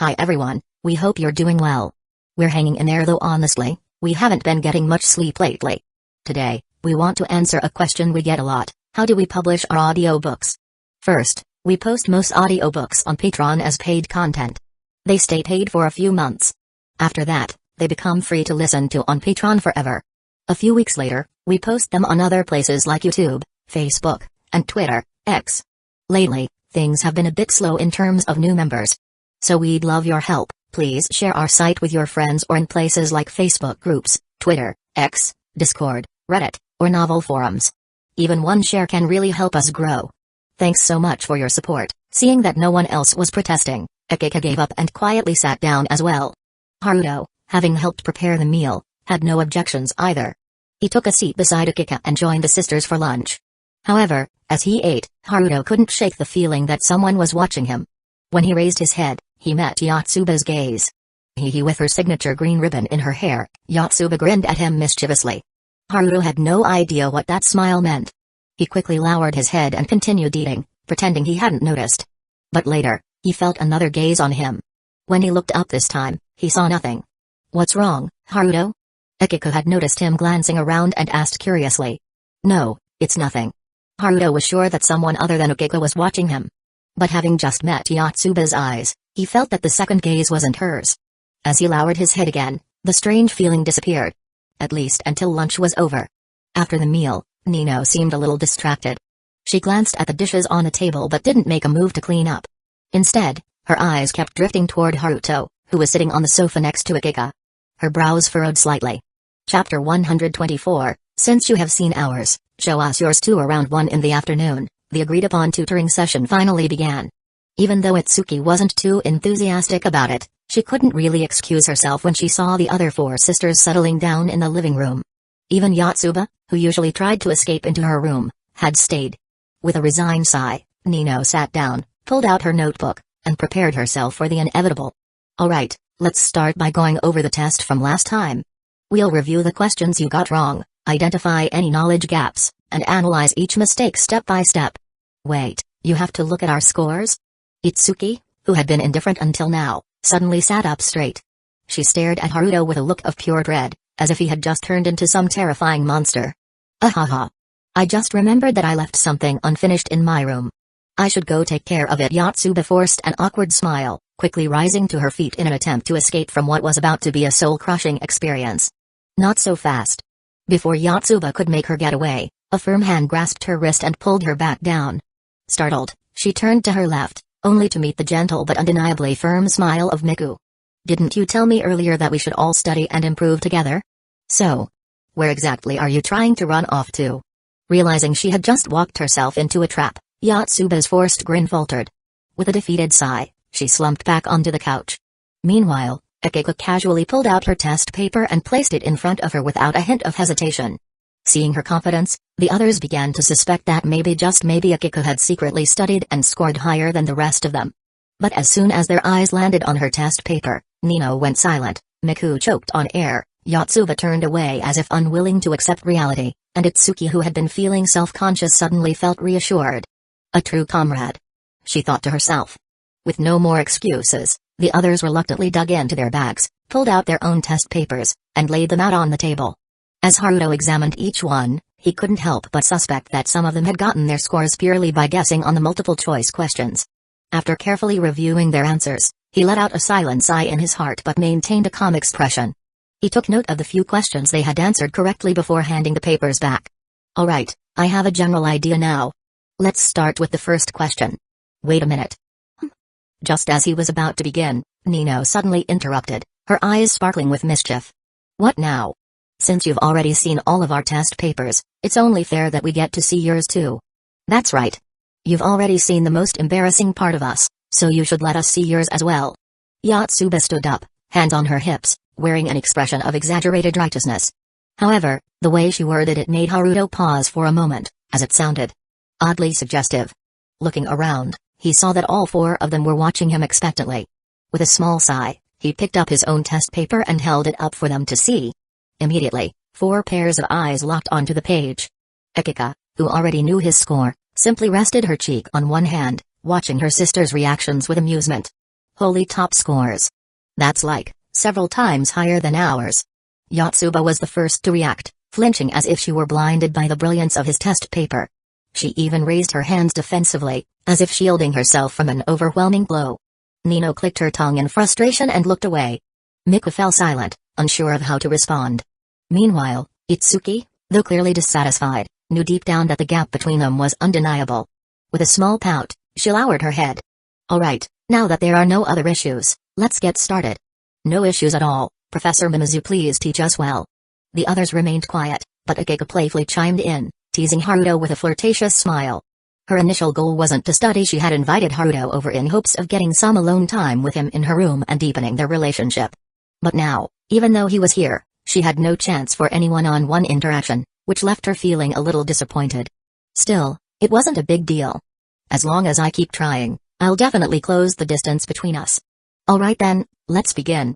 Hi everyone, we hope you're doing well. We're hanging in there though honestly, we haven't been getting much sleep lately. Today, we want to answer a question we get a lot: how do we publish our audiobooks? First, we post most audiobooks on Patreon as paid content. They stay paid for a few months. After that, they become free to listen to on Patreon forever. A few weeks later, we post them on other places like YouTube, Facebook, and Twitter, X. Lately, things have been a bit slow in terms of new members. So we'd love your help. Please share our site with your friends or in places like Facebook groups, Twitter, X, Discord, Reddit, or novel forums. Even one share can really help us grow. Thanks so much for your support. Seeing that no one else was protesting, Akiko gave up and quietly sat down as well. Haruto, having helped prepare the meal, had no objections either. He took a seat beside Akiko and joined the sisters for lunch. However, as he ate, Haruto couldn't shake the feeling that someone was watching him. When he raised his head, he met Yotsuba's gaze. With her signature green ribbon in her hair, Yotsuba grinned at him mischievously. Haruto had no idea what that smile meant. He quickly lowered his head and continued eating, pretending he hadn't noticed. But later, he felt another gaze on him. When he looked up this time, he saw nothing. "What's wrong, Haruto?" Akiko had noticed him glancing around and asked curiously. "No, it's nothing." Haruto was sure that someone other than Akiko was watching him. But having just met Yotsuba's eyes, he felt that the second gaze wasn't hers. As he lowered his head again, the strange feeling disappeared. At least until lunch was over. After the meal, Nino seemed a little distracted. She glanced at the dishes on the table but didn't make a move to clean up. Instead, her eyes kept drifting toward Haruto, who was sitting on the sofa next to Akiko. Her brows furrowed slightly. Chapter 124, Since you have seen ours, show us yours too. Around 1 in the afternoon, the agreed-upon tutoring session finally began. Even though Itsuki wasn't too enthusiastic about it, she couldn't really excuse herself when she saw the other 4 sisters settling down in the living room. Even Yotsuba, who usually tried to escape into her room, had stayed. With a resigned sigh, Nino sat down, pulled out her notebook, and prepared herself for the inevitable. "Alright, let's start by going over the test from last time. We'll review the questions you got wrong, identify any knowledge gaps, and analyze each mistake step by step." "Wait, you have to look at our scores?" Itsuki, who had been indifferent until now, suddenly sat up straight. She stared at Haruto with a look of pure dread, as if he had just turned into some terrifying monster. "Ahaha. I just remembered that I left something unfinished in my room. I should go take care of it." Yotsuba forced an awkward smile, quickly rising to her feet in an attempt to escape from what was about to be a soul-crushing experience. Not so fast. Before Yotsuba could make her get away, a firm hand grasped her wrist and pulled her back down. Startled, she turned to her left, only to meet the gentle but undeniably firm smile of Miku. "Didn't you tell me earlier that we should all study and improve together? So, where exactly are you trying to run off to?" Realizing she had just walked herself into a trap, Yotsuba's forced grin faltered. With a defeated sigh, she slumped back onto the couch. Meanwhile, Akiko casually pulled out her test paper and placed it in front of her without a hint of hesitation. Seeing her confidence, the others began to suspect that maybe, just maybe, Akiko had secretly studied and scored higher than the rest of them. But as soon as their eyes landed on her test paper, Nino went silent, Miku choked on air, Yotsuba turned away as if unwilling to accept reality, and Itsuki, who had been feeling self-conscious, suddenly felt reassured. A true comrade, she thought to herself. With no more excuses, the others reluctantly dug into their bags, pulled out their own test papers, and laid them out on the table. As Haruto examined each one, he couldn't help but suspect that some of them had gotten their scores purely by guessing on the multiple-choice questions. After carefully reviewing their answers, he let out a silent sigh in his heart but maintained a calm expression. He took note of the few questions they had answered correctly before handing the papers back. "Alright, I have a general idea now. Let's start with the first question." "Wait a minute." Just as he was about to begin, Nino suddenly interrupted, her eyes sparkling with mischief. "What now? Since you've already seen all of our test papers, it's only fair that we get to see yours too." "That's right. You've already seen the most embarrassing part of us, so you should let us see yours as well." Yotsuba stood up, hands on her hips, wearing an expression of exaggerated righteousness. However, the way she worded it made Haruto pause for a moment, as it sounded oddly suggestive. Looking around, he saw that all 4 of them were watching him expectantly. With a small sigh, he picked up his own test paper and held it up for them to see. Immediately, 4 pairs of eyes locked onto the page. Akiko, who already knew his score, simply rested her cheek on one hand, watching her sister's reactions with amusement. Holy top scores. That's like, several times higher than ours. Yotsuba was the first to react, flinching as if she were blinded by the brilliance of his test paper. She even raised her hands defensively, as if shielding herself from an overwhelming blow. Nino clicked her tongue in frustration and looked away. Miku fell silent, unsure of how to respond. Meanwhile, Itsuki, though clearly dissatisfied, knew deep down that the gap between them was undeniable. With a small pout, she lowered her head. Alright, now that there are no other issues, let's get started. No issues at all, Professor Mimizu, please teach us well. The others remained quiet, but Akiko playfully chimed in, teasing Haruto with a flirtatious smile. Her initial goal wasn't to study. She had invited Haruto over in hopes of getting some alone time with him in her room and deepening their relationship. But now, even though he was here, she had no chance for any one-on-one interaction, which left her feeling a little disappointed. Still, it wasn't a big deal. As long as I keep trying, I'll definitely close the distance between us. Alright then, let's begin.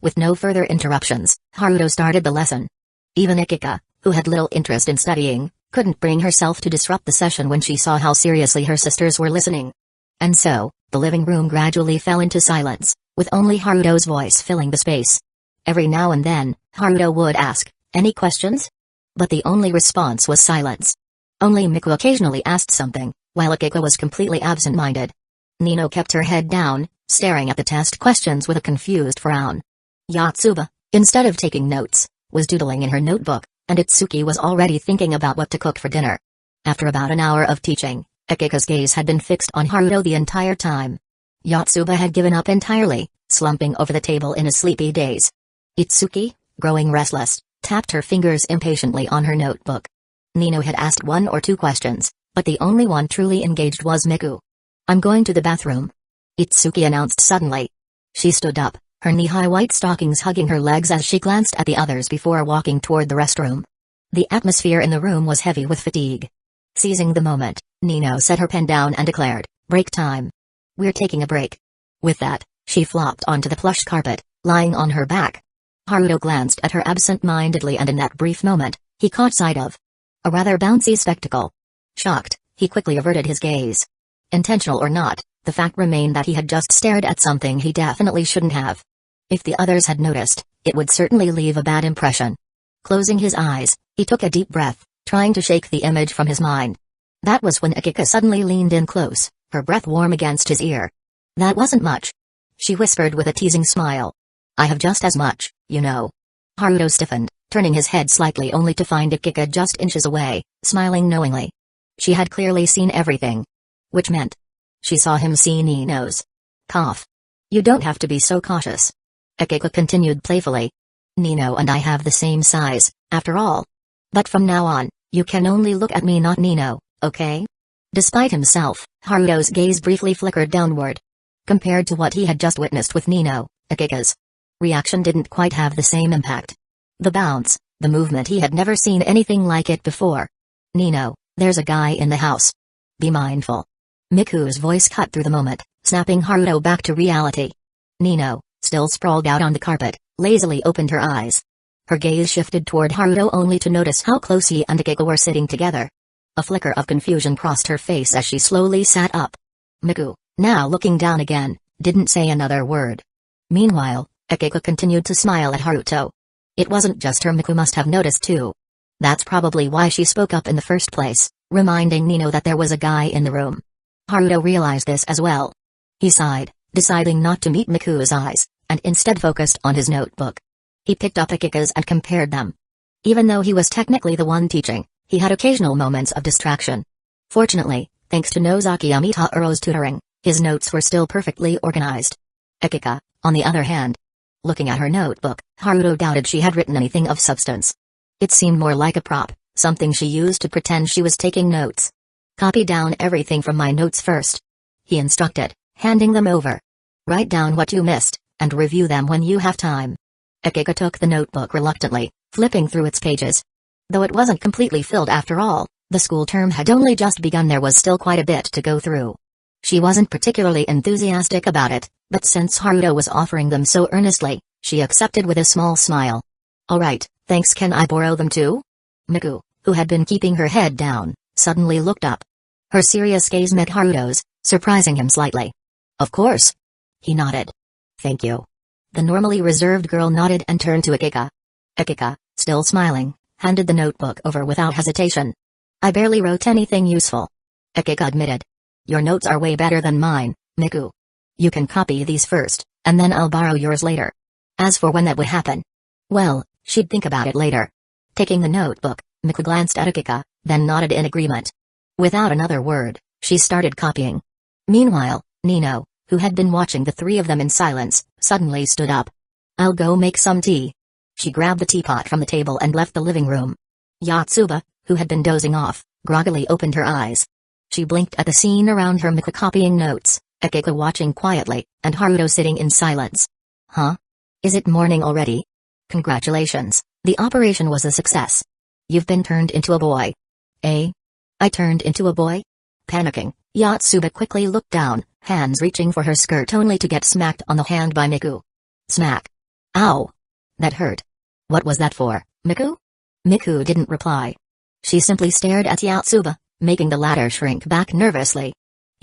With no further interruptions, Haruto started the lesson. Even Akiko, who had little interest in studying, couldn't bring herself to disrupt the session when she saw how seriously her sisters were listening. And so, the living room gradually fell into silence, with only Haruto's voice filling the space. Every now and then, Haruto would ask, "Any questions?" But the only response was silence. Only Miku occasionally asked something, while Akiko was completely absent-minded. Nino kept her head down, staring at the test questions with a confused frown. Yotsuba, instead of taking notes, was doodling in her notebook, and Itsuki was already thinking about what to cook for dinner. After about an hour of teaching, Akiko's gaze had been fixed on Haruto the entire time. Yotsuba had given up entirely, slumping over the table in a sleepy daze. Itsuki, growing restless, tapped her fingers impatiently on her notebook. Nino had asked one or two questions, but the only one truly engaged was Miku. "I'm going to the bathroom," Itsuki announced suddenly. She stood up, her knee-high white stockings hugging her legs as she glanced at the others before walking toward the restroom. The atmosphere in the room was heavy with fatigue. Seizing the moment, Nino set her pen down and declared, "Break time. We're taking a break." With that, she flopped onto the plush carpet, lying on her back. Haruto glanced at her absent-mindedly, and in that brief moment, he caught sight of a rather bouncy spectacle. Shocked, he quickly averted his gaze. Intentional or not, the fact remained that he had just stared at something he definitely shouldn't have. If the others had noticed, it would certainly leave a bad impression. Closing his eyes, he took a deep breath, trying to shake the image from his mind. That was when Akiko suddenly leaned in close, her breath warm against his ear. "That wasn't much," she whispered with a teasing smile. "I have just as much, you know." Haruto stiffened, turning his head slightly only to find Akiko just inches away, smiling knowingly. She had clearly seen everything. Which meant she saw him see Nino's cough. "You don't have to be so cautious," Akiko continued playfully. "Nino and I have the same size, after all. But from now on, you can only look at me, not Nino, okay?" Despite himself, Haruto's gaze briefly flickered downward. Compared to what he had just witnessed with Nino, Akiko's reaction didn't quite have the same impact. The bounce, the movement, he had never seen anything like it before. "Nino, there's a guy in the house. Be mindful." Miku's voice cut through the moment, snapping Haruto back to reality. Nino, still sprawled out on the carpet, lazily opened her eyes. Her gaze shifted toward Haruto only to notice how close he and Akiko were sitting together. A flicker of confusion crossed her face as she slowly sat up. Miku, now looking down again, didn't say another word. Meanwhile, Akiko continued to smile at Haruto. It wasn't just her, Miku must have noticed too. That's probably why she spoke up in the first place, reminding Nino that there was a guy in the room. Haruto realized this as well. He sighed, deciding not to meet Miku's eyes, and instead focused on his notebook. He picked up Akiko's and compared them. Even though he was technically the one teaching, he had occasional moments of distraction. Fortunately, thanks to Nozaki Amitaoro's tutoring, his notes were still perfectly organized. Akiko, on the other hand, looking at her notebook, Haruto doubted she had written anything of substance. It seemed more like a prop, something she used to pretend she was taking notes. "Copy down everything from my notes first," he instructed, handing them over. "Write down what you missed, and review them when you have time." Akiko took the notebook reluctantly, flipping through its pages. Though it wasn't completely filled after all, the school term had only just begun. There was still quite a bit to go through. She wasn't particularly enthusiastic about it, but since Haruto was offering them so earnestly, she accepted with a small smile. "Alright, thanks. Can I borrow them too?" Miku, who had been keeping her head down, suddenly looked up. Her serious gaze met Haruto's, surprising him slightly. "Of course." He nodded. Thank you. The normally reserved girl nodded and turned to Akika. Akika, still smiling, handed the notebook over without hesitation. I barely wrote anything useful. Akika admitted. Your notes are way better than mine, Miku. You can copy these first, and then I'll borrow yours later. As for when that would happen, well, she'd think about it later. Taking the notebook, Miku glanced at Akika, then nodded in agreement. Without another word, she started copying. Meanwhile, Nino, who had been watching the three of them in silence, suddenly stood up. I'll go make some tea. She grabbed the teapot from the table and left the living room. Yotsuba, who had been dozing off, groggily opened her eyes. She blinked at the scene around her, Miku copying notes, Akika watching quietly, and Haruto sitting in silence. Huh? Is it morning already? Congratulations, the operation was a success. You've been turned into a boy. Eh? I turned into a boy? Panicking, Yotsuba quickly looked down, hands reaching for her skirt only to get smacked on the hand by Miku. Smack. Ow. That hurt. What was that for, Miku? Miku didn't reply. She simply stared at Yotsuba, making the latter shrink back nervously.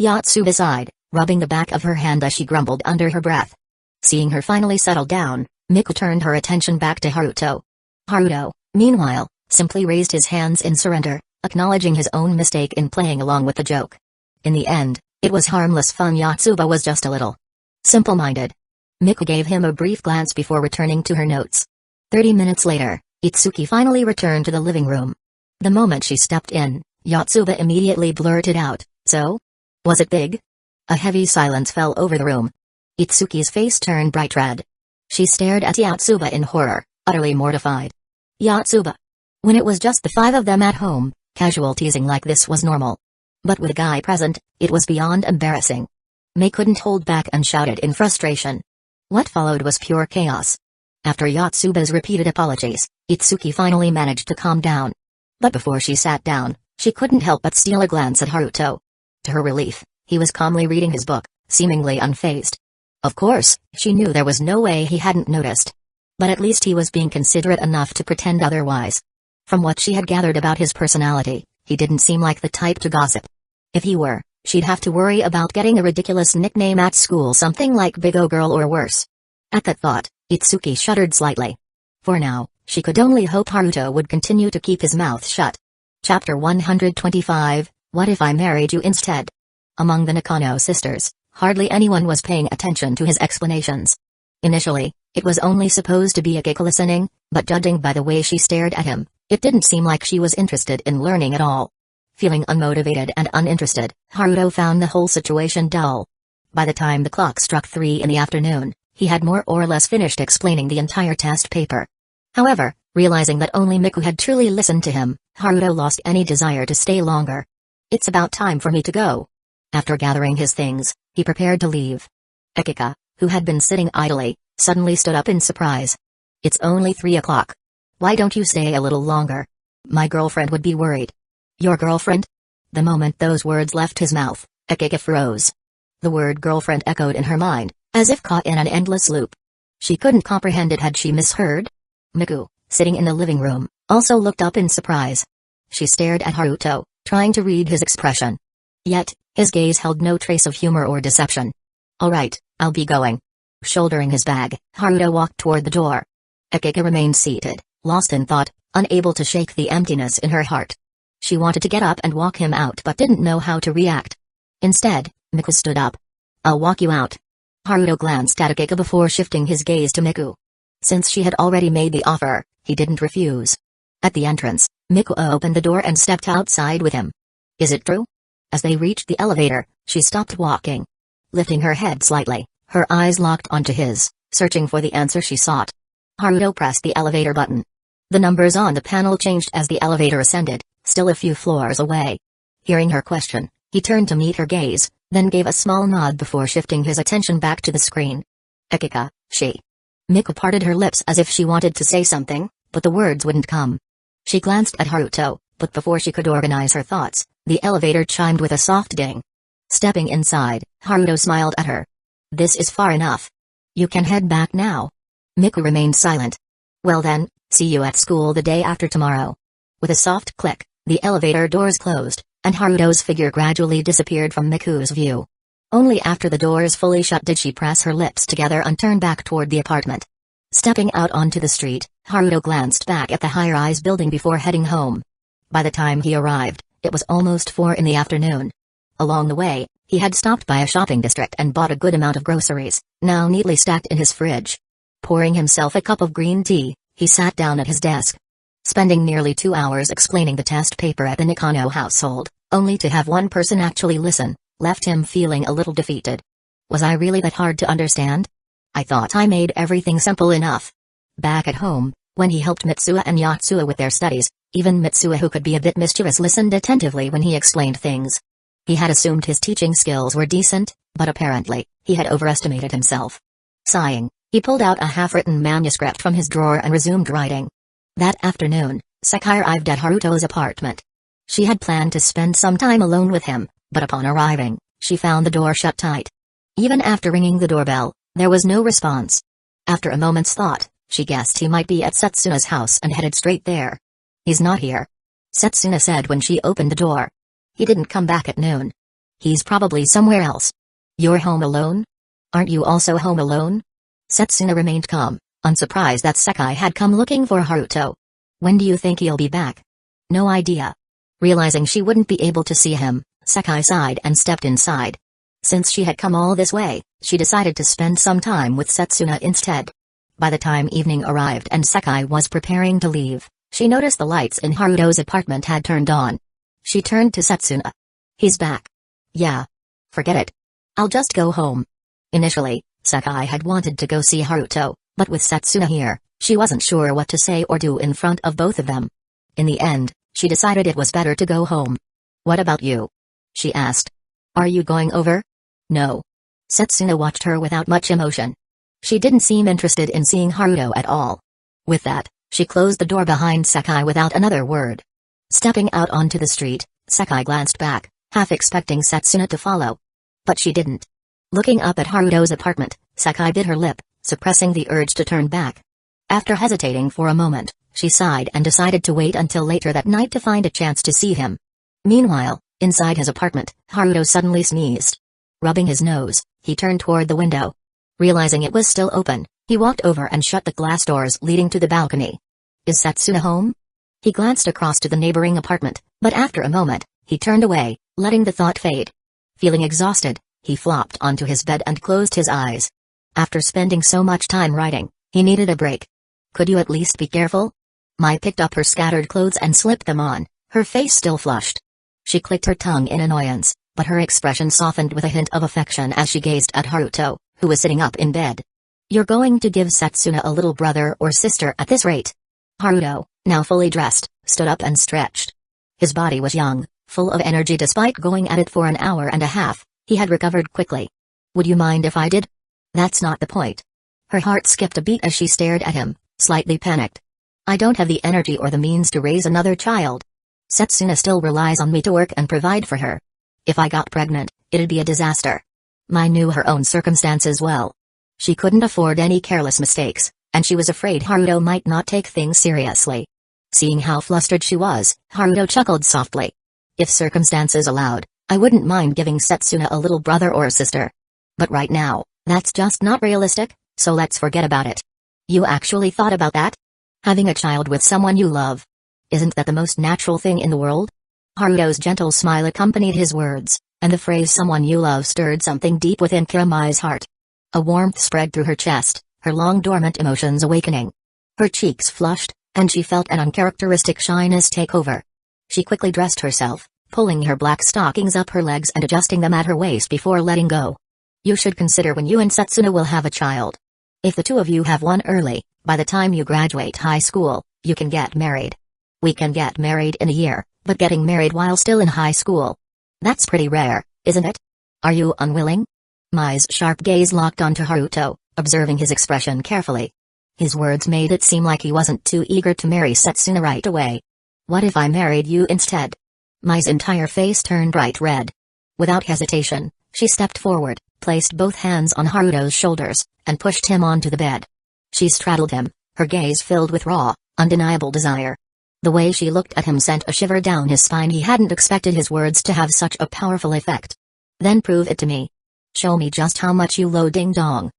Yotsuba sighed, rubbing the back of her hand as she grumbled under her breath. Seeing her finally settle down, Miku turned her attention back to Haruto. Haruto, meanwhile, simply raised his hands in surrender, acknowledging his own mistake in playing along with the joke. In the end, it was harmless fun. Yotsuba was just a little simple-minded. Miku gave him a brief glance before returning to her notes. 30 minutes later, Itsuki finally returned to the living room. The moment she stepped in, Yotsuba immediately blurted out, "So? Was it big?" A heavy silence fell over the room. Itsuki's face turned bright red. She stared at Yotsuba in horror, utterly mortified. Yotsuba. When it was just the five of them at home, casual teasing like this was normal. But with a guy present, it was beyond embarrassing. Mei couldn't hold back and shouted in frustration. What followed was pure chaos. After Yotsuba's repeated apologies, Itsuki finally managed to calm down. But before she sat down, she couldn't help but steal a glance at Haruto. To her relief, he was calmly reading his book, seemingly unfazed. Of course, she knew there was no way he hadn't noticed. But at least he was being considerate enough to pretend otherwise. From what she had gathered about his personality, he didn't seem like the type to gossip. If he were, she'd have to worry about getting a ridiculous nickname at school, something like Big O Girl or worse. At that thought, Itsuki shuddered slightly. For now, she could only hope Haruto would continue to keep his mouth shut. Chapter 125, What If I Married You Instead? Among the Nakano sisters, hardly anyone was paying attention to his explanations. Initially, it was only supposed to be Akiko listening, but judging by the way she stared at him, it didn't seem like she was interested in learning at all. Feeling unmotivated and uninterested, Haruto found the whole situation dull. By the time the clock struck 3 in the afternoon, he had more or less finished explaining the entire test paper. However, realizing that only Miku had truly listened to him, Haruto lost any desire to stay longer. It's about time for me to go. After gathering his things, he prepared to leave. Akika, who had been sitting idly, suddenly stood up in surprise. It's only 3 o'clock. Why don't you stay a little longer? My girlfriend would be worried. Your girlfriend? The moment those words left his mouth, Akika froze. The word girlfriend echoed in her mind, as if caught in an endless loop. She couldn't comprehend it. Had she misheard? Miku, sitting in the living room, also looked up in surprise. She stared at Haruto, trying to read his expression. Yet, his gaze held no trace of humor or deception. All right, I'll be going. Shouldering his bag, Haruto walked toward the door. Akika remained seated, lost in thought, unable to shake the emptiness in her heart. She wanted to get up and walk him out but didn't know how to react. Instead, Miku stood up. I'll walk you out. Haruto glanced at Akika before shifting his gaze to Miku. Since she had already made the offer, he didn't refuse. At the entrance, Miku opened the door and stepped outside with him. Is it true? As they reached the elevator, she stopped walking. Lifting her head slightly, her eyes locked onto his, searching for the answer she sought. Haruto pressed the elevator button. The numbers on the panel changed as the elevator ascended, still a few floors away. Hearing her question, he turned to meet her gaze, then gave a small nod before shifting his attention back to the screen. Akika, she. Miku parted her lips as if she wanted to say something, but the words wouldn't come. She glanced at Haruto, but before she could organize her thoughts, the elevator chimed with a soft ding. Stepping inside, Haruto smiled at her. This is far enough. You can head back now. Miku remained silent. Well then, see you at school the day after tomorrow. With a soft click, the elevator doors closed, and Haruto's figure gradually disappeared from Miku's view. Only after the doors fully shut did she press her lips together and turn back toward the apartment. Stepping out onto the street, Haruto glanced back at the high-rise building before heading home. By the time he arrived, it was almost 4 in the afternoon. Along the way, he had stopped by a shopping district and bought a good amount of groceries, now neatly stacked in his fridge. Pouring himself a cup of green tea, he sat down at his desk. Spending nearly 2 hours explaining the test paper at the Nakano household, only to have one person actually listen, left him feeling a little defeated. Was I really that hard to understand? I thought I made everything simple enough. Back at home, when he helped Mitsuha and Yatsuha with their studies, even Mitsuha, who could be a bit mischievous, listened attentively when he explained things. He had assumed his teaching skills were decent, but apparently, he had overestimated himself. Sighing, he pulled out a half-written manuscript from his drawer and resumed writing. That afternoon, Sakai arrived at Haruto's apartment. She had planned to spend some time alone with him, but upon arriving, she found the door shut tight. Even after ringing the doorbell, there was no response. After a moment's thought, she guessed he might be at Setsuna's house and headed straight there. "He's not here," Setsuna said when she opened the door. "He didn't come back at noon. He's probably somewhere else." "You're home alone? Aren't you also home alone?" Setsuna remained calm, unsurprised that Sakai had come looking for Haruto. "When do you think he'll be back?" "No idea." Realizing she wouldn't be able to see him, Sakai sighed and stepped inside. Since she had come all this way, she decided to spend some time with Setsuna instead. By the time evening arrived and Sakai was preparing to leave, she noticed the lights in Haruto's apartment had turned on. She turned to Setsuna. "He's back." "Yeah. Forget it. I'll just go home." Initially, Sakai had wanted to go see Haruto, but with Setsuna here, she wasn't sure what to say or do in front of both of them. In the end, she decided it was better to go home. "What about you?" she asked. "Are you going over?" "No." Setsuna watched her without much emotion. She didn't seem interested in seeing Haruto at all. With that, she closed the door behind Sakai without another word. Stepping out onto the street, Sakai glanced back, half expecting Setsuna to follow. But she didn't. Looking up at Haruto's apartment, Sakai bit her lip, suppressing the urge to turn back. After hesitating for a moment, she sighed and decided to wait until later that night to find a chance to see him. Meanwhile, inside his apartment, Haruto suddenly sneezed. Rubbing his nose, he turned toward the window. Realizing it was still open, he walked over and shut the glass doors leading to the balcony. "Is Setsuna home?" He glanced across to the neighboring apartment, but after a moment, he turned away, letting the thought fade. Feeling exhausted, he flopped onto his bed and closed his eyes. After spending so much time writing, he needed a break. "Could you at least be careful?" Mai picked up her scattered clothes and slipped them on, her face still flushed. She clicked her tongue in annoyance, but her expression softened with a hint of affection as she gazed at Haruto, who was sitting up in bed. "You're going to give Setsuna a little brother or sister at this rate?" Haruto, now fully dressed, stood up and stretched. His body was young, full of energy despite going at it for an hour and a half. He had recovered quickly. "Would you mind if I did?" "That's not the point." Her heart skipped a beat as she stared at him, slightly panicked. "I don't have the energy or the means to raise another child. Setsuna still relies on me to work and provide for her. If I got pregnant, it'd be a disaster." Mai knew her own circumstances well. She couldn't afford any careless mistakes, and she was afraid Haruto might not take things seriously. Seeing how flustered she was, Haruto chuckled softly. "If circumstances allowed, I wouldn't mind giving Setsuna a little brother or sister. But right now, that's just not realistic, so let's forget about it." "You actually thought about that? Having a child with someone you love? Isn't that the most natural thing in the world?" Haruto's gentle smile accompanied his words, and the phrase "someone you love" stirred something deep within Kiramai's heart. A warmth spread through her chest, her long dormant emotions awakening. Her cheeks flushed, and she felt an uncharacteristic shyness take over. She quickly dressed herself, pulling her black stockings up her legs and adjusting them at her waist before letting go. "You should consider when you and Setsuna will have a child. If the two of you have one early, by the time you graduate high school, you can get married. We can get married in a year, but getting married while still in high school? That's pretty rare, isn't it? Are you unwilling?" Mai's sharp gaze locked onto Haruto, observing his expression carefully. His words made it seem like he wasn't too eager to marry Setsuna right away. "What if I married you instead?" Mai's entire face turned bright red. Without hesitation, she stepped forward, placed both hands on Haruto's shoulders, and pushed him onto the bed. She straddled him, her gaze filled with raw, undeniable desire. The way she looked at him sent a shiver down his spine. He hadn't expected his words to have such a powerful effect. "Then prove it to me." Show me just how much you low ding dong.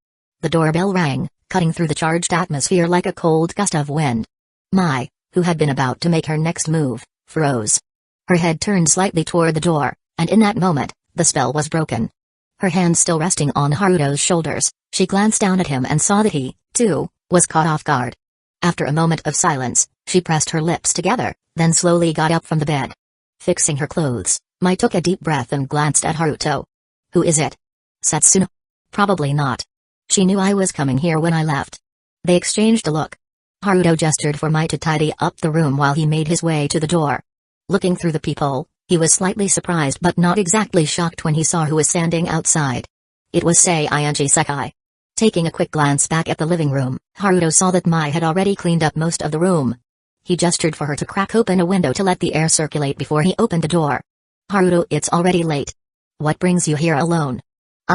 The doorbell rang, cutting through the charged atmosphere like a cold gust of wind. Mai, who had been about to make her next move, froze. Her head turned slightly toward the door, and in that moment, the spell was broken. Her hand still resting on Haruto's shoulders, she glanced down at him and saw that he, too, was caught off guard. After a moment of silence, she pressed her lips together, then slowly got up from the bed. Fixing her clothes, Mai took a deep breath and glanced at Haruto. Who is it? Setsuna? Probably not. She knew I was coming here when I left. They exchanged a look. Haruto gestured for Mai to tidy up the room while he made his way to the door. Looking through the peephole, he was slightly surprised but not exactly shocked when he saw who was standing outside. It was Sekai. Taking a quick glance back at the living room, Haruto saw that Mai had already cleaned up most of the room. He gestured for her to crack open a window to let the air circulate before he opened the door. Haruto, it's already late. What brings you here alone?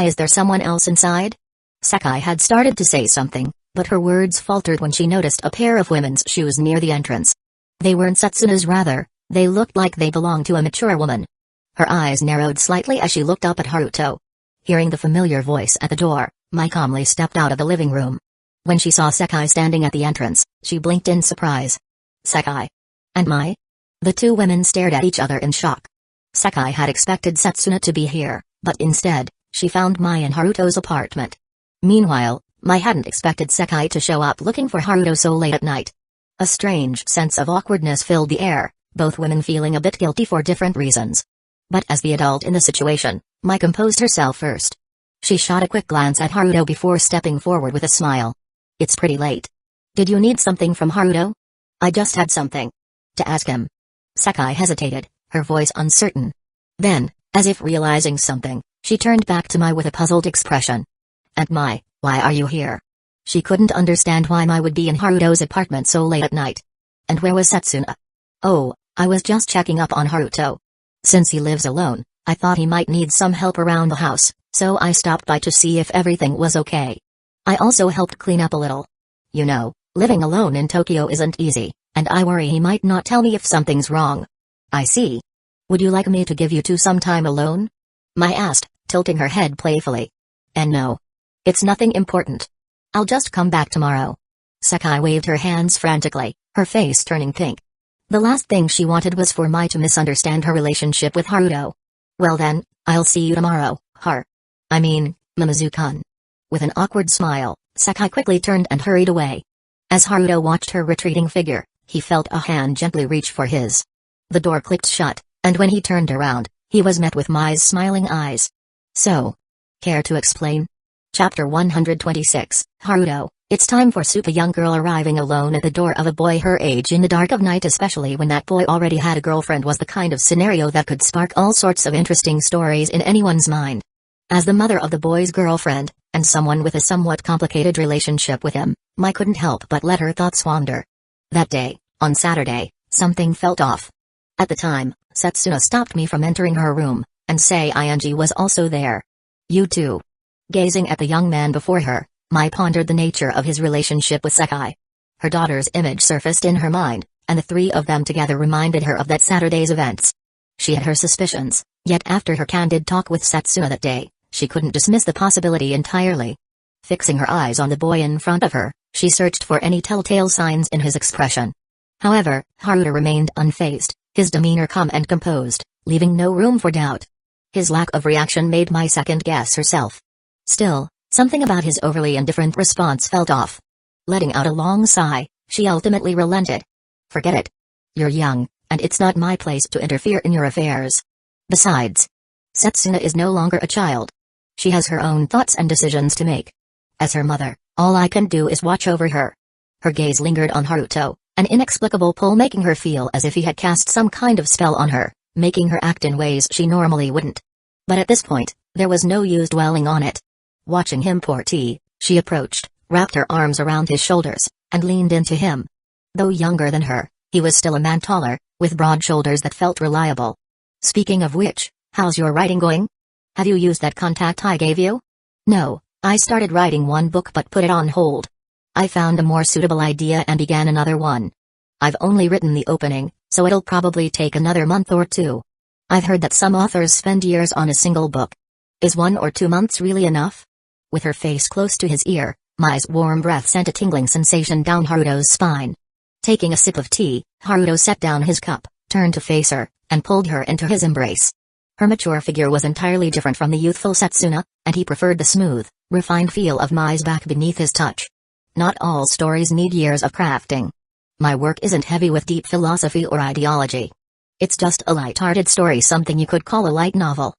Is there someone else inside? Sekai had started to say something, but her words faltered when she noticed a pair of women's shoes near the entrance. They weren't Setsuna's, rather, they looked like they belonged to a mature woman. Her eyes narrowed slightly as she looked up at Haruto. Hearing the familiar voice at the door, Mai calmly stepped out of the living room. When she saw Sekai standing at the entrance, she blinked in surprise. Sekai? And Mai? The two women stared at each other in shock. Sekai had expected Setsuna to be here, but instead, she found Mai in Haruto's apartment. Meanwhile, Mai hadn't expected Sekai to show up looking for Haruto so late at night. A strange sense of awkwardness filled the air, both women feeling a bit guilty for different reasons. But as the adult in the situation, Mai composed herself first. She shot a quick glance at Haruto before stepping forward with a smile. It's pretty late. Did you need something from Haruto? I just had something to ask him. Sekai hesitated, her voice uncertain. Then, as if realizing something, she turned back to Mai with a puzzled expression. And Mai, why are you here? She couldn't understand why Mai would be in Haruto's apartment so late at night. And where was Setsuna? Oh, I was just checking up on Haruto. Since he lives alone, I thought he might need some help around the house, so I stopped by to see if everything was okay. I also helped clean up a little. You know, living alone in Tokyo isn't easy, and I worry he might not tell me if something's wrong. I see. Would you like me to give you two some time alone? Mai asked, tilting her head playfully. And no. It's nothing important. I'll just come back tomorrow. Sekai waved her hands frantically, her face turning pink. The last thing she wanted was for Mai to misunderstand her relationship with Haruto. Well then, I'll see you tomorrow, Mamazu-kun. With an awkward smile, Sekai quickly turned and hurried away. As Haruto watched her retreating figure, he felt a hand gently reach for his. The door clicked shut, and when he turned around, he was met with Mai's smiling eyes. So, care to explain? Chapter 126, Haruto. It's time for soup. A young girl arriving alone at the door of a boy her age in the dark of night, especially when that boy already had a girlfriend, was the kind of scenario that could spark all sorts of interesting stories in anyone's mind. As the mother of the boy's girlfriend, and someone with a somewhat complicated relationship with him, Mai couldn't help but let her thoughts wander. That day, on Saturday, something felt off. At the time, Setsuna stopped me from entering her room, and Sei-ing was also there. You too. Gazing at the young man before her, Mai pondered the nature of his relationship with Sekai. Her daughter's image surfaced in her mind, and the three of them together reminded her of that Saturday's events. She had her suspicions, yet after her candid talk with Setsuna that day, she couldn't dismiss the possibility entirely. Fixing her eyes on the boy in front of her, she searched for any telltale signs in his expression. However, Haruto remained unfazed, his demeanor calm and composed, leaving no room for doubt. His lack of reaction made Mai second-guess herself. Still, something about his overly indifferent response felt off. Letting out a long sigh, she ultimately relented. Forget it. You're young, and it's not my place to interfere in your affairs. Besides, Setsuna is no longer a child. She has her own thoughts and decisions to make. As her mother, all I can do is watch over her. Her gaze lingered on Haruto, an inexplicable pull making her feel as if he had cast some kind of spell on her, making her act in ways she normally wouldn't. But at this point, there was no use dwelling on it. Watching him pour tea, she approached, wrapped her arms around his shoulders, and leaned into him. Though younger than her, he was still a man taller, with broad shoulders that felt reliable. Speaking of which, how's your writing going? Have you used that contact I gave you? No, I started writing one book but put it on hold. I found a more suitable idea and began another one. I've only written the opening, so it'll probably take another month or two. I've heard that some authors spend years on a single book. Is 1 or 2 months really enough? With her face close to his ear, Mai's warm breath sent a tingling sensation down Haruto's spine. Taking a sip of tea, Haruto set down his cup, turned to face her, and pulled her into his embrace. Her mature figure was entirely different from the youthful Setsuna, and he preferred the smooth, refined feel of Mai's back beneath his touch. Not all stories need years of crafting. My work isn't heavy with deep philosophy or ideology. It's just a light-hearted story, something you could call a light novel.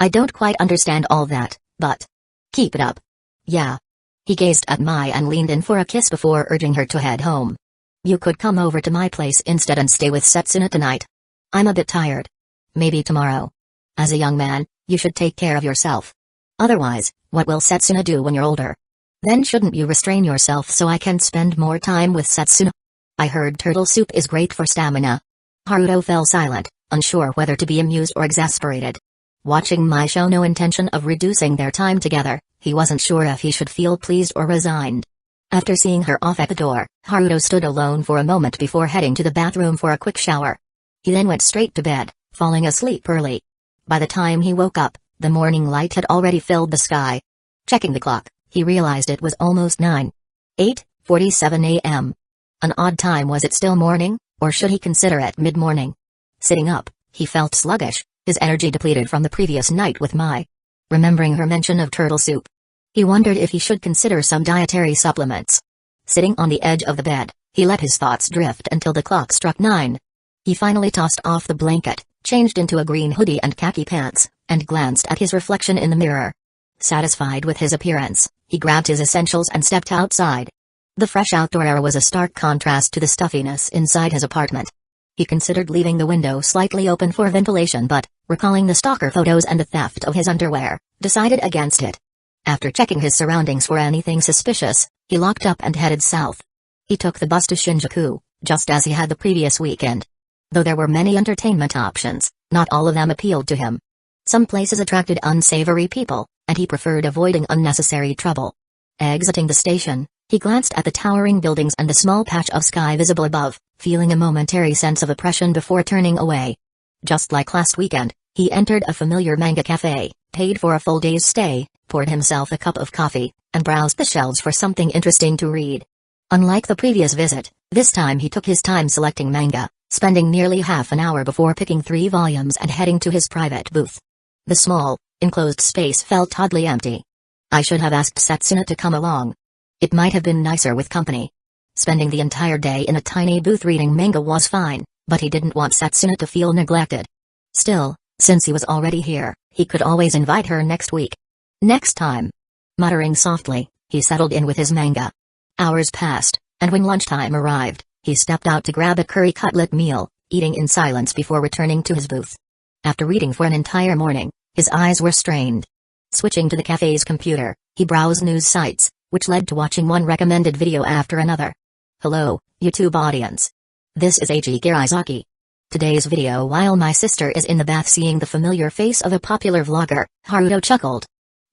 I don't quite understand all that, but keep it up. Yeah. He gazed at Mai and leaned in for a kiss before urging her to head home. You could come over to my place instead and stay with Setsuna tonight. I'm a bit tired. Maybe tomorrow. As a young man, you should take care of yourself. Otherwise, what will Setsuna do when you're older? Then shouldn't you restrain yourself so I can spend more time with Setsuna? I heard turtle soup is great for stamina. Haruto fell silent, unsure whether to be amused or exasperated. Watching Mai show no intention of reducing their time together, he wasn't sure if he should feel pleased or resigned. After seeing her off at the door, Haruto stood alone for a moment before heading to the bathroom for a quick shower. He then went straight to bed, falling asleep early. By the time he woke up, the morning light had already filled the sky. Checking the clock, he realized it was almost 9. 8:47 a.m. An odd time. Was it still morning, or should he consider it mid-morning? Sitting up, he felt sluggish, his energy depleted from the previous night with Mai. Remembering her mention of turtle soup, he wondered if he should consider some dietary supplements. Sitting on the edge of the bed, he let his thoughts drift until the clock struck 9. He finally tossed off the blanket, changed into a green hoodie and khaki pants, and glanced at his reflection in the mirror. Satisfied with his appearance, he grabbed his essentials and stepped outside. The fresh outdoor air was a stark contrast to the stuffiness inside his apartment. He considered leaving the window slightly open for ventilation, but, recalling the stalker photos and the theft of his underwear, decided against it. After checking his surroundings for anything suspicious, he locked up and headed south. He took the bus to Shinjuku, just as he had the previous weekend. Though there were many entertainment options, not all of them appealed to him. Some places attracted unsavory people, and he preferred avoiding unnecessary trouble. Exiting the station, he glanced at the towering buildings and the small patch of sky visible above, feeling a momentary sense of oppression before turning away. Just like last weekend, he entered a familiar manga cafe, paid for a full day's stay, poured himself a cup of coffee, and browsed the shelves for something interesting to read. Unlike the previous visit, this time he took his time selecting manga, spending nearly half an hour before picking 3 volumes and heading to his private booth. The small, enclosed space felt oddly empty. I should have asked Setsuna to come along. It might have been nicer with company. Spending the entire day in a tiny booth reading manga was fine, but he didn't want Setsuna to feel neglected. Still, since he was already here, he could always invite her next week. Next time. Muttering softly, he settled in with his manga. Hours passed, and when lunchtime arrived, he stepped out to grab a curry cutlet meal, eating in silence before returning to his booth. After reading for an entire morning, his eyes were strained. Switching to the cafe's computer, he browsed news sites, which led to watching one recommended video after another. Hello, YouTube audience. This is Eiji Girizaki. Today's video: while my sister is in the bath seeing the familiar face of a popular vlogger, Haruto chuckled.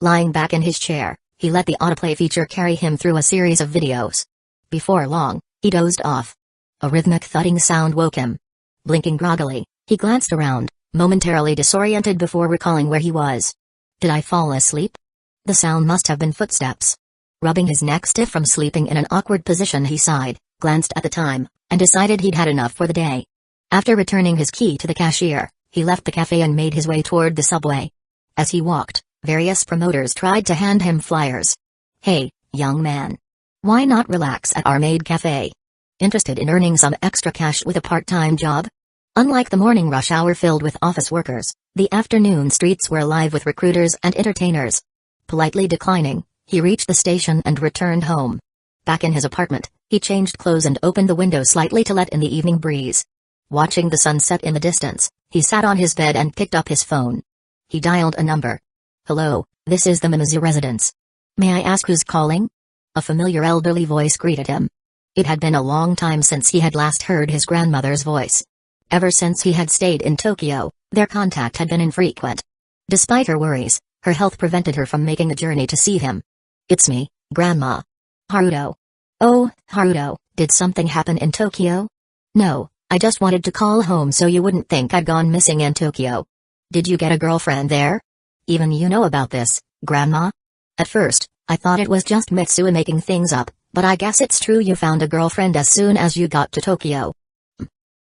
Lying back in his chair, he let the autoplay feature carry him through a series of videos. Before long, he dozed off. A rhythmic thudding sound woke him. Blinking groggily, he glanced around, momentarily disoriented before recalling where he was. Did I fall asleep? The sound must have been footsteps. Rubbing his neck stiff from sleeping in an awkward position, he sighed, glanced at the time, and decided he'd had enough for the day. After returning his key to the cashier, he left the cafe and made his way toward the subway. As he walked, various promoters tried to hand him flyers. Hey, young man. Why not relax at our maid cafe? Interested in earning some extra cash with a part-time job? Unlike the morning rush hour filled with office workers, the afternoon streets were alive with recruiters and entertainers. Politely declining, he reached the station and returned home. Back in his apartment, he changed clothes and opened the window slightly to let in the evening breeze. Watching the sunset in the distance, he sat on his bed and picked up his phone. He dialed a number. Hello, this is the Mimizu residence. May I ask who's calling? A familiar elderly voice greeted him. It had been a long time since he had last heard his grandmother's voice. Ever since he had stayed in Tokyo, their contact had been infrequent. Despite her worries, her health prevented her from making a journey to see him. It's me, Grandma. Haruto. Oh, Haruto, did something happen in Tokyo? No, I just wanted to call home so you wouldn't think I'd gone missing in Tokyo. Did you get a girlfriend there? Even you know about this, Grandma? At first, I thought it was just Mitsuha making things up, but I guess it's true you found a girlfriend as soon as you got to Tokyo.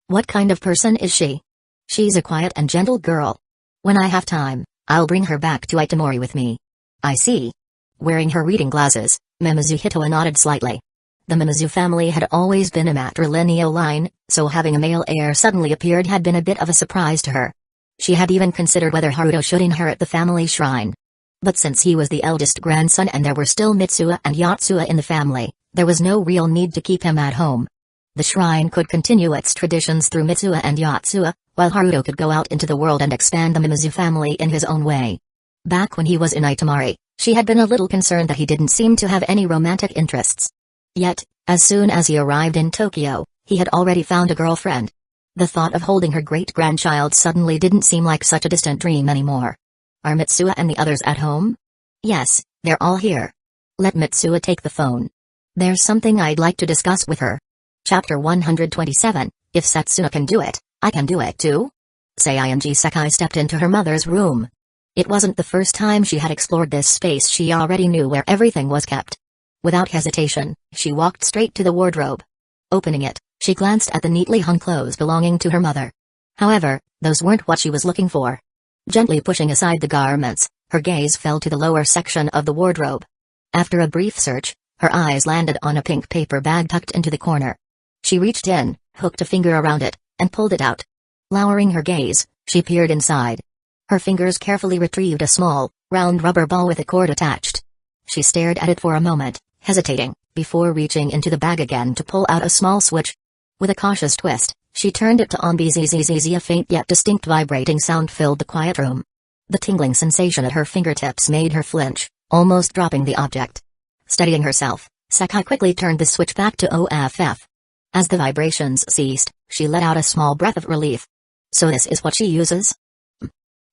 What kind of person is she? She's a quiet and gentle girl. When I have time, I'll bring her back to Itamori with me. I see. Wearing her reading glasses, Mimizu Hitoa nodded slightly. The Mimizu family had always been a matrilineal line, so having a male heir suddenly appeared had been a bit of a surprise to her. She had even considered whether Haruto should inherit the family shrine. But since he was the eldest grandson and there were still Mitsuha and Yotsuha in the family, there was no real need to keep him at home. The shrine could continue its traditions through Mitsuha and Yotsuha, while Haruto could go out into the world and expand the Mimizu family in his own way. Back when he was in Itamari, she had been a little concerned that he didn't seem to have any romantic interests. Yet, as soon as he arrived in Tokyo, he had already found a girlfriend. The thought of holding her great-grandchild suddenly didn't seem like such a distant dream anymore. Are Mitsuha and the others at home? Yes, they're all here. Let Mitsuha take the phone. There's something I'd like to discuss with her. Chapter 127, If Setsuna can do it, I can do it too? Sakai stepped into her mother's room. It wasn't the first time she had explored this space. She already knew where everything was kept. Without hesitation, she walked straight to the wardrobe. Opening it, she glanced at the neatly hung clothes belonging to her mother. However, those weren't what she was looking for. Gently pushing aside the garments, her gaze fell to the lower section of the wardrobe. After a brief search, her eyes landed on a pink paper bag tucked into the corner. She reached in, hooked a finger around it, and pulled it out. Lowering her gaze, she peered inside. Her fingers carefully retrieved a small, round rubber ball with a cord attached. She stared at it for a moment, hesitating, before reaching into the bag again to pull out a small switch. With a cautious twist, she turned it to on. Bzzz. A faint yet distinct vibrating sound filled the quiet room. The tingling sensation at her fingertips made her flinch, almost dropping the object. Steadying herself, Sakai quickly turned the switch back to OFF. As the vibrations ceased, she let out a small breath of relief. So this is what she uses?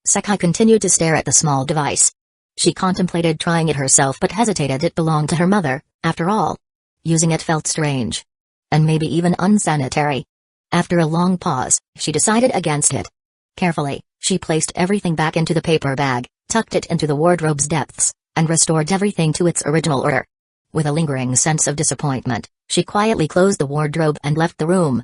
Sakai continued to stare at the small device. She contemplated trying it herself but hesitated. It belonged to her mother, after all. Using it felt strange. And maybe even unsanitary. After a long pause, she decided against it. Carefully, she placed everything back into the paper bag, tucked it into the wardrobe's depths, and restored everything to its original order. With a lingering sense of disappointment, she quietly closed the wardrobe and left the room.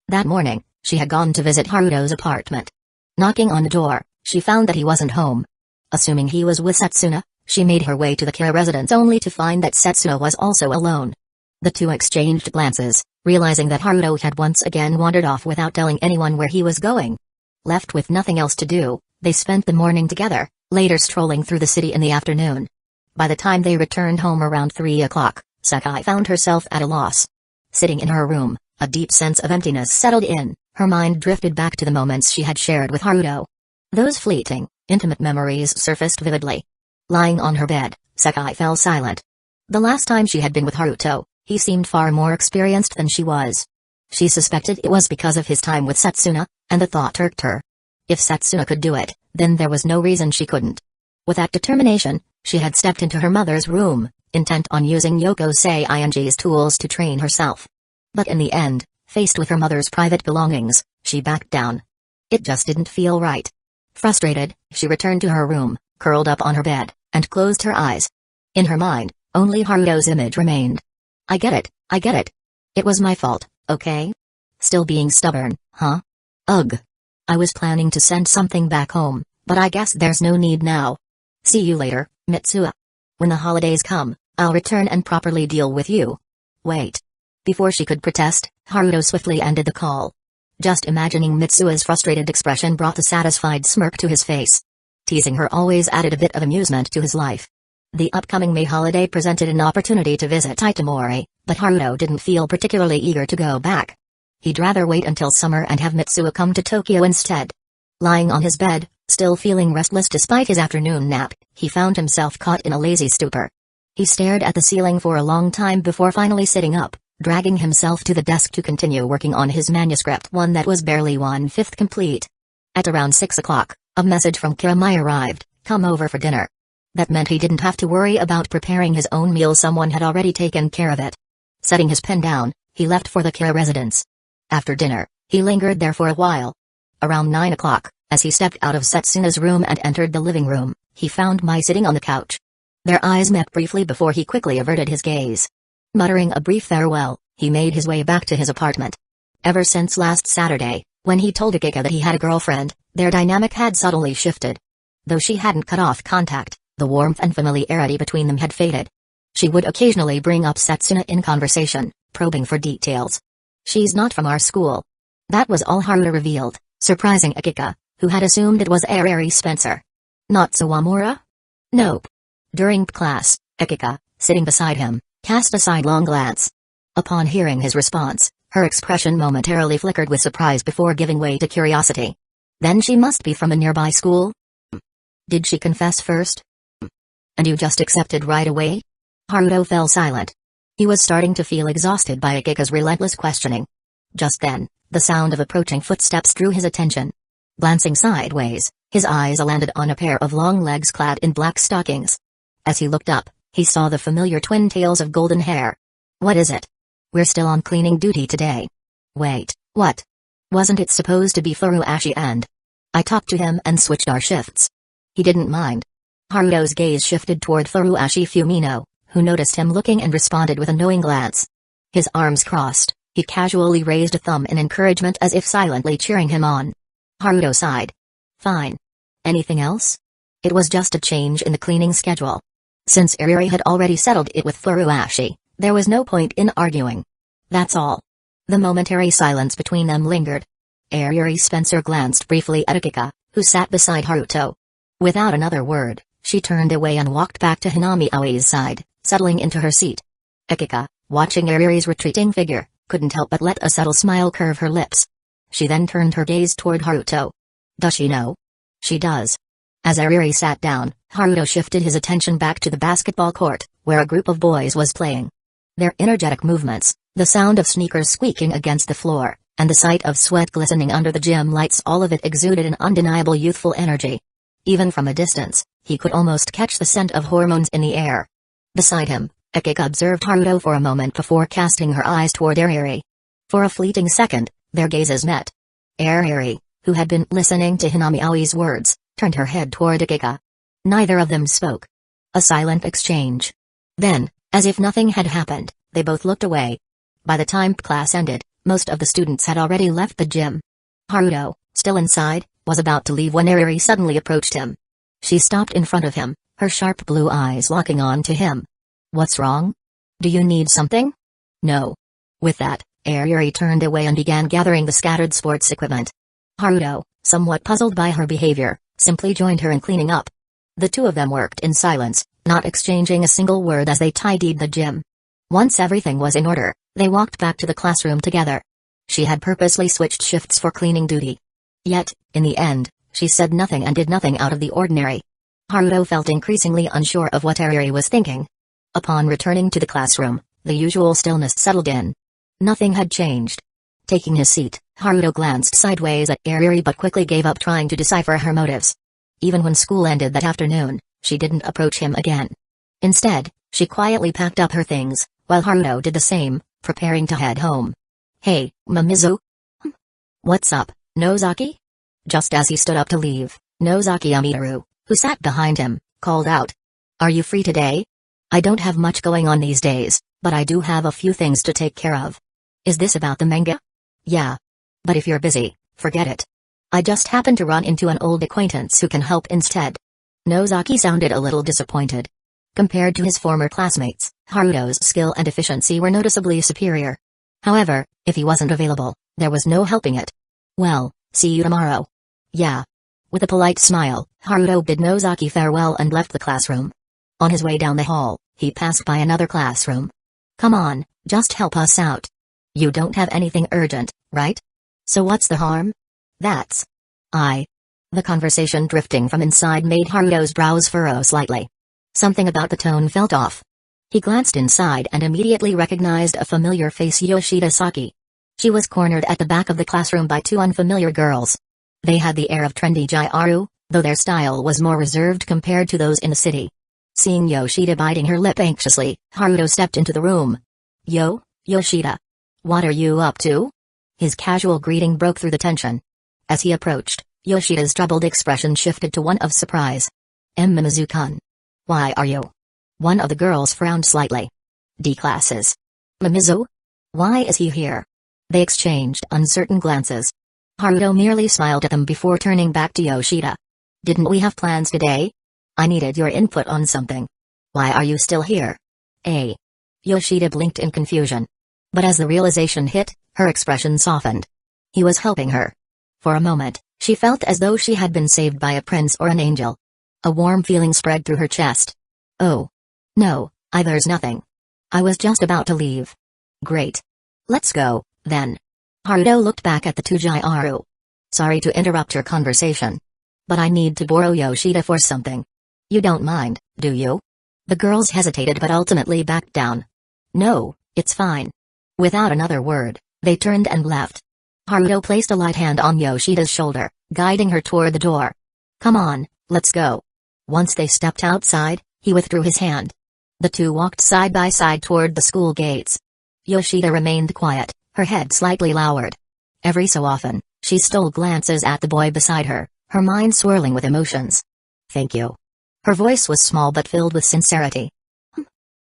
That morning, she had gone to visit Haruto's apartment. Knocking on the door, she found that he wasn't home. Assuming he was with Setsuna, she made her way to the Kira residence only to find that Setsuna was also alone. The two exchanged glances, realizing that Haruto had once again wandered off without telling anyone where he was going. Left with nothing else to do, they spent the morning together, later strolling through the city in the afternoon. By the time they returned home around 3 o'clock, Sakai found herself at a loss. Sitting in her room, a deep sense of emptiness settled in, her mind drifted back to the moments she had shared with Haruto. Those fleeting, intimate memories surfaced vividly. Lying on her bed, Sakai fell silent. The last time she had been with Haruto, he seemed far more experienced than she was. She suspected it was because of his time with Setsuna, and the thought irked her. If Setsuna could do it, then there was no reason she couldn't. With that determination, she had stepped into her mother's room, intent on using Yoko Seiying's tools to train herself. But in the end, faced with her mother's private belongings, she backed down. It just didn't feel right. Frustrated, she returned to her room, curled up on her bed, and closed her eyes. In her mind, only Haruto's image remained. I get it, I get it. It was my fault, okay? Still being stubborn, huh? Ugh. I was planning to send something back home, but I guess there's no need now. See you later, Mitsuha. When the holidays come, I'll return and properly deal with you. Wait. Before she could protest, Haruto swiftly ended the call. Just imagining Mitsuha's frustrated expression brought a satisfied smirk to his face. Teasing her always added a bit of amusement to his life. The upcoming May holiday presented an opportunity to visit Itamori, but Haruto didn't feel particularly eager to go back. He'd rather wait until summer and have Mitsuha come to Tokyo instead. Lying on his bed, still feeling restless despite his afternoon nap, he found himself caught in a lazy stupor. He stared at the ceiling for a long time before finally sitting up, dragging himself to the desk to continue working on his manuscript, one that was barely 1/5 complete. At around 6 o'clock, a message from Kiramai arrived, "Come over for dinner." That meant he didn't have to worry about preparing his own meal, someone had already taken care of it. Setting his pen down, he left for the Kira residence. After dinner, he lingered there for a while. Around 9 o'clock, as he stepped out of Setsuna's room and entered the living room, he found Mai sitting on the couch. Their eyes met briefly before he quickly averted his gaze. Muttering a brief farewell, he made his way back to his apartment. Ever since last Saturday, when he told Akika that he had a girlfriend, their dynamic had subtly shifted. Though she hadn't cut off contact, the warmth and familiarity between them had faded. She would occasionally bring up Setsuna in conversation, probing for details. "She's not from our school." That was all Haruto revealed, surprising Akika, who had assumed it was Arari Spencer. "Not Sawamura?" "Nope." During class, Akika, sitting beside him, cast a sidelong glance. Upon hearing his response, her expression momentarily flickered with surprise before giving way to curiosity. "Then she must be from a nearby school?" "Did she confess first?" "And you just accepted right away?" Haruto fell silent. He was starting to feel exhausted by Akika's relentless questioning. Just then, the sound of approaching footsteps drew his attention. Glancing sideways, his eyes landed on a pair of long legs clad in black stockings. As he looked up, he saw the familiar twin tails of golden hair. "What is it?" "We're still on cleaning duty today." "Wait, what? Wasn't it supposed to be Furuashi and—" "I talked to him and switched our shifts. He didn't mind." Haruto's gaze shifted toward Furuashi Fumino, who noticed him looking and responded with a knowing glance. His arms crossed, he casually raised a thumb in encouragement as if silently cheering him on. Haruto sighed. "Fine. Anything else?" It was just a change in the cleaning schedule. Since Arari had already settled it with Furuashi, there was no point in arguing. "That's all." The momentary silence between them lingered. Arari Spencer glanced briefly at Akika, who sat beside Haruto. Without another word, she turned away and walked back to Hinami Aoi's side, settling into her seat. Akika, watching Arari's retreating figure, couldn't help but let a subtle smile curve her lips. She then turned her gaze toward Haruto. "Does she know?" "She does." As Arari sat down, Haruto shifted his attention back to the basketball court, where a group of boys was playing. Their energetic movements, the sound of sneakers squeaking against the floor, and the sight of sweat glistening under the gym lights, all of it exuded an undeniable youthful energy. Even from a distance, he could almost catch the scent of hormones in the air. Beside him, Akika observed Haruto for a moment before casting her eyes toward Arari. For a fleeting second, their gazes met. Arari, who had been listening to Hinami Aoi's words, turned her head toward Akika. Neither of them spoke. A silent exchange. Then, as if nothing had happened, they both looked away. By the time class ended, most of the students had already left the gym. Haruto, still inside, was about to leave when Arari suddenly approached him. She stopped in front of him, her sharp blue eyes locking on to him. "What's wrong? Do you need something?" "No." With that, Arari turned away and began gathering the scattered sports equipment. Haruto, somewhat puzzled by her behavior, simply joined her in cleaning up. The two of them worked in silence, not exchanging a single word as they tidied the gym. Once everything was in order, they walked back to the classroom together. She had purposely switched shifts for cleaning duty. Yet, in the end, she said nothing and did nothing out of the ordinary. Haruto felt increasingly unsure of what Arari was thinking. Upon returning to the classroom, the usual stillness settled in. Nothing had changed. Taking his seat, Haruto glanced sideways at Arari but quickly gave up trying to decipher her motives. Even when school ended that afternoon, she didn't approach him again. Instead, she quietly packed up her things, while Haruto did the same, preparing to head home. "Hey, Mamizu?" "What's up, Nozaki?" Just as he stood up to leave, Nozaki Amitaru, who sat behind him, called out. "Are you free today? I don't have much going on these days, but I do have a few things to take care of." "Is this about the manga?" "Yeah. But if you're busy, forget it. I just happened to run into an old acquaintance who can help instead." Nozaki sounded a little disappointed. Compared to his former classmates, Haruto's skill and efficiency were noticeably superior. However, if he wasn't available, there was no helping it. "Well, see you tomorrow." "Yeah." With a polite smile, Haruto bid Nozaki farewell and left the classroom. On his way down the hall, he passed by another classroom. "Come on, just help us out. You don't have anything urgent, right? So what's the harm?" "That's The conversation drifting from inside made Haruto's brows furrow slightly. Something about the tone felt off. He glanced inside and immediately recognized a familiar face, Yoshida Saki. She was cornered at the back of the classroom by two unfamiliar girls. They had the air of trendy Jaiaru, though their style was more reserved compared to those in the city. Seeing Yoshida biting her lip anxiously, Haruto stepped into the room. Yoshida. What are you up to?" His casual greeting broke through the tension. As he approached, Yoshida's troubled expression shifted to one of surprise. Mimizu-kun. Why are you? One of the girls frowned slightly. D classes. Mimizu? Why is he here? They exchanged uncertain glances. Haruto merely smiled at them before turning back to Yoshida. Didn't we have plans today? I needed your input on something. Why are you still here? Yoshida blinked in confusion. But as the realization hit, her expression softened. He was helping her. For a moment, she felt as though she had been saved by a prince or an angel. A warm feeling spread through her chest. Oh. No, there's nothing. I was just about to leave. Great. Let's go, then. Haruto looked back at the Tujiaru. Sorry to interrupt your conversation. But I need to borrow Yoshida for something. You don't mind, do you? The girls hesitated but ultimately backed down. No, it's fine. Without another word, they turned and left. Haruto placed a light hand on Yoshida's shoulder, guiding her toward the door. Come on, let's go. Once they stepped outside, he withdrew his hand. The two walked side by side toward the school gates. Yoshida remained quiet, her head slightly lowered. Every so often, she stole glances at the boy beside her, her mind swirling with emotions. Thank you. Her voice was small but filled with sincerity.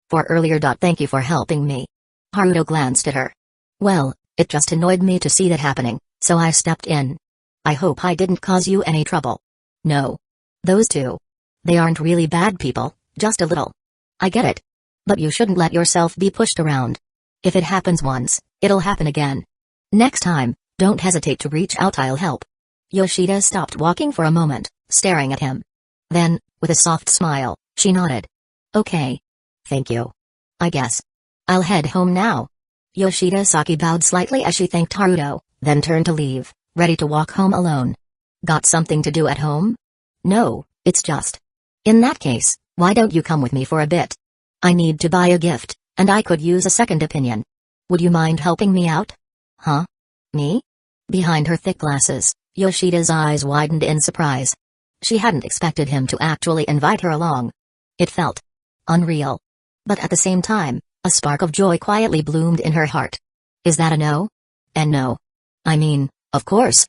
For earlier. Thank you for helping me. Haruto glanced at her. Well, it just annoyed me to see that happening, so I stepped in. I hope I didn't cause you any trouble. No. Those two. They aren't really bad people, just a little. I get it. But you shouldn't let yourself be pushed around. If it happens once, it'll happen again. Next time, don't hesitate to reach out, I'll help. Yoshida stopped walking for a moment, staring at him. Then, with a soft smile, she nodded. Okay. Thank you. I guess. I'll head home now. Yoshida Saki bowed slightly as she thanked Haruto, then turned to leave, ready to walk home alone. Got something to do at home? No, it's just. In that case, why don't you come with me for a bit? I need to buy a gift, and I could use a second opinion. Would you mind helping me out? Huh? Me? Behind her thick glasses, Yoshida's eyes widened in surprise. She hadn't expected him to actually invite her along. It felt unreal. But at the same time, a spark of joy quietly bloomed in her heart. Is that a no? And no. I mean, of course.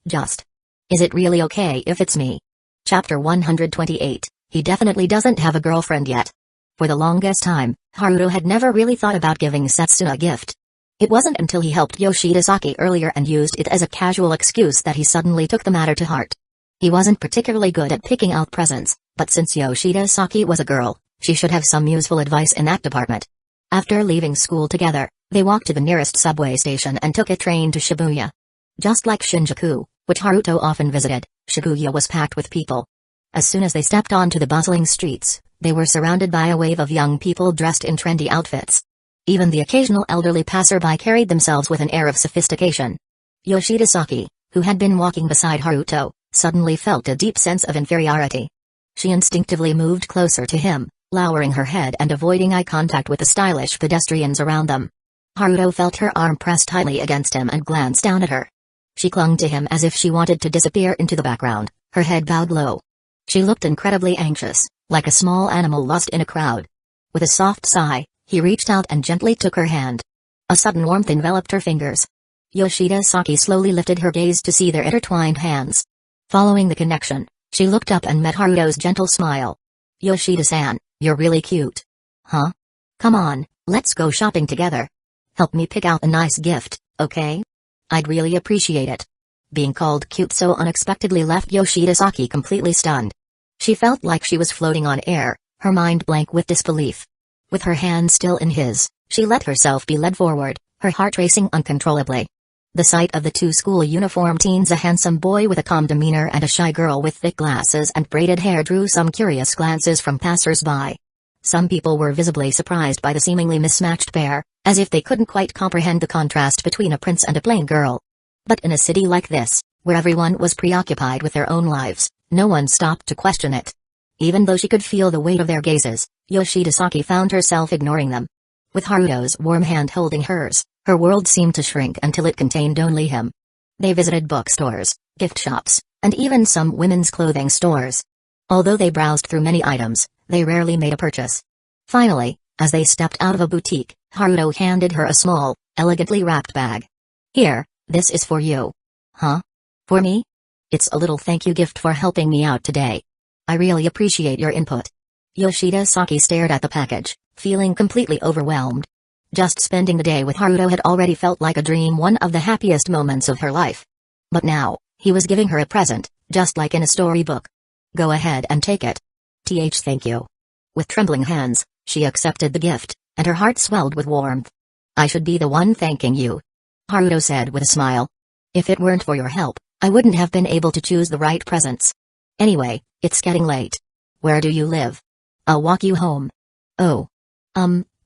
Just. Is it really okay if it's me? Chapter 128, he definitely doesn't have a girlfriend yet. For the longest time, Haruto had never really thought about giving Setsuna a gift. It wasn't until he helped Yoshida Saki earlier and used it as a casual excuse that he suddenly took the matter to heart. He wasn't particularly good at picking out presents, but since Yoshida Saki was a girl, she should have some useful advice in that department. After leaving school together, they walked to the nearest subway station and took a train to Shibuya. Just like Shinjuku, which Haruto often visited, Shibuya was packed with people. As soon as they stepped onto the bustling streets, they were surrounded by a wave of young people dressed in trendy outfits. Even the occasional elderly passerby carried themselves with an air of sophistication. Yoshida Saki, who had been walking beside Haruto, suddenly felt a deep sense of inferiority. She instinctively moved closer to him, lowering her head and avoiding eye contact with the stylish pedestrians around them. Haruto felt her arm pressed tightly against him and glanced down at her. She clung to him as if she wanted to disappear into the background, her head bowed low. She looked incredibly anxious, like a small animal lost in a crowd. With a soft sigh, he reached out and gently took her hand. A sudden warmth enveloped her fingers. Yoshida Saki slowly lifted her gaze to see their intertwined hands. Following the connection, she looked up and met Haruto's gentle smile. Yoshida-san, you're really cute. Huh? Come on, let's go shopping together. Help me pick out a nice gift, okay? I'd really appreciate it. Being called cute so unexpectedly left Yoshida Saki completely stunned. She felt like she was floating on air, her mind blank with disbelief. With her hand still in his, she let herself be led forward, her heart racing uncontrollably. The sight of the two school uniform teens, a handsome boy with a calm demeanor and a shy girl with thick glasses and braided hair, drew some curious glances from passers-by. Some people were visibly surprised by the seemingly mismatched pair, as if they couldn't quite comprehend the contrast between a prince and a plain girl. But in a city like this, where everyone was preoccupied with their own lives, no one stopped to question it. Even though she could feel the weight of their gazes, Yoshida Saki found herself ignoring them. With Haruto's warm hand holding hers, her world seemed to shrink until it contained only him. They visited bookstores, gift shops, and even some women's clothing stores. Although they browsed through many items, they rarely made a purchase. Finally, as they stepped out of a boutique, Haruto handed her a small, elegantly wrapped bag. Here, this is for you. Huh? For me? It's a little thank you gift for helping me out today. I really appreciate your input. Yoshida Saki stared at the package, feeling completely overwhelmed. Just spending the day with Haruto had already felt like a dream, one of the happiest moments of her life. But now, he was giving her a present, just like in a storybook. Go ahead and take it. Thank you. With trembling hands, she accepted the gift, and her heart swelled with warmth. I should be the one thanking you, Haruto said with a smile. If it weren't for your help, I wouldn't have been able to choose the right presents. Anyway, it's getting late. Where do you live? I'll walk you home. Oh.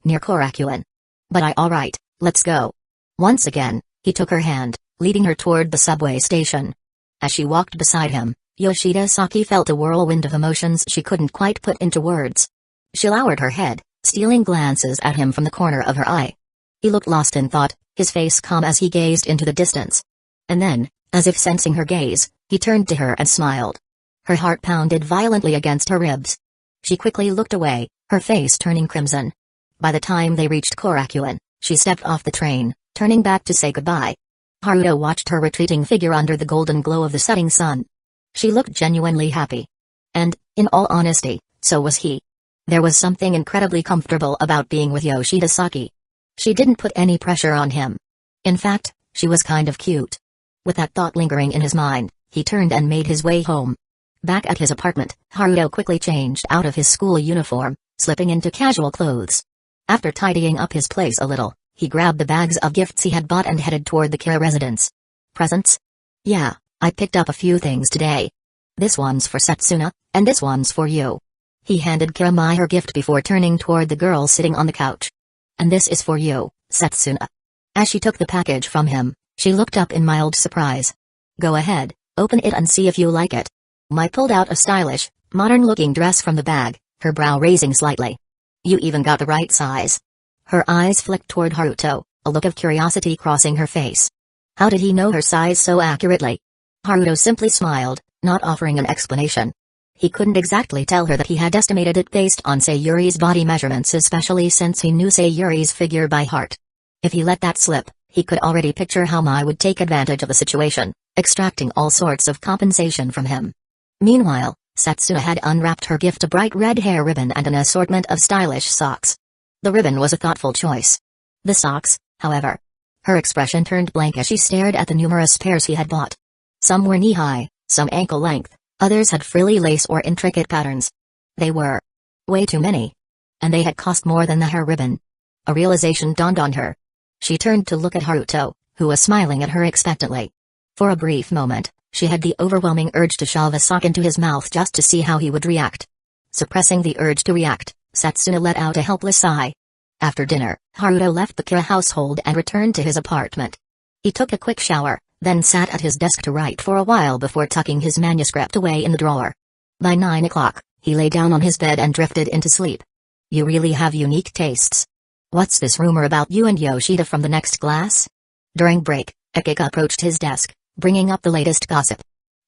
Near Korakuen. But alright, let's go. Once again, he took her hand, leading her toward the subway station. As she walked beside him, Yoshida Saki felt a whirlwind of emotions she couldn't quite put into words. She lowered her head, stealing glances at him from the corner of her eye. He looked lost in thought, his face calm as he gazed into the distance. And then, as if sensing her gaze, he turned to her and smiled. Her heart pounded violently against her ribs. She quickly looked away, her face turning crimson. By the time they reached Korakuen, she stepped off the train, turning back to say goodbye. Haruto watched her retreating figure under the golden glow of the setting sun. She looked genuinely happy. And, in all honesty, so was he. There was something incredibly comfortable about being with Yoshida Saki. She didn't put any pressure on him. In fact, she was kind of cute. With that thought lingering in his mind, he turned and made his way home. Back at his apartment, Haruto quickly changed out of his school uniform, slipping into casual clothes. After tidying up his place a little, he grabbed the bags of gifts he had bought and headed toward the Kira residence. Presents? Yeah, I picked up a few things today. This one's for Setsuna, and this one's for you. He handed Kira Mai her gift before turning toward the girl sitting on the couch. And this is for you, Setsuna. As she took the package from him, she looked up in mild surprise. Go ahead, open it and see if you like it. Mai pulled out a stylish, modern-looking dress from the bag, her brow raising slightly. You even got the right size. Her eyes flicked toward Haruto, a look of curiosity crossing her face. How did he know her size so accurately? Haruto simply smiled, not offering an explanation. He couldn't exactly tell her that he had estimated it based on Sayuri's body measurements, especially since he knew Sayuri's figure by heart. If he let that slip, he could already picture how Mai would take advantage of the situation, extracting all sorts of compensation from him. Meanwhile, Setsuna had unwrapped her gift, a bright red hair ribbon and an assortment of stylish socks. The ribbon was a thoughtful choice. The socks, however. Her expression turned blank as she stared at the numerous pairs he had bought. Some were knee-high, some ankle-length, others had frilly lace or intricate patterns. They were way too many. And they had cost more than the hair ribbon. A realization dawned on her. She turned to look at Haruto, who was smiling at her expectantly. For a brief moment, she had the overwhelming urge to shove a sock into his mouth just to see how he would react. Suppressing the urge to react, Setsuna let out a helpless sigh. After dinner, Haruto left the Kira household and returned to his apartment. He took a quick shower, then sat at his desk to write for a while before tucking his manuscript away in the drawer. By 9 o'clock, he lay down on his bed and drifted into sleep. You really have unique tastes. What's this rumor about you and Yoshida from the next class? During break, Akiko approached his desk, bringing up the latest gossip.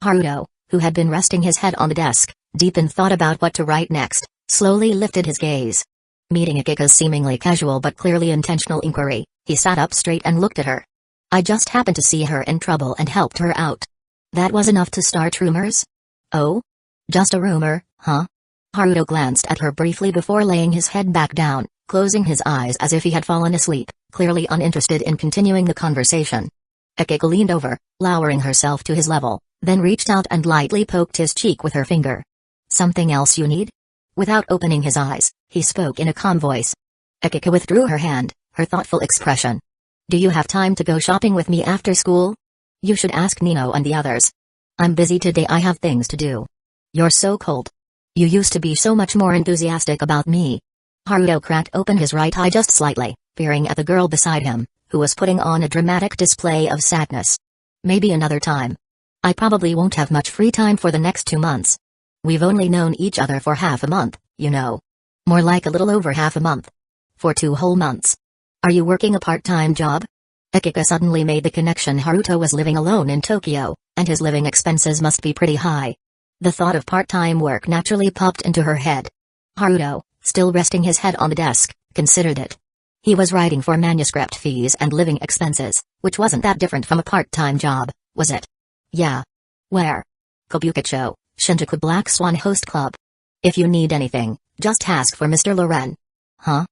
Haruto, who had been resting his head on the desk, deep in thought about what to write next, slowly lifted his gaze. Meeting Akiko's seemingly casual but clearly intentional inquiry, he sat up straight and looked at her. I just happened to see her in trouble and helped her out. That was enough to start rumors? Oh? Just a rumor, huh? Haruto glanced at her briefly before laying his head back down, closing his eyes as if he had fallen asleep, clearly uninterested in continuing the conversation. Akiko leaned over, lowering herself to his level, then reached out and lightly poked his cheek with her finger. Something else you need? Without opening his eyes, he spoke in a calm voice. Akiko withdrew her hand, her thoughtful expression. Do you have time to go shopping with me after school? You should ask Nino and the others. I'm busy today, I have things to do. You're so cold. You used to be so much more enthusiastic about me. Haruto cracked open his right eye just slightly, peering at the girl beside him, who was putting on a dramatic display of sadness. Maybe another time. I probably won't have much free time for the next 2 months. We've only known each other for half a month, you know. More like a little over half a month. For 2 whole months. Are you working a part-time job? Akiko suddenly made the connection. Haruto was living alone in Tokyo, and his living expenses must be pretty high. The thought of part-time work naturally popped into her head. Haruto, still resting his head on the desk, considered it. He was writing for manuscript fees and living expenses, which wasn't that different from a part-time job, was it? Yeah. Where? Kabukicho, Shinjuku Black Swan Host Club. If you need anything, just ask for Mr. Loren. Huh?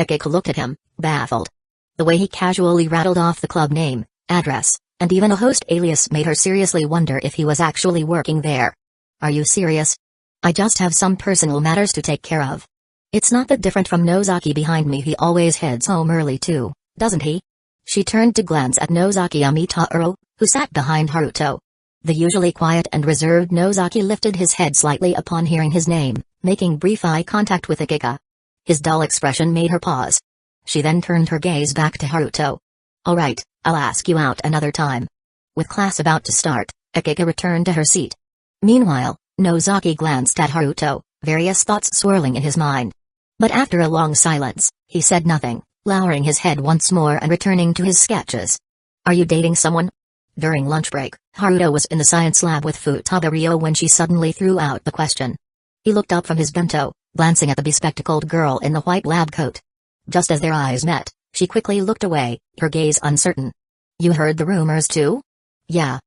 Akiko looked at him, baffled. The way he casually rattled off the club name, address, and even a host alias made her seriously wonder if he was actually working there. Are you serious? I just have some personal matters to take care of. It's not that different from Nozaki behind me. He always heads home early too, doesn't he? She turned to glance at Nozaki Amitaro, who sat behind Haruto. The usually quiet and reserved Nozaki lifted his head slightly upon hearing his name, making brief eye contact with Akiko. His dull expression made her pause. She then turned her gaze back to Haruto. All right, I'll ask you out another time. With class about to start, Akiko returned to her seat. Meanwhile, Nozaki glanced at Haruto, various thoughts swirling in his mind. But after a long silence, he said nothing, lowering his head once more and returning to his sketches. Are you dating someone? During lunch break, Haruto was in the science lab with Futaba Ryo when she suddenly threw out the question. He looked up from his bento, glancing at the bespectacled girl in the white lab coat. Just as their eyes met, she quickly looked away, her gaze uncertain. You heard the rumors too? Yeah.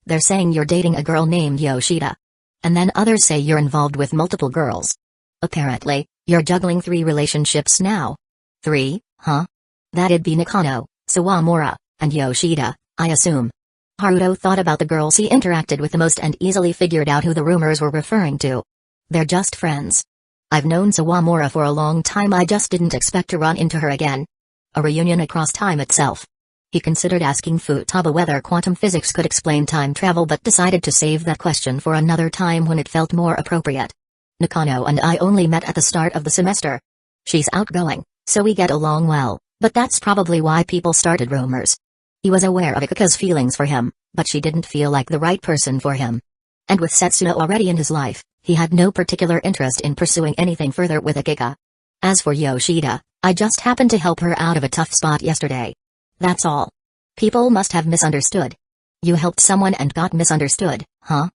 They're saying you're dating a girl named Yoshida. And then others say you're involved with multiple girls. Apparently, you're juggling 3 relationships now. 3, huh? That'd be Nakano, Sawamura, and Yoshida, I assume. Haruto thought about the girls he interacted with the most and easily figured out who the rumors were referring to. They're just friends. I've known Sawamura for a long time. I just didn't expect to run into her again. A reunion across time itself. He considered asking Futaba whether quantum physics could explain time travel but decided to save that question for another time when it felt more appropriate. Nakano and I only met at the start of the semester. She's outgoing, so we get along well, but that's probably why people started rumors. He was aware of Akiko's feelings for him, but she didn't feel like the right person for him. And with Setsuno already in his life, he had no particular interest in pursuing anything further with Akiko. As for Yoshida, I just happened to help her out of a tough spot yesterday. That's all. People must have misunderstood. You helped someone and got misunderstood, huh?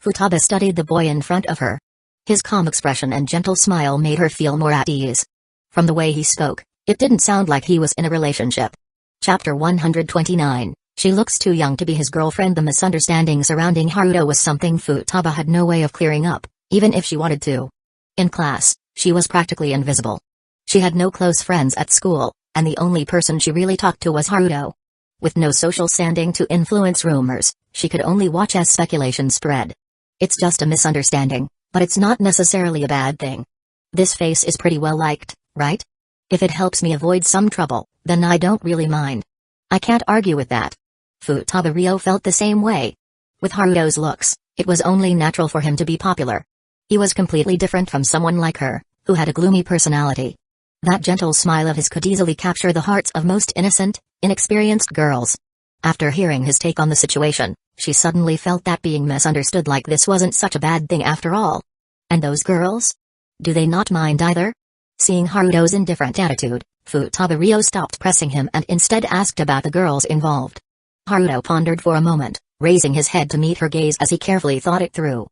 Futaba studied the boy in front of her. His calm expression and gentle smile made her feel more at ease. From the way he spoke, it didn't sound like he was in a relationship. Chapter 129, She looks too young to be his girlfriend. The misunderstanding surrounding Haruto was something Futaba had no way of clearing up, even if she wanted to. In class, she was practically invisible. She had no close friends at school, and the only person she really talked to was Haruto. With no social standing to influence rumors, she could only watch as speculation spread. It's just a misunderstanding, but it's not necessarily a bad thing. This face is pretty well liked, right? If it helps me avoid some trouble, then I don't really mind. I can't argue with that. Futaba Ryo felt the same way. With Haruto's looks, it was only natural for him to be popular. He was completely different from someone like her, who had a gloomy personality. That gentle smile of his could easily capture the hearts of most innocent, inexperienced girls. After hearing his take on the situation, she suddenly felt that being misunderstood like this wasn't such a bad thing after all. And those girls? Do they not mind either? Seeing Haruto's indifferent attitude, Futaba Ryo stopped pressing him and instead asked about the girls involved. Haruto pondered for a moment, raising his head to meet her gaze as he carefully thought it through.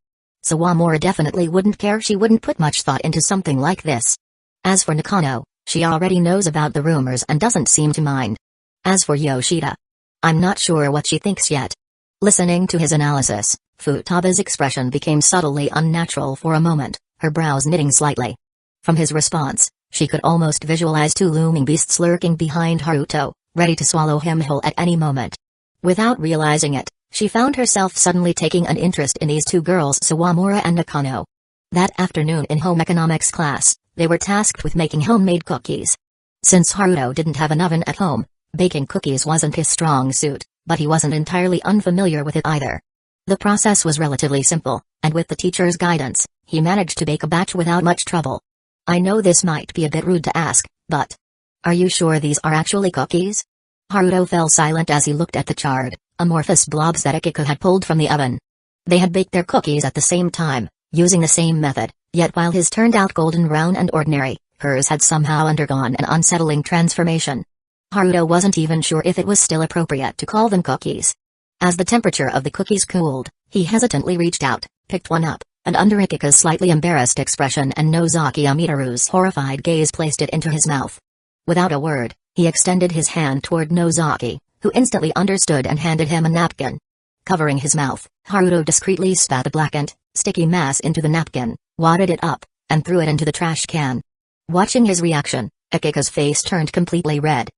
Sawamura definitely wouldn't care. She wouldn't put much thought into something like this. As for Nakano, she already knows about the rumors and doesn't seem to mind. As for Yoshida, I'm not sure what she thinks yet. Listening to his analysis, Futaba's expression became subtly unnatural for a moment, her brows knitting slightly. From his response, she could almost visualize two looming beasts lurking behind Haruto, ready to swallow him whole at any moment. Without realizing it, she found herself suddenly taking an interest in these two girls, Sawamura and Nakano. That afternoon in home economics class, they were tasked with making homemade cookies. Since Haruto didn't have an oven at home, baking cookies wasn't his strong suit, but he wasn't entirely unfamiliar with it either. The process was relatively simple, and with the teacher's guidance, he managed to bake a batch without much trouble. I know this might be a bit rude to ask, but are you sure these are actually cookies? Haruto fell silent as he looked at the charred, amorphous blobs that Akiko had pulled from the oven. They had baked their cookies at the same time, using the same method, yet while his turned out golden brown and ordinary, hers had somehow undergone an unsettling transformation. Haruto wasn't even sure if it was still appropriate to call them cookies. As the temperature of the cookies cooled, he hesitantly reached out, picked one up, and under Akiko's slightly embarrassed expression and Nozaki Amitaru's horrified gaze placed it into his mouth. Without a word, he extended his hand toward Nozaki, who instantly understood and handed him a napkin. Covering his mouth, Haruto discreetly spat the blackened, sticky mass into the napkin, wadded it up, and threw it into the trash can. Watching his reaction, Akika's face turned completely red.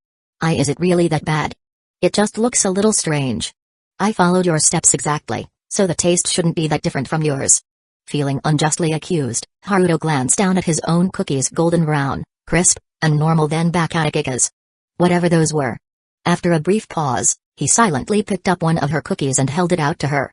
Is it really that bad? It just looks a little strange. I followed your steps exactly, so the taste shouldn't be that different from yours. Feeling unjustly accused, Haruto glanced down at his own cookies, golden brown, crisp, and normal, then back at Akika's. Whatever those were. After a brief pause, he silently picked up one of her cookies and held it out to her.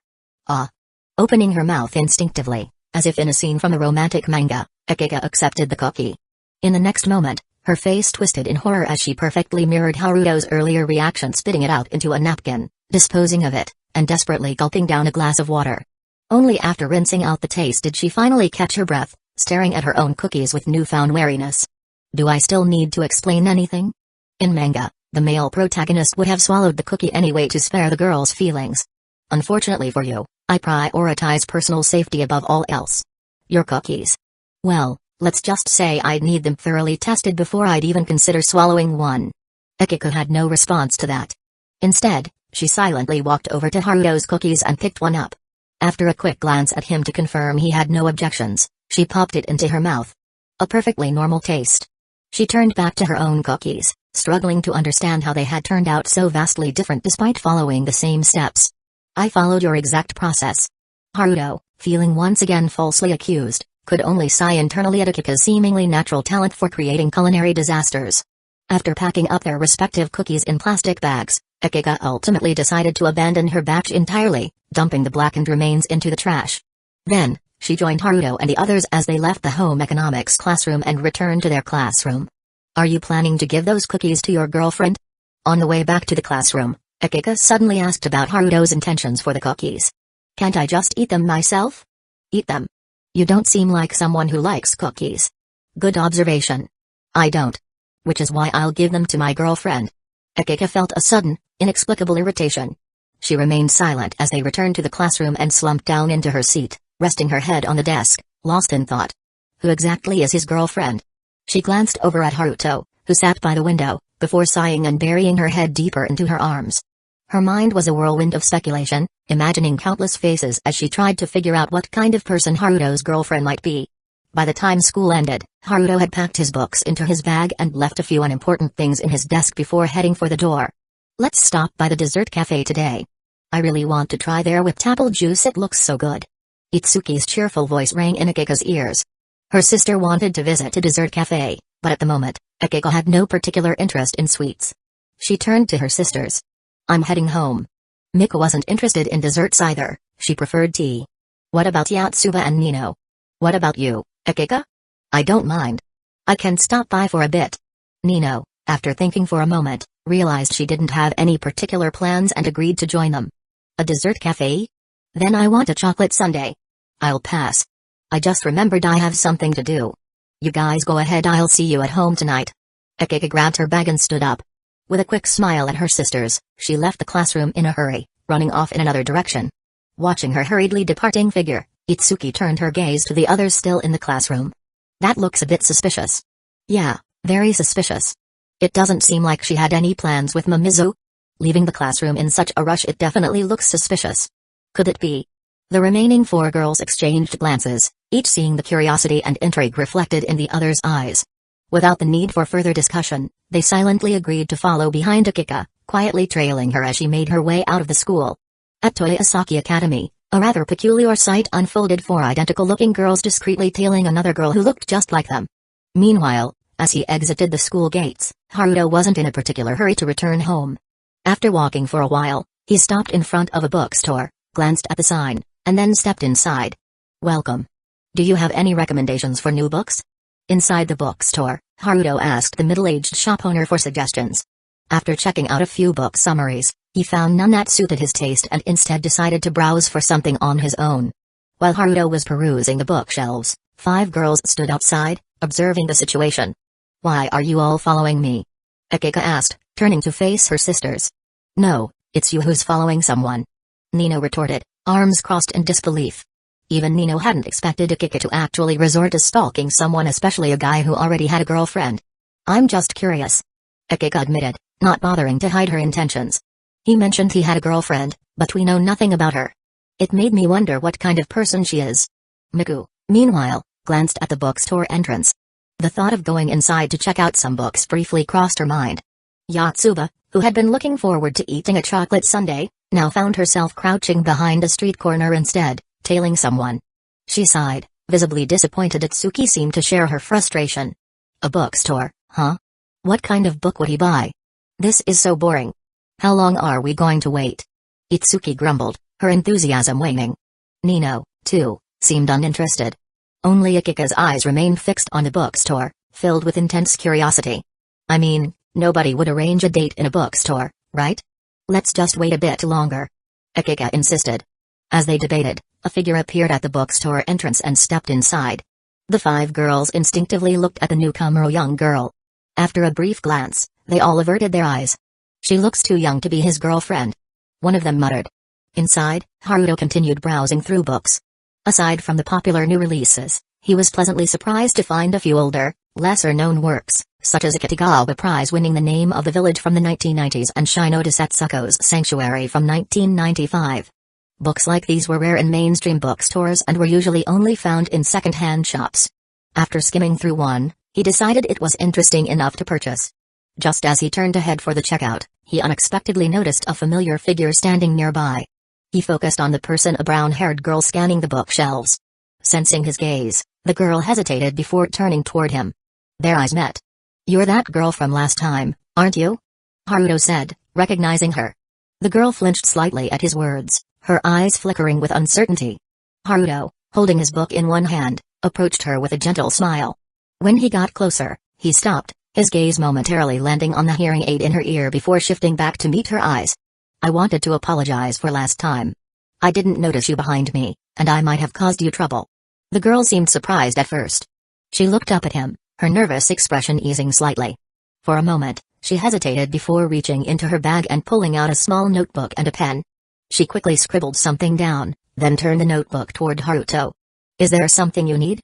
Opening her mouth instinctively, as if in a scene from a romantic manga, Akika accepted the cookie. In the next moment, her face twisted in horror as she perfectly mirrored Haruto's earlier reaction, spitting it out into a napkin, disposing of it, and desperately gulping down a glass of water. Only after rinsing out the taste did she finally catch her breath, staring at her own cookies with newfound wariness. Do I still need to explain anything? In manga, the male protagonist would have swallowed the cookie anyway to spare the girl's feelings. Unfortunately for you, I prioritize personal safety above all else. Your cookies. Well, let's just say I'd need them thoroughly tested before I'd even consider swallowing one. Akika had no response to that. Instead, she silently walked over to Haruto's cookies and picked one up. After a quick glance at him to confirm he had no objections, she popped it into her mouth. A perfectly normal taste. She turned back to her own cookies, struggling to understand how they had turned out so vastly different despite following the same steps. I followed your exact process. Haruto, feeling once again falsely accused, could only sigh internally at Akika's seemingly natural talent for creating culinary disasters. After packing up their respective cookies in plastic bags, Akika ultimately decided to abandon her batch entirely, dumping the blackened remains into the trash. Then, she joined Haruto and the others as they left the home economics classroom and returned to their classroom. Are you planning to give those cookies to your girlfriend? On the way back to the classroom, Akika suddenly asked about Haruto's intentions for the cookies. Can't I just eat them myself? Eat them? You don't seem like someone who likes cookies. Good observation. I don't. Which is why I'll give them to my girlfriend. Akika felt a sudden, inexplicable irritation. She remained silent as they returned to the classroom and slumped down into her seat, resting her head on the desk, lost in thought. Who exactly is his girlfriend? She glanced over at Haruto, who sat by the window, before sighing and burying her head deeper into her arms. Her mind was a whirlwind of speculation, imagining countless faces as she tried to figure out what kind of person Haruto's girlfriend might be. By the time school ended, Haruto had packed his books into his bag and left a few unimportant things in his desk before heading for the door. Let's stop by the dessert cafe today. I really want to try their whipped apple juice, it looks so good. Itsuki's cheerful voice rang in Akika's ears. Her sister wanted to visit a dessert cafe, but at the moment, Akika had no particular interest in sweets. She turned to her sisters. I'm heading home. Mika wasn't interested in desserts either, she preferred tea. What about Yatsuba and Nino? What about you, Akika? I don't mind. I can stop by for a bit. Nino, after thinking for a moment, realized she didn't have any particular plans and agreed to join them. A dessert cafe? Then I want a chocolate sundae. I'll pass. I just remembered I have something to do. You guys go ahead, I'll see you at home tonight. Akika grabbed her bag and stood up. With a quick smile at her sisters, she left the classroom in a hurry, running off in another direction. Watching her hurriedly departing figure, Itsuki turned her gaze to the others still in the classroom. That looks a bit suspicious. Yeah, very suspicious. It doesn't seem like she had any plans with Mamizu. Leaving the classroom in such a rush, it definitely looks suspicious. Could it be? The remaining four girls exchanged glances, each seeing the curiosity and intrigue reflected in the other's eyes. Without the need for further discussion, they silently agreed to follow behind Akika, quietly trailing her as she made her way out of the school. At Toyosaki Academy, a rather peculiar sight unfolded, four identical-looking girls discreetly tailing another girl who looked just like them. Meanwhile, as he exited the school gates, Haruto wasn't in a particular hurry to return home. After walking for a while, he stopped in front of a bookstore, glanced at the sign, and then stepped inside. Welcome. Do you have any recommendations for new books? Inside the bookstore, Haruto asked the middle-aged shop owner for suggestions. After checking out a few book summaries, he found none that suited his taste and instead decided to browse for something on his own. While Haruto was perusing the bookshelves, 5 girls stood outside, observing the situation. Why are you all following me? Akika asked, turning to face her sisters. No, it's you who's following someone. Nino retorted, arms crossed in disbelief. Even Nino hadn't expected Akika to actually resort to stalking someone, especially a guy who already had a girlfriend. I'm just curious. Akika admitted, not bothering to hide her intentions. He mentioned he had a girlfriend, but we know nothing about her. It made me wonder what kind of person she is. Miku, meanwhile, glanced at the bookstore entrance. The thought of going inside to check out some books briefly crossed her mind. Yotsuba, who had been looking forward to eating a chocolate sundae, now found herself crouching behind a street corner instead, tailing someone. She sighed, visibly disappointed. Itsuki seemed to share her frustration. A bookstore, huh? What kind of book would he buy? This is so boring. How long are we going to wait? Itsuki grumbled, her enthusiasm waning. Nino, too, seemed uninterested. Only Akika's eyes remained fixed on the bookstore, filled with intense curiosity. I mean, nobody would arrange a date in a bookstore, right? Let's just wait a bit longer. Akika insisted. As they debated, a figure appeared at the bookstore entrance and stepped inside. The 5 girls instinctively looked at the newcomer, a young girl. After a brief glance, they all averted their eyes. She looks too young to be his girlfriend. One of them muttered. Inside, Haruto continued browsing through books. Aside from the popular new releases, he was pleasantly surprised to find a few older, lesser-known works, such as Akutagawa Prize-winning The Name of the Village from the 1990s and Shinoda Setsuko's Sanctuary from 1995. Books like these were rare in mainstream bookstores and were usually only found in second-hand shops. After skimming through one, he decided it was interesting enough to purchase. Just as he turned to head for the checkout, he unexpectedly noticed a familiar figure standing nearby. He focused on the person, a brown-haired girl scanning the bookshelves. Sensing his gaze, the girl hesitated before turning toward him. Their eyes met. You're that girl from last time, aren't you? Haruto said, recognizing her. The girl flinched slightly at his words, her eyes flickering with uncertainty. Haruto, holding his book in one hand, approached her with a gentle smile. When he got closer, he stopped, his gaze momentarily landing on the hearing aid in her ear before shifting back to meet her eyes. I wanted to apologize for last time. I didn't notice you behind me, and I might have caused you trouble. The girl seemed surprised at first. She looked up at him, her nervous expression easing slightly. For a moment, she hesitated before reaching into her bag and pulling out a small notebook and a pen. She quickly scribbled something down, then turned the notebook toward Haruto. Is there something you need?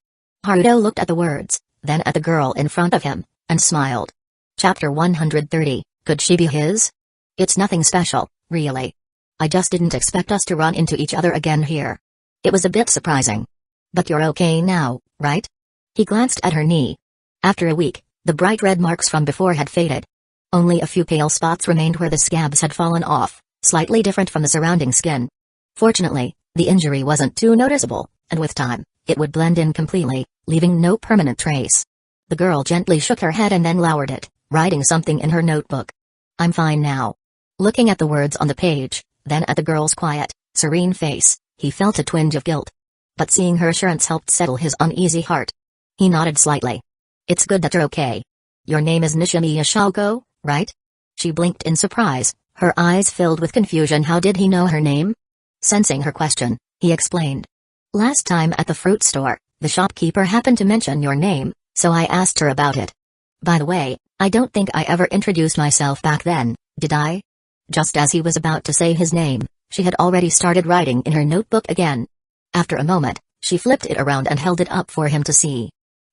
Haruto looked at the words, then at the girl in front of him, and smiled. Chapter 130, Could she be his? It's nothing special, really. I just didn't expect us to run into each other again here. It was a bit surprising. But you're okay now, right? He glanced at her knee. After a week, the bright red marks from before had faded. Only a few pale spots remained where the scabs had fallen off, slightly different from the surrounding skin. Fortunately, the injury wasn't too noticeable, and with time, it would blend in completely, leaving no permanent trace. The girl gently shook her head and then lowered it, writing something in her notebook. I'm fine now. Looking at the words on the page, then at the girl's quiet, serene face, he felt a twinge of guilt. But seeing her assurance helped settle his uneasy heart. He nodded slightly. It's good that you're okay. Your name is Nishimiya Shoko, right? She blinked in surprise, her eyes filled with confusion. How did he know her name? Sensing her question, he explained. Last time at the fruit store, the shopkeeper happened to mention your name, so I asked her about it. By the way, I don't think I ever introduced myself back then, did I? Just as he was about to say his name, she had already started writing in her notebook again. After a moment, she flipped it around and held it up for him to see.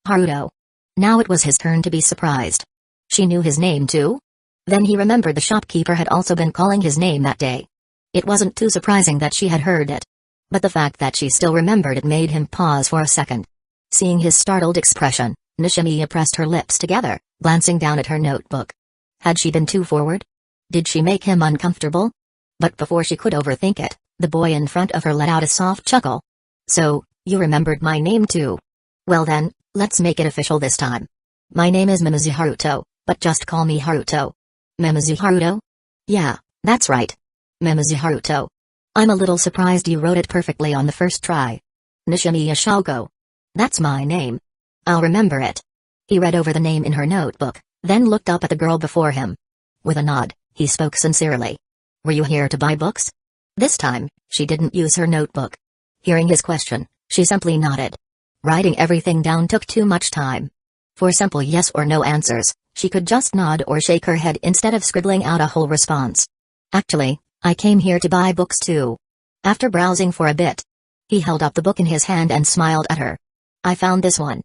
Haruto. Now it was his turn to be surprised. She knew his name too? Then he remembered the shopkeeper had also been calling his name that day. It wasn't too surprising that she had heard it. But the fact that she still remembered it made him pause for a second. Seeing his startled expression, Nishimiya pressed her lips together, glancing down at her notebook. Had she been too forward? Did she make him uncomfortable? But before she could overthink it, the boy in front of her let out a soft chuckle. So, you remembered my name too? Well then, let's make it official this time. My name is Mimizu Haruto, but just call me Haruto. Mimizu Haruto? Yeah, that's right. Mimizu Haruto. I'm a little surprised you wrote it perfectly on the first try. Nishimiya Shoko. That's my name. I'll remember it. He read over the name in her notebook, then looked up at the girl before him. With a nod, he spoke sincerely. Were you here to buy books? This time, she didn't use her notebook. Hearing his question, she simply nodded. Writing everything down took too much time. For simple yes or no answers, she could just nod or shake her head instead of scribbling out a whole response. Actually, I came here to buy books too. After browsing for a bit, he held up the book in his hand and smiled at her. I found this one.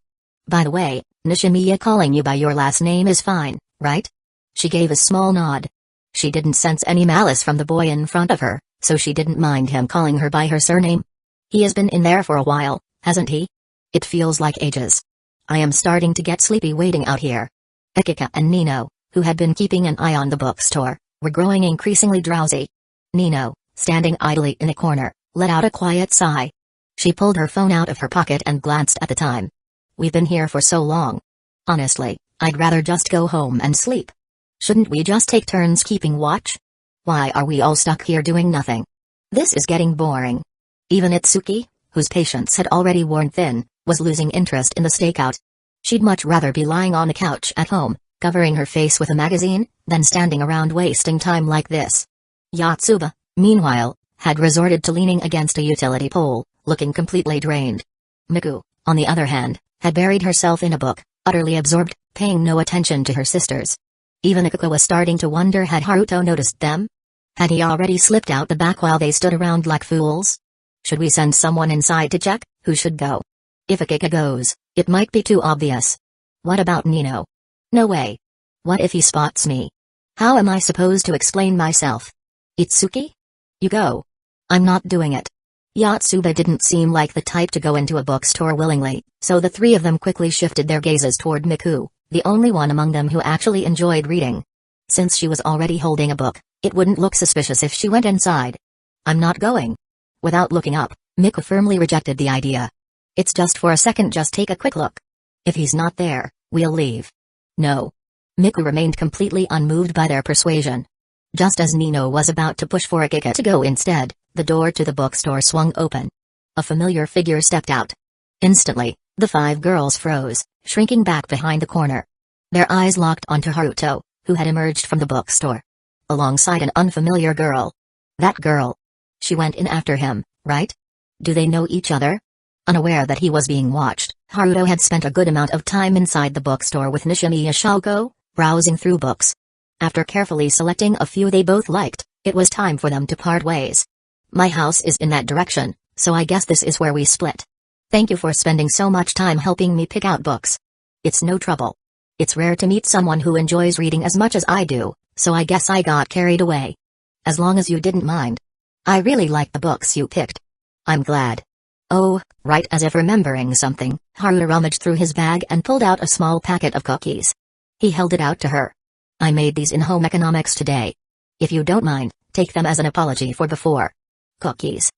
By the way, Nishimiya calling you by your last name is fine, right? She gave a small nod. She didn't sense any malice from the boy in front of her, so she didn't mind him calling her by her surname. He has been in there for a while, hasn't he? It feels like ages. I am starting to get sleepy waiting out here. Akika and Nino, who had been keeping an eye on the bookstore, were growing increasingly drowsy. Nino, standing idly in a corner, let out a quiet sigh. She pulled her phone out of her pocket and glanced at the time. We've been here for so long. Honestly, I'd rather just go home and sleep. Shouldn't we just take turns keeping watch? Why are we all stuck here doing nothing? This is getting boring. Even Itsuki, whose patience had already worn thin, was losing interest in the stakeout. She'd much rather be lying on a couch at home, covering her face with a magazine, than standing around wasting time like this. Yotsuba, meanwhile, had resorted to leaning against a utility pole, looking completely drained. Miku, on the other hand, had buried herself in a book, utterly absorbed, paying no attention to her sisters. Even Akiko was starting to wonder, had Haruto noticed them? Had he already slipped out the back while they stood around like fools? Should we send someone inside to check? Who should go? If Akiko goes, it might be too obvious. What about Nino? No way. What if he spots me? How am I supposed to explain myself? Itsuki? You go. I'm not doing it. Yotsuba didn't seem like the type to go into a bookstore willingly, so the three of them quickly shifted their gazes toward Miku, the only one among them who actually enjoyed reading. Since she was already holding a book, it wouldn't look suspicious if she went inside. I'm not going. Without looking up, Miku firmly rejected the idea. It's just for a second, just take a quick look. If he's not there, we'll leave. No. Miku remained completely unmoved by their persuasion. Just as Nino was about to push for Akika to go instead, the door to the bookstore swung open. A familiar figure stepped out. Instantly, the five girls froze, shrinking back behind the corner. Their eyes locked onto Haruto, who had emerged from the bookstore. Alongside an unfamiliar girl. That girl. She went in after him, right? Do they know each other? Unaware that he was being watched, Haruto had spent a good amount of time inside the bookstore with Nishimiya Shoko, browsing through books. After carefully selecting a few they both liked, it was time for them to part ways. My house is in that direction, so I guess this is where we split. Thank you for spending so much time helping me pick out books. It's no trouble. It's rare to meet someone who enjoys reading as much as I do, so I guess I got carried away. As long as you didn't mind. I really like the books you picked. I'm glad. Oh, right, as if remembering something, Haruto rummaged through his bag and pulled out a small packet of cookies. He held it out to her. I made these in home economics today. If you don't mind, take them as an apology for before. Cookies.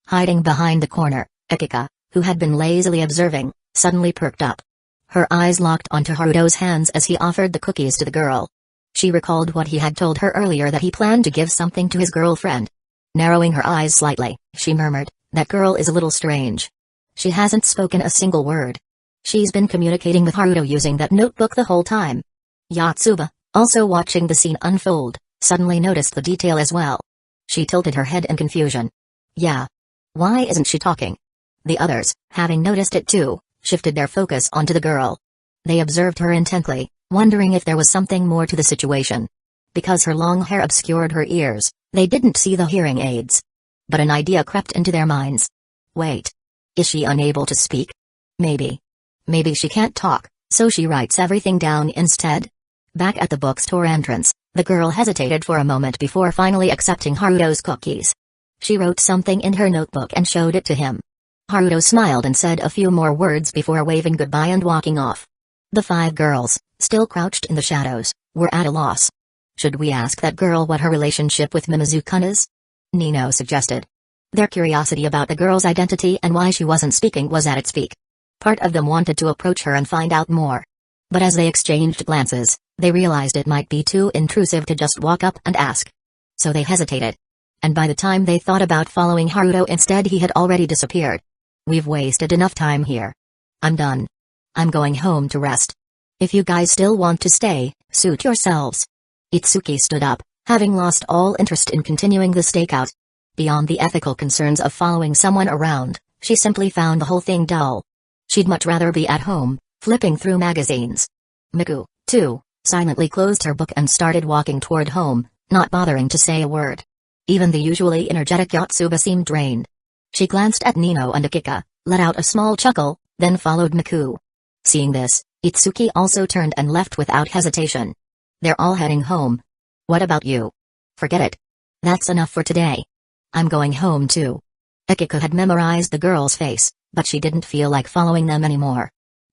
Hiding behind the corner, Akika, who had been lazily observing, suddenly perked up. Her eyes locked onto Haruto's hands as he offered the cookies to the girl. She recalled what he had told her earlier, that he planned to give something to his girlfriend. Narrowing her eyes slightly, she murmured, that girl is a little strange. She hasn't spoken a single word. She's been communicating with Haruto using that notebook the whole time. Yotsuba, also watching the scene unfold, suddenly noticed the detail as well. She tilted her head in confusion. Yeah. Why isn't she talking? The others, having noticed it too, shifted their focus onto the girl. They observed her intently, wondering if there was something more to the situation. Because her long hair obscured her ears, they didn't see the hearing aids. But an idea crept into their minds. Wait. Is she unable to speak? Maybe. Maybe she can't talk, so she writes everything down instead? Back at the bookstore entrance, the girl hesitated for a moment before finally accepting Haruto's cookies. She wrote something in her notebook and showed it to him. Haruto smiled and said a few more words before waving goodbye and walking off. The five girls, still crouched in the shadows, were at a loss. Should we ask that girl what her relationship with Mimizu-kun is? Nino suggested. Their curiosity about the girl's identity and why she wasn't speaking was at its peak. Part of them wanted to approach her and find out more. But as they exchanged glances, they realized it might be too intrusive to just walk up and ask. So they hesitated. And by the time they thought about following Haruto instead, he had already disappeared. We've wasted enough time here. I'm done. I'm going home to rest. If you guys still want to stay, suit yourselves. Itsuki stood up, having lost all interest in continuing the stakeout. Beyond the ethical concerns of following someone around, she simply found the whole thing dull. She'd much rather be at home, flipping through magazines. Miku, too, silently closed her book and started walking toward home, not bothering to say a word. Even the usually energetic Yotsuba seemed drained. She glanced at Nino and Akika, let out a small chuckle, then followed Miku. Seeing this, Itsuki also turned and left without hesitation. They're all heading home. What about you? Forget it. That's enough for today. I'm going home too. Akiko had memorized the girl's face, but she didn't feel like following them anymore.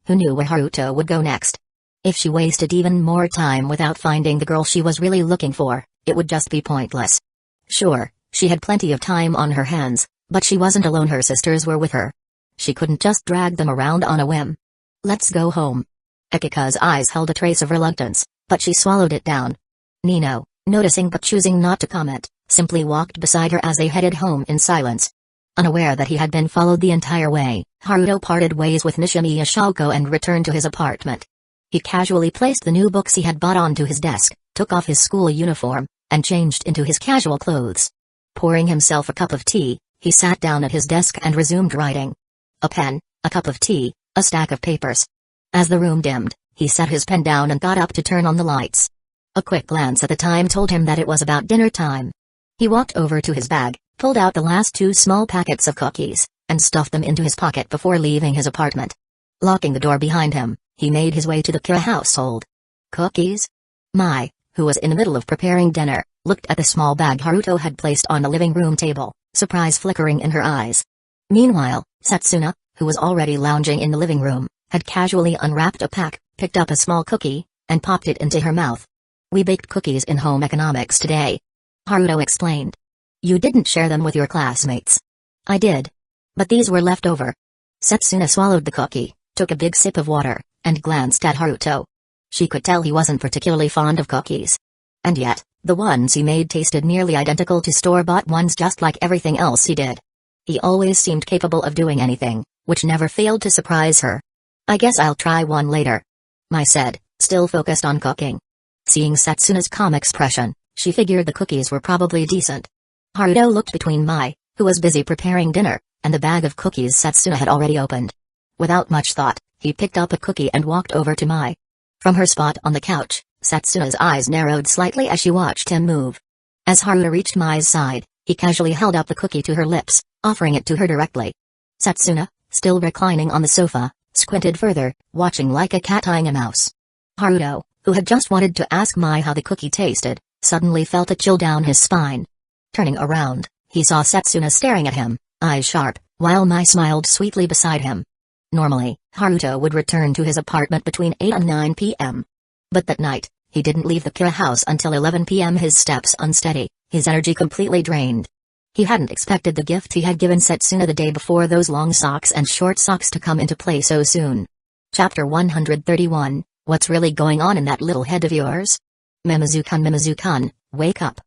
Who knew where Haruto would go next? If she wasted even more time without finding the girl she was really looking for, it would just be pointless. Sure, she had plenty of time on her hands, but she wasn't alone, her sisters were with her. She couldn't just drag them around on a whim. Let's go home. Akika's eyes held a trace of reluctance, but she swallowed it down. Nino, noticing but choosing not to comment, simply walked beside her as they headed home in silence. Unaware that he had been followed the entire way, Haruto parted ways with Nishimiya Shoko and returned to his apartment. He casually placed the new books he had bought onto his desk, took off his school uniform, and changed into his casual clothes. Pouring himself a cup of tea, he sat down at his desk and resumed writing. A pen, a cup of tea, a stack of papers. As the room dimmed, he set his pen down and got up to turn on the lights. A quick glance at the time told him that it was about dinner time. He walked over to his bag, pulled out the last 2 small packets of cookies, and stuffed them into his pocket before leaving his apartment. Locking the door behind him, he made his way to the Kira household. Cookies? Mai, who was in the middle of preparing dinner, looked at the small bag Haruto had placed on the living room table, surprise flickering in her eyes. Meanwhile, Setsuna, who was already lounging in the living room, had casually unwrapped a pack, picked up a small cookie, and popped it into her mouth. We baked cookies in home economics today, Haruto explained. You didn't share them with your classmates. I did. But these were left over. Setsuna swallowed the cookie, took a big sip of water, and glanced at Haruto. She could tell he wasn't particularly fond of cookies. And yet, the ones he made tasted nearly identical to store-bought ones, just like everything else he did. He always seemed capable of doing anything, which never failed to surprise her. I guess I'll try one later, Mai said, still focused on cooking. Seeing Setsuna's calm expression, she figured the cookies were probably decent. Haruto looked between Mai, who was busy preparing dinner, and the bag of cookies Setsuna had already opened. Without much thought, he picked up a cookie and walked over to Mai. From her spot on the couch, Setsuna's eyes narrowed slightly as she watched him move. As Haruto reached Mai's side, he casually held up the cookie to her lips, offering it to her directly. Setsuna, still reclining on the sofa, squinted further, watching like a cat eyeing a mouse. Haruto, who had just wanted to ask Mai how the cookie tasted, suddenly felt a chill down his spine. Turning around, he saw Setsuna staring at him, eyes sharp, while Mai smiled sweetly beside him. Normally, Haruto would return to his apartment between 8 and 9 p.m. But that night, he didn't leave the Kira house until 11 p.m., his steps unsteady, his energy completely drained. He hadn't expected the gift he had given Setsuna the day before, those long socks and short socks, to come into play so soon. Chapter 131, What's really going on in that little head of yours? Mimizu-kun, wake up.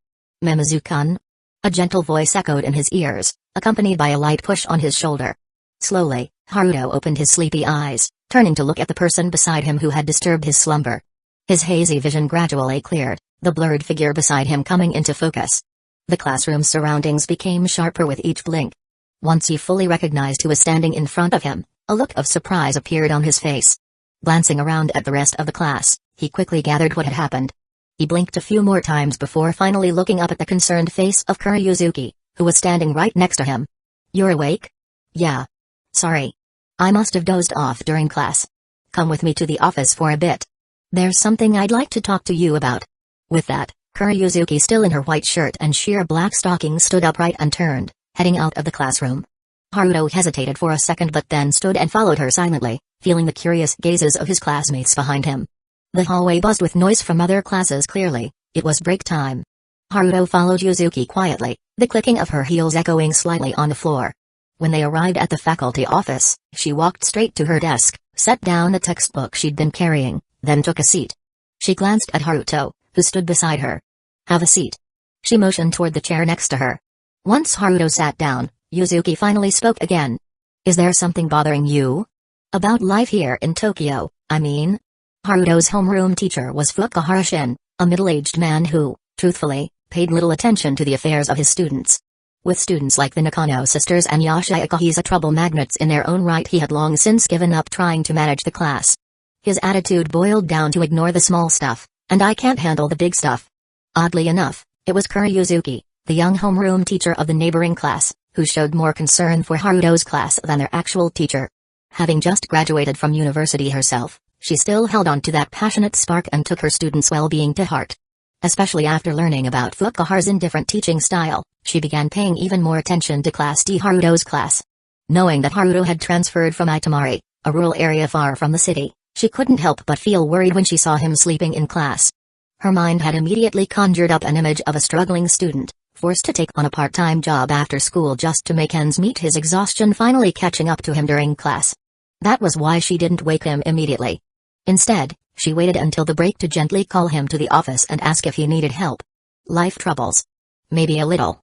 Mimizu-kun? A gentle voice echoed in his ears, accompanied by a light push on his shoulder. Slowly, Haruto opened his sleepy eyes, turning to look at the person beside him who had disturbed his slumber. His hazy vision gradually cleared, the blurred figure beside him coming into focus. The classroom's surroundings became sharper with each blink. Once he fully recognized who was standing in front of him, a look of surprise appeared on his face. Glancing around at the rest of the class, he quickly gathered what had happened. He blinked a few more times before finally looking up at the concerned face of Kuryuzuki, who was standing right next to him. You're awake? Yeah. Sorry. I must have dozed off during class. Come with me to the office for a bit. There's something I'd like to talk to you about. With that, Kuryuzuki, still in her white shirt and sheer black stockings, stood upright and turned, heading out of the classroom. Haruto hesitated for a second but then stood and followed her silently, feeling the curious gazes of his classmates behind him. The hallway buzzed with noise from other classes. Clearly, it was break time. Haruto followed Yuzuki quietly, the clicking of her heels echoing slightly on the floor. When they arrived at the faculty office, she walked straight to her desk, set down a textbook she'd been carrying, then took a seat. She glanced at Haruto, who stood beside her. Have a seat. She motioned toward the chair next to her. Once Haruto sat down, Yuzuki finally spoke again. Is there something bothering you? About life here in Tokyo, I mean? Haruto's homeroom teacher was Fukuhara Shin, a middle-aged man who, truthfully, paid little attention to the affairs of his students. With students like the Nakano sisters and Yashikahi's trouble magnates in their own right, he had long since given up trying to manage the class. His attitude boiled down to ignore the small stuff, and I can't handle the big stuff. Oddly enough, it was Kuryuzuki, the young homeroom teacher of the neighboring class, who showed more concern for Haruto's class than their actual teacher. Having just graduated from university herself, she still held on to that passionate spark and took her students' well-being to heart. Especially after learning about Fukuhara's indifferent teaching style, she began paying even more attention to Class D, Haruto's class. Knowing that Haruto had transferred from Itamari, a rural area far from the city, she couldn't help but feel worried when she saw him sleeping in class. Her mind had immediately conjured up an image of a struggling student, forced to take on a part-time job after school just to make ends meet, his exhaustion finally catching up to him during class. That was why she didn't wake him immediately. Instead, she waited until the break to gently call him to the office and ask if he needed help. Life troubles. Maybe a little,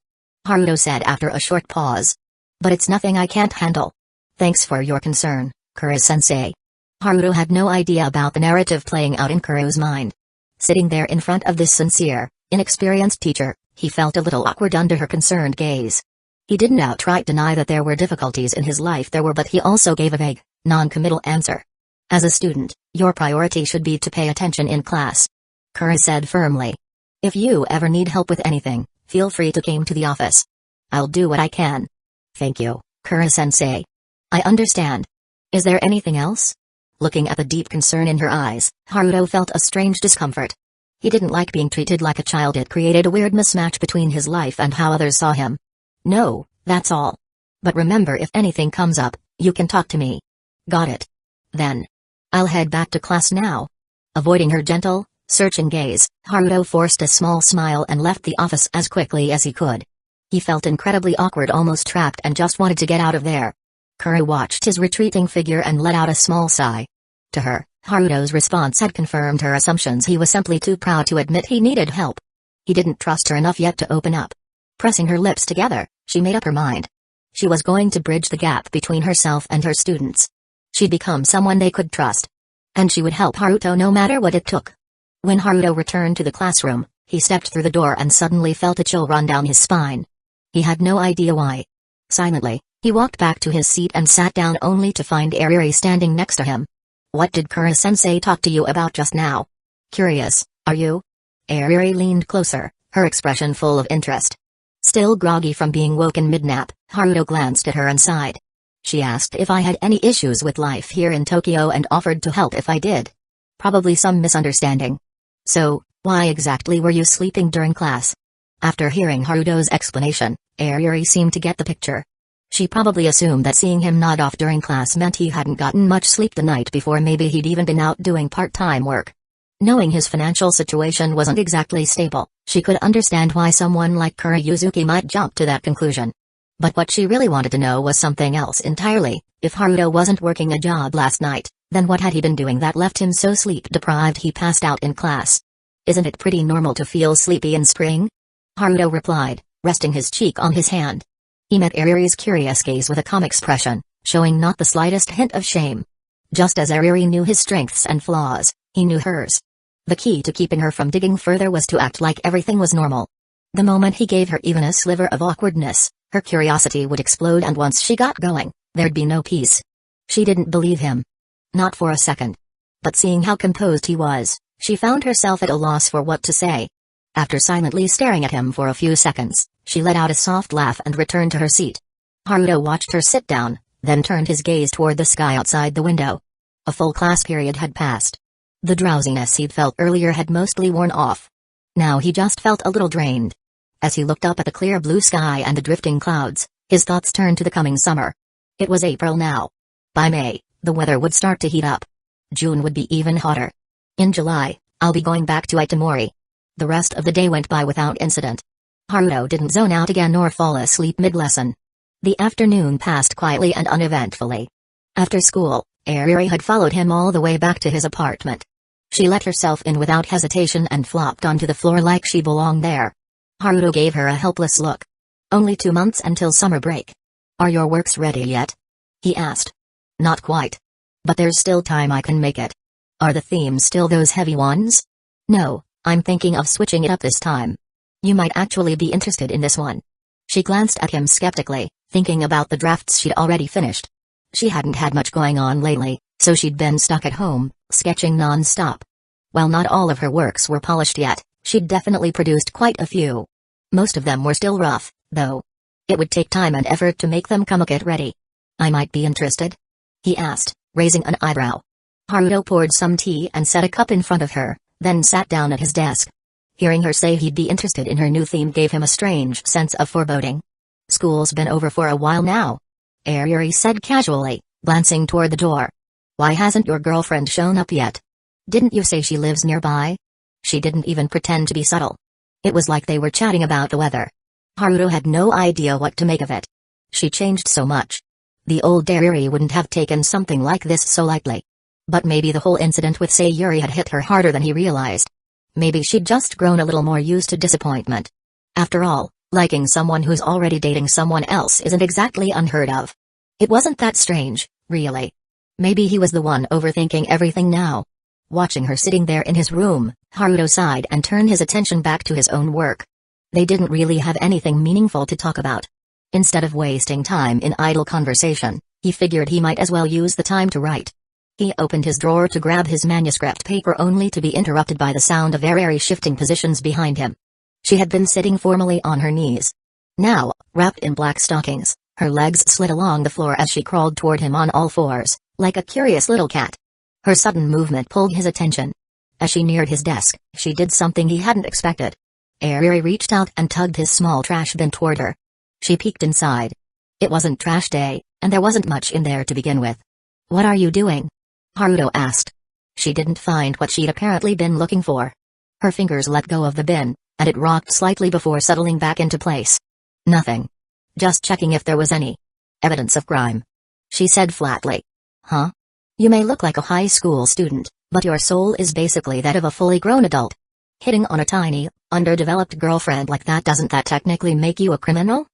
Haruto said after a short pause. But it's nothing I can't handle. Thanks for your concern, Kuro-sensei. Haruto had no idea about the narrative playing out in Kuro's mind. Sitting there in front of this sincere, inexperienced teacher, he felt a little awkward under her concerned gaze. He didn't outright deny that there were difficulties in his life, but he also gave a vague, non-committal answer. As a student, your priority should be to pay attention in class, Kuro said firmly. If you ever need help with anything, feel free to come to the office. I'll do what I can. Thank you, Kuro-sensei. I understand. Is there anything else? Looking at the deep concern in her eyes, Haruto felt a strange discomfort. He didn't like being treated like a child. It created a weird mismatch between his life and how others saw him. No, that's all. But remember, if anything comes up, you can talk to me. Got it. Then. I'll head back to class now. Avoiding her gentle, searching gaze, Haruto forced a small smile and left the office as quickly as he could. He felt incredibly awkward, almost trapped, and just wanted to get out of there. Kuro watched his retreating figure and let out a small sigh. To her, Haruto's response had confirmed her assumptions. He was simply too proud to admit he needed help. He didn't trust her enough yet to open up. Pressing her lips together, she made up her mind. She was going to bridge the gap between herself and her students. She'd become someone they could trust. And she would help Haruto no matter what it took. When Haruto returned to the classroom, he stepped through the door and suddenly felt a chill run down his spine. He had no idea why. Silently, he walked back to his seat and sat down only to find Ariri standing next to him. What did Kuro-sensei talk to you about just now? Curious, are you? Ariri leaned closer, her expression full of interest. Still groggy from being woken mid-nap, Haruto glanced at her and sighed. She asked if I had any issues with life here in Tokyo and offered to help if I did. Probably some misunderstanding. So, why exactly were you sleeping during class? After hearing Haruto's explanation, Ariri seemed to get the picture. She probably assumed that seeing him nod off during class meant he hadn't gotten much sleep the night before. Maybe he'd even been out doing part-time work. Knowing his financial situation wasn't exactly stable, she could understand why someone like Kuro Yuzuki might jump to that conclusion. But what she really wanted to know was something else entirely. If Haruto wasn't working a job last night, then what had he been doing that left him so sleep-deprived he passed out in class? Isn't it pretty normal to feel sleepy in spring? Haruto replied, resting his cheek on his hand. He met Ariri's curious gaze with a calm expression, showing not the slightest hint of shame. Just as Ariri knew his strengths and flaws, he knew hers. The key to keeping her from digging further was to act like everything was normal. The moment he gave her even a sliver of awkwardness, her curiosity would explode, and once she got going, there'd be no peace. She didn't believe him. Not for a second. But seeing how composed he was, she found herself at a loss for what to say. After silently staring at him for a few seconds, she let out a soft laugh and returned to her seat. Haruto watched her sit down, then turned his gaze toward the sky outside the window. A full class period had passed. The drowsiness he'd felt earlier had mostly worn off. Now he just felt a little drained. As he looked up at the clear blue sky and the drifting clouds, his thoughts turned to the coming summer. It was April now. By May, the weather would start to heat up. June would be even hotter. In July, I'll be going back to Itamori. The rest of the day went by without incident. Haruto didn't zone out again nor fall asleep mid-lesson. The afternoon passed quietly and uneventfully. After school, Ariri had followed him all the way back to his apartment. She let herself in without hesitation and flopped onto the floor like she belonged there. Haruto gave her a helpless look. Only 2 months until summer break. Are your works ready yet? He asked. Not quite. But there's still time, I can make it. Are the themes still those heavy ones? No, I'm thinking of switching it up this time. You might actually be interested in this one. She glanced at him skeptically, thinking about the drafts she'd already finished. She hadn't had much going on lately, so she'd been stuck at home, sketching non-stop. While not all of her works were polished yet, she'd definitely produced quite a few. Most of them were still rough, though. It would take time and effort to make them come ready. I might be interested? He asked, raising an eyebrow. Haruto poured some tea and set a cup in front of her, then sat down at his desk. Hearing her say he'd be interested in her new theme gave him a strange sense of foreboding. School's been over for a while now. Yuri said casually, glancing toward the door. Why hasn't your girlfriend shown up yet? Didn't you say she lives nearby? She didn't even pretend to be subtle. It was like they were chatting about the weather. Haruto had no idea what to make of it. She changed so much. The old Yuri wouldn't have taken something like this so lightly. But maybe the whole incident with Sayuri had hit her harder than he realized. Maybe she'd just grown a little more used to disappointment. After all, liking someone who's already dating someone else isn't exactly unheard of. It wasn't that strange, really. Maybe he was the one overthinking everything now. Watching her sitting there in his room, Haruto sighed and turned his attention back to his own work. They didn't really have anything meaningful to talk about. Instead of wasting time in idle conversation, he figured he might as well use the time to write. He opened his drawer to grab his manuscript paper only to be interrupted by the sound of Eriri shifting positions behind him. She had been sitting formally on her knees. Now, wrapped in black stockings, her legs slid along the floor as she crawled toward him on all fours, like a curious little cat. Her sudden movement pulled his attention. As she neared his desk, she did something he hadn't expected. Eriri reached out and tugged his small trash bin toward her. She peeked inside. It wasn't trash day, and there wasn't much in there to begin with. "What are you doing?" Haruto asked. She didn't find what she'd apparently been looking for. Her fingers let go of the bin, and it rocked slightly before settling back into place. "Nothing. Just checking if there was any evidence of crime," she said flatly. "Huh? You may look like a high school student, but your soul is basically that of a fully grown adult. Hitting on a tiny, underdeveloped girlfriend like that, doesn't that technically make you a criminal?"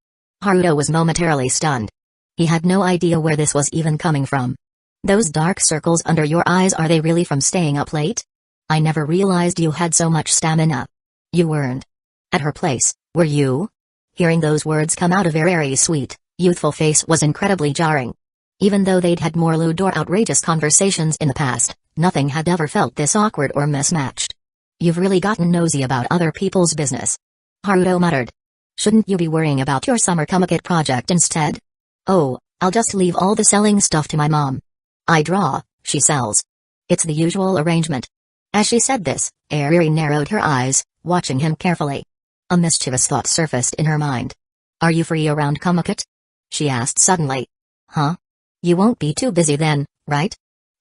Haruto was momentarily stunned. He had no idea where this was even coming from. "Those dark circles under your eyes, are they really from staying up late? I never realized you had so much stamina. You weren't at her place, were you?" Hearing those words come out of Eriri's sweet, youthful face was incredibly jarring. Even though they'd had more lewd or outrageous conversations in the past, nothing had ever felt this awkward or mismatched. "You've really gotten nosy about other people's business," Haruto muttered. "Shouldn't you be worrying about your summer comic project instead?" "Oh, I'll just leave all the selling stuff to my mom. I draw, she sells. It's the usual arrangement." As she said this, Eriri narrowed her eyes, watching him carefully. A mischievous thought surfaced in her mind. "Are you free around Comiket?" she asked suddenly. "Huh? You won't be too busy then, right?"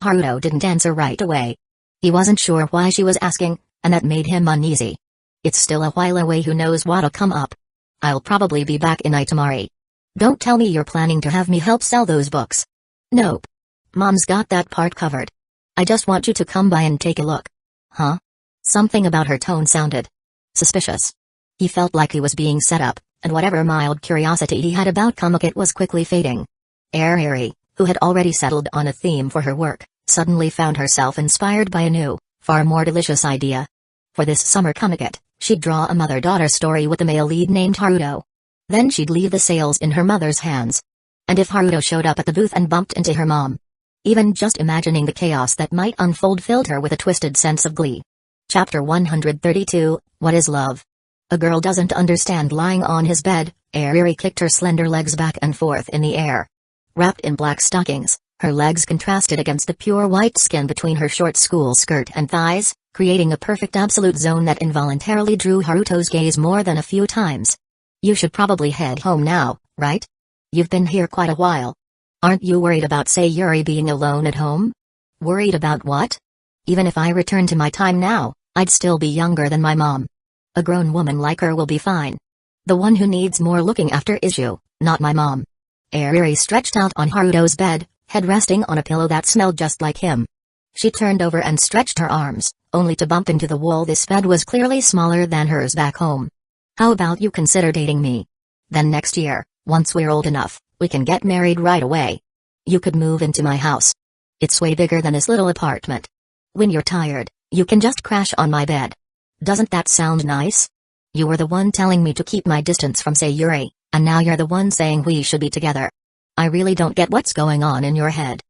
Haruto didn't answer right away. He wasn't sure why she was asking, and that made him uneasy. "It's still a while away, who knows what'll come up. I'll probably be back in Itamari. Don't tell me you're planning to have me help sell those books." "Nope. Mom's got that part covered. I just want you to come by and take a look." "Huh?" Something about her tone sounded suspicious. He felt like he was being set up, and whatever mild curiosity he had about Comiket was quickly fading. Eriri, who had already settled on a theme for her work, suddenly found herself inspired by a new, far more delicious idea. For this summer Comiket, she'd draw a mother-daughter story with a male lead named Haruto. Then she'd leave the sales in her mother's hands. And if Haruto showed up at the booth and bumped into her mom, even just imagining the chaos that might unfold filled her with a twisted sense of glee. Chapter 132, What is Love? A girl doesn't understand lying on his bed. Eriri kicked her slender legs back and forth in the air. Wrapped in black stockings, her legs contrasted against the pure white skin between her short school skirt and thighs, creating a perfect absolute zone that involuntarily drew Haruto's gaze more than a few times. "You should probably head home now, right? You've been here quite a while. Aren't you worried about Sayuri being alone at home?" "Worried about what? Even if I return to my time now, I'd still be younger than my mom. A grown woman like her will be fine. The one who needs more looking after is you, not my mom." Eriri stretched out on Haruto's bed, head resting on a pillow that smelled just like him. She turned over and stretched her arms, only to bump into the wall. This bed was clearly smaller than hers back home. "How about you consider dating me? Then next year, once we're old enough, we can get married right away. You could move into my house. It's way bigger than this little apartment. When you're tired, you can just crash on my bed. Doesn't that sound nice? You were the one telling me to keep my distance from Sayuri, and now you're the one saying we should be together. I really don't get what's going on in your head."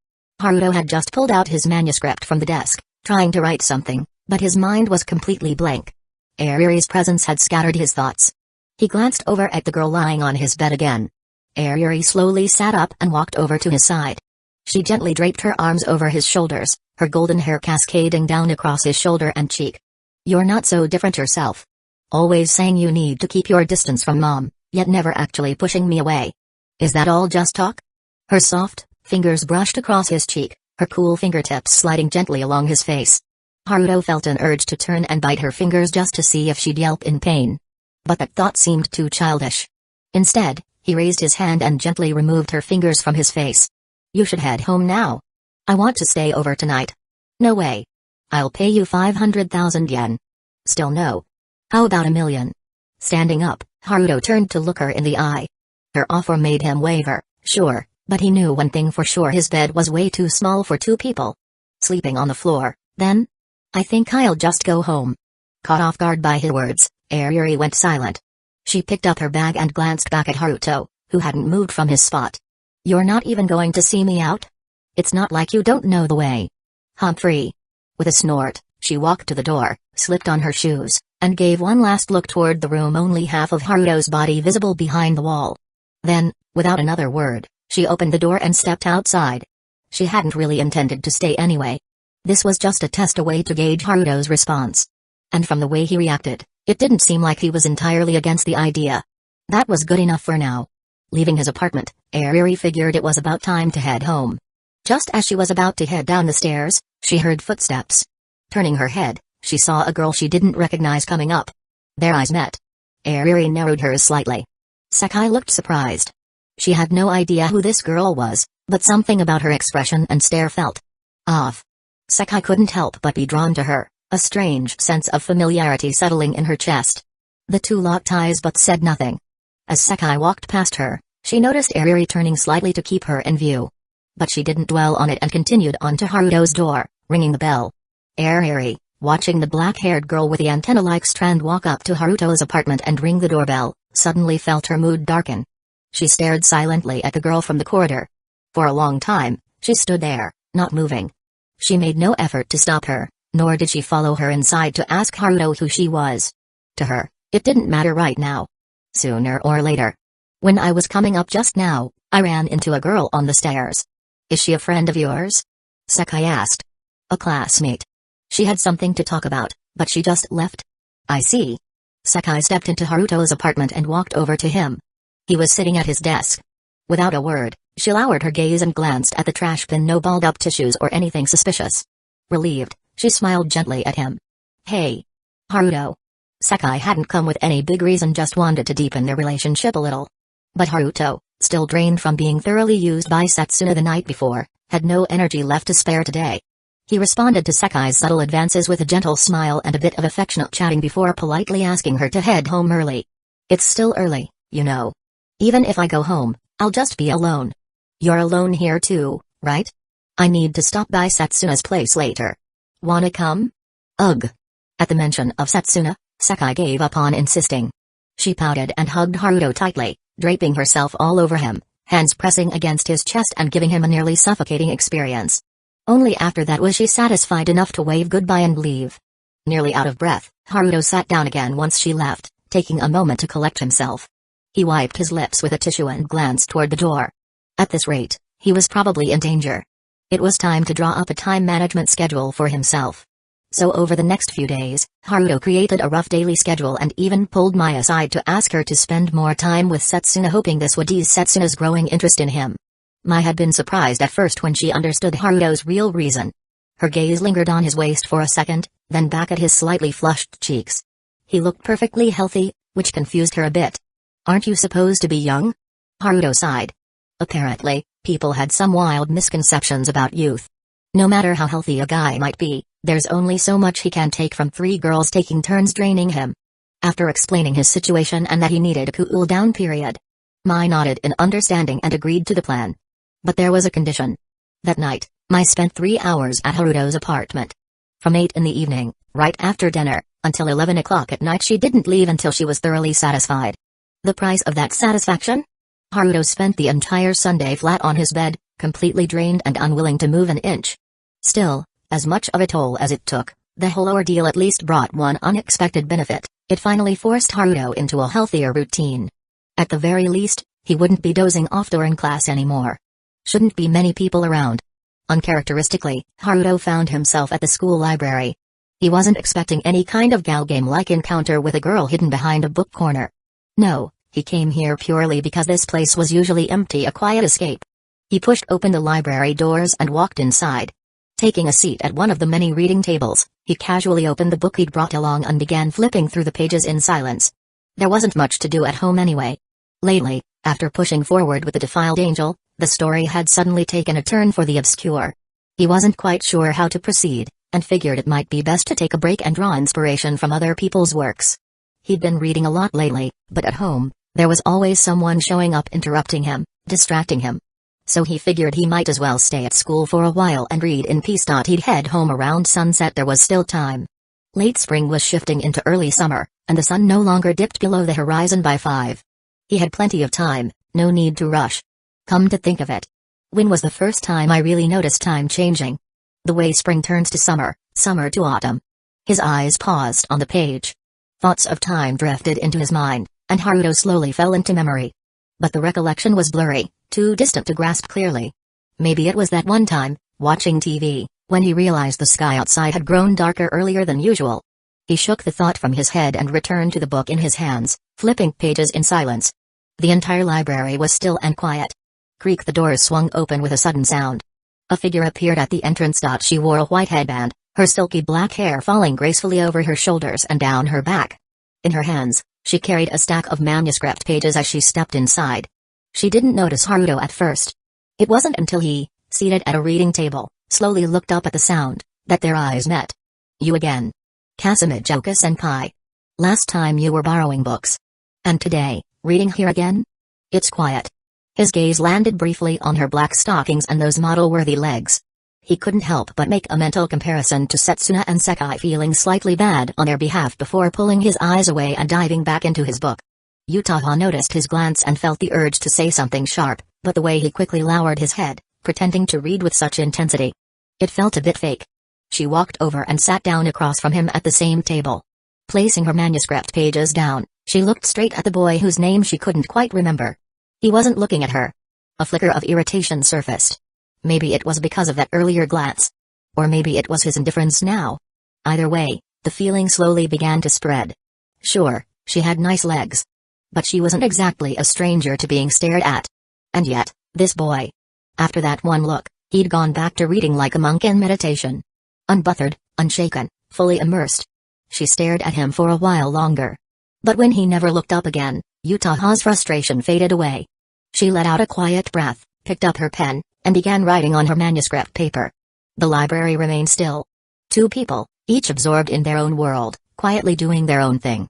Haruto had just pulled out his manuscript from the desk, trying to write something, but his mind was completely blank. Eriri's presence had scattered his thoughts. He glanced over at the girl lying on his bed again. Eriri slowly sat up and walked over to his side. She gently draped her arms over his shoulders, her golden hair cascading down across his shoulder and cheek. "You're not so different yourself. Always saying you need to keep your distance from Mom, yet never actually pushing me away. Is that all just talk?" Her soft fingers brushed across his cheek, her cool fingertips sliding gently along his face. Haruto felt an urge to turn and bite her fingers just to see if she'd yelp in pain. But that thought seemed too childish. Instead, he raised his hand and gently removed her fingers from his face. "You should head home now. I want to stay over tonight." "No way. I'll pay you 500,000 yen. "Still no. How about 1 million? Standing up, Haruto turned to look her in the eye. Her offer made him waver, sure, but he knew one thing for sure: his bed was way too small for 2 people. Sleeping on the floor, then? "I think I'll just go home." Caught off guard by his words, Ayuri went silent. She picked up her bag and glanced back at Haruto, who hadn't moved from his spot. "You're not even going to see me out? It's not like you don't know the way." Humphrey. With a snort, she walked to the door, slipped on her shoes, and gave one last look toward the room, only half of Haruto's body visible behind the wall. Then, without another word, she opened the door and stepped outside. She hadn't really intended to stay anyway. This was just a test, a way to gauge Haruto's response. And from the way he reacted, it didn't seem like he was entirely against the idea. That was good enough for now. Leaving his apartment, Ayuri figured it was about time to head home. Just as she was about to head down the stairs, she heard footsteps. Turning her head, she saw a girl she didn't recognize coming up. Their eyes met. Ayuri narrowed hers slightly. Sakai looked surprised. She had no idea who this girl was, but something about her expression and stare felt off. Sakai couldn't help but be drawn to her, a strange sense of familiarity settling in her chest. The two locked eyes but said nothing. As Sakai walked past her, she noticed Ayuri turning slightly to keep her in view. But she didn't dwell on it and continued on to Haruto's door, ringing the bell. Ayuri, watching the black-haired girl with the antenna-like strand walk up to Haruto's apartment and ring the doorbell, suddenly felt her mood darken. She stared silently at the girl from the corridor. For a long time, she stood there, not moving. She made no effort to stop her, nor did she follow her inside to ask Haruto who she was. To her, it didn't matter right now. Sooner or later. "When I was coming up just now, I ran into a girl on the stairs." "Is she a friend of yours?" Sakai asked. "A classmate. She had something to talk about, but she just left." "I see." Sakai stepped into Haruto's apartment and walked over to him. He was sitting at his desk. Without a word, she lowered her gaze and glanced at the trash bin. No balled-up tissues or anything suspicious. Relieved, she smiled gently at him. "Hey, Haruto." Sakai hadn't come with any big reason, just wanted to deepen their relationship a little. But Haruto, still drained from being thoroughly used by Setsuna the night before, had no energy left to spare today. He responded to Sakai's subtle advances with a gentle smile and a bit of affectionate chatting before politely asking her to head home early. "It's still early, you know. Even if I go home, I'll just be alone." "You're alone here too, right? I need to stop by Setsuna's place later. Wanna come?" "Ugh." At the mention of Setsuna, Sakai gave up on insisting. She pouted and hugged Haruto tightly, draping herself all over him, hands pressing against his chest and giving him a nearly suffocating experience. Only after that was she satisfied enough to wave goodbye and leave. Nearly out of breath, Haruto sat down again once she left, taking a moment to collect himself. He wiped his lips with a tissue and glanced toward the door. At this rate, he was probably in danger. It was time to draw up a time management schedule for himself. So over the next few days, Haruto created a rough daily schedule and even pulled Mai aside to ask her to spend more time with Setsuna, hoping this would ease Setsuna's growing interest in him. Mai had been surprised at first when she understood Haruto's real reason. Her gaze lingered on his waist for a second, then back at his slightly flushed cheeks. He looked perfectly healthy, which confused her a bit. "Aren't you supposed to be young?" Haruto sighed. Apparently, people had some wild misconceptions about youth. No matter how healthy a guy might be, there's only so much he can take from 3 girls taking turns draining him. After explaining his situation and that he needed a cool-down period, Mai nodded in understanding and agreed to the plan. But there was a condition. That night, Mai spent 3 hours at Haruto's apartment. From 8 in the evening, right after dinner, until 11 o'clock at night, she didn't leave until she was thoroughly satisfied. The price of that satisfaction? Haruto spent the entire Sunday flat on his bed, completely drained and unwilling to move an inch. Still, as much of a toll as it took, the whole ordeal at least brought one unexpected benefit: it finally forced Haruto into a healthier routine. At the very least, he wouldn't be dozing off during class anymore. Shouldn't be many people around. Uncharacteristically, Haruto found himself at the school library. He wasn't expecting any kind of gal game-like encounter with a girl hidden behind a book corner. No, he came here purely because this place was usually empty, a quiet escape. He pushed open the library doors and walked inside. Taking a seat at one of the many reading tables, he casually opened the book he'd brought along and began flipping through the pages in silence. There wasn't much to do at home anyway. Lately, after pushing forward with the defiled angel, the story had suddenly taken a turn for the obscure. He wasn't quite sure how to proceed, and figured it might be best to take a break and draw inspiration from other people's works. He'd been reading a lot lately, but at home, there was always someone showing up interrupting him, distracting him. So he figured he might as well stay at school for a while and read in peace. He'd head home around sunset. There was still time. Late spring was shifting into early summer, and the sun no longer dipped below the horizon by 5. He had plenty of time, no need to rush. Come to think of it, when was the first time I really noticed time changing? The way spring turns to summer, summer to autumn. His eyes paused on the page. Thoughts of time drifted into his mind, and Haruto slowly fell into memory. But the recollection was blurry, too distant to grasp clearly. Maybe it was that one time, watching TV, when he realized the sky outside had grown darker earlier than usual. He shook the thought from his head and returned to the book in his hands, flipping pages in silence. The entire library was still and quiet. Creak, the doors swung open with a sudden sound. A figure appeared at the entrance. She wore a white headband, her silky black hair falling gracefully over her shoulders and down her back. In her hands, she carried a stack of manuscript pages as she stepped inside. She didn't notice Haruto at first. It wasn't until he, seated at a reading table, slowly looked up at the sound, that their eyes met. You again. Kasumijoku-senpai. Last time you were borrowing books. And today, reading here again? It's quiet. His gaze landed briefly on her black stockings and those model-worthy legs. He couldn't help but make a mental comparison to Setsuna and Sekai, feeling slightly bad on their behalf before pulling his eyes away and diving back into his book. Utaha noticed his glance and felt the urge to say something sharp, but the way he quickly lowered his head, pretending to read with such intensity. It felt a bit fake. She walked over and sat down across from him at the same table. Placing her manuscript pages down, she looked straight at the boy whose name she couldn't quite remember. He wasn't looking at her. A flicker of irritation surfaced. Maybe it was because of that earlier glance. Or maybe it was his indifference now. Either way, the feeling slowly began to spread. Sure, she had nice legs. But she wasn't exactly a stranger to being stared at. And yet, this boy. After that one look, he'd gone back to reading like a monk in meditation. Unbothered, unshaken, fully immersed. She stared at him for a while longer. But when he never looked up again, Utaha's frustration faded away. She let out a quiet breath, picked up her pen, and began writing on her manuscript paper. The library remained still. 2 people, each absorbed in their own world, quietly doing their own thing.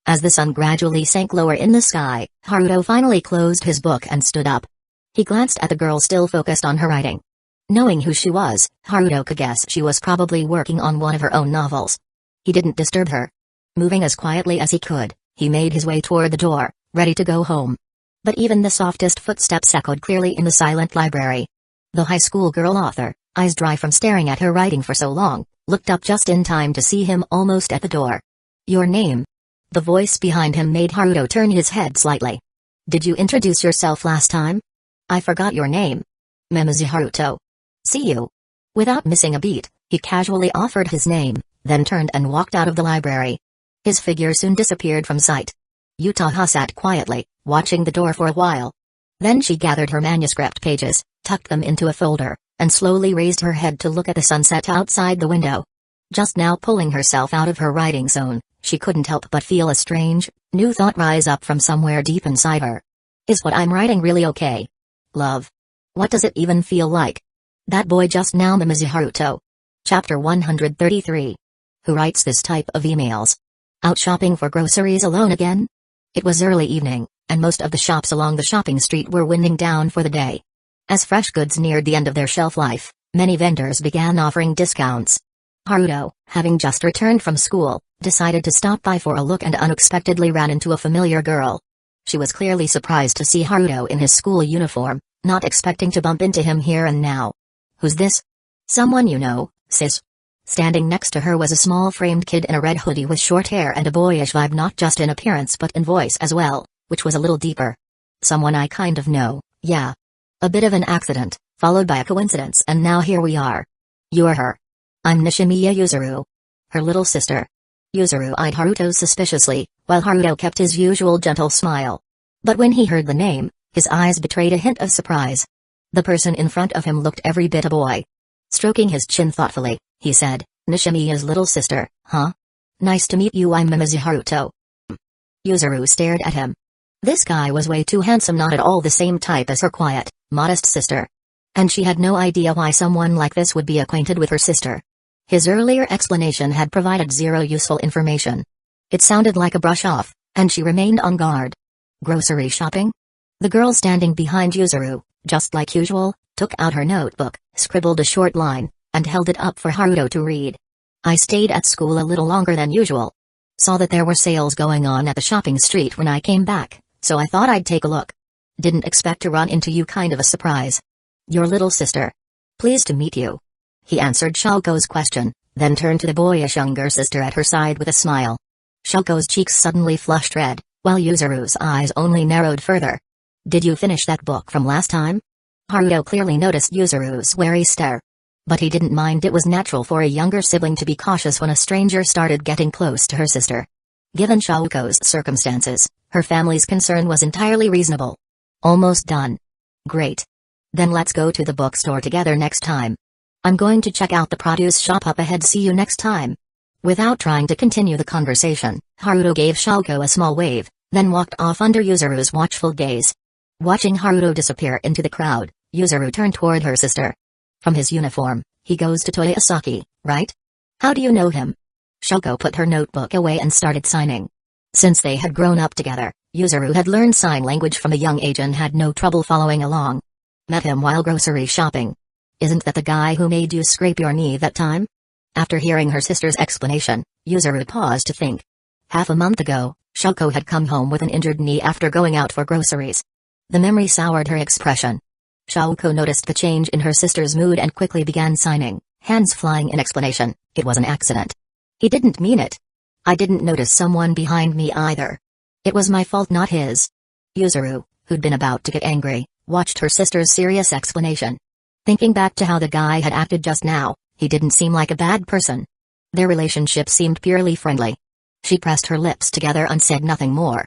As the sun gradually sank lower in the sky, Haruto finally closed his book and stood up. He glanced at the girl still focused on her writing. Knowing who she was, Haruto could guess she was probably working on one of her own novels. He didn't disturb her. Moving as quietly as he could, he made his way toward the door, ready to go home. But even the softest footsteps echoed clearly in the silent library. The high school girl author, eyes dry from staring at her writing for so long, looked up just in time to see him almost at the door. Your name? The voice behind him made Haruto turn his head slightly. Did you introduce yourself last time? I forgot your name. Mimizu Haruto. See you. Without missing a beat, he casually offered his name, then turned and walked out of the library. His figure soon disappeared from sight. Utaha sat quietly, watching the door for a while. Then she gathered her manuscript pages, tucked them into a folder, and slowly raised her head to look at the sunset outside the window. Just now pulling herself out of her writing zone, she couldn't help but feel a strange, new thought rise up from somewhere deep inside her. Is what I'm writing really okay? Love. What does it even feel like? That boy just now, Mimizu Haruto. Chapter 133. Who writes this type of emails? Out shopping for groceries alone again? It was early evening, and most of the shops along the shopping street were winding down for the day. As fresh goods neared the end of their shelf life, many vendors began offering discounts. Haruto, having just returned from school, decided to stop by for a look and unexpectedly ran into a familiar girl. She was clearly surprised to see Haruto in his school uniform, not expecting to bump into him here and now. Who's this? Someone you know, sis. Standing next to her was a small framed kid in a red hoodie with short hair and a boyish vibe, not just in appearance but in voice as well, which was a little deeper. Someone I kind of know, yeah. A bit of an accident, followed by a coincidence, and now here we are. You're her. I'm Nishimiya Yuzuru. Her little sister. Yuzuru eyed Haruto suspiciously, while Haruto kept his usual gentle smile. But when he heard the name, his eyes betrayed a hint of surprise. The person in front of him looked every bit a boy. Stroking his chin thoughtfully, he said, "Nishimiya's little sister, huh? Nice to meet you, I'm Mimizu Haruto." Yuzuru stared at him. This guy was way too handsome, not at all the same type as her quiet, modest sister. And she had no idea why someone like this would be acquainted with her sister. His earlier explanation had provided zero useful information. It sounded like a brush-off, and she remained on guard. Grocery shopping? The girl standing behind Yuzuru, just like usual, took out her notebook, scribbled a short line, and held it up for Haruto to read. "I stayed at school a little longer than usual. Saw that there were sales going on at the shopping street when I came back, so I thought I'd take a look. Didn't expect to run into you, kind of a surprise. Your little sister. Pleased to meet you." He answered Shouko's question, then turned to the boyish younger sister at her side with a smile. Shouko's cheeks suddenly flushed red, while Yuzuru's eyes only narrowed further. "Did you finish that book from last time?" Haruto clearly noticed Yuzuru's wary stare. But he didn't mind. It was natural for a younger sibling to be cautious when a stranger started getting close to her sister. Given Shouko's circumstances, her family's concern was entirely reasonable. "Almost done. Great. Then let's go to the bookstore together next time. I'm going to check out the produce shop up ahead. See you next time." Without trying to continue the conversation, Haruto gave Shouko a small wave, then walked off under Yuzuru's watchful gaze. Watching Haruto disappear into the crowd, Yuzuru turned toward her sister. "From his uniform, he goes to Toyosaki, right? How do you know him?" Shouko put her notebook away and started signing. Since they had grown up together, Yuzuru had learned sign language from a young age and had no trouble following along. "Met him while grocery shopping. Isn't that the guy who made you scrape your knee that time?" After hearing her sister's explanation, Yuzuru paused to think. Half a month ago, Shouko had come home with an injured knee after going out for groceries. The memory soured her expression. Shouko noticed the change in her sister's mood and quickly began signing, hands flying in explanation. "It was an accident. He didn't mean it. I didn't notice someone behind me either. It was my fault, not his." Yuzuru, who'd been about to get angry, watched her sister's serious explanation. Thinking back to how the guy had acted just now, he didn't seem like a bad person. Their relationship seemed purely friendly. She pressed her lips together and said nothing more.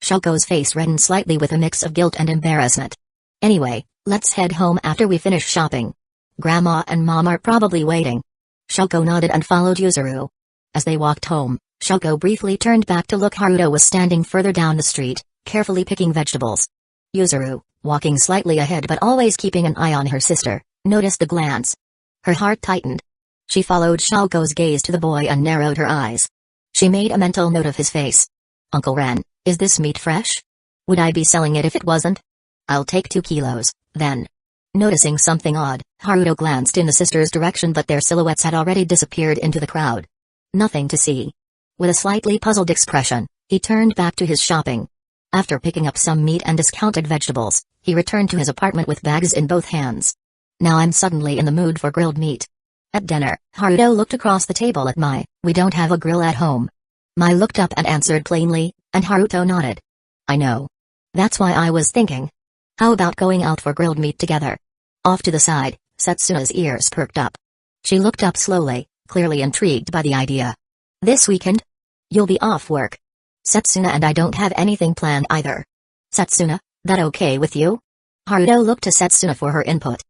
Shouko's face reddened slightly with a mix of guilt and embarrassment. "Anyway, let's head home after we finish shopping. Grandma and Mom are probably waiting." Shouko nodded and followed Yuzuru. As they walked home, Shouko briefly turned back to look. Haruto was standing further down the street, carefully picking vegetables. Yuzuru, walking slightly ahead but always keeping an eye on her sister, noticed the glance. Her heart tightened. She followed Shouko's gaze to the boy and narrowed her eyes. She made a mental note of his face. "Uncle Ren, is this meat fresh? Would I be selling it if it wasn't? I'll take 2 kilos, then." Noticing something odd, Haruto glanced in the sister's direction, but their silhouettes had already disappeared into the crowd. Nothing to see. With a slightly puzzled expression, he turned back to his shopping. After picking up some meat and discounted vegetables, he returned to his apartment with bags in both hands. "Now I'm suddenly in the mood for grilled meat." At dinner, Haruto looked across the table at Mai. "We don't have a grill at home." Mai looked up and answered plainly, and Haruto nodded. "I know. That's why I was thinking. How about going out for grilled meat together?" Off to the side, Setsuna's ears perked up. She looked up slowly, clearly intrigued by the idea. "This weekend? You'll be off work." "Setsuna and I don't have anything planned either." "Setsuna, that okay with you?" Haruto looked to Setsuna for her input.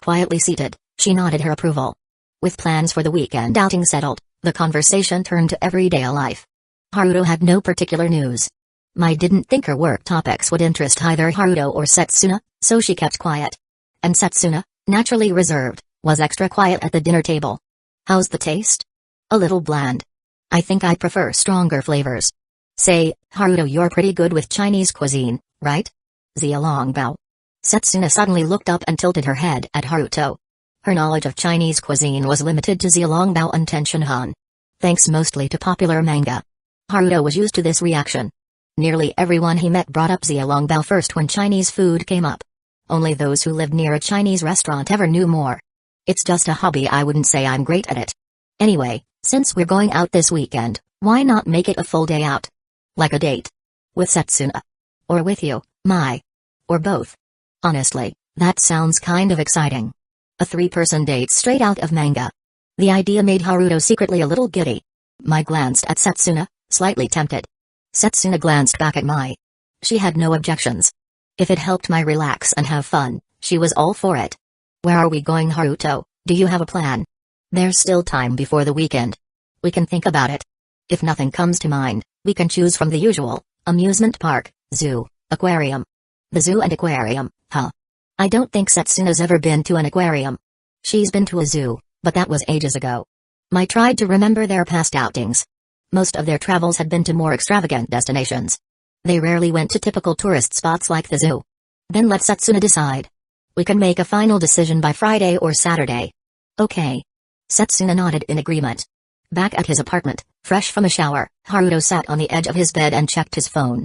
Quietly seated, she nodded her approval. With plans for the weekend outing settled, the conversation turned to everyday life. Haruto had no particular news. Mai didn't think her work topics would interest either Haruto or Setsuna, so she kept quiet. And Setsuna, naturally reserved, was extra quiet at the dinner table. "How's the taste?" "A little bland. I think I prefer stronger flavors." "Say, Haruto, you're pretty good with Chinese cuisine, right?" "Xiaolongbao." Setsuna suddenly looked up and tilted her head at Haruto. Her knowledge of Chinese cuisine was limited to Xiaolongbao and Tenshinhan. Thanks mostly to popular manga. Haruto was used to this reaction. Nearly everyone he met brought up Xiaolongbao first when Chinese food came up. Only those who lived near a Chinese restaurant ever knew more. "It's just a hobby, I wouldn't say I'm great at it. Anyway, since we're going out this weekend, why not make it a full day out? Like a date? With Setsuna? Or with you, Mai? Or both? Honestly, that sounds kind of exciting. A 3-person date straight out of manga." The idea made Haruto secretly a little giddy. Mai glanced at Setsuna, slightly tempted. Setsuna glanced back at Mai. She had no objections. If it helped Mai relax and have fun, She was all for it. Where are we going, Haruto? Do you have a plan? There's still time before the weekend. We can think about it. If nothing comes to mind, we can choose from the usual: amusement park, zoo, aquarium. The zoo and aquarium, huh? I don't think Setsuna's ever been to an aquarium. She's been to a zoo, but that was ages ago. I tried to remember their past outings. Most of their travels had been to more extravagant destinations. They rarely went to typical tourist spots like the zoo. Then let Setsuna decide. We can make a final decision by Friday or Saturday. Okay. Setsuna nodded in agreement. Back at his apartment, fresh from a shower, Haruto sat on the edge of his bed and checked his phone.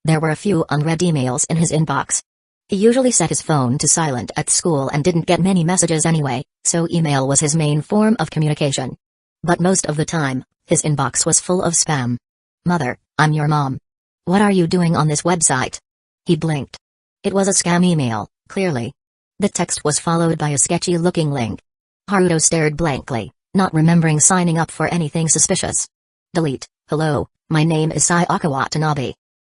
There were a few unread emails in his inbox. He usually set his phone to silent at school and didn't get many messages anyway, so email was his main form of communication. But most of the time, his inbox was full of spam. Mother, I'm your mom. What are you doing on this website? He blinked. It was a scam email, clearly. The text was followed by a sketchy-looking link. Haruto stared blankly, not remembering signing up for anything suspicious. Delete. Hello, my name is Sayaka Watanabe.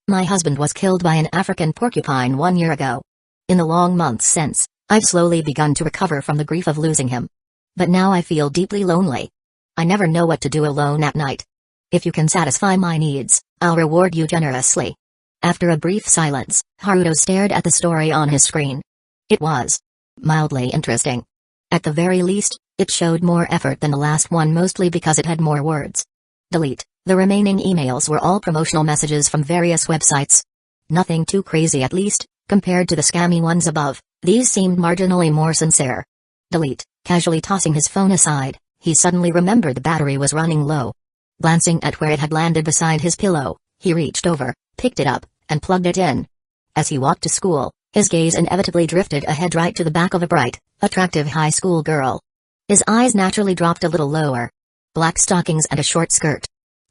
My husband was killed by an African porcupine 1 year ago. In the long months since, I've slowly begun to recover from the grief of losing him. But now I feel deeply lonely. I never know what to do alone at night. If you can satisfy my needs, I'll reward you generously. After a brief silence, Haruto stared at the story on his screen. It was mildly interesting. At the very least, it showed more effort than the last one, mostly because it had more words. Delete. The remaining emails were all promotional messages from various websites. Nothing too crazy, at least, compared to the scammy ones above. These seemed marginally more sincere. Delete. Casually tossing his phone aside, he suddenly remembered the battery was running low. Glancing at where it had landed beside his pillow, he reached over, picked it up, and plugged it in. As he walked to school, his gaze inevitably drifted ahead right to the back of a bright, attractive high school girl. His eyes naturally dropped a little lower. Black stockings and a short skirt.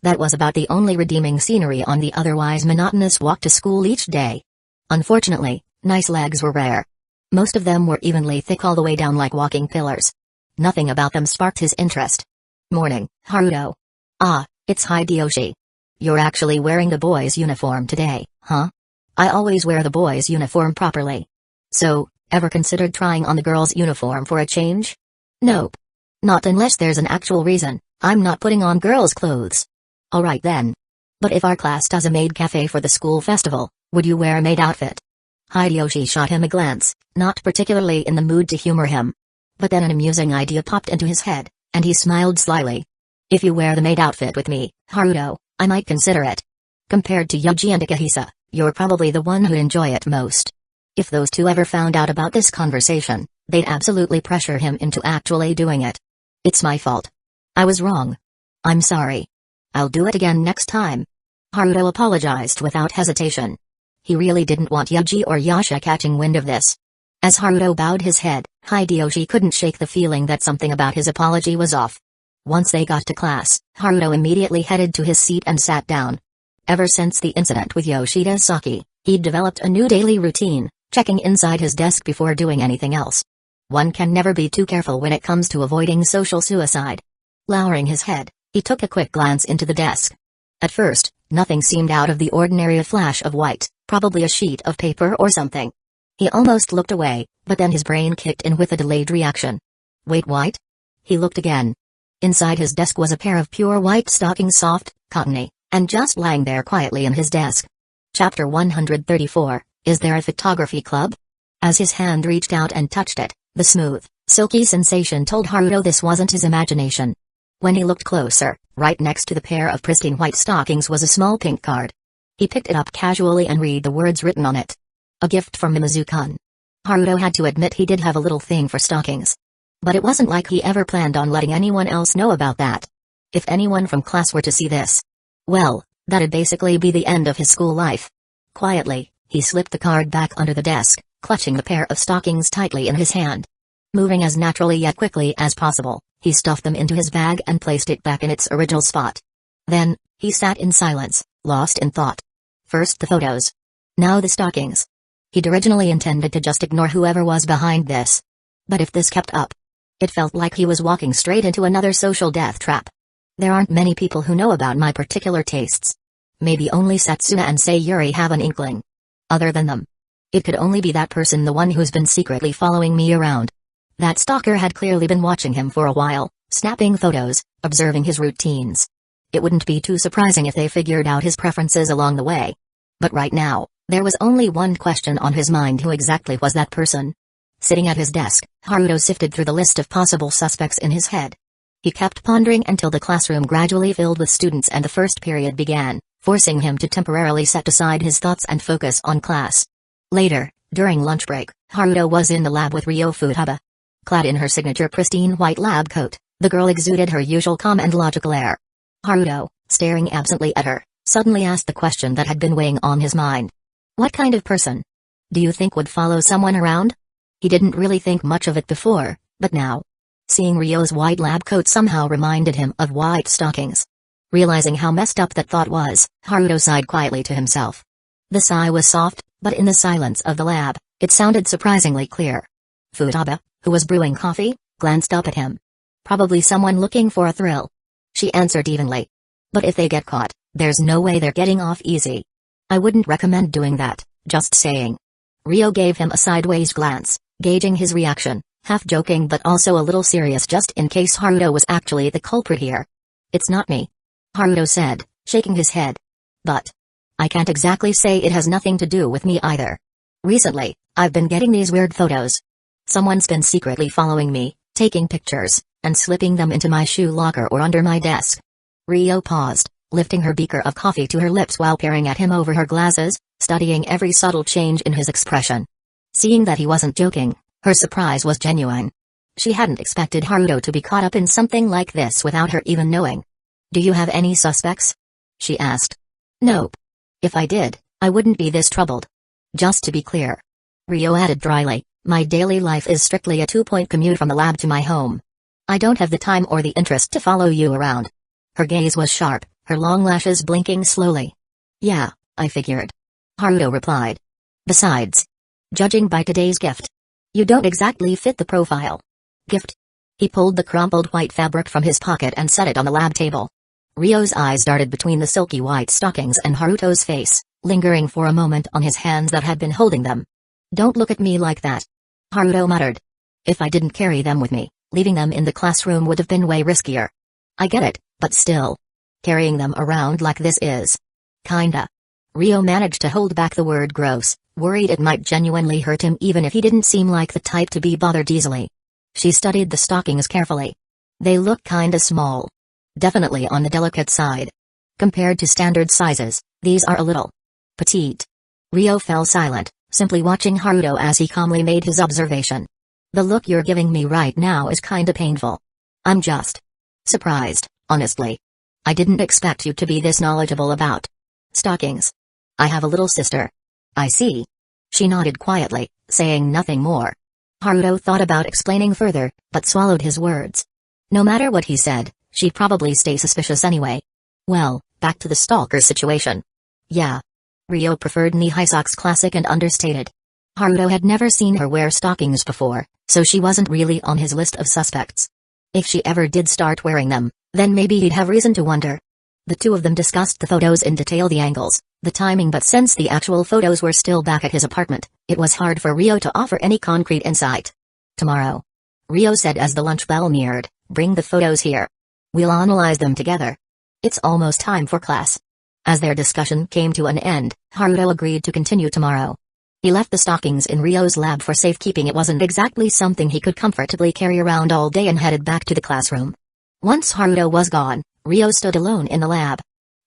That was about the only redeeming scenery on the otherwise monotonous walk to school each day. Unfortunately, nice legs were rare. Most of them were evenly thick all the way down like walking pillars. Nothing about them sparked his interest. Morning, Haruto. Ah, it's Hideyoshi. You're actually wearing the boys' uniform today, huh? I always wear the boys' uniform properly. So, ever considered trying on the girls' uniform for a change? Nope. Not unless there's an actual reason. I'm not putting on girls' clothes. Alright then. But if our class does a maid cafe for the school festival, would you wear a maid outfit? Hideyoshi shot him a glance, not particularly in the mood to humor him. But then an amusing idea popped into his head, and he smiled slyly. If you wear the maid outfit with me, Haruto, I might consider it. Compared to Yuji and Akihisa, you're probably the one who'd enjoy it most. If those two ever found out about this conversation, they'd absolutely pressure him into actually doing it. It's my fault. I was wrong. I'm sorry. I'll do it again next time. Haruto apologized without hesitation. He really didn't want Yuji or Yasha catching wind of this. As Haruto bowed his head, Hideyoshi couldn't shake the feeling that something about his apology was off. Once they got to class, Haruto immediately headed to his seat and sat down. Ever since the incident with Yoshida Saki, he'd developed a new daily routine, checking inside his desk before doing anything else. One can never be too careful when it comes to avoiding social suicide. Lowering his head, he took a quick glance into the desk. At first, nothing seemed out of the ordinary. A flash of white, probably a sheet of paper or something. He almost looked away, but then his brain kicked in with a delayed reaction. Wait, white? He looked again. Inside his desk was a pair of pure white stockings, soft, cottony, and just lying there quietly in his desk. Chapter 134, Is There a Photography Club? As his hand reached out and touched it, the smooth, silky sensation told Haruto this wasn't his imagination. When he looked closer, right next to the pair of pristine white stockings was a small pink card. He picked it up casually and read the words written on it. A gift from Mimizu-kun. Haruto had to admit he did have a little thing for stockings. But it wasn't like he ever planned on letting anyone else know about that. If anyone from class were to see this, well, that'd basically be the end of his school life. Quietly, he slipped the card back under the desk, clutching the pair of stockings tightly in his hand. Moving as naturally yet quickly as possible, he stuffed them into his bag and placed it back in its original spot. Then, he sat in silence, lost in thought. First the photos. Now the stockings. He'd originally intended to just ignore whoever was behind this. But if this kept up, it felt like he was walking straight into another social death trap. There aren't many people who know about my particular tastes. Maybe only Setsuna and Sayuri have an inkling. Other than them, It could only be that person, the one who's been secretly following me around. That stalker had clearly been watching him for a while, snapping photos, observing his routines. It wouldn't be too surprising if they figured out his preferences along the way. But right now, there was only one question on his mind: who exactly was that person? Sitting at his desk, Haruto sifted through the list of possible suspects in his head. He kept pondering until the classroom gradually filled with students and the first period began, forcing him to temporarily set aside his thoughts and focus on class. Later, during lunch break, Haruto was in the lab with Ryo Futaba. Clad in her signature pristine white lab coat, the girl exuded her usual calm and logical air. Haruto, staring absently at her, suddenly asked the question that had been weighing on his mind. What kind of person do you think would follow someone around? He didn't really think much of it before, but now, seeing Ryo's white lab coat somehow reminded him of white stockings. Realizing how messed up that thought was, Haruto sighed quietly to himself. The sigh was soft, but in the silence of the lab, it sounded surprisingly clear. Futaba, who was brewing coffee, glanced up at him. Probably someone looking for a thrill. She answered evenly. But if they get caught, there's no way they're getting off easy. I wouldn't recommend doing that, just saying. Ryo gave him a sideways glance, gauging his reaction, half joking but also a little serious, just in case Haruto was actually the culprit here. It's not me, Haruto said, shaking his head. But I can't exactly say it has nothing to do with me either. Recently, I've been getting these weird photos. Someone's been secretly following me, taking pictures, and slipping them into my shoe locker or under my desk. Ryo paused, lifting her beaker of coffee to her lips while peering at him over her glasses, studying every subtle change in his expression. Seeing that he wasn't joking, her surprise was genuine. She hadn't expected Haruto to be caught up in something like this without her even knowing. Do you have any suspects? She asked. Nope. If I did, I wouldn't be this troubled. Just to be clear. Ryo added dryly, my daily life is strictly a 2-point commute from the lab to my home. I don't have the time or the interest to follow you around. Her gaze was sharp, her long lashes blinking slowly. Yeah, I figured. Haruto replied. Besides, judging by today's gift, you don't exactly fit the profile. Gift? He pulled the crumpled white fabric from his pocket and set it on the lab table. Ryo's eyes darted between the silky white stockings and Haruto's face, lingering for a moment on his hands that had been holding them. Don't look at me like that, Haruto muttered. If I didn't carry them with me, leaving them in the classroom would have been way riskier. I get it, but still. Carrying them around like this is kinda. Ryo managed to hold back the word gross, worried it might genuinely hurt him even if he didn't seem like the type to be bothered easily. She studied the stockings carefully. They look kinda small. Definitely on the delicate side. Compared to standard sizes, these are a little petite. Ryo fell silent, simply watching Haruto as he calmly made his observation. The look you're giving me right now is kinda painful. I'm just surprised, honestly. I didn't expect you to be this knowledgeable about stockings. I have a little sister. I see. She nodded quietly, saying nothing more. Haruto thought about explaining further, but swallowed his words. No matter what he said, she'd probably stay suspicious anyway. Well, back to the stalker situation. Yeah. Ryo preferred knee-high socks, classic and understated. Haruto had never seen her wear stockings before, so she wasn't really on his list of suspects. If she ever did start wearing them, then maybe he'd have reason to wonder. The two of them discussed the photos in detail, the angles, the timing, but since the actual photos were still back at his apartment, it was hard for Ryo to offer any concrete insight. Tomorrow, Ryo said as the lunch bell neared, bring the photos here. We'll analyze them together. It's almost time for class. As their discussion came to an end, Haruto agreed to continue tomorrow. He left the stockings in Ryo's lab for safekeeping. It wasn't exactly something he could comfortably carry around all day, and headed back to the classroom. Once Haruto was gone, Ryo stood alone in the lab.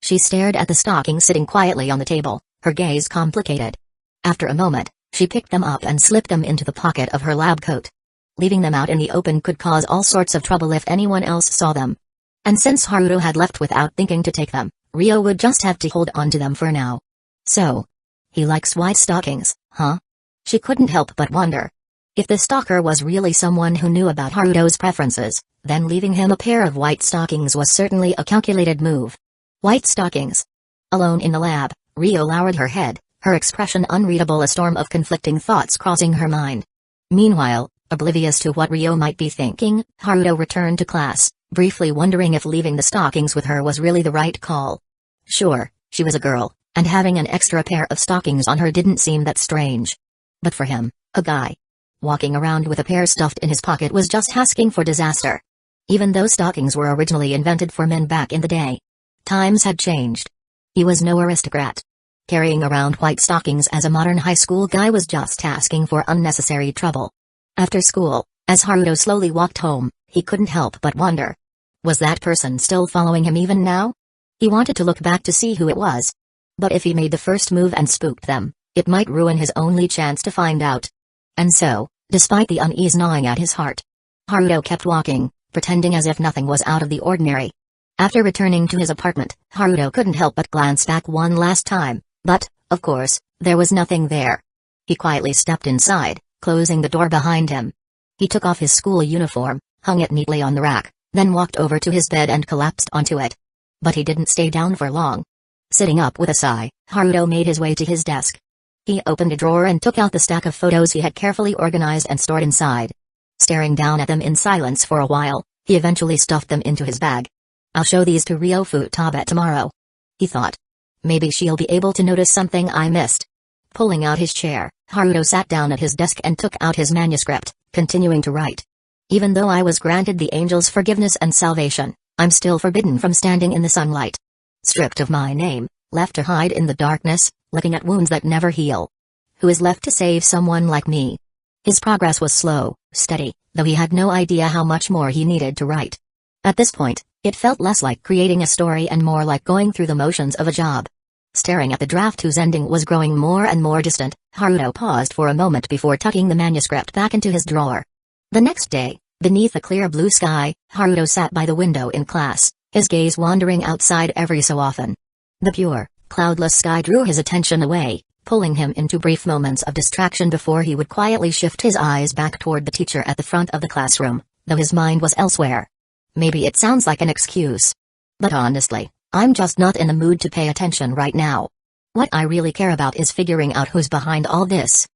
She stared at the stockings sitting quietly on the table, her gaze complicated. After a moment, she picked them up and slipped them into the pocket of her lab coat. Leaving them out in the open could cause all sorts of trouble if anyone else saw them. And since Haruto had left without thinking to take them, Ryo would just have to hold on to them for now. So, he likes white stockings, huh? She couldn't help but wonder. If the stalker was really someone who knew about Haruto's preferences, then leaving him a pair of white stockings was certainly a calculated move. White stockings. Alone in the lab, Ryo lowered her head, her expression unreadable, a storm of conflicting thoughts crossing her mind. Meanwhile, oblivious to what Ryo might be thinking, Haruto returned to class, briefly wondering if leaving the stockings with her was really the right call. Sure, she was a girl, and having an extra pair of stockings on her didn't seem that strange. But for him, a guy walking around with a pear stuffed in his pocket was just asking for disaster. Even though stockings were originally invented for men back in the day, times had changed. He was no aristocrat. Carrying around white stockings as a modern high school guy was just asking for unnecessary trouble. After school, as Haruto slowly walked home, he couldn't help but wonder. Was that person still following him even now? He wanted to look back to see who it was. But if he made the first move and spooked them, it might ruin his only chance to find out. And so, despite the unease gnawing at his heart, Haruto kept walking, pretending as if nothing was out of the ordinary. After returning to his apartment, Haruto couldn't help but glance back one last time, but, of course, there was nothing there. He quietly stepped inside, closing the door behind him. He took off his school uniform, hung it neatly on the rack, then walked over to his bed and collapsed onto it. But he didn't stay down for long. Sitting up with a sigh, Haruto made his way to his desk. He opened a drawer and took out the stack of photos he had carefully organized and stored inside. Staring down at them in silence for a while, he eventually stuffed them into his bag. I'll show these to Ryo Futaba tomorrow, he thought. Maybe she'll be able to notice something I missed. Pulling out his chair, Haruto sat down at his desk and took out his manuscript, continuing to write. Even though I was granted the angel's forgiveness and salvation, I'm still forbidden from standing in the sunlight. Stripped of my name, left to hide in the darkness, looking at wounds that never heal. Who is left to save someone like me? His progress was slow, steady, though he had no idea how much more he needed to write. At this point, it felt less like creating a story and more like going through the motions of a job. Staring at the draft whose ending was growing more and more distant, Haruto paused for a moment before tucking the manuscript back into his drawer. The next day, beneath a clear blue sky, Haruto sat by the window in class, his gaze wandering outside every so often. The pure, cloudless sky drew his attention away, pulling him into brief moments of distraction before he would quietly shift his eyes back toward the teacher at the front of the classroom, though his mind was elsewhere. Maybe it sounds like an excuse. But honestly, I'm just not in the mood to pay attention right now. What I really care about is figuring out who's behind all this.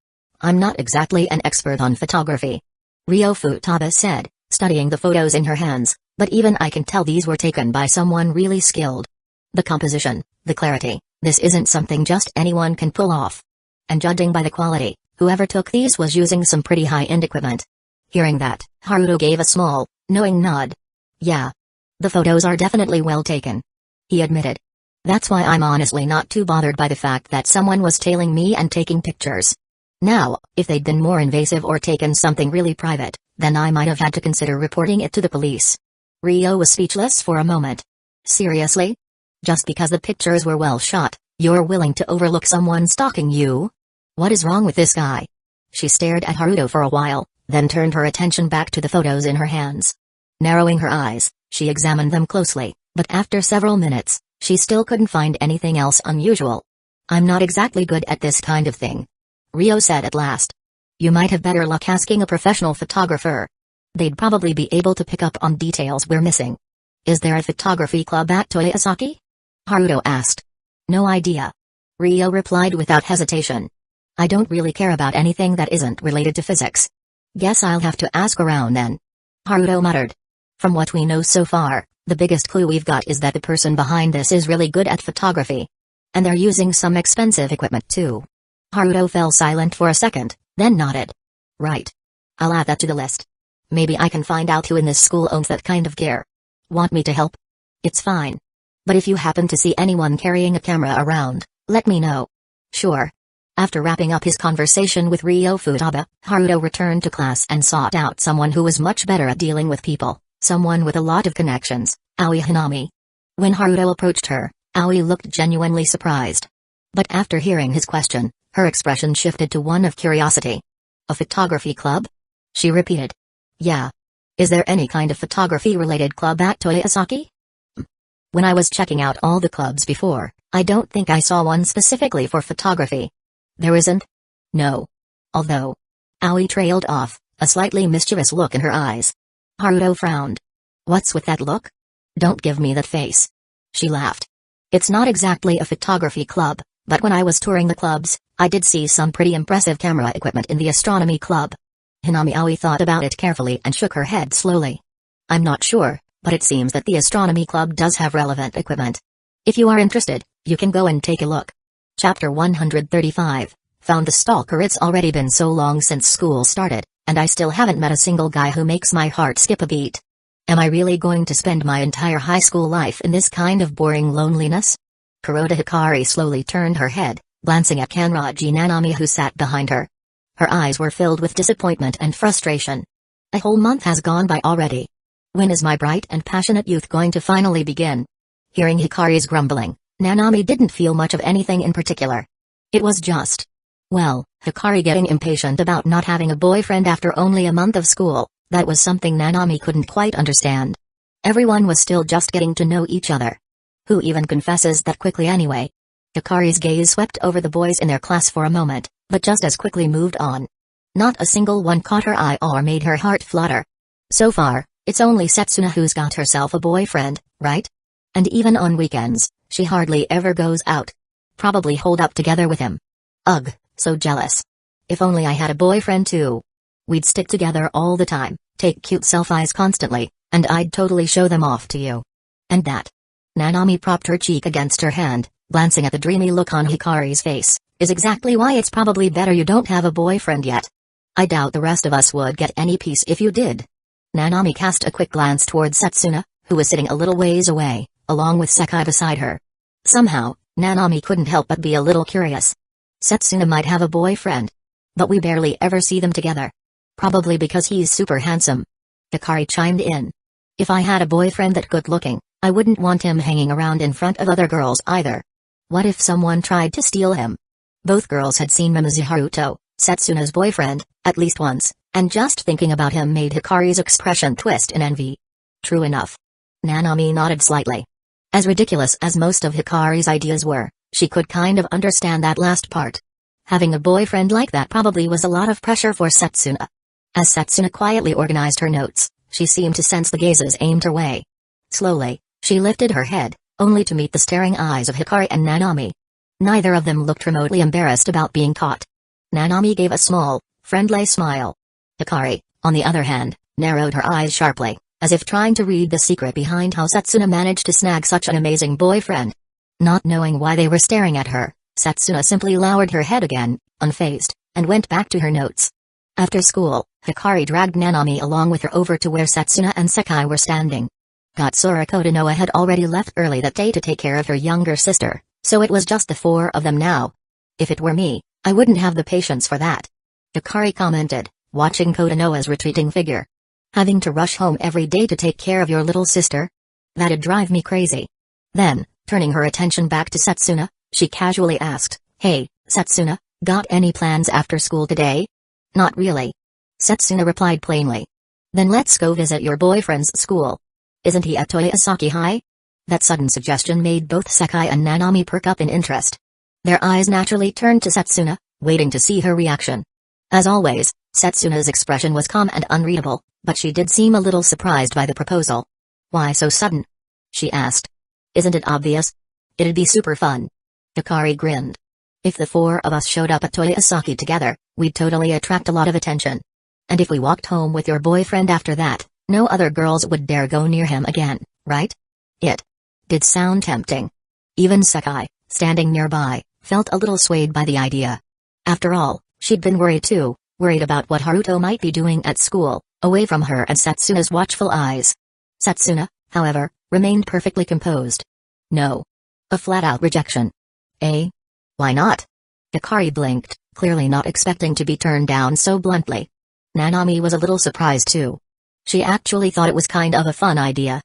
I'm not exactly an expert on photography, Ryo Futaba said, studying the photos in her hands, but even I can tell these were taken by someone really skilled. The composition, the clarity, this isn't something just anyone can pull off. And judging by the quality, whoever took these was using some pretty high-end equipment. Hearing that, Haruto gave a small, knowing nod. Yeah. The photos are definitely well taken, he admitted. That's why I'm honestly not too bothered by the fact that someone was tailing me and taking pictures. Now, if they'd been more invasive or taken something really private, then I might have had to consider reporting it to the police. Ryo was speechless for a moment. Seriously? Just because the pictures were well shot, you're willing to overlook someone stalking you? What is wrong with this guy? She stared at Haruto for a while, then turned her attention back to the photos in her hands. Narrowing her eyes, she examined them closely, but after several minutes, she still couldn't find anything else unusual. I'm not exactly good at this kind of thing, Ryo said at last. You might have better luck asking a professional photographer. They'd probably be able to pick up on details we're missing. Is there a photography club at Toyosaki? Haruto asked. No idea, Ryo replied without hesitation. I don't really care about anything that isn't related to physics. Guess I'll have to ask around then, Haruto muttered. From what we know so far, the biggest clue we've got is that the person behind this is really good at photography. And they're using some expensive equipment too. Haruto fell silent for a second, then nodded. Right. I'll add that to the list. Maybe I can find out who in this school owns that kind of gear. Want me to help? It's fine. But if you happen to see anyone carrying a camera around, let me know. Sure. After wrapping up his conversation with Ryo Futaba, Haruto returned to class and sought out someone who was much better at dealing with people, someone with a lot of connections, Aoi Hinami. When Haruto approached her, Aoi looked genuinely surprised. But after hearing his question, her expression shifted to one of curiosity. A photography club? She repeated. Yeah. Is there any kind of photography-related club at Toyosaki? When I was checking out all the clubs before, I don't think I saw one specifically for photography. There isn't? No. Although. Aoi trailed off, a slightly mischievous look in her eyes. Haruto frowned. What's with that look? Don't give me that face. She laughed. It's not exactly a photography club, but when I was touring the clubs, I did see some pretty impressive camera equipment in the astronomy club. Hinami Aoi thought about it carefully and shook her head slowly. I'm not sure, but it seems that the astronomy club does have relevant equipment. If you are interested, you can go and take a look. Chapter 135. Found the stalker. It's already been so long since school started, and I still haven't met a single guy who makes my heart skip a beat. Am I really going to spend my entire high school life in this kind of boring loneliness? Kuroda Hikari slowly turned her head, glancing at Kanraji Nanami who sat behind her. Her eyes were filled with disappointment and frustration. A whole month has gone by already. When is my bright and passionate youth going to finally begin? Hearing Hikari's grumbling, Nanami didn't feel much of anything in particular. It was just, well, Hikari getting impatient about not having a boyfriend after only a month of school. That was something Nanami couldn't quite understand. Everyone was still just getting to know each other. Who even confesses that quickly anyway? Hikari's gaze swept over the boys in their class for a moment, but just as quickly moved on. Not a single one caught her eye or made her heart flutter. So far, it's only Setsuna who's got herself a boyfriend, right? And even on weekends, she hardly ever goes out. Probably holed up together with him. Ugh, so jealous. If only I had a boyfriend too. We'd stick together all the time, take cute selfies constantly, and I'd totally show them off to you. And that. Nanami propped her cheek against her hand, glancing at the dreamy look on Hikari's face, is exactly why it's probably better you don't have a boyfriend yet. I doubt the rest of us would get any peace if you did. Nanami cast a quick glance towards Setsuna, who was sitting a little ways away, along with Sekai beside her. Somehow, Nanami couldn't help but be a little curious. Setsuna might have a boyfriend, but we barely ever see them together. Probably because he's super handsome. Hikari chimed in. If I had a boyfriend that good looking, I wouldn't want him hanging around in front of other girls either. What if someone tried to steal him? Both girls had seen Mimizu Haruto, Setsuna's boyfriend, at least once, and just thinking about him made Hikari's expression twist in envy. True enough. Nanami nodded slightly. As ridiculous as most of Hikari's ideas were, she could kind of understand that last part. Having a boyfriend like that probably was a lot of pressure for Setsuna. As Setsuna quietly organized her notes, she seemed to sense the gazes aimed her way. Slowly, she lifted her head, only to meet the staring eyes of Hikari and Nanami. Neither of them looked remotely embarrassed about being caught. Nanami gave a small, friendly smile. Hikari, on the other hand, narrowed her eyes sharply, as if trying to read the secret behind how Setsuna managed to snag such an amazing boyfriend. Not knowing why they were staring at her, Setsuna simply lowered her head again, unfazed, and went back to her notes. After school, Hikari dragged Nanami along with her over to where Setsuna and Sekai were standing. Katsura Kotonoa had already left early that day to take care of her younger sister, so it was just the four of them now. If it were me, I wouldn't have the patience for that. Hikari commented, watching Kotonoa's retreating figure. Having to rush home every day to take care of your little sister? That'd drive me crazy. Then, turning her attention back to Setsuna, she casually asked, Hey, Setsuna, got any plans after school today? Not really. Setsuna replied plainly. Then let's go visit your boyfriend's school. Isn't he at Toyosaki High? That sudden suggestion made both Sekai and Nanami perk up in interest. Their eyes naturally turned to Setsuna, waiting to see her reaction. As always, Setsuna's expression was calm and unreadable, but she did seem a little surprised by the proposal. Why so sudden? She asked. Isn't it obvious? It'd be super fun. Hikari grinned. If the four of us showed up at Toyosaki together, we'd totally attract a lot of attention. And if we walked home with your boyfriend after that, no other girls would dare go near him again, right? It did sound tempting. Even Sekai, standing nearby, felt a little swayed by the idea. After all, she'd been worried too, worried about what Haruto might be doing at school, away from her and Setsuna's watchful eyes. Setsuna, however, remained perfectly composed. No. A flat-out rejection. Eh? Why not? Hikari blinked, clearly not expecting to be turned down so bluntly. Nanami was a little surprised too. She actually thought it was kind of a fun idea.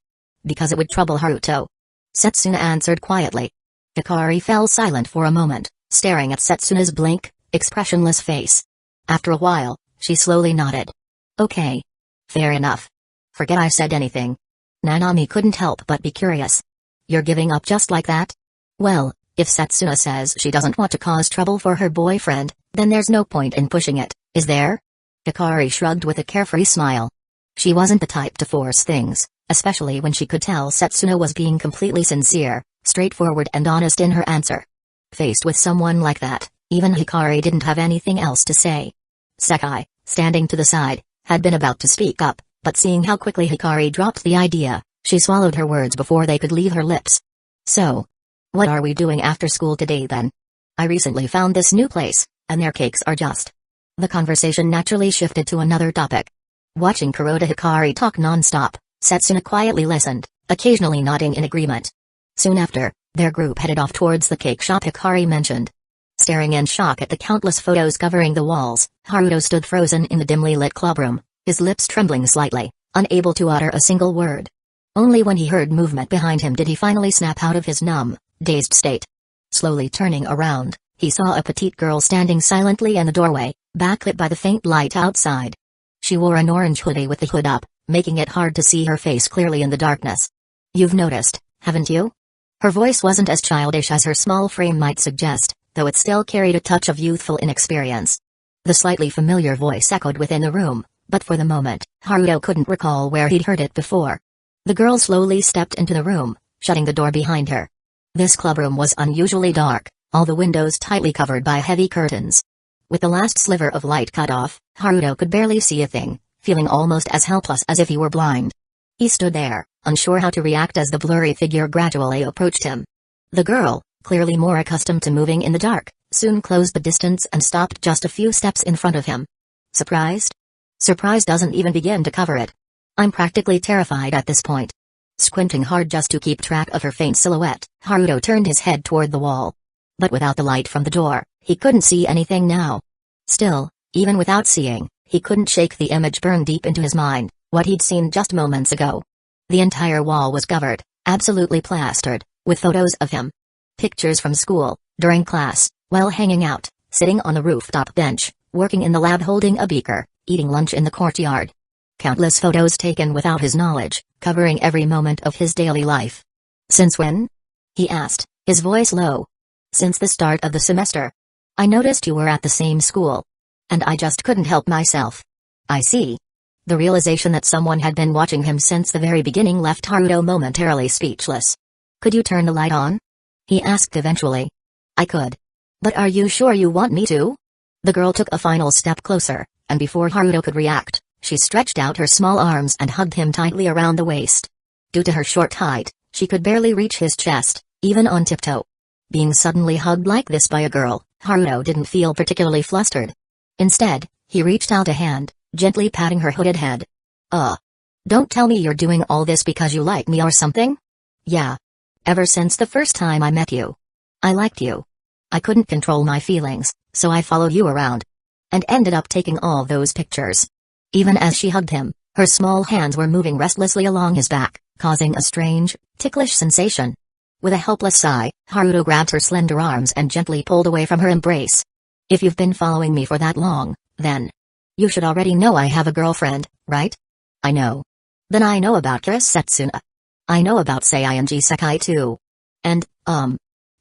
Because it would trouble Haruto. Setsuna answered quietly. Hikari fell silent for a moment, staring at Setsuna's blank, expressionless face. After a while, she slowly nodded. Okay. Fair enough. Forget I said anything. Nanami couldn't help but be curious. You're giving up just like that? Well, if Setsuna says she doesn't want to cause trouble for her boyfriend, then there's no point in pushing it, is there? Hikari shrugged with a carefree smile. She wasn't the type to force things, especially when she could tell Setsuna was being completely sincere, straightforward and honest in her answer. Faced with someone like that, even Hikari didn't have anything else to say. Sekai, standing to the side, had been about to speak up, but seeing how quickly Hikari dropped the idea, she swallowed her words before they could leave her lips. So, what are we doing after school today then? I recently found this new place, And their cakes are just. The conversation naturally shifted to another topic. Watching Kuroda Hikari talk non-stop, Setsuna quietly listened, occasionally nodding in agreement. Soon after, their group headed off towards the cake shop Hikari mentioned. Staring in shock at the countless photos covering the walls, Haruto stood frozen in the dimly lit clubroom, his lips trembling slightly, unable to utter a single word. Only when he heard movement behind him did he finally snap out of his numb, dazed state. Slowly turning around, he saw a petite girl standing silently in the doorway, backlit by the faint light outside. She wore an orange hoodie with the hood up, making it hard to see her face clearly in the darkness. "You've noticed, haven't you?" Her voice wasn't as childish as her small frame might suggest, though it still carried a touch of youthful inexperience. The slightly familiar voice echoed within the room, but for the moment, Haruto couldn't recall where he'd heard it before. The girl slowly stepped into the room, shutting the door behind her. This clubroom was unusually dark, all the windows tightly covered by heavy curtains. With the last sliver of light cut off, Haruto could barely see a thing, feeling almost as helpless as if he were blind. He stood there, unsure how to react as the blurry figure gradually approached him. The girl, clearly more accustomed to moving in the dark, soon closed the distance and stopped just a few steps in front of him. Surprised? Surprise doesn't even begin to cover it. I'm practically terrified at this point. Squinting hard just to keep track of her faint silhouette, Haruto turned his head toward the wall. But without the light from the door, he couldn't see anything now. Still, even without seeing, he couldn't shake the image burned deep into his mind, what he'd seen just moments ago. The entire wall was covered, absolutely plastered, with photos of him. Pictures from school, during class, while hanging out, sitting on the rooftop bench, working in the lab holding a beaker, eating lunch in the courtyard. Countless photos taken without his knowledge, covering every moment of his daily life. "Since when?" he asked, his voice low. "Since the start of the semester. I noticed you were at the same school. And I just couldn't help myself." "I see." The realization that someone had been watching him since the very beginning left Haruto momentarily speechless. "Could you turn the light on?" he asked eventually. "I could. But are you sure you want me to?" The girl took a final step closer, and before Haruto could react, she stretched out her small arms and hugged him tightly around the waist. Due to her short height, she could barely reach his chest, even on tiptoe. Being suddenly hugged like this by a girl, Haruto didn't feel particularly flustered. Instead, he reached out a hand, gently patting her hooded head. Don't tell me you're doing all this because you like me or something?" "Yeah. Ever since the first time I met you. I liked you. I couldn't control my feelings, so I followed you around. And ended up taking all those pictures." Even as she hugged him, her small hands were moving restlessly along his back, causing a strange, ticklish sensation. With a helpless sigh, Haruto grabbed her slender arms and gently pulled away from her embrace. "If you've been following me for that long, then you should already know I have a girlfriend, right?" "I know." "Then I know about Kira Setsuna. I know about Seiyang Sekai too. And,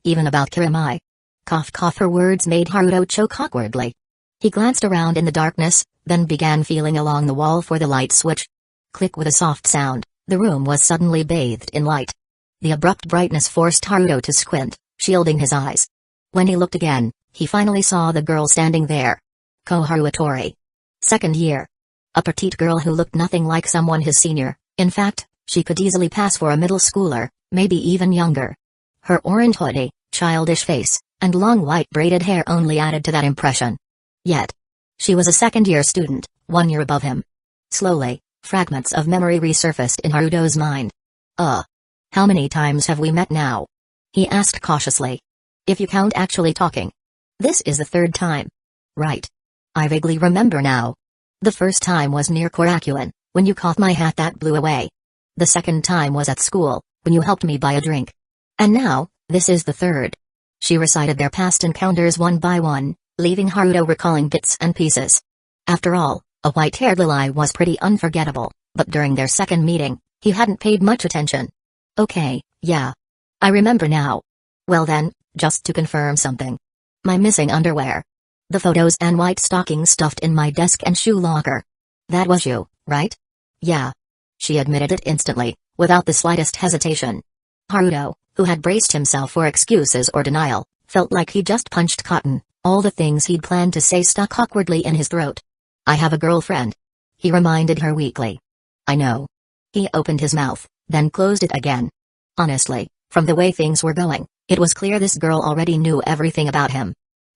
even about Kiramai." Cough cough, her words made Haruto choke awkwardly. He glanced around in the darkness, then began feeling along the wall for the light switch. Click, with a soft sound, the room was suddenly bathed in light. The abrupt brightness forced Haruto to squint, shielding his eyes. When he looked again, he finally saw the girl standing there. Koharu Itori. Second year. A petite girl who looked nothing like someone his senior. In fact, she could easily pass for a middle schooler, maybe even younger. Her orange hoodie, childish face, and long white braided hair only added to that impression. Yet, she was a second-year student, 1 year above him. Slowly, fragments of memory resurfaced in Haruto's mind. How many times have we met now?" he asked cautiously. "If you count actually talking." "This is the third time." "Right. I vaguely remember now. The first time was near Korakuen, when you caught my hat that blew away. The second time was at school, when you helped me buy a drink. And now, this is the third." She recited their past encounters one by one, leaving Haruto recalling bits and pieces. After all, a white-haired Lilai was pretty unforgettable, but during their second meeting, he hadn't paid much attention. "Okay, yeah. I remember now. Well then, just to confirm something. My missing underwear. The photos and white stockings stuffed in my desk and shoe locker. That was you, right?" "Yeah." She admitted it instantly, without the slightest hesitation. Haruto, who had braced himself for excuses or denial, felt like he just punched cotton. All the things he'd planned to say stuck awkwardly in his throat. "I have a girlfriend," he reminded her weakly. "I know." He opened his mouth, then closed it again. Honestly, from the way things were going, it was clear this girl already knew everything about him.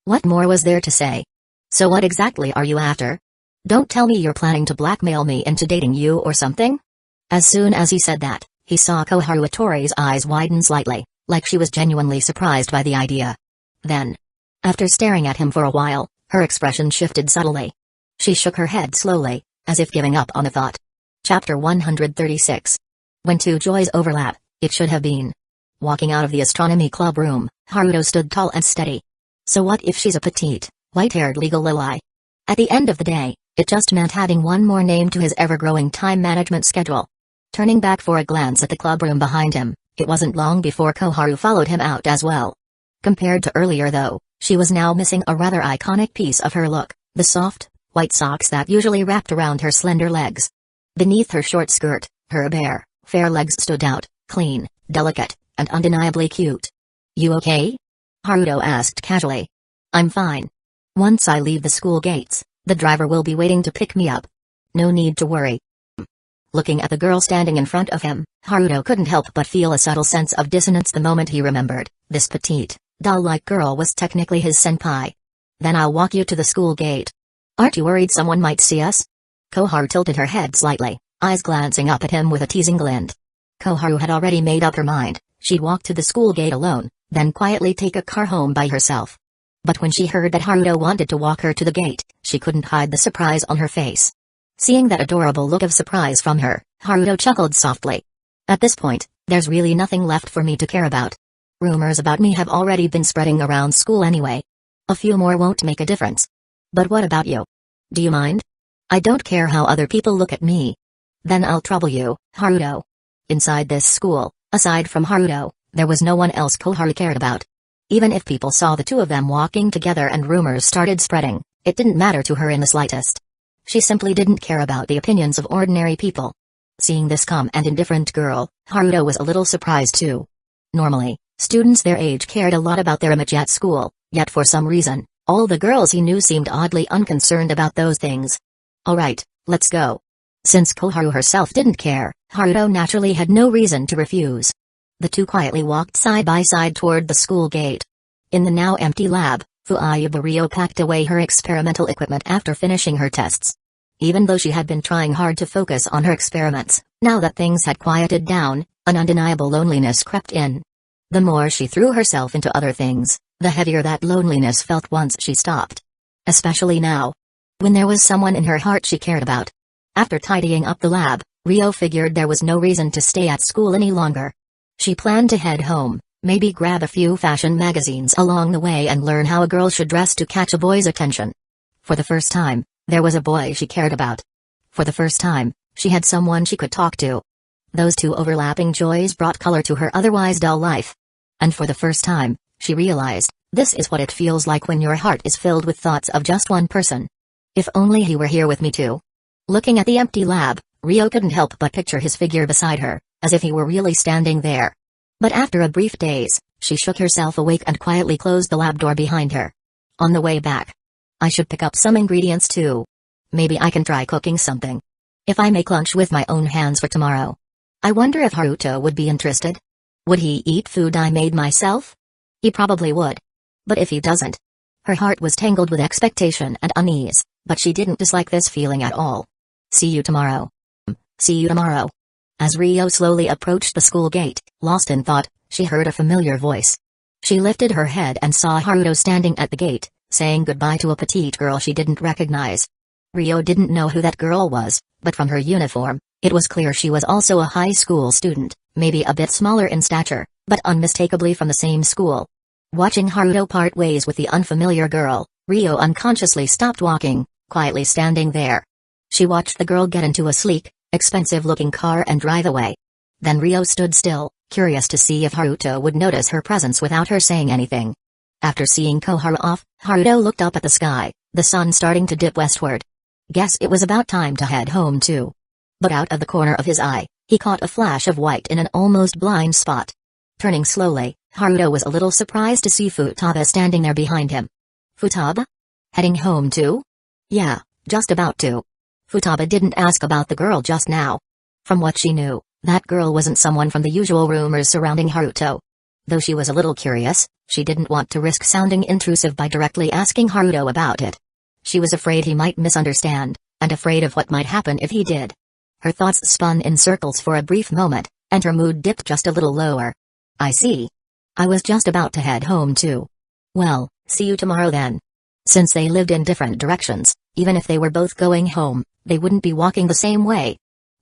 What more was there to say? So what exactly are you after? Don't tell me you're planning to blackmail me into dating you or something? As soon as he said that, he saw Koharu Atori's eyes widen slightly, like she was genuinely surprised by the idea. Then, after staring at him for a while, her expression shifted subtly. She shook her head slowly, as if giving up on the thought. Chapter 136. When two joys overlap, it should have been. Walking out of the astronomy club room, Haruto stood tall and steady. So what if she's a petite, white-haired legal lily? At the end of the day, it just meant adding one more name to his ever-growing time management schedule. Turning back for a glance at the club room behind him, it wasn't long before Koharu followed him out as well. Compared to earlier though, she was now missing a rather iconic piece of her look, the soft, white socks that usually wrapped around her slender legs. Beneath her short skirt, her bare, fair legs stood out, clean, delicate, and undeniably cute. You okay? Haruto asked casually. I'm fine. Once I leave the school gates, the driver will be waiting to pick me up. No need to worry. Looking at the girl standing in front of him, Haruto couldn't help but feel a subtle sense of dissonance the moment he remembered, this petite, doll-like girl was technically his senpai. Then I'll walk you to the school gate. Aren't you worried someone might see us? Koharu tilted her head slightly, eyes glancing up at him with a teasing glint. Koharu had already made up her mind, she'd walk to the school gate alone, then quietly take a car home by herself. But when she heard that Haruto wanted to walk her to the gate, she couldn't hide the surprise on her face. Seeing that adorable look of surprise from her, Haruto chuckled softly. At this point, there's really nothing left for me to care about. Rumors about me have already been spreading around school anyway. A few more won't make a difference. But what about you? Do you mind? I don't care how other people look at me. Then I'll trouble you, Haruto. Inside this school, aside from Haruto, there was no one else Koharu cared about. Even if people saw the two of them walking together and rumors started spreading, it didn't matter to her in the slightest. She simply didn't care about the opinions of ordinary people. Seeing this calm and indifferent girl, Haruto was a little surprised too. Normally, students their age cared a lot about their image at school, yet for some reason, all the girls he knew seemed oddly unconcerned about those things. Alright, let's go. Since Koharu herself didn't care, Haruto naturally had no reason to refuse. The two quietly walked side by side toward the school gate. In the now empty lab, Fuayuba Ryo packed away her experimental equipment after finishing her tests. Even though she had been trying hard to focus on her experiments, now that things had quieted down, an undeniable loneliness crept in. The more she threw herself into other things, the heavier that loneliness felt once she stopped. Especially now, when there was someone in her heart she cared about. After tidying up the lab, Ryo figured there was no reason to stay at school any longer. She planned to head home, maybe grab a few fashion magazines along the way and learn how a girl should dress to catch a boy's attention. For the first time, there was a boy she cared about. For the first time, she had someone she could talk to. Those two overlapping joys brought color to her otherwise dull life. And for the first time, she realized, this is what it feels like when your heart is filled with thoughts of just one person. If only he were here with me too. Looking at the empty lab, Ryo couldn't help but picture his figure beside her, as if he were really standing there. But after a brief daze, she shook herself awake and quietly closed the lab door behind her. On the way back, I should pick up some ingredients too. Maybe I can try cooking something. If I make lunch with my own hands for tomorrow. I wonder if Haruto would be interested. Would he eat food I made myself? He probably would. But if he doesn't? Her heart was tangled with expectation and unease, but she didn't dislike this feeling at all. See you tomorrow. See you tomorrow. As Ryo slowly approached the school gate, lost in thought, she heard a familiar voice. She lifted her head and saw Haruto standing at the gate, saying goodbye to a petite girl she didn't recognize. Ryo didn't know who that girl was, but from her uniform, it was clear she was also a high school student, maybe a bit smaller in stature, but unmistakably from the same school. Watching Haruto part ways with the unfamiliar girl, Ryo unconsciously stopped walking, quietly standing there. She watched the girl get into a sleek, expensive-looking car and drive away. Then Ryo stood still, curious to see if Haruto would notice her presence without her saying anything. After seeing Koharu off, Haruto looked up at the sky, the sun starting to dip westward. Guess it was about time to head home too. But out of the corner of his eye, he caught a flash of white in an almost blind spot. Turning slowly, Haruto was a little surprised to see Futaba standing there behind him. Futaba? Heading home too? Yeah, just about to. Futaba didn't ask about the girl just now. From what she knew, that girl wasn't someone from the usual rumors surrounding Haruto. Though she was a little curious, she didn't want to risk sounding intrusive by directly asking Haruto about it. She was afraid he might misunderstand, and afraid of what might happen if he did. Her thoughts spun in circles for a brief moment, and her mood dipped just a little lower. I see. I was just about to head home too. Well, see you tomorrow then. Since they lived in different directions, even if they were both going home, they wouldn't be walking the same way.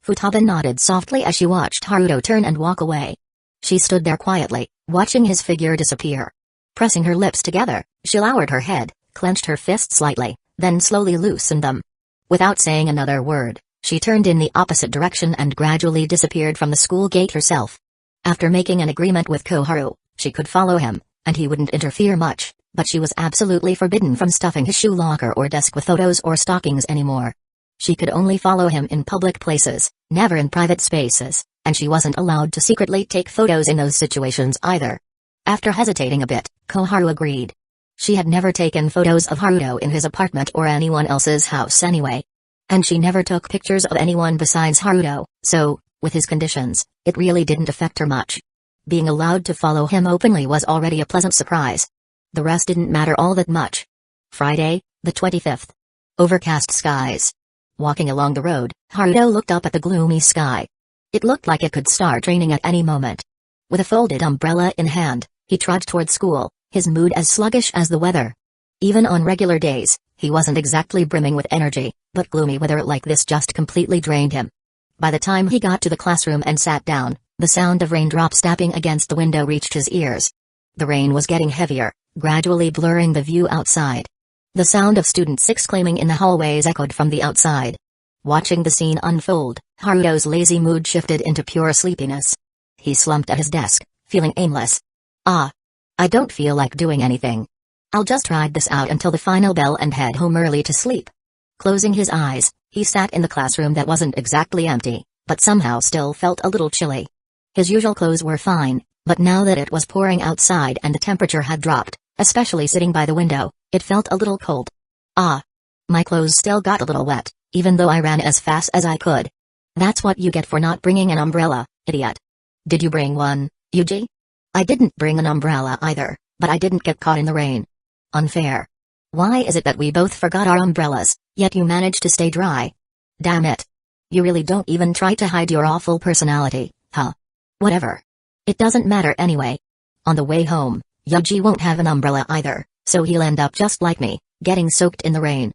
Futaba nodded softly as she watched Haruto turn and walk away. She stood there quietly, watching his figure disappear. Pressing her lips together, she lowered her head, clenched her fists slightly, then slowly loosened them. Without saying another word, she turned in the opposite direction and gradually disappeared from the school gate herself. After making an agreement with Koharu, she could follow him, and he wouldn't interfere much, but she was absolutely forbidden from stuffing his shoe locker or desk with photos or stockings anymore. She could only follow him in public places, never in private spaces, and she wasn't allowed to secretly take photos in those situations either. After hesitating a bit, Koharu agreed. She had never taken photos of Haruto in his apartment or anyone else's house anyway. And she never took pictures of anyone besides Haruto, so, with his conditions, it really didn't affect her much. Being allowed to follow him openly was already a pleasant surprise. The rest didn't matter all that much. Friday, the 25th. Overcast skies. Walking along the road, Haruto looked up at the gloomy sky. It looked like it could start raining at any moment. With a folded umbrella in hand, he trudged toward school, his mood as sluggish as the weather. Even on regular days, he wasn't exactly brimming with energy, but gloomy weather like this just completely drained him. By the time he got to the classroom and sat down, the sound of raindrops tapping against the window reached his ears. The rain was getting heavier, gradually blurring the view outside. The sound of students exclaiming in the hallways echoed from the outside. Watching the scene unfold, Haruto's lazy mood shifted into pure sleepiness. He slumped at his desk, feeling aimless. I don't feel like doing anything. I'll just ride this out until the final bell and head home early to sleep. Closing his eyes, he sat in the classroom that wasn't exactly empty, but somehow still felt a little chilly. His usual clothes were fine, but now that it was pouring outside and the temperature had dropped, especially sitting by the window, it felt a little cold. My clothes still got a little wet, even though I ran as fast as I could. That's what you get for not bringing an umbrella, idiot. Did you bring one, Yuji? I didn't bring an umbrella either, but I didn't get caught in the rain. Unfair. Why is it that we both forgot our umbrellas, yet you managed to stay dry? Damn it. You really don't even try to hide your awful personality, huh? Whatever. It doesn't matter anyway. On the way home, Yuji won't have an umbrella either, so he'll end up just like me, getting soaked in the rain.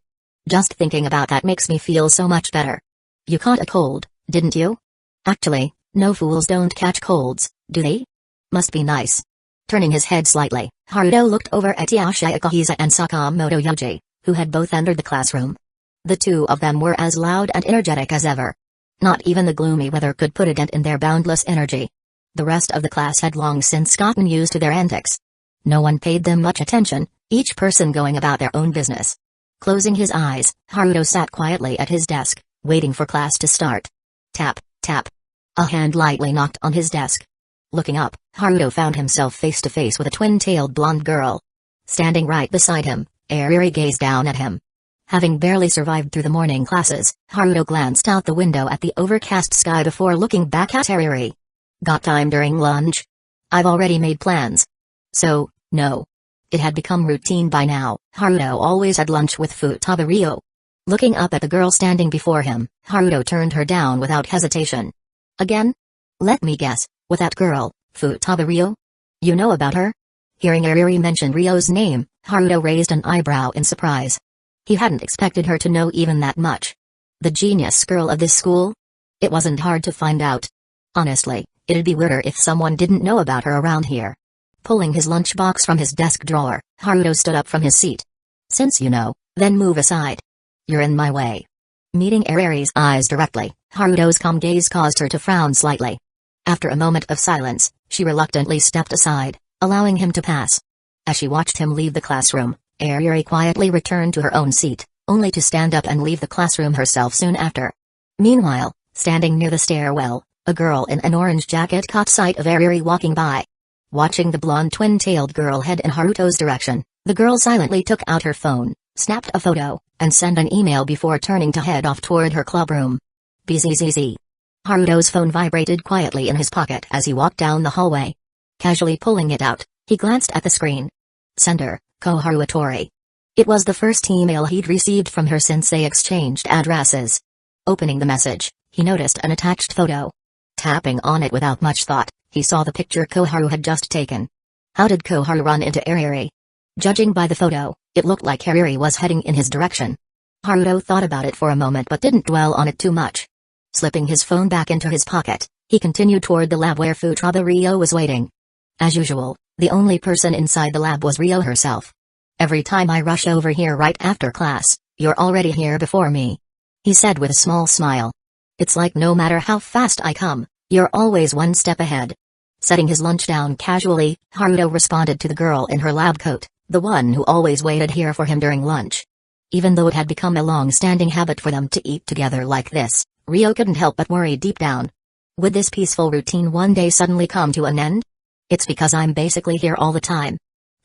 Just thinking about that makes me feel so much better. You caught a cold, didn't you? Actually, no fools don't catch colds, do they? Must be nice. Turning his head slightly, Haruto looked over at Yashika Kahiza and Sakamoto Yuji, who had both entered the classroom. The two of them were as loud and energetic as ever. Not even the gloomy weather could put a dent in their boundless energy. The rest of the class had long since gotten used to their antics. No one paid them much attention, each person going about their own business. Closing his eyes, Haruto sat quietly at his desk, waiting for class to start. Tap, tap. A hand lightly knocked on his desk. Looking up, Haruto found himself face to face with a twin-tailed blonde girl. Standing right beside him, Ariri gazed down at him. Having barely survived through the morning classes, Haruto glanced out the window at the overcast sky before looking back at Ariri. Got time during lunch? I've already made plans. So, no. It had become routine by now, Haruto always had lunch with Futaba Ryo. Looking up at the girl standing before him, Haruto turned her down without hesitation. Again? Let me guess, with that girl, Futaba Ryo? You know about her? Hearing Ariri mention Ryo's name, Haruto raised an eyebrow in surprise. He hadn't expected her to know even that much. The genius girl of this school? It wasn't hard to find out. Honestly, it'd be weirder if someone didn't know about her around here. Pulling his lunchbox from his desk drawer, Haruto stood up from his seat. Since you know, then move aside. You're in my way. Meeting Ariri's eyes directly, Haruto's calm gaze caused her to frown slightly. After a moment of silence, she reluctantly stepped aside, allowing him to pass. As she watched him leave the classroom, Ariri quietly returned to her own seat, only to stand up and leave the classroom herself soon after. Meanwhile, standing near the stairwell, a girl in an orange jacket caught sight of Ariri walking by. Watching the blonde twin-tailed girl head in Haruto's direction, the girl silently took out her phone, snapped a photo, and sent an email before turning to head off toward her club room. BZZZ. Haruto's phone vibrated quietly in his pocket as he walked down the hallway. Casually pulling it out, he glanced at the screen. Sender, Koharu Atori. It was the first email he'd received from her since they exchanged addresses. Opening the message, he noticed an attached photo. Tapping on it without much thought, he saw the picture Koharu had just taken. How did Koharu run into Ariri? Judging by the photo, it looked like Ariri was heading in his direction. Haruto thought about it for a moment but didn't dwell on it too much. Slipping his phone back into his pocket, he continued toward the lab where Futaba Rio was waiting. As usual, the only person inside the lab was Rio herself. Every time I rush over here right after class, you're already here before me, he said with a small smile. It's like no matter how fast I come, you're always one step ahead. Setting his lunch down casually, Haruto responded to the girl in her lab coat, the one who always waited here for him during lunch. Even though it had become a long-standing habit for them to eat together like this, Rio couldn't help but worry deep down. Would this peaceful routine one day suddenly come to an end? It's because I'm basically here all the time,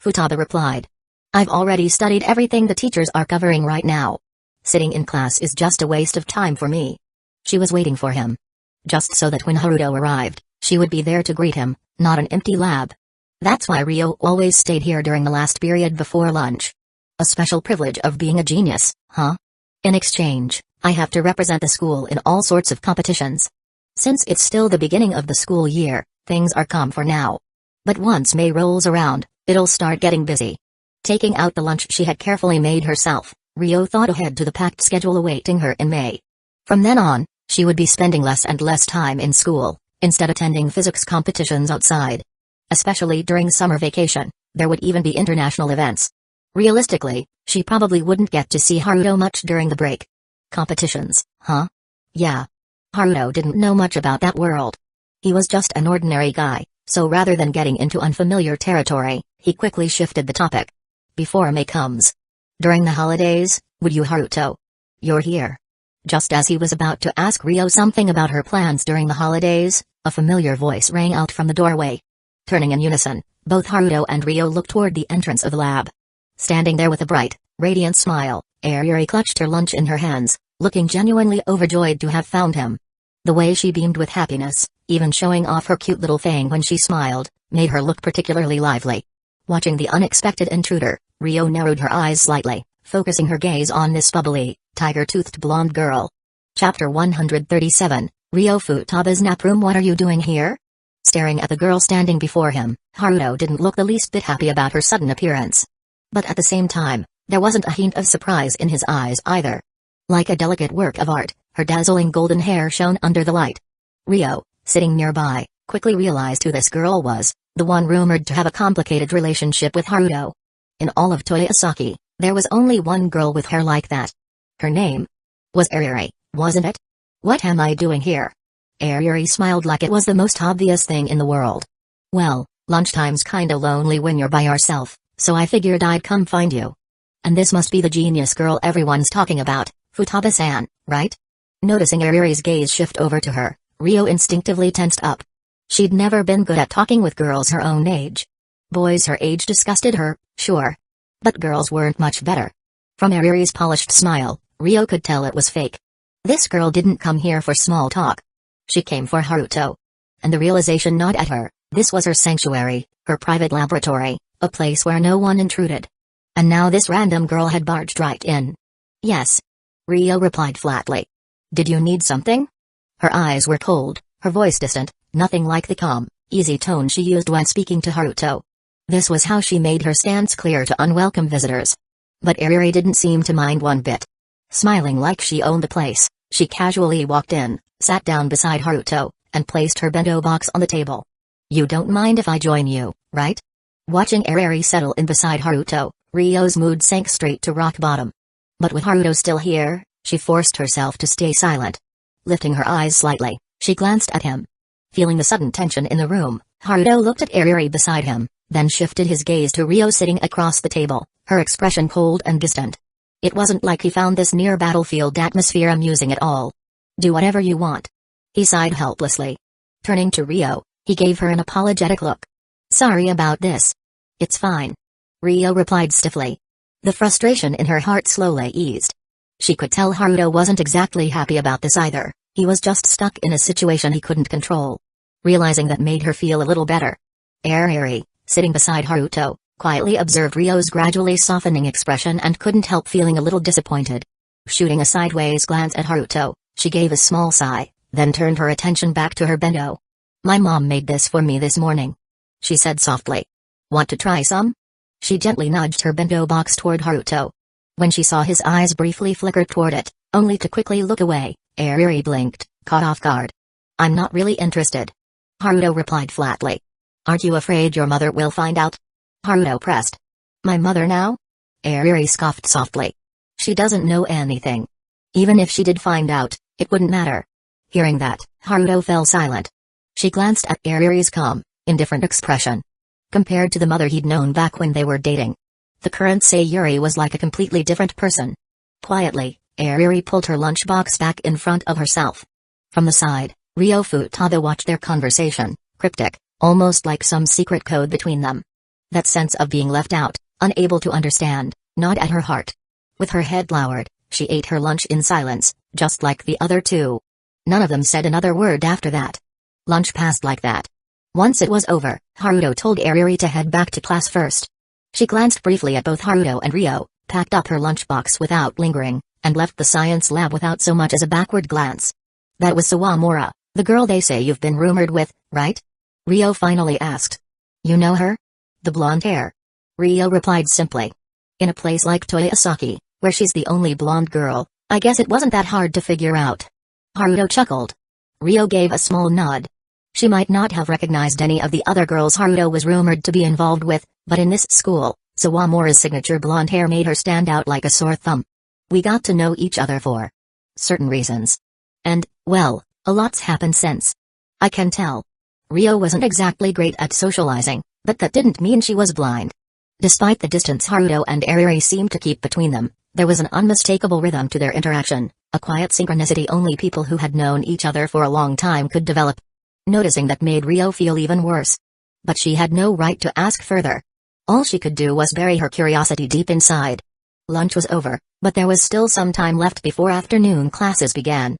Futaba replied. I've already studied everything the teachers are covering right now. Sitting in class is just a waste of time for me. She was waiting for him. Just so that when Haruto arrived, she would be there to greet him, not an empty lab. That's why Rio always stayed here during the last period before lunch. A special privilege of being a genius, huh? In exchange, I have to represent the school in all sorts of competitions. Since it's still the beginning of the school year, things are calm for now. But once May rolls around, it'll start getting busy. Taking out the lunch she had carefully made herself, Rio thought ahead to the packed schedule awaiting her in May. From then on, she would be spending less and less time in school, instead attending physics competitions outside. Especially during summer vacation, there would even be international events. Realistically, she probably wouldn't get to see Haruto much during the break. Competitions, huh? Yeah. Haruto didn't know much about that world. He was just an ordinary guy, so rather than getting into unfamiliar territory, he quickly shifted the topic. Before May comes. During the holidays, would you, Haruto? You're here. Just as he was about to ask Rio something about her plans during the holidays, a familiar voice rang out from the doorway. Turning in unison, both Haruto and Rio looked toward the entrance of the lab. Standing there with a bright, radiant smile, Ariri clutched her lunch in her hands, looking genuinely overjoyed to have found him. The way she beamed with happiness, even showing off her cute little fang when she smiled, made her look particularly lively. Watching the unexpected intruder, Rio narrowed her eyes slightly, focusing her gaze on this bubbly, tiger-toothed blonde girl. Chapter 137, Rio Futaba's nap room. What are you doing here? Staring at the girl standing before him, Haruto didn't look the least bit happy about her sudden appearance. But at the same time, there wasn't a hint of surprise in his eyes either. Like a delicate work of art, her dazzling golden hair shone under the light. Rio, sitting nearby, quickly realized who this girl was, the one rumored to have a complicated relationship with Haruto. In all of Toyosaki, there was only one girl with hair like that. Her name was Ariri, wasn't it? What am I doing here? Ariri smiled like it was the most obvious thing in the world. Well, lunchtime's kinda lonely when you're by yourself, so I figured I'd come find you. And this must be the genius girl everyone's talking about, Futaba-san, right? Noticing Ariri's gaze shift over to her, Rio instinctively tensed up. She'd never been good at talking with girls her own age. Boys her age disgusted her, sure. But girls weren't much better. From Ariri's polished smile, Rio could tell it was fake. This girl didn't come here for small talk. She came for Haruto. And the realization gnawed at her, this was her sanctuary, her private laboratory, a place where no one intruded. And now this random girl had barged right in. Yes. Rio replied flatly. Did you need something? Her eyes were cold, her voice distant, nothing like the calm, easy tone she used when speaking to Haruto. This was how she made her stance clear to unwelcome visitors. But Ariri didn't seem to mind one bit. Smiling like she owned the place, she casually walked in, sat down beside Haruto, and placed her bento box on the table. You don't mind if I join you, right? Watching Ariri settle in beside Haruto, Ryo's mood sank straight to rock bottom. But with Haruto still here, she forced herself to stay silent. Lifting her eyes slightly, she glanced at him. Feeling the sudden tension in the room, Haruto looked at Ariri beside him, then shifted his gaze to Rio sitting across the table, her expression cold and distant. It wasn't like he found this near-battlefield atmosphere amusing at all. Do whatever you want. He sighed helplessly. Turning to Rio, he gave her an apologetic look. Sorry about this. It's fine. Rio replied stiffly. The frustration in her heart slowly eased. She could tell Haruto wasn't exactly happy about this either, he was just stuck in a situation he couldn't control. Realizing that made her feel a little better. Eri, sitting beside Haruto, quietly observed Ryo's gradually softening expression and couldn't help feeling a little disappointed. Shooting a sideways glance at Haruto, she gave a small sigh, then turned her attention back to her bento. "My mom made this for me this morning," she said softly. "Want to try some?" She gently nudged her bento box toward Haruto. When she saw his eyes briefly flicker toward it, only to quickly look away, Eri blinked, caught off guard. "I'm not really interested," Haruto replied flatly. "Aren't you afraid your mother will find out?" Haruto pressed. "My mother now?" Eri scoffed softly. "She doesn't know anything. Even if she did find out, it wouldn't matter." Hearing that, Haruto fell silent. She glanced at Eri's calm, indifferent expression. Compared to the mother he'd known back when they were dating, the current Sayuri was like a completely different person. Quietly, Eri pulled her lunchbox back in front of herself. From the side, Ryo Futaba watched their conversation, cryptic, almost like some secret code between them. That sense of being left out, unable to understand, gnawed at her heart. With her head lowered, she ate her lunch in silence, just like the other two. None of them said another word after that. Lunch passed like that. Once it was over, Haruto told Eri to head back to class first. She glanced briefly at both Haruto and Ryo, packed up her lunchbox without lingering, and left the science lab without so much as a backward glance. "That was Sawamura, the girl they say you've been rumored with, right?" Ryo finally asked. "You know her?" "The blonde hair." Ryo replied simply. "In a place like Toyosaki, where she's the only blonde girl, I guess it wasn't that hard to figure out." Haruto chuckled. Ryo gave a small nod. She might not have recognized any of the other girls Haruto was rumored to be involved with, but in this school, Sawamura's signature blonde hair made her stand out like a sore thumb. "We got to know each other for certain reasons. And, well, a lot's happened since. I can tell." Ryo wasn't exactly great at socializing, but that didn't mean she was blind. Despite the distance Haruto and Eri seemed to keep between them, there was an unmistakable rhythm to their interaction, a quiet synchronicity only people who had known each other for a long time could develop. Noticing that made Ryo feel even worse. But she had no right to ask further. All she could do was bury her curiosity deep inside. Lunch was over, but there was still some time left before afternoon classes began.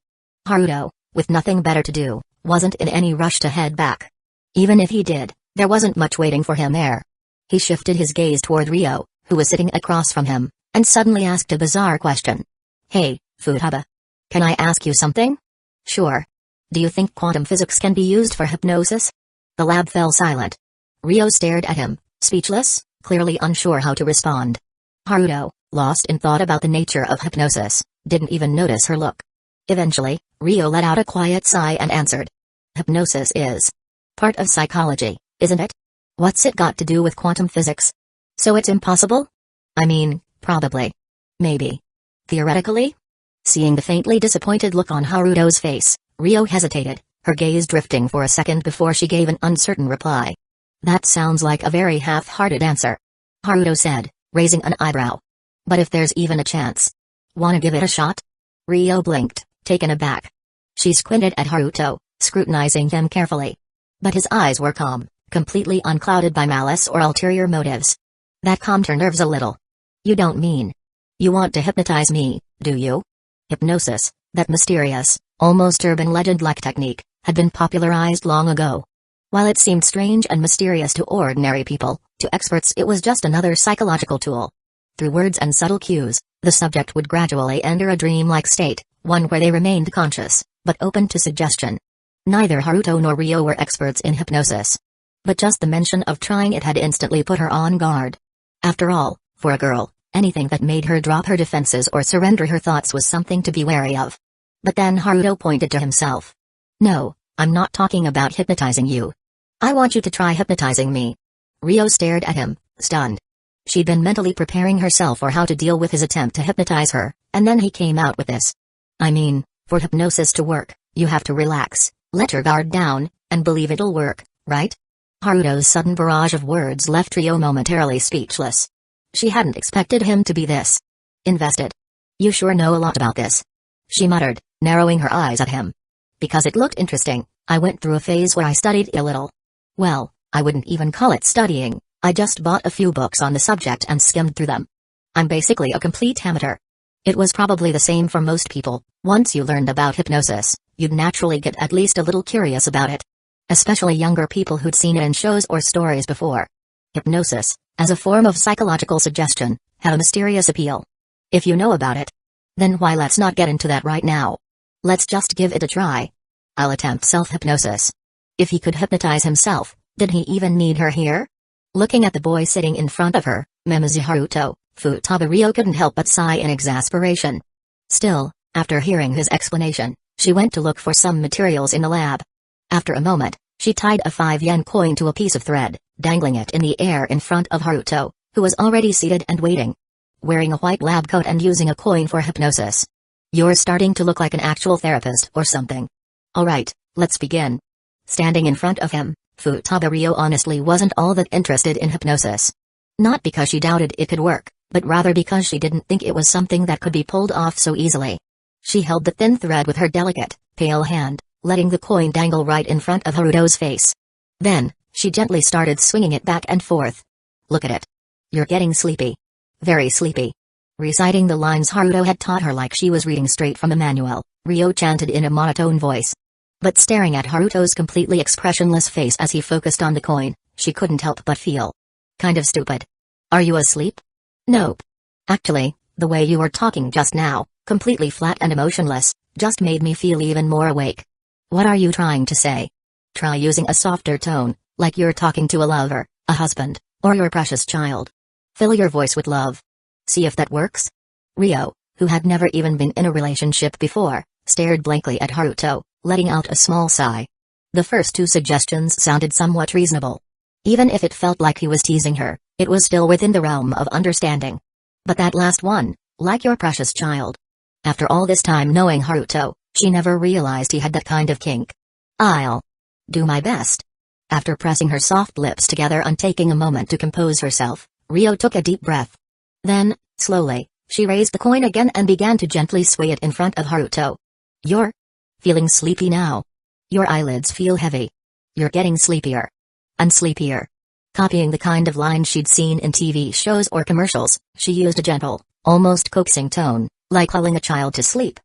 Haruto, with nothing better to do, wasn't in any rush to head back. Even if he did, there wasn't much waiting for him there. He shifted his gaze toward Ryo, who was sitting across from him, and suddenly asked a bizarre question. "Hey, Futaba. Can I ask you something?" "Sure. Do you think quantum physics can be used for hypnosis?" The lab fell silent. Ryo stared at him, speechless, clearly unsure how to respond. Haruto, lost in thought about the nature of hypnosis, didn't even notice her look. Eventually, Ryo let out a quiet sigh and answered. "Hypnosis is part of psychology, isn't it? What's it got to do with quantum physics? So it's impossible?" "I mean, probably. Maybe. Theoretically?" Seeing the faintly disappointed look on Haruto's face, Ryo hesitated, her gaze drifting for a second before she gave an uncertain reply. "That sounds like a very half-hearted answer," Haruto said, raising an eyebrow. "But if there's even a chance, wanna give it a shot?" Ryo blinked, taken aback. She squinted at Haruto, scrutinizing him carefully. But his eyes were calm, completely unclouded by malice or ulterior motives. That calmed her nerves a little. "You don't mean you want to hypnotize me, do you?" Hypnosis, that mysterious, almost urban legend-like technique, had been popularized long ago. While it seemed strange and mysterious to ordinary people, to experts it was just another psychological tool. Through words and subtle cues, the subject would gradually enter a dream-like state, one where they remained conscious, but open to suggestion. Neither Haruto nor Ryo were experts in hypnosis. But just the mention of trying it had instantly put her on guard. After all, for a girl, anything that made her drop her defenses or surrender her thoughts was something to be wary of. But then Haruto pointed to himself. "No, I'm not talking about hypnotizing you. I want you to try hypnotizing me." Ryo stared at him, stunned. She'd been mentally preparing herself for how to deal with his attempt to hypnotize her, and then he came out with this. "I mean, for hypnosis to work, you have to relax, let your guard down, and believe it'll work, right?" Haruto's sudden barrage of words left Ryo momentarily speechless. She hadn't expected him to be this invested. "You sure know a lot about this," she muttered, narrowing her eyes at him. "Because it looked interesting, I went through a phase where I studied a little. Well, I wouldn't even call it studying, I just bought a few books on the subject and skimmed through them. I'm basically a complete amateur. It was probably the same for most people. Once you learned about hypnosis, you'd naturally get at least a little curious about it. especially younger people who'd seen it in shows or stories before. Hypnosis, as a form of psychological suggestion, had a mysterious appeal. If you know about it, then why let's not get into that right now. Let's just give it a try. I'll attempt self-hypnosis. If he could hypnotize himself, did he even need her here? Looking at the boy sitting in front of her, Mimizu Haruto, Futaba couldn't help but sigh in exasperation. Still, after hearing his explanation, she went to look for some materials in the lab. After a moment, she tied a 5-yen coin to a piece of thread, dangling it in the air in front of Haruto, who was already seated and waiting. Wearing a white lab coat and using a coin for hypnosis. You're starting to look like an actual therapist or something. Alright, let's begin. Standing in front of him, Futaba honestly wasn't all that interested in hypnosis. Not because she doubted it could work, but rather because she didn't think it was something that could be pulled off so easily. She held the thin thread with her delicate, pale hand, letting the coin dangle right in front of Haruto's face. Then, she gently started swinging it back and forth. Look at it. You're getting sleepy. Very sleepy. Reciting the lines Haruto had taught her like she was reading straight from a manual, Ryo chanted in a monotone voice. But staring at Haruto's completely expressionless face as he focused on the coin, she couldn't help but feel kind of stupid. Are you asleep? Nope. Actually, the way you were talking just now, completely flat and emotionless, just made me feel even more awake. What are you trying to say? Try using a softer tone, like you're talking to a lover, a husband, or your precious child. Fill your voice with love. See if that works? Ryo, who had never even been in a relationship before, stared blankly at Haruto, letting out a small sigh. The first two suggestions sounded somewhat reasonable. Even if it felt like he was teasing her, it was still within the realm of understanding. But that last one, like your precious child. After all this time knowing Haruto, she never realized he had that kind of kink. I'll do my best. After pressing her soft lips together and taking a moment to compose herself, Ryo took a deep breath. Then, slowly, she raised the coin again and began to gently sway it in front of Haruto. You're feeling sleepy now. Your eyelids feel heavy. You're getting sleepier. And sleepier. Copying the kind of line she'd seen in TV shows or commercials, she used a gentle, almost coaxing tone, like lulling a child to sleep.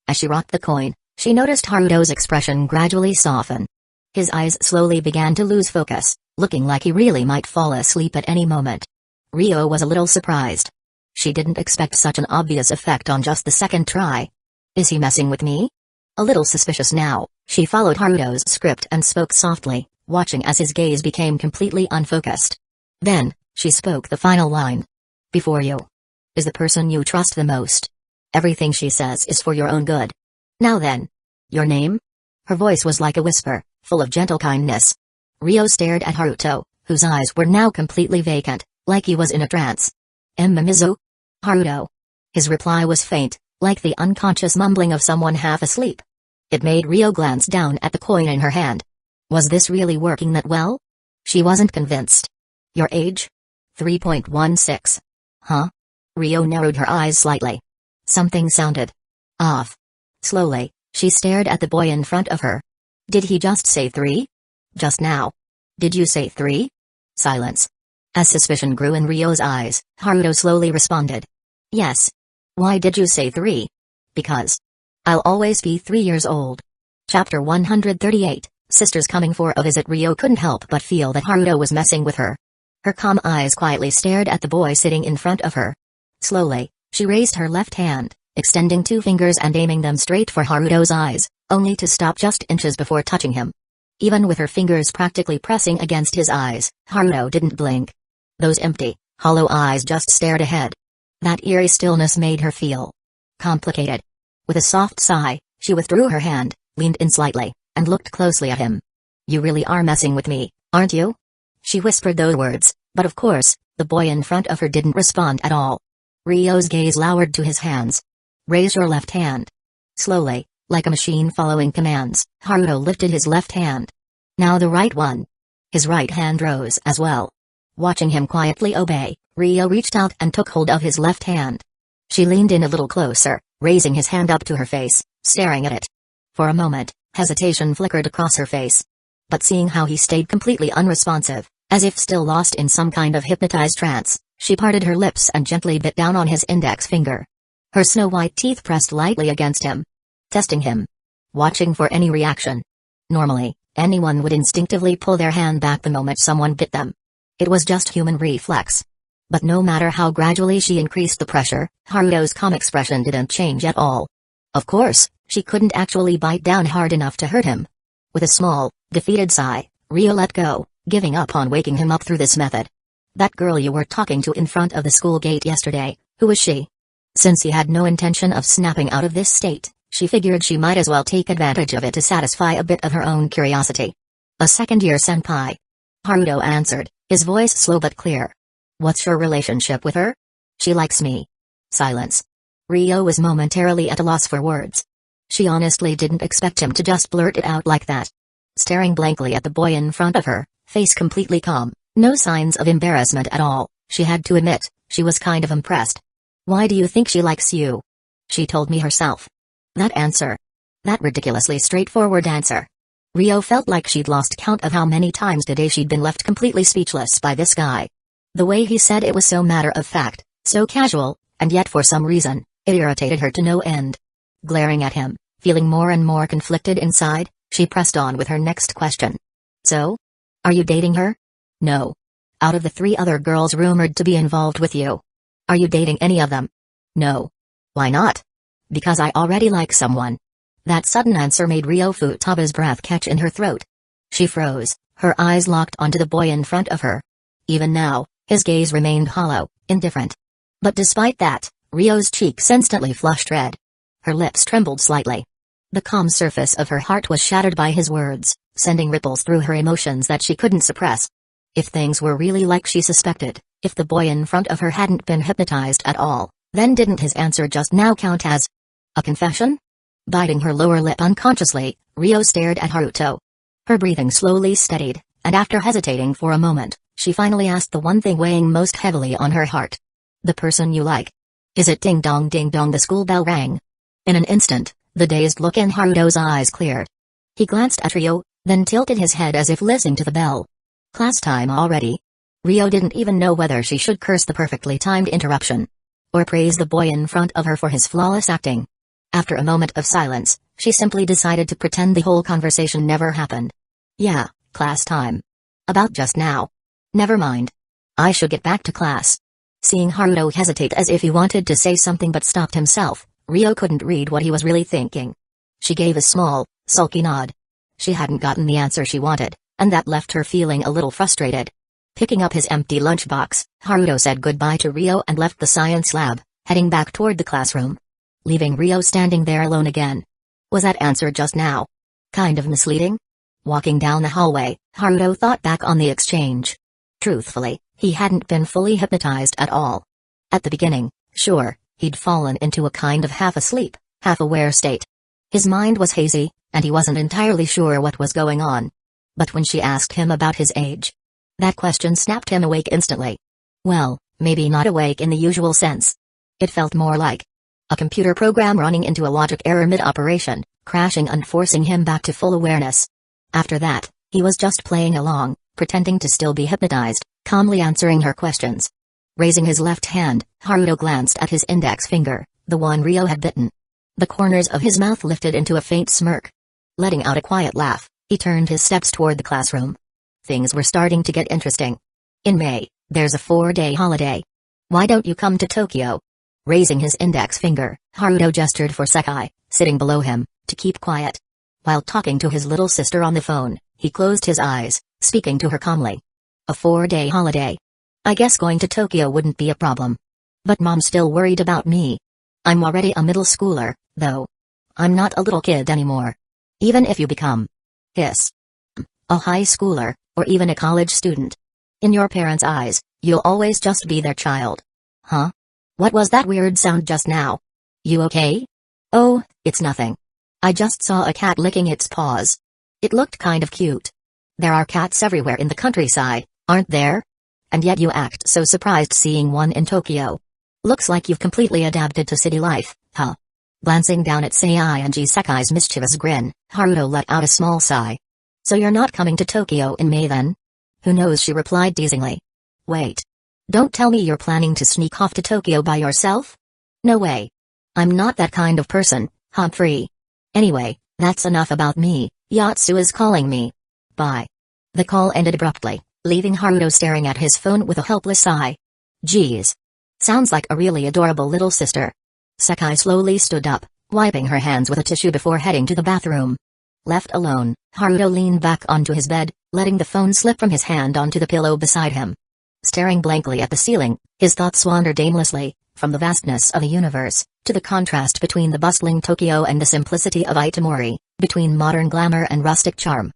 As she rocked the coin, she noticed Haruto's expression gradually soften. His eyes slowly began to lose focus, looking like he really might fall asleep at any moment. Ryo was a little surprised. She didn't expect such an obvious effect on just the second try. Is he messing with me? A little suspicious now, she followed Haruto's script and spoke softly, watching as his gaze became completely unfocused. Then, she spoke the final line. Before you is the person you trust the most. Everything she says is for your own good. Now then. Your name? Her voice was like a whisper, full of gentle kindness. Ryo stared at Haruto, whose eyes were now completely vacant, like he was in a trance. Mimizu? Haruto. His reply was faint, like the unconscious mumbling of someone half asleep. It made Ryo glance down at the coin in her hand. Was this really working that well? She wasn't convinced. Your age? 3.16. Huh? Ryo narrowed her eyes slightly. Something sounded off. Slowly, she stared at the boy in front of her. Did he just say 3? Just now. Did you say 3? Silence. As suspicion grew in Ryo's eyes, Haruto slowly responded. Yes. Why did you say 3? Because I'll always be 3 years old. Chapter 138, Sisters coming for a visit. Ryo couldn't help but feel that Haruto was messing with her. Her calm eyes quietly stared at the boy sitting in front of her. Slowly, she raised her left hand, extending 2 fingers and aiming them straight for Haruto's eyes, only to stop just inches before touching him. Even with her fingers practically pressing against his eyes, Haruto didn't blink. Those empty, hollow eyes just stared ahead. That eerie stillness made her feel complicated. With a soft sigh, she withdrew her hand, leaned in slightly, and looked closely at him. You really are messing with me, aren't you? She whispered those words, but of course, the boy in front of her didn't respond at all. Ryo's gaze lowered to his hands. Raise your left hand. Slowly, like a machine following commands, Haruto lifted his left hand. Now the right one. His right hand rose as well. Watching him quietly obey, Ryo reached out and took hold of his left hand. She leaned in a little closer, raising his hand up to her face, staring at it. For a moment, hesitation flickered across her face. But seeing how he stayed completely unresponsive, as if still lost in some kind of hypnotized trance, she parted her lips and gently bit down on his index finger. Her snow-white teeth pressed lightly against him. Testing him. Watching for any reaction. Normally, anyone would instinctively pull their hand back the moment someone bit them. It was just human reflex. But no matter how gradually she increased the pressure, Haruto's calm expression didn't change at all. Of course, she couldn't actually bite down hard enough to hurt him. With a small, defeated sigh, Ryo let go, giving up on waking him up through this method. That girl you were talking to in front of the school gate yesterday, who was she? Since he had no intention of snapping out of this state, she figured she might as well take advantage of it to satisfy a bit of her own curiosity. A second-year senpai. Haruto answered, his voice slow but clear. What's your relationship with her? She likes me. Silence. Ryo was momentarily at a loss for words. She honestly didn't expect him to just blurt it out like that. Staring blankly at the boy in front of her, face completely calm, no signs of embarrassment at all, she had to admit, she was kind of impressed. Why do you think she likes you? She told me herself. That answer. That ridiculously straightforward answer. Ryo felt like she'd lost count of how many times today she'd been left completely speechless by this guy. The way he said it was so matter-of-fact, so casual, and yet for some reason, it irritated her to no end. Glaring at him, feeling more and more conflicted inside, she pressed on with her next question. So? Are you dating her? No. Out of the 3 other girls rumored to be involved with you, are you dating any of them? No. Why not? Because I already like someone. That sudden answer made Ryo Futaba's breath catch in her throat. She froze, her eyes locked onto the boy in front of her. Even now, his gaze remained hollow, indifferent. But despite that, Ryo's cheeks instantly flushed red. Her lips trembled slightly. The calm surface of her heart was shattered by his words, sending ripples through her emotions that she couldn't suppress. If things were really like she suspected, if the boy in front of her hadn't been hypnotized at all, then didn't his answer just now count as a confession? Biting her lower lip unconsciously, Ryo stared at Haruto. Her breathing slowly steadied, and after hesitating for a moment, she finally asked the one thing weighing most heavily on her heart. The person you like. Is it ding dong, the school bell rang. In an instant, the dazed look in Haruto's eyes cleared. He glanced at Ryo, then tilted his head as if listening to the bell. Class time already? Ryo didn't even know whether she should curse the perfectly timed interruption, or praise the boy in front of her for his flawless acting. After a moment of silence, she simply decided to pretend the whole conversation never happened. Yeah, class time. About just now. Never mind. I should get back to class. Seeing Haruto hesitate as if he wanted to say something but stopped himself, Ryo couldn't read what he was really thinking. She gave a small, sulky nod. She hadn't gotten the answer she wanted, and that left her feeling a little frustrated. Picking up his empty lunchbox, Haruto said goodbye to Ryo and left the science lab, heading back toward the classroom. Leaving Ryo standing there alone again. Was that answer just now kind of misleading? Walking down the hallway, Haruto thought back on the exchange. Truthfully, he hadn't been fully hypnotized at all. At the beginning, sure, he'd fallen into a kind of half-asleep, half-aware state. His mind was hazy, and he wasn't entirely sure what was going on. But when she asked him about his age, that question snapped him awake instantly. Well, maybe not awake in the usual sense. It felt more like a computer program running into a logic error mid-operation, crashing and forcing him back to full awareness. After that, he was just playing along, pretending to still be hypnotized, calmly answering her questions. Raising his left hand, Haruto glanced at his index finger, the one Ryo had bitten. The corners of his mouth lifted into a faint smirk. Letting out a quiet laugh, he turned his steps toward the classroom. Things were starting to get interesting. In May, there's a 4-day holiday. Why don't you come to Tokyo? Raising his index finger, Haruto gestured for Sekai, sitting below him, to keep quiet. While talking to his little sister on the phone, he closed his eyes, speaking to her calmly. A 4-day holiday. I guess going to Tokyo wouldn't be a problem. But Mom's still worried about me. I'm already a middle schooler, though. I'm not a little kid anymore. Even if you become a high schooler, or even a college student. In your parents' eyes, you'll always just be their child. Huh? What was that weird sound just now? You okay? Oh, it's nothing. I just saw a cat licking its paws. It looked kind of cute. There are cats everywhere in the countryside, aren't there? And yet you act so surprised seeing one in Tokyo. Looks like you've completely adapted to city life, huh? Glancing down at Sekai's mischievous grin, Haruto let out a small sigh. So you're not coming to Tokyo in May then? Who knows, she replied teasingly. Wait. Don't tell me you're planning to sneak off to Tokyo by yourself? No way. I'm not that kind of person, Humphrey. Anyway, that's enough about me. Yatsu is calling me. Bye. The call ended abruptly, leaving Haruto staring at his phone with a helpless sigh. Geez. Sounds like a really adorable little sister. Sakai slowly stood up, wiping her hands with a tissue before heading to the bathroom. Left alone, Haruto leaned back onto his bed, letting the phone slip from his hand onto the pillow beside him. Staring blankly at the ceiling, his thoughts wandered aimlessly, from the vastness of the universe, to the contrast between the bustling Tokyo and the simplicity of Itamori, between modern glamour and rustic charm.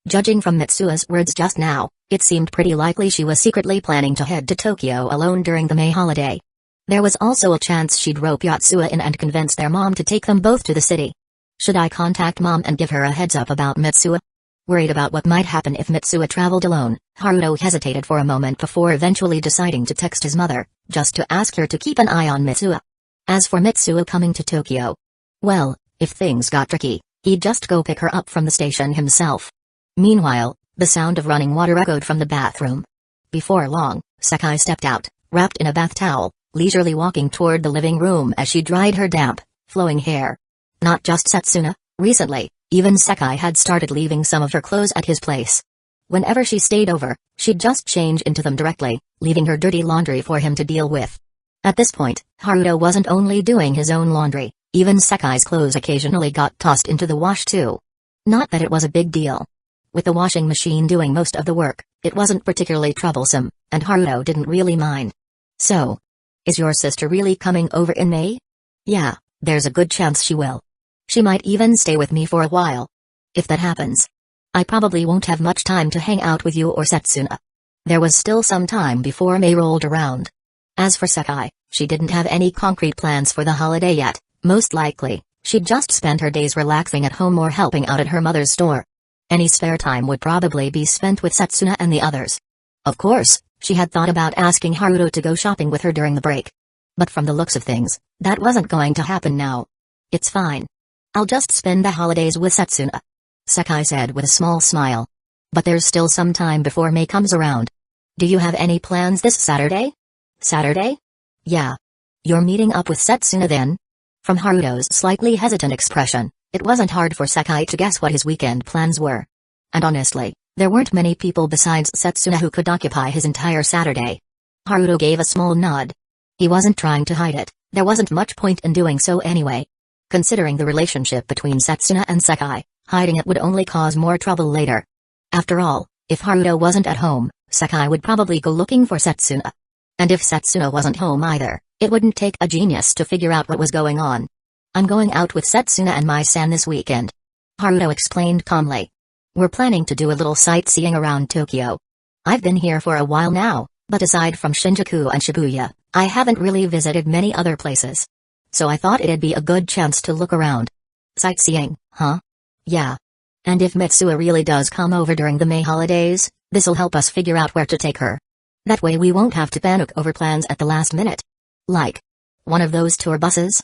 Judging from Mitsuo's words just now, it seemed pretty likely she was secretly planning to head to Tokyo alone during the May holiday. There was also a chance she'd rope Yotsuya in and convince their mom to take them both to the city. Should I contact mom and give her a heads up about Mitsuo? Worried about what might happen if Mitsuo traveled alone, Haruto hesitated for a moment before eventually deciding to text his mother, just to ask her to keep an eye on Mitsuo. As for Mitsuo coming to Tokyo, well, if things got tricky, he'd just go pick her up from the station himself. Meanwhile, the sound of running water echoed from the bathroom. Before long, Sakai stepped out, wrapped in a bath towel, leisurely walking toward the living room as she dried her damp, flowing hair. Not just Setsuna, recently, even Sakai had started leaving some of her clothes at his place. Whenever she stayed over, she'd just change into them directly, leaving her dirty laundry for him to deal with. At this point, Haruto wasn't only doing his own laundry, even Sakai's clothes occasionally got tossed into the wash too. Not that it was a big deal. With the washing machine doing most of the work, it wasn't particularly troublesome, and Haruto didn't really mind. So, is your sister really coming over in May? Yeah, there's a good chance she will. She might even stay with me for a while. If that happens, I probably won't have much time to hang out with you or Setsuna. There was still some time before May rolled around. As for Sakai, she didn't have any concrete plans for the holiday yet. Most likely, she'd just spend her days relaxing at home or helping out at her mother's store. Any spare time would probably be spent with Setsuna and the others. Of course, she had thought about asking Haruto to go shopping with her during the break. But from the looks of things, that wasn't going to happen now. It's fine. I'll just spend the holidays with Setsuna, Sakai said with a small smile. But there's still some time before May comes around. Do you have any plans this Saturday? Saturday? Yeah. You're meeting up with Setsuna then? From Haruto's slightly hesitant expression, it wasn't hard for Sakai to guess what his weekend plans were. And honestly, there weren't many people besides Setsuna who could occupy his entire Saturday. Haruto gave a small nod. He wasn't trying to hide it, there wasn't much point in doing so anyway. Considering the relationship between Setsuna and Sakai, hiding it would only cause more trouble later. After all, if Haruto wasn't at home, Sakai would probably go looking for Setsuna. And if Setsuna wasn't home either, it wouldn't take a genius to figure out what was going on. I'm going out with Setsuna and my san this weekend, Haruto explained calmly. We're planning to do a little sightseeing around Tokyo. I've been here for a while now, but aside from Shinjuku and Shibuya, I haven't really visited many other places. So I thought it'd be a good chance to look around. Sightseeing, huh? Yeah. And if Mitsuo really does come over during the May holidays, this'll help us figure out where to take her. That way we won't have to panic over plans at the last minute. Like one of those tour buses?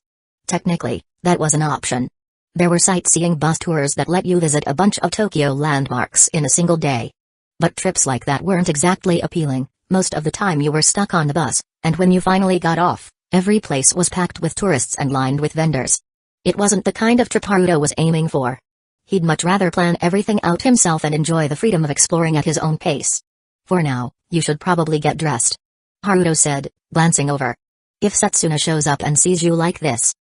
Technically, that was an option. There were sightseeing bus tours that let you visit a bunch of Tokyo landmarks in a single day. But trips like that weren't exactly appealing. Most of the time you were stuck on the bus, and when you finally got off, every place was packed with tourists and lined with vendors. It wasn't the kind of trip Haruto was aiming for. He'd much rather plan everything out himself and enjoy the freedom of exploring at his own pace. For now, you should probably get dressed, Haruto said, glancing over. If Setsuna shows up and sees you like this.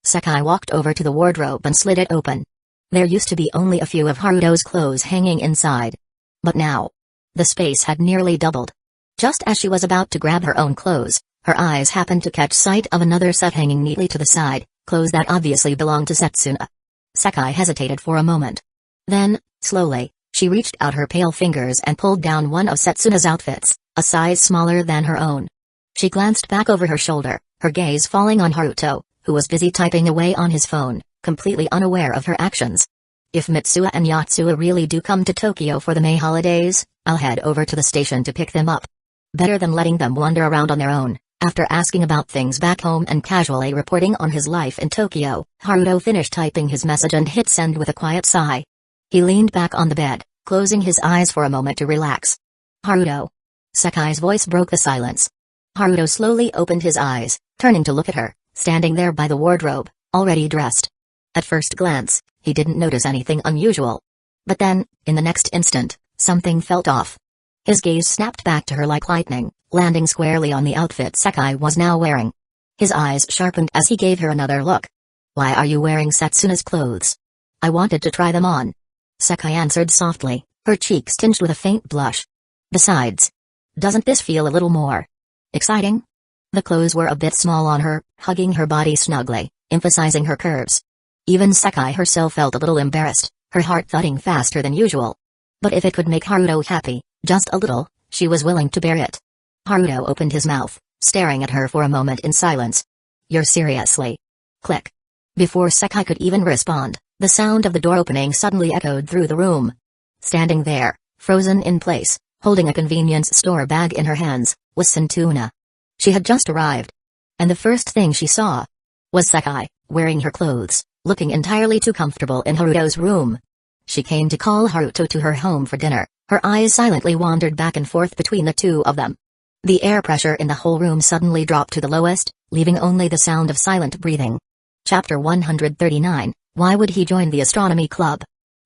Sakai walked over to the wardrobe and slid it open. There used to be only a few of Haruto's clothes hanging inside. But now, the space had nearly doubled. Just as she was about to grab her own clothes, her eyes happened to catch sight of another set hanging neatly to the side, clothes that obviously belonged to Setsuna. Sakai hesitated for a moment. Then, slowly, she reached out her pale fingers and pulled down one of Setsuna's outfits, a size smaller than her own. She glanced back over her shoulder, her gaze falling on Haruto, who was busy typing away on his phone, completely unaware of her actions. If Mitsuo and Yotsuya really do come to Tokyo for the May holidays, I'll head over to the station to pick them up. Better than letting them wander around on their own. After asking about things back home and casually reporting on his life in Tokyo, Haruto finished typing his message and hit send with a quiet sigh. He leaned back on the bed, closing his eyes for a moment to relax. Haruto. Sakai's voice broke the silence. Haruto slowly opened his eyes, turning to look at her, standing there by the wardrobe, already dressed. At first glance, he didn't notice anything unusual. But then, in the next instant, something felt off. His gaze snapped back to her like lightning, landing squarely on the outfit Sekai was now wearing. His eyes sharpened as he gave her another look. "Why are you wearing Setsuna's clothes?" "I wanted to try them on," Sekai answered softly, her cheeks tinged with a faint blush. "Besides, doesn't this feel a little more exciting?" The clothes were a bit small on her, hugging her body snugly, emphasizing her curves. Even Sekai herself felt a little embarrassed, her heart thudding faster than usual. But if it could make Haruto happy, just a little, she was willing to bear it. Haruto opened his mouth, staring at her for a moment in silence. "You're seriously?" Click. Before Sekai could even respond, the sound of the door opening suddenly echoed through the room. Standing there, frozen in place, holding a convenience store bag in her hands, was Santuna. She had just arrived. And the first thing she saw was Sekai, wearing her clothes, looking entirely too comfortable in Haruto's room. She came to call Haruto to her home for dinner, her eyes silently wandered back and forth between the two of them. The air pressure in the whole room suddenly dropped to the lowest, leaving only the sound of silent breathing. Chapter 139, Why would he join the astronomy club?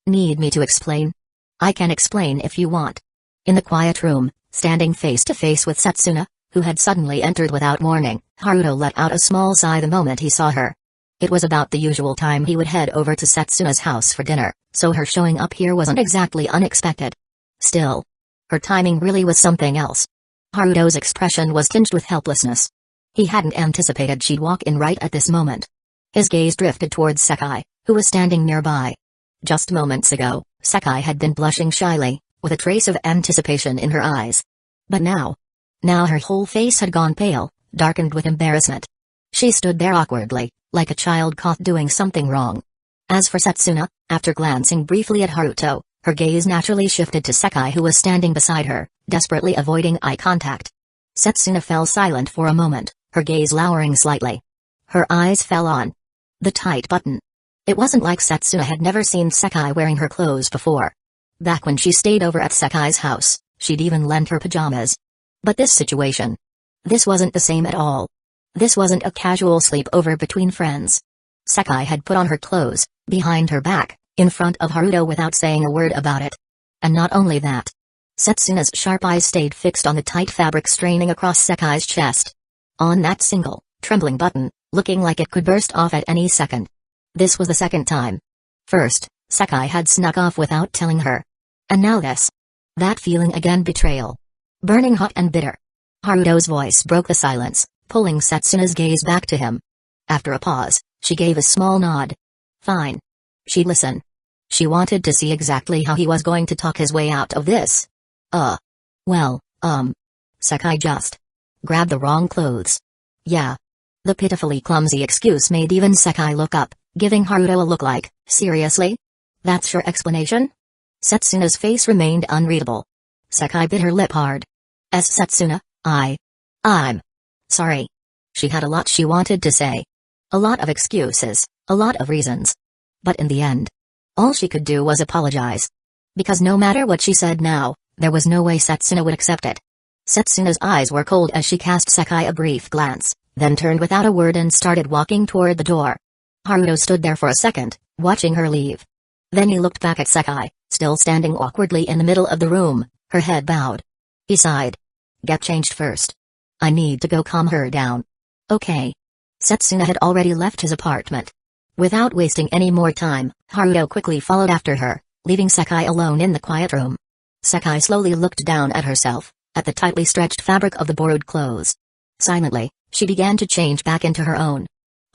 Need me to explain? I can explain if you want. In the quiet room, standing face to face with Setsuna, who had suddenly entered without warning, Haruto let out a small sigh the moment he saw her. It was about the usual time he would head over to Setsuna's house for dinner, so her showing up here wasn't exactly unexpected. Still, her timing really was something else. Haruto's expression was tinged with helplessness. He hadn't anticipated she'd walk in right at this moment. His gaze drifted towards Sekai, who was standing nearby. Just moments ago, Sekai had been blushing shyly, with a trace of anticipation in her eyes. But now her whole face had gone pale, darkened with embarrassment. She stood there awkwardly, like a child caught doing something wrong. As for Setsuna, after glancing briefly at Haruto, her gaze naturally shifted to Sekai, who was standing beside her, desperately avoiding eye contact. Setsuna fell silent for a moment, her gaze lowering slightly. Her eyes fell on the tight button. It wasn't like Setsuna had never seen Sekai wearing her clothes before. Back when she stayed over at Sekai's house, she'd even lent her pajamas. But this situation, this wasn't the same at all. This wasn't a casual sleepover between friends. Sekai had put on her clothes, behind her back, in front of Haruto without saying a word about it. And not only that. Setsuna's sharp eyes stayed fixed on the tight fabric straining across Sekai's chest. On that single, trembling button, looking like it could burst off at any second. This was the second time. First, Sekai had snuck off without telling her. And now this. That feeling again, betrayal. Burning hot and bitter. Haruto's voice broke the silence, pulling Setsuna's gaze back to him. After a pause, she gave a small nod. Fine. She'd listen. She wanted to see exactly how he was going to talk his way out of this. Sekai just grabbed the wrong clothes. Yeah. The pitifully clumsy excuse made even Sekai look up, giving Haruto a look like, seriously? That's your explanation? Setsuna's face remained unreadable. Sekai bit her lip hard. Setsuna, I'm sorry. She had a lot she wanted to say. A lot of excuses, a lot of reasons. But in the end, all she could do was apologize. Because no matter what she said now, there was no way Setsuna would accept it. Setsuna's eyes were cold as she cast Sekai a brief glance, then turned without a word and started walking toward the door. Haruto stood there for a second, watching her leave. Then he looked back at Sekai, still standing awkwardly in the middle of the room, her head bowed. He sighed. Get changed first. I need to go calm her down. Okay. Setsuna had already left his apartment. Without wasting any more time, Haruto quickly followed after her, leaving Sekai alone in the quiet room. Sekai slowly looked down at herself, at the tightly stretched fabric of the borrowed clothes. Silently, she began to change back into her own.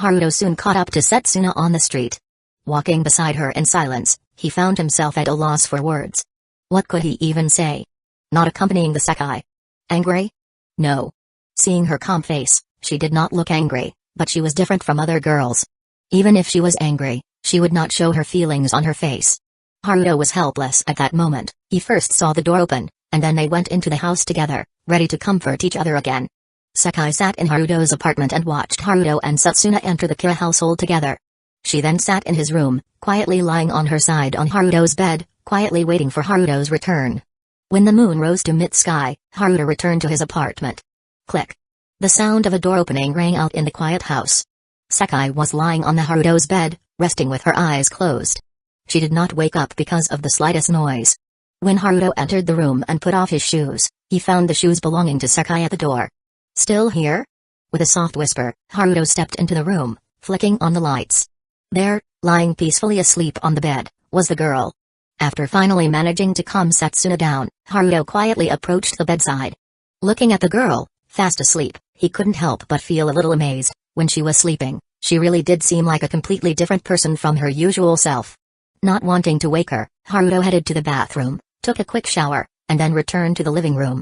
Haruto soon caught up to Setsuna on the street. Walking beside her in silence, he found himself at a loss for words. What could he even say? Not accompanying the Sekai. Angry? No. Seeing her calm face, she did not look angry, but she was different from other girls. Even if she was angry, she would not show her feelings on her face. Haruto was helpless at that moment. He first saw the door open, and then they went into the house together, ready to comfort each other again. Sekai sat in Haruto's apartment and watched Haruto and Setsuna enter the Kira household together. She then sat in his room, quietly lying on her side on Haruto's bed, quietly waiting for Haruto's return. When the moon rose to mid-sky, Haruto returned to his apartment. Click. The sound of a door opening rang out in the quiet house. Sekai was lying on the Haruto's bed, resting with her eyes closed. She did not wake up because of the slightest noise. When Haruto entered the room and put off his shoes, he found the shoes belonging to Sekai at the door. "Still here?" With a soft whisper, Haruto stepped into the room, flicking on the lights. There, lying peacefully asleep on the bed, was the girl. After finally managing to calm Setsuna down, Haruto quietly approached the bedside. Looking at the girl, fast asleep, he couldn't help but feel a little amazed. When she was sleeping, she really did seem like a completely different person from her usual self. Not wanting to wake her, Haruto headed to the bathroom, took a quick shower, and then returned to the living room.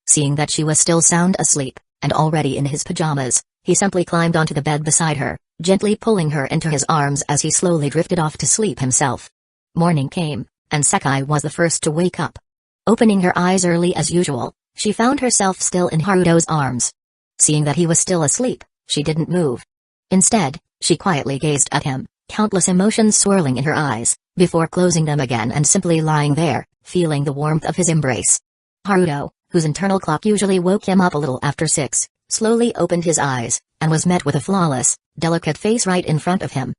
Seeing that she was still sound asleep, and already in his pajamas, he simply climbed onto the bed beside her, gently pulling her into his arms as he slowly drifted off to sleep himself. Morning came, and Sekai was the first to wake up. Opening her eyes early as usual, she found herself still in Haruto's arms. Seeing that he was still asleep, she didn't move. Instead, she quietly gazed at him, countless emotions swirling in her eyes, before closing them again and simply lying there, feeling the warmth of his embrace. Haruto, whose internal clock usually woke him up a little after 6, slowly opened his eyes, and was met with a flawless, delicate face right in front of him.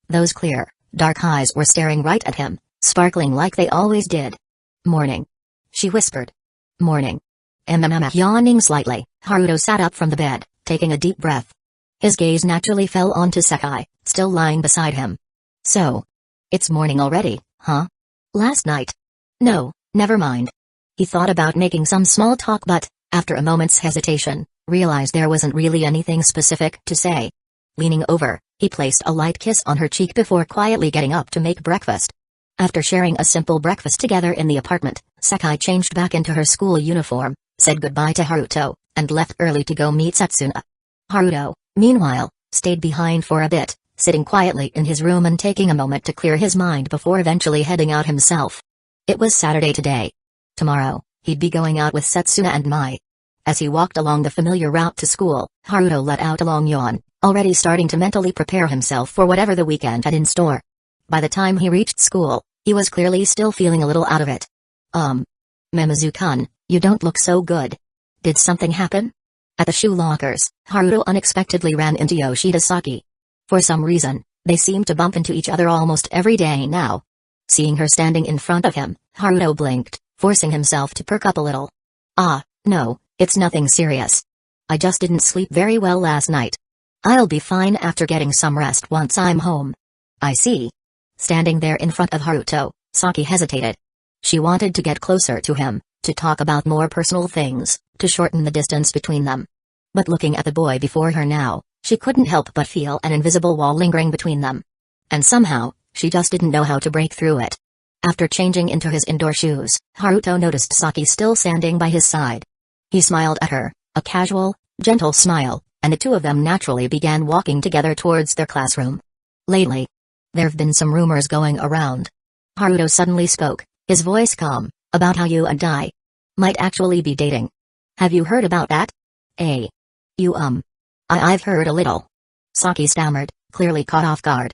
Those clear, dark eyes were staring right at him, sparkling like they always did. "Morning," she whispered. "Morning." Yawning slightly, Haruto sat up from the bed, taking a deep breath. His gaze naturally fell onto Sekai, still lying beside him. "So, it's morning already, huh? Last night? No, never mind." He thought about making some small talk but, after a moment's hesitation, realized there wasn't really anything specific to say. Leaning over, he placed a light kiss on her cheek before quietly getting up to make breakfast. After sharing a simple breakfast together in the apartment, Sekai changed back into her school uniform, said goodbye to Haruto, and left early to go meet Setsuna. Haruto, meanwhile, stayed behind for a bit, sitting quietly in his room and taking a moment to clear his mind before eventually heading out himself. It was Saturday today. Tomorrow, he'd be going out with Setsuna and Mai. As he walked along the familiar route to school, Haruto let out a long yawn, already starting to mentally prepare himself for whatever the weekend had in store. By the time he reached school, he was clearly still feeling a little out of it. Mimizu-kun, you don't look so good. Did something happen?" At the shoe lockers, Haruto unexpectedly ran into Yoshida Saki. For some reason, they seemed to bump into each other almost every day now. Seeing her standing in front of him, Haruto blinked, forcing himself to perk up a little. "Ah, no, it's nothing serious. I just didn't sleep very well last night. I'll be fine after getting some rest once I'm home." "I see." Standing there in front of Haruto, Saki hesitated. She wanted to get closer to him, to talk about more personal things, to shorten the distance between them. But looking at the boy before her now, she couldn't help but feel an invisible wall lingering between them. And somehow, she just didn't know how to break through it. After changing into his indoor shoes, Haruto noticed Saki still standing by his side. He smiled at her, a casual, gentle smile, and the two of them naturally began walking together towards their classroom. "Lately, there've been some rumors going around." Haruto suddenly spoke, his voice calm, "about how you and I might actually be dating. Have you heard about that?" You I've heard a little." Saki stammered, clearly caught off guard.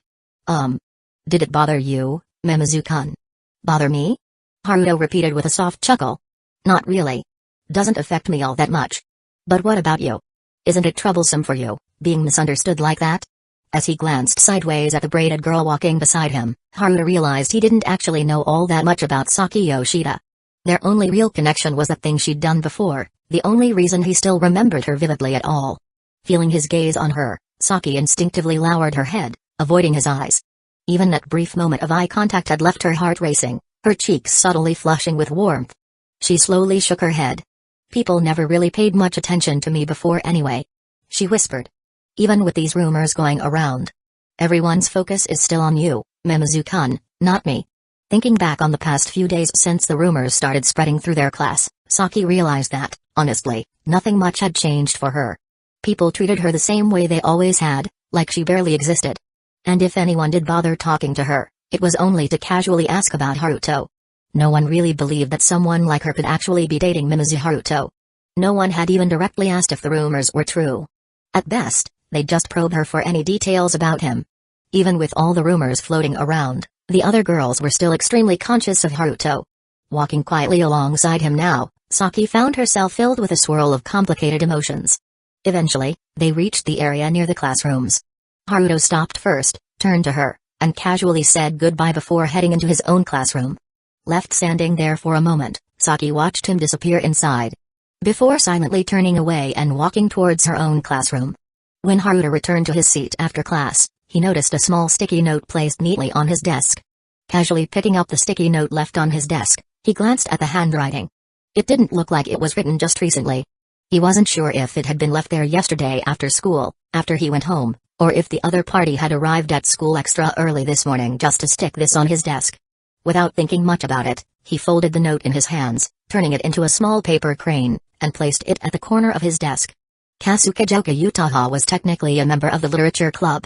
Did it bother you, Mimizu-kun?" "Bother me?" Haruto repeated with a soft chuckle. "Not really. Doesn't affect me all that much. But what about you? Isn't it troublesome for you, being misunderstood like that?" As he glanced sideways at the braided girl walking beside him, Haruto realized he didn't actually know all that much about Saki Yoshida. Their only real connection was that thing she'd done before, the only reason he still remembered her vividly at all. Feeling his gaze on her, Saki instinctively lowered her head, avoiding his eyes. Even that brief moment of eye contact had left her heart racing, her cheeks subtly flushing with warmth. She slowly shook her head. "People never really paid much attention to me before anyway," she whispered. "Even with these rumors going around, everyone's focus is still on you, Mimizu-kun, not me." Thinking back on the past few days since the rumors started spreading through their class, Saki realized that, honestly, nothing much had changed for her. People treated her the same way they always had, like she barely existed. And if anyone did bother talking to her, it was only to casually ask about Haruto. No one really believed that someone like her could actually be dating Mimizu Haruto. No one had even directly asked if the rumors were true. At best, they'd just probe her for any details about him. Even with all the rumors floating around, the other girls were still extremely conscious of Haruto. Walking quietly alongside him now, Saki found herself filled with a swirl of complicated emotions. Eventually, they reached the area near the classrooms. Haruto stopped first, turned to her, and casually said goodbye before heading into his own classroom. Left standing there for a moment, Saki watched him disappear inside, before silently turning away and walking towards her own classroom. When Haruto returned to his seat after class, he noticed a small sticky note placed neatly on his desk. Casually picking up the sticky note left on his desk, he glanced at the handwriting. It didn't look like it was written just recently. He wasn't sure if it had been left there yesterday after school, after he went home, or if the other party had arrived at school extra early this morning just to stick this on his desk. Without thinking much about it, he folded the note in his hands, turning it into a small paper crane, and placed it at the corner of his desk. Kasukajoka Utaha was technically a member of the literature club.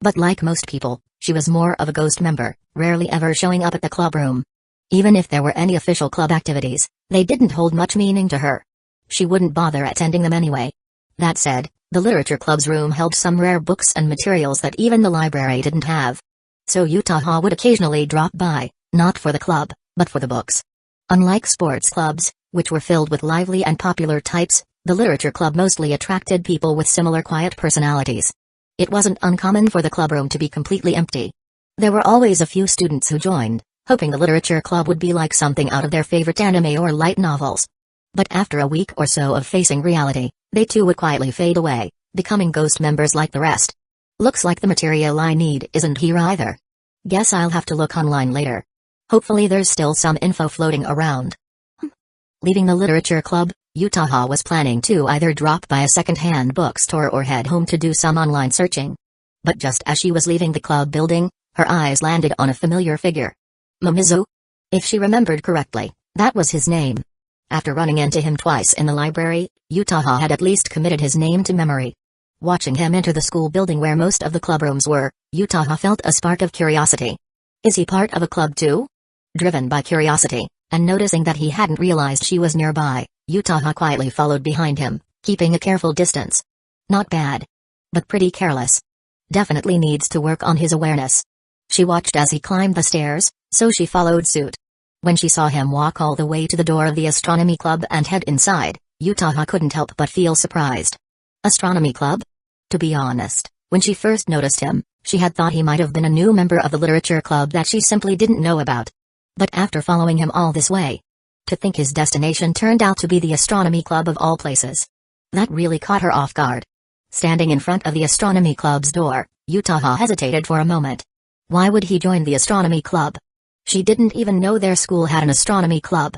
But like most people, she was more of a ghost member, rarely ever showing up at the club room. Even if there were any official club activities, they didn't hold much meaning to her. She wouldn't bother attending them anyway. That said, the literature club's room held some rare books and materials that even the library didn't have. So Utaha would occasionally drop by, not for the club, but for the books. Unlike sports clubs, which were filled with lively and popular types, the literature club mostly attracted people with similar quiet personalities. It wasn't uncommon for the clubroom to be completely empty. There were always a few students who joined, hoping the literature club would be like something out of their favorite anime or light novels. But after a week or so of facing reality, they too would quietly fade away, becoming ghost members like the rest. Looks like the material I need isn't here either. Guess I'll have to look online later. Hopefully there's still some info floating around. Leaving the literature club, Utaha was planning to either drop by a second-hand bookstore or head home to do some online searching. But just as she was leaving the club building, her eyes landed on a familiar figure. Momizu? If she remembered correctly, that was his name. After running into him twice in the library, Utaha had at least committed his name to memory. Watching him enter the school building where most of the clubrooms were, Utaha felt a spark of curiosity. Is he part of a club too? Driven by curiosity, and noticing that he hadn't realized she was nearby, Utaha quietly followed behind him, keeping a careful distance. Not bad. But pretty careless. Definitely needs to work on his awareness. She watched as he climbed the stairs, so she followed suit. When she saw him walk all the way to the door of the astronomy club and head inside, Utaha couldn't help but feel surprised. Astronomy club? To be honest, when she first noticed him, she had thought he might have been a new member of the literature club that she simply didn't know about. But after following him all this way, to think his destination turned out to be the astronomy club of all places. That really caught her off guard. Standing in front of the astronomy club's door, Utaha hesitated for a moment. Why would he join the astronomy club? She didn't even know their school had an astronomy club.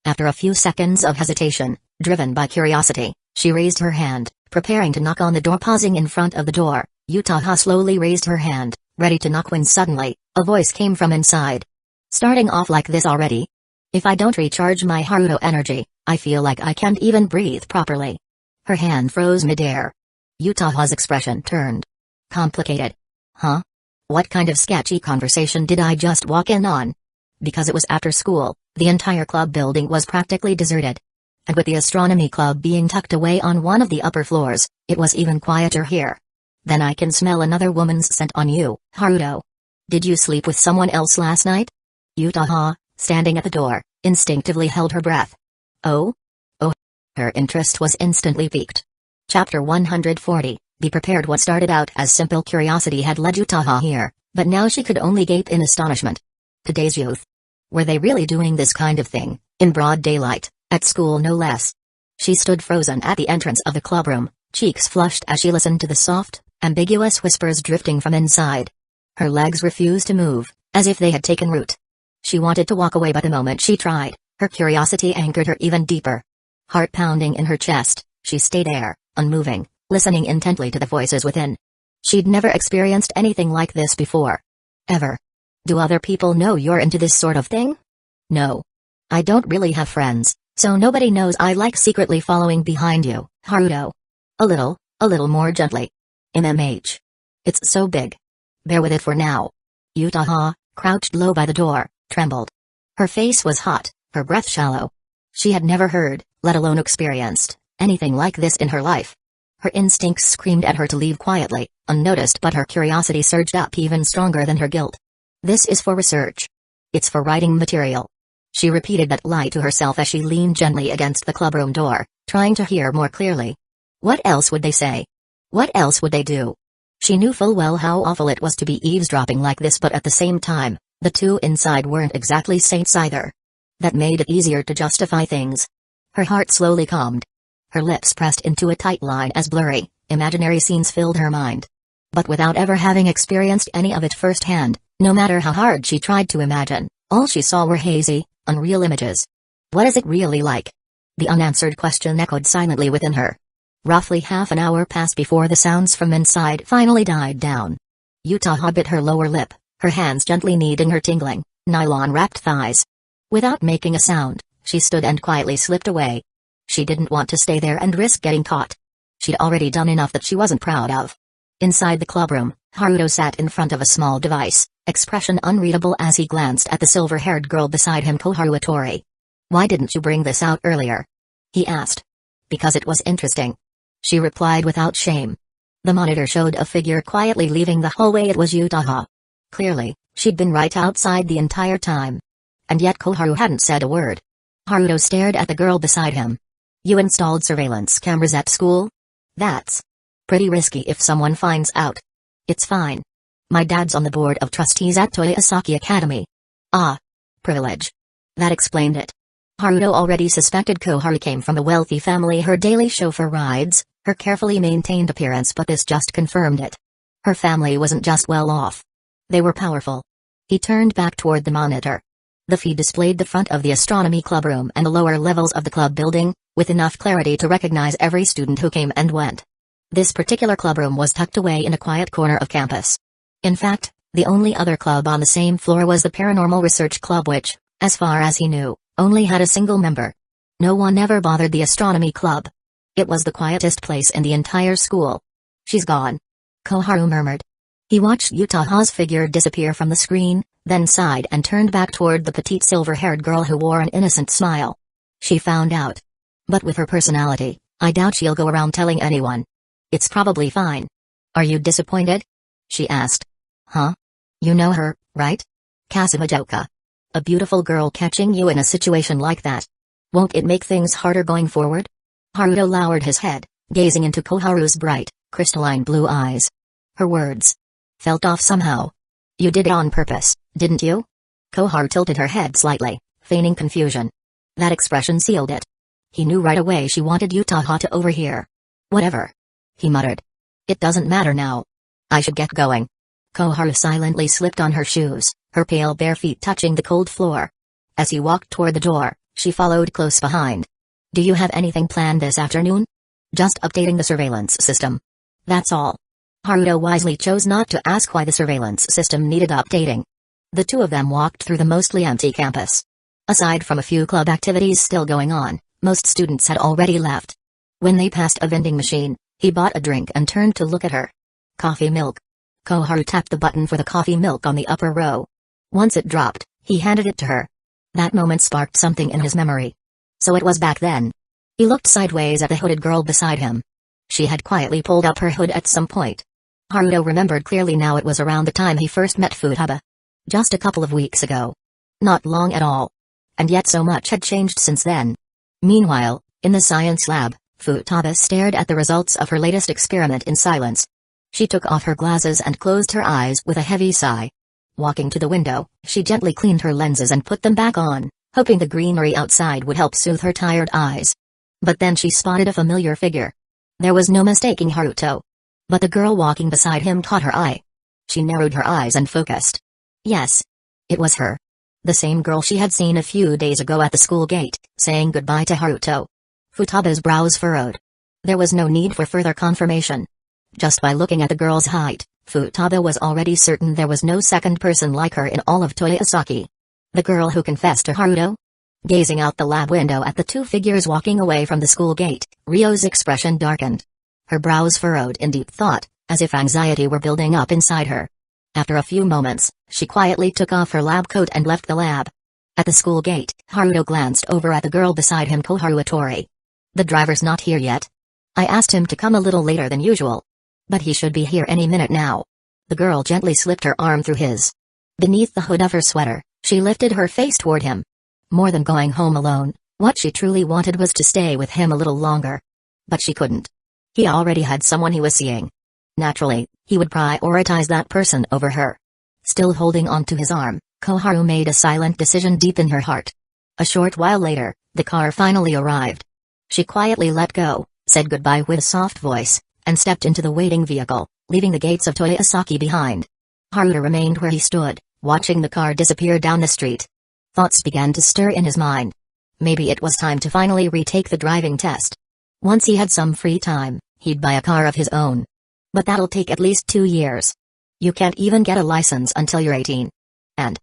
After a few seconds of hesitation, driven by curiosity, she raised her hand, preparing to knock on the door. Pausing in front of the door, Utaha slowly raised her hand, ready to knock when suddenly, a voice came from inside. Starting off like this already? If I don't recharge my Haruto energy, I feel like I can't even breathe properly. Her hand froze midair. Utaha's expression turned complicated. Huh? What kind of sketchy conversation did I just walk in on? Because it was after school, the entire club building was practically deserted. And with the astronomy club being tucked away on one of the upper floors, it was even quieter here. Then I can smell another woman's scent on you, Haruto. Did you sleep with someone else last night? Utaha, standing at the door, instinctively held her breath. Oh? Oh. Her interest was instantly piqued. Chapter 140, Be Prepared. What started out as simple curiosity had led Utaha here, but now she could only gape in astonishment. Today's youth. Were they really doing this kind of thing, in broad daylight, at school no less? She stood frozen at the entrance of the clubroom, cheeks flushed as she listened to the soft, ambiguous whispers drifting from inside. Her legs refused to move, as if they had taken root. She wanted to walk away, but the moment she tried, her curiosity anchored her even deeper. Heart pounding in her chest, she stayed there, unmoving, listening intently to the voices within. She'd never experienced anything like this before. Ever. Do other people know you're into this sort of thing? No. I don't really have friends, so nobody knows I like secretly following behind you, Haruto. A little more gently. MMH. It's so big. Bear with it for now. Utaha, crouched low by the door, trembled. Her face was hot, her breath shallow. She had never heard, let alone experienced, anything like this in her life. Her instincts screamed at her to leave quietly, unnoticed, but her curiosity surged up even stronger than her guilt. This is for research. It's for writing material. She repeated that lie to herself as she leaned gently against the clubroom door, trying to hear more clearly. What else would they say? What else would they do? She knew full well how awful it was to be eavesdropping like this, but at the same time, the two inside weren't exactly saints either. That made it easier to justify things. Her heart slowly calmed. Her lips pressed into a tight line as blurry, imaginary scenes filled her mind. But without ever having experienced any of it firsthand, no matter how hard she tried to imagine, all she saw were hazy, unreal images. What is it really like? The unanswered question echoed silently within her. Roughly half an hour passed before the sounds from inside finally died down. Utah bit her lower lip, her hands gently kneading her tingling, nylon-wrapped thighs. Without making a sound, she stood and quietly slipped away. She didn't want to stay there and risk getting caught. She'd already done enough that she wasn't proud of. Inside the clubroom, Haruto sat in front of a small device, expression unreadable as he glanced at the silver-haired girl beside him, Koharu Otori. "Why didn't you bring this out earlier?" he asked. "Because it was interesting," she replied without shame. The monitor showed a figure quietly leaving the hallway. It was Utah. Clearly, she'd been right outside the entire time. And yet Koharu hadn't said a word. Haruto stared at the girl beside him. "You installed surveillance cameras at school? That's pretty risky if someone finds out." "It's fine. My dad's on the board of trustees at Toyosaki Academy." "Ah. Privilege." That explained it. Haruto already suspected Koharu came from a wealthy family. Her daily chauffeur rides, her carefully maintained appearance, but this just confirmed it. Her family wasn't just well off. They were powerful. He turned back toward the monitor. The feed displayed the front of the astronomy clubroom and the lower levels of the club building, with enough clarity to recognize every student who came and went. This particular clubroom was tucked away in a quiet corner of campus. In fact, the only other club on the same floor was the Paranormal Research Club, which, as far as he knew, only had a single member. No one ever bothered the astronomy club. It was the quietest place in the entire school. "She's gone," Koharu murmured. He watched Utah's figure disappear from the screen, then sighed and turned back toward the petite silver-haired girl who wore an innocent smile. "She found out. But with her personality, I doubt she'll go around telling anyone. It's probably fine." "Are you disappointed?" she asked. "Huh? You know her, right? Kasumajoka. A beautiful girl catching you in a situation like that. Won't it make things harder going forward?" Haruto lowered his head, gazing into Koharu's bright, crystalline blue eyes. Her words felt off somehow. "You did it on purpose, didn't you?" Koharu tilted her head slightly, feigning confusion. That expression sealed it. He knew right away she wanted Utah to overhear. "Whatever," he muttered. "It doesn't matter now. I should get going." Koharu silently slipped on her shoes, her pale bare feet touching the cold floor. As he walked toward the door, she followed close behind. "Do you have anything planned this afternoon?" "Just updating the surveillance system. That's all." Haruto wisely chose not to ask why the surveillance system needed updating. The two of them walked through the mostly empty campus. Aside from a few club activities still going on, most students had already left. When they passed a vending machine, he bought a drink and turned to look at her. "Coffee milk." Koharu tapped the button for the coffee milk on the upper row. Once it dropped, he handed it to her. That moment sparked something in his memory. So it was back then. He looked sideways at the hooded girl beside him. She had quietly pulled up her hood at some point. Haruto remembered clearly now. It was around the time he first met Futaba. Just a couple of weeks ago. Not long at all. And yet so much had changed since then. Meanwhile, in the science lab, Futaba stared at the results of her latest experiment in silence. She took off her glasses and closed her eyes with a heavy sigh. Walking to the window, she gently cleaned her lenses and put them back on, hoping the greenery outside would help soothe her tired eyes. But then she spotted a familiar figure. There was no mistaking Haruto. But the girl walking beside him caught her eye. She narrowed her eyes and focused. Yes. It was her. The same girl she had seen a few days ago at the school gate, saying goodbye to Haruto. Futaba's brows furrowed. There was no need for further confirmation. Just by looking at the girl's height, Futaba was already certain there was no second person like her in all of Toyosaki. The girl who confessed to Haruto? Gazing out the lab window at the two figures walking away from the school gate, Ryo's expression darkened. Her brows furrowed in deep thought, as if anxiety were building up inside her. After a few moments, she quietly took off her lab coat and left the lab. At the school gate, Haruto glanced over at the girl beside him, Koharu Otori. "The driver's not here yet. I asked him to come a little later than usual. But he should be here any minute now." The girl gently slipped her arm through his. Beneath the hood of her sweater, she lifted her face toward him. More than going home alone, what she truly wanted was to stay with him a little longer. But she couldn't. He already had someone he was seeing. Naturally, he would prioritize that person over her. Still holding onto his arm, Koharu made a silent decision deep in her heart. A short while later, the car finally arrived. She quietly let go, said goodbye with a soft voice, and stepped into the waiting vehicle, leaving the gates of Toyosaki behind. Haruto remained where he stood, watching the car disappear down the street. Thoughts began to stir in his mind. Maybe it was time to finally retake the driving test. Once he had some free time, he'd buy a car of his own. But that'll take at least 2 years. You can't even get a license until you're 18. And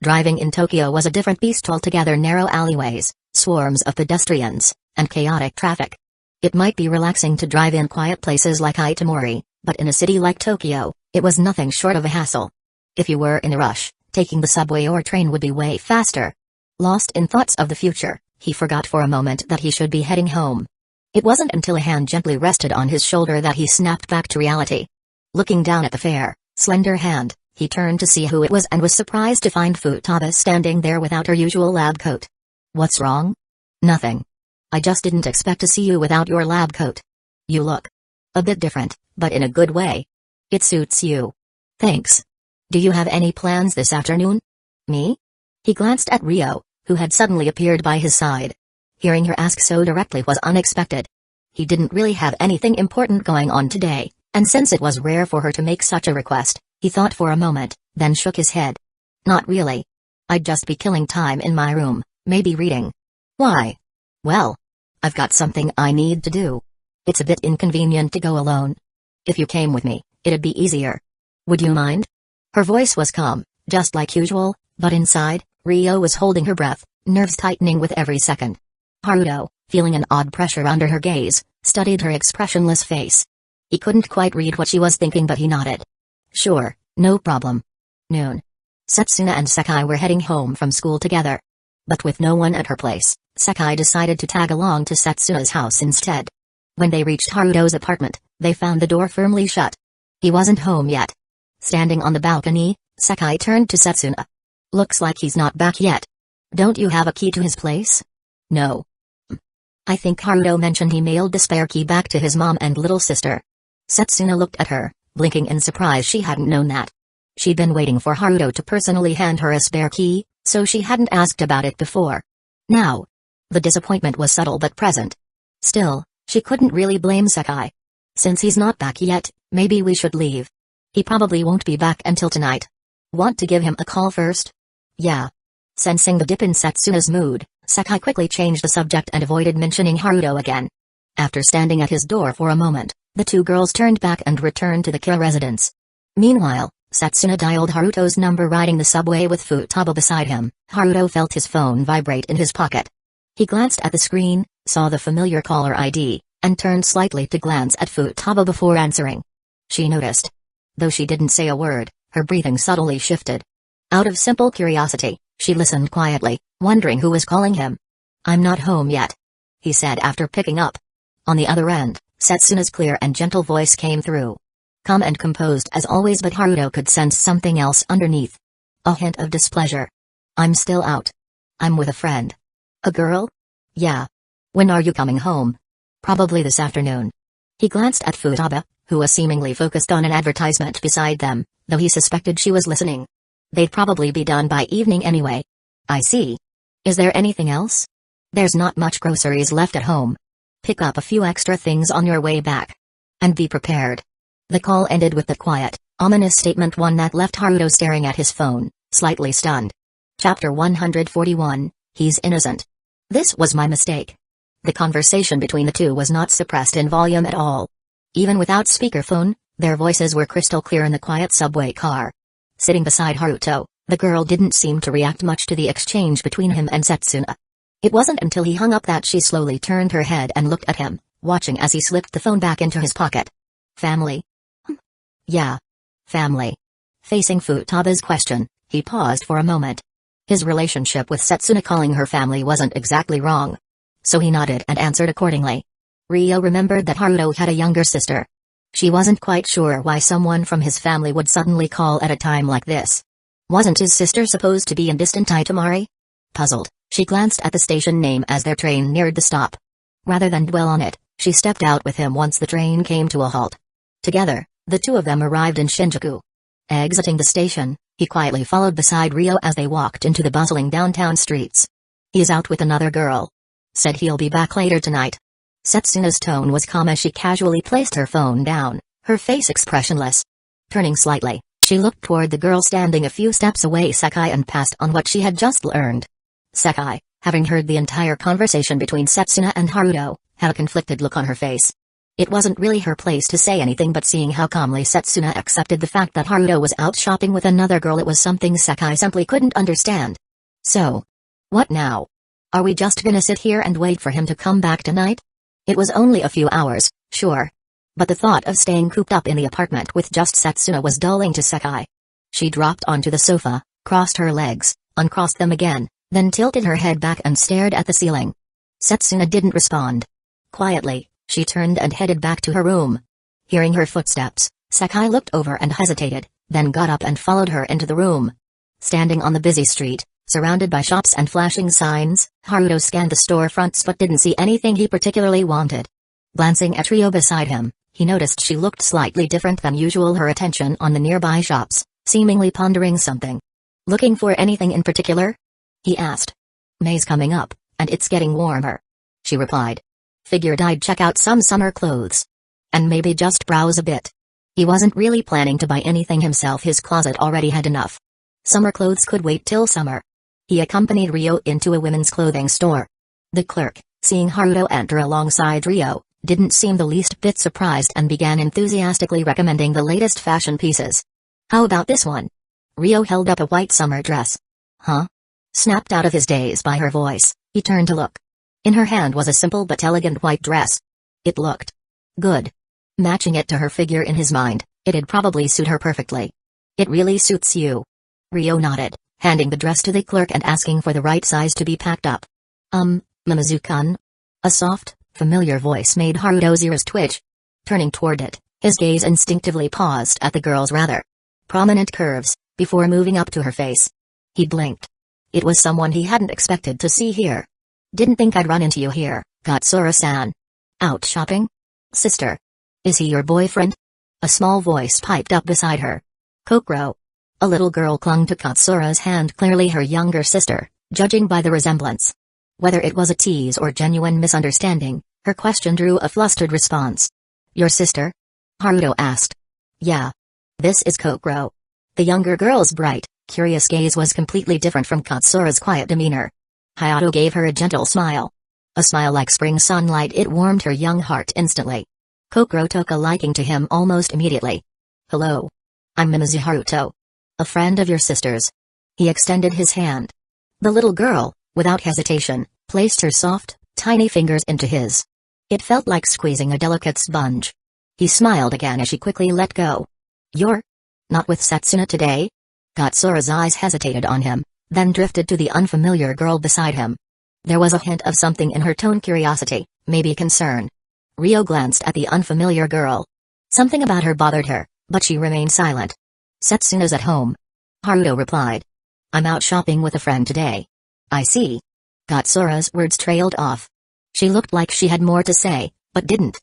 driving in Tokyo was a different beast altogether. Narrow alleyways, swarms of pedestrians, and chaotic traffic. It might be relaxing to drive in quiet places like Itamori, but in a city like Tokyo, it was nothing short of a hassle. If you were in a rush, taking the subway or train would be way faster. Lost in thoughts of the future, he forgot for a moment that he should be heading home. It wasn't until a hand gently rested on his shoulder that he snapped back to reality. Looking down at the fair, slender hand, he turned to see who it was and was surprised to find Futaba standing there without her usual lab coat. "What's wrong?" "Nothing. I just didn't expect to see you without your lab coat. You look a bit different, but in a good way. It suits you." "Thanks. Do you have any plans this afternoon?" "Me?" He glanced at Rio, who had suddenly appeared by his side. Hearing her ask so directly was unexpected. He didn't really have anything important going on today, and since it was rare for her to make such a request, he thought for a moment, then shook his head. "Not really. I'd just be killing time in my room, maybe reading." "Why?" "Well, I've got something I need to do. It's a bit inconvenient to go alone. If you came with me, it'd be easier. Would you mind?" Her voice was calm, just like usual, but inside, Rio was holding her breath, nerves tightening with every second. Haruto, feeling an odd pressure under her gaze, studied her expressionless face. He couldn't quite read what she was thinking, but he nodded. "Sure, no problem." Noon. Setsuna and Sekai were heading home from school together. But with no one at her place, Sekai decided to tag along to Setsuna's house instead. When they reached Haruto's apartment, they found the door firmly shut. He wasn't home yet. Standing on the balcony, Sekai turned to Setsuna. "Looks like he's not back yet. Don't you have a key to his place?" "No. I think Haruto mentioned he mailed the spare key back to his mom and little sister." Setsuna looked at her, blinking in surprise. She hadn't known that. She'd been waiting for Haruto to personally hand her a spare key, so she hadn't asked about it before. Now, the disappointment was subtle but present. Still, she couldn't really blame Sekai. "Since he's not back yet, maybe we should leave. He probably won't be back until tonight. Want to give him a call first?" "Yeah." Sensing the dip in Setsuna's mood, Sekai quickly changed the subject and avoided mentioning Haruto again. After standing at his door for a moment, the two girls turned back and returned to the Kira residence. Meanwhile, Setsuna dialed Haruto's number riding the subway with Futaba beside him. Haruto felt his phone vibrate in his pocket. He glanced at the screen, saw the familiar caller ID, and turned slightly to glance at Futaba before answering. She noticed. Though she didn't say a word, her breathing subtly shifted. Out of simple curiosity, she listened quietly, wondering who was calling him. "I'm not home yet," he said after picking up. On the other end, Setsuna's clear and gentle voice came through. Calm and composed as always, but Haruto could sense something else underneath. A hint of displeasure. "I'm still out. I'm with a friend." "A girl?" "Yeah. When are you coming home?" "Probably this afternoon." He glanced at Futaba, who was seemingly focused on an advertisement beside them, though he suspected she was listening. They'd probably be done by evening anyway. "I see. Is there anything else?" "There's not much groceries left at home. Pick up a few extra things on your way back. And be prepared." The call ended with the quiet, ominous statement, one that left Haruto staring at his phone, slightly stunned. Chapter 141, He's Innocent. "This was my mistake." The conversation between the two was not suppressed in volume at all. Even without speakerphone, their voices were crystal clear in the quiet subway car. Sitting beside Haruto, the girl didn't seem to react much to the exchange between him and Setsuna. It wasn't until he hung up that she slowly turned her head and looked at him, watching as he slipped the phone back into his pocket. "Family?" "Yeah. Family." Facing Futaba's question, he paused for a moment. His relationship with Setsuna calling her family wasn't exactly wrong. So he nodded and answered accordingly. Rio remembered that Haruto had a younger sister. She wasn't quite sure why someone from his family would suddenly call at a time like this. Wasn't his sister supposed to be in distant Itamari? Puzzled, she glanced at the station name as their train neared the stop. Rather than dwell on it, she stepped out with him once the train came to a halt. Together, The two of them arrived in Shinjuku. Exiting the station, he quietly followed beside Ryo as they walked into the bustling downtown streets. "He's out with another girl. Said he'll be back later tonight." Setsuna's tone was calm as she casually placed her phone down, her face expressionless. Turning slightly, she looked toward the girl standing a few steps away Sakai and passed on what she had just learned. Sakai, having heard the entire conversation between Setsuna and Haruto, had a conflicted look on her face. It wasn't really her place to say anything, but seeing how calmly Setsuna accepted the fact that Haruto was out shopping with another girl, it was something Sakai simply couldn't understand. "So, what now? Are we just gonna sit here and wait for him to come back tonight? It was only a few hours, sure. But the thought of staying cooped up in the apartment with just Setsuna was dulling to Sakai. She dropped onto the sofa, crossed her legs, uncrossed them again, then tilted her head back and stared at the ceiling. Setsuna didn't respond. Quietly, she turned and headed back to her room. Hearing her footsteps, Sakai looked over and hesitated, then got up and followed her into the room. Standing on the busy street, surrounded by shops and flashing signs, Haruto scanned the storefronts but didn't see anything he particularly wanted. Glancing at Ryo beside him, he noticed she looked slightly different than usual, her attention on the nearby shops, seemingly pondering something. "Looking for anything in particular?" he asked. "May's coming up, and it's getting warmer," she replied. "Figured I'd check out some summer clothes. And maybe just browse a bit." He wasn't really planning to buy anything himself, his closet already had enough. Summer clothes could wait till summer. He accompanied Ryo into a women's clothing store. The clerk, seeing Haruto enter alongside Ryo, didn't seem the least bit surprised and began enthusiastically recommending the latest fashion pieces. "How about this one?" Ryo held up a white summer dress. "Huh?" Snapped out of his daze by her voice, he turned to look. In her hand was a simple but elegant white dress. It looked good. Matching it to her figure in his mind, it'd probably suit her perfectly. "It really suits you." Ryo nodded, handing the dress to the clerk and asking for the right size to be packed up. Mamazu-kun?" A soft, familiar voice made Haruto's ears twitch. Turning toward it, his gaze instinctively paused at the girl's rather prominent curves, before moving up to her face. He blinked. It was someone he hadn't expected to see here. "Didn't think I'd run into you here, Katsura-san." "Out shopping? Sister. Is he your boyfriend?" A small voice piped up beside her. "Kokoro." A little girl clung to Katsura's hand, clearly her younger sister, judging by the resemblance. Whether it was a tease or genuine misunderstanding, her question drew a flustered response. "Your sister?" Haruto asked. "Yeah. This is Kokoro." The younger girl's bright, curious gaze was completely different from Katsura's quiet demeanor. Hayato gave her a gentle smile. A smile like spring sunlight, it warmed her young heart instantly. Kokoro took a liking to him almost immediately. "Hello. I'm Mimizu Haruto. A friend of your sister's." He extended his hand. The little girl, without hesitation, placed her soft, tiny fingers into his. It felt like squeezing a delicate sponge. He smiled again as she quickly let go. "You're not with Setsuna today?" Katsura's eyes hesitated on him, then drifted to the unfamiliar girl beside him. There was a hint of something in her tone, curiosity, maybe concern. Ryo glanced at the unfamiliar girl. Something about her bothered her, but she remained silent. "Setsuna's at home," Haruto replied. "I'm out shopping with a friend today." "I see." Katsura's words trailed off. She looked like she had more to say, but didn't.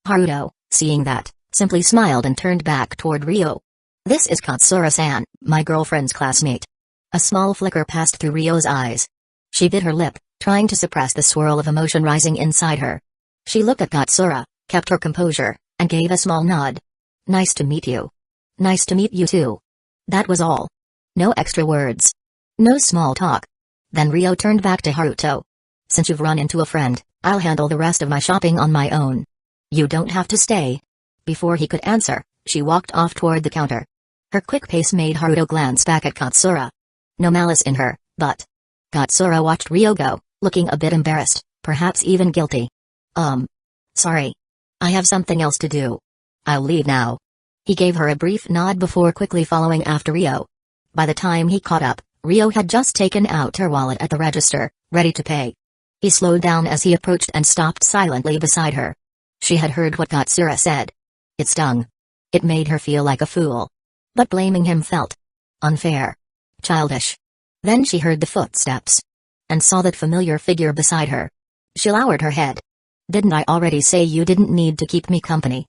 Haruto, seeing that, simply smiled and turned back toward Ryo. "This is Katsura-san, my girlfriend's classmate." A small flicker passed through Ryo's eyes. She bit her lip, trying to suppress the swirl of emotion rising inside her. She looked at Katsura, kept her composure, and gave a small nod. "Nice to meet you." "Nice to meet you too." That was all. No extra words. No small talk. Then Ryo turned back to Haruto. "Since you've run into a friend, I'll handle the rest of my shopping on my own. You don't have to stay." Before he could answer, she walked off toward the counter. Her quick pace made Haruto glance back at Katsura. No malice in her, but... Katsura watched Ryo go, looking a bit embarrassed, perhaps even guilty. Sorry. I have something else to do. I'll leave now." He gave her a brief nod before quickly following after Ryo. By the time he caught up, Ryo had just taken out her wallet at the register, ready to pay. He slowed down as he approached and stopped silently beside her. She had heard what Katsura said. It stung. It made her feel like a fool. But blaming him felt unfair. Childish. Then she heard the footsteps. And saw that familiar figure beside her. She lowered her head. "Didn't I already say you didn't need to keep me company?"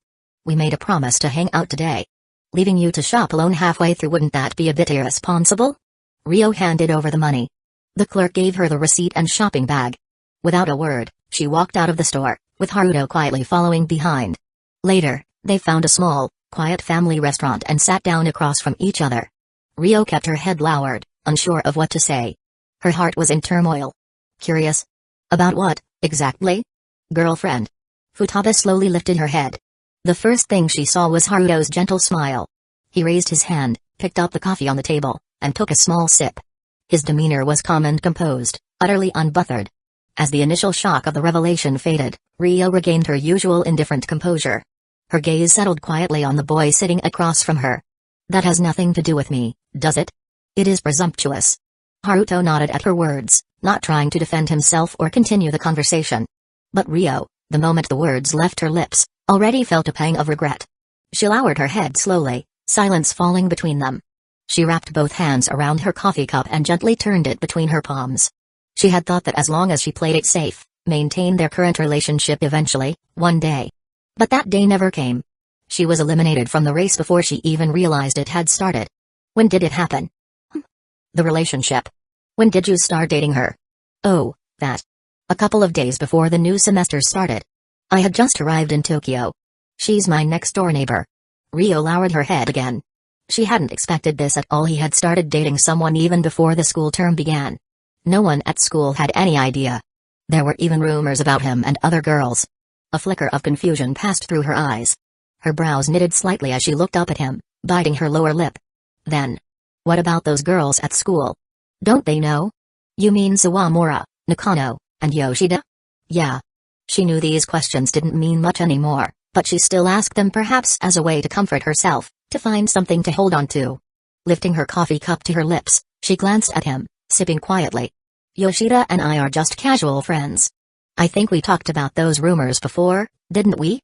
We made a promise to hang out today. Leaving you to shop alone halfway through, wouldn't that be a bit irresponsible? Rio handed over the money. The clerk gave her the receipt and shopping bag. Without a word, she walked out of the store, with Haruto quietly following behind. Later, they found a small, quiet family restaurant and sat down across from each other. Rio kept her head lowered, unsure of what to say. Her heart was in turmoil. Curious? About what, exactly? Girlfriend. Futaba slowly lifted her head. The first thing she saw was Haruto's gentle smile. He raised his hand, picked up the coffee on the table, and took a small sip. His demeanor was calm and composed, utterly unbothered. As the initial shock of the revelation faded, Rio regained her usual indifferent composure. Her gaze settled quietly on the boy sitting across from her. That has nothing to do with me, does it? It is presumptuous. Haruto nodded at her words, not trying to defend himself or continue the conversation. But Rio, the moment the words left her lips, already felt a pang of regret. She lowered her head slowly, silence falling between them. She wrapped both hands around her coffee cup and gently turned it between her palms. She had thought that as long as she played it safe, maintain their current relationship eventually, one day. But that day never came. She was eliminated from the race before she even realized it had started. When did it happen? The relationship. When did you start dating her? Oh, that. A couple of days before the new semester started. I had just arrived in Tokyo. She's my next-door neighbor. Rio lowered her head again. She hadn't expected this at all. He had started dating someone even before the school term began. No one at school had any idea. There were even rumors about him and other girls. A flicker of confusion passed through her eyes. Her brows knitted slightly as she looked up at him, biting her lower lip. Then. What about those girls at school? Don't they know? You mean Sawamura, Nakano, and Yoshida? Yeah. She knew these questions didn't mean much anymore, but she still asked them, perhaps as a way to comfort herself, to find something to hold on to. Lifting her coffee cup to her lips, she glanced at him, sipping quietly. Yoshida and I are just casual friends. I think we talked about those rumors before, didn't we?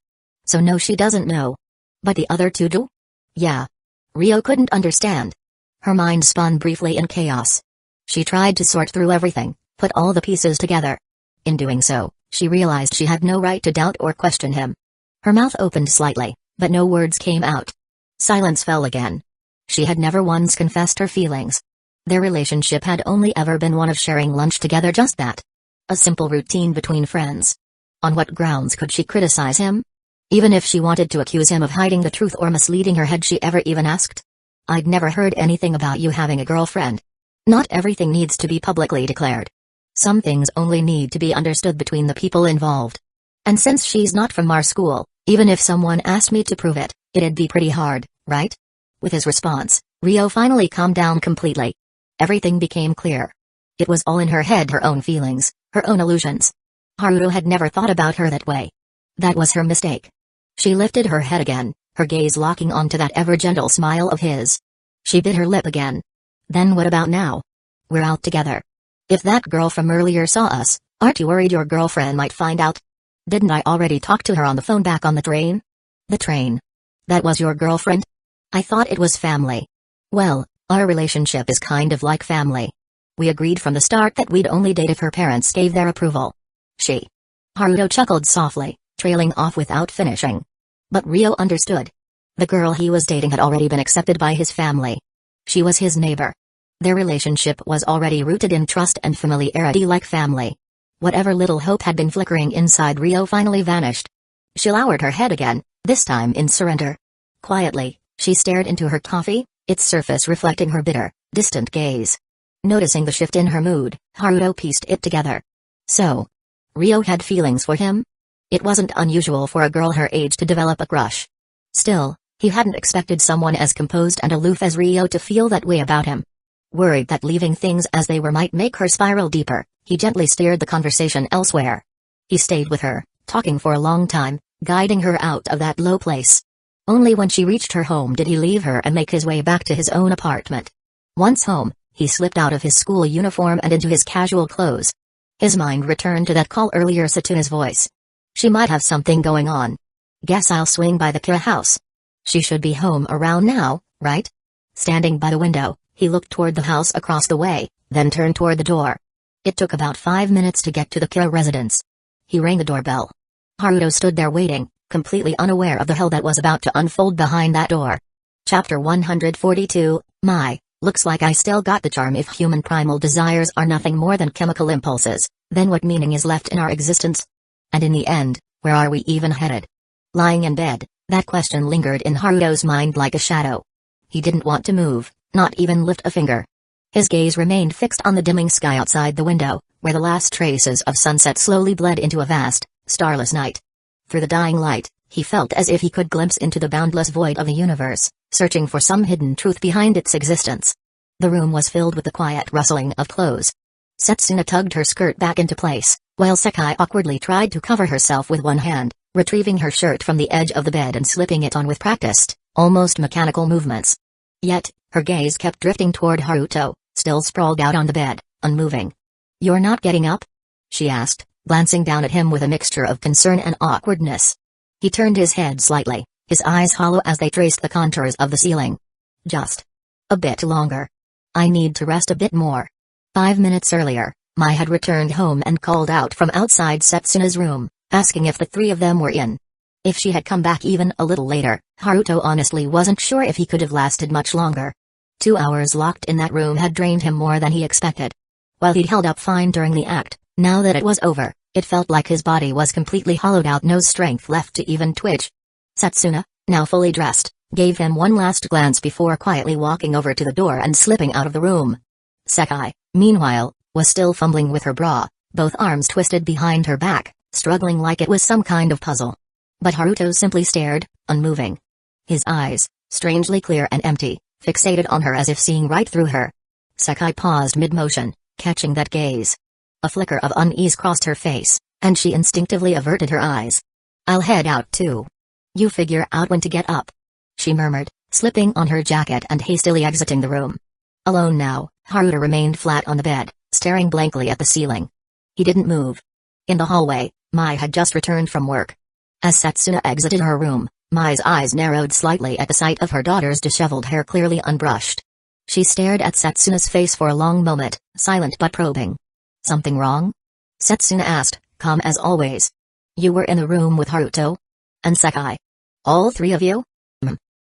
So no, she doesn't know. But the other two do? Yeah. Rio couldn't understand. Her mind spun briefly in chaos. She tried to sort through everything, put all the pieces together. In doing so, she realized she had no right to doubt or question him. Her mouth opened slightly, but no words came out. Silence fell again. She had never once confessed her feelings. Their relationship had only ever been one of sharing lunch together, just that. A simple routine between friends. On what grounds could she criticize him? Even if she wanted to accuse him of hiding the truth or misleading her, had she ever even asked? I'd never heard anything about you having a girlfriend. Not everything needs to be publicly declared. Some things only need to be understood between the people involved. And since she's not from our school, even if someone asked me to prove it, it'd be pretty hard, right? With his response, Rio finally calmed down completely. Everything became clear. It was all in her head, her own feelings, her own illusions. Haruto had never thought about her that way. That was her mistake. She lifted her head again, her gaze locking onto that ever-gentle smile of his. She bit her lip again. Then what about now? We're out together. If that girl from earlier saw us, aren't you worried your girlfriend might find out? Didn't I already talk to her on the phone back on the train? The train? That was your girlfriend? I thought it was family. Well, our relationship is kind of like family. We agreed from the start that we'd only date if her parents gave their approval. She. Haruto chuckled softly, trailing off without finishing. But Rio understood. The girl he was dating had already been accepted by his family. She was his neighbor. Their relationship was already rooted in trust and familiarity like family. Whatever little hope had been flickering inside Rio finally vanished. She lowered her head again, this time in surrender. Quietly, she stared into her coffee, its surface reflecting her bitter, distant gaze. Noticing the shift in her mood, Haruto pieced it together. So, Rio had feelings for him? It wasn't unusual for a girl her age to develop a crush. Still, he hadn't expected someone as composed and aloof as Rio to feel that way about him. Worried that leaving things as they were might make her spiral deeper, he gently steered the conversation elsewhere. He stayed with her, talking for a long time, guiding her out of that low place. Only when she reached her home did he leave her and make his way back to his own apartment. Once home, he slipped out of his school uniform and into his casual clothes. His mind returned to that call earlier, Satuna's voice. She might have something going on. Guess I'll swing by the Kira house. She should be home around now, right? Standing by the window, he looked toward the house across the way, then turned toward the door. It took about 5 minutes to get to the Kira residence. He rang the doorbell. Haruto stood there waiting, completely unaware of the hell that was about to unfold behind that door. Chapter 142, looks like I still got the charm. If human primal desires are nothing more than chemical impulses, then what meaning is left in our existence? And in the end, where are we even headed? Lying in bed, that question lingered in Haruto's mind like a shadow. He didn't want to move, not even lift a finger. His gaze remained fixed on the dimming sky outside the window, where the last traces of sunset slowly bled into a vast, starless night. Through the dying light, he felt as if he could glimpse into the boundless void of the universe, searching for some hidden truth behind its existence. The room was filled with the quiet rustling of clothes. Setsuna tugged her skirt back into place, while Sekai awkwardly tried to cover herself with one hand, retrieving her shirt from the edge of the bed and slipping it on with practiced, almost mechanical movements. Yet, her gaze kept drifting toward Haruto, still sprawled out on the bed, unmoving. "You're not getting up?" she asked, glancing down at him with a mixture of concern and awkwardness. He turned his head slightly, his eyes hollow as they traced the contours of the ceiling. "Just a bit longer. I need to rest a bit more." 5 minutes earlier, Mai had returned home and called out from outside Setsuna's room, asking if the three of them were in. If she had come back even a little later, Haruto honestly wasn't sure if he could have lasted much longer. 2 hours locked in that room had drained him more than he expected. While he'd held up fine during the act, now that it was over, it felt like his body was completely hollowed out, no strength left to even twitch. Setsuna, now fully dressed, gave him one last glance before quietly walking over to the door and slipping out of the room. Sekai, meanwhile, was still fumbling with her bra, both arms twisted behind her back, struggling like it was some kind of puzzle. But Haruto simply stared, unmoving. His eyes, strangely clear and empty, fixated on her as if seeing right through her. Sekai paused mid-motion, catching that gaze. A flicker of unease crossed her face, and she instinctively averted her eyes. "I'll head out too. You figure out when to get up," she murmured, slipping on her jacket and hastily exiting the room. Alone now, Haruto remained flat on the bed, staring blankly at the ceiling. He didn't move. In the hallway, Mai had just returned from work. As Setsuna exited her room, Mai's eyes narrowed slightly at the sight of her daughter's disheveled hair clearly unbrushed. She stared at Setsuna's face for a long moment, silent but probing. "Something wrong?" Setsuna asked, calm as always. "You were in the room with Haruto? And Sekai? All three of you?"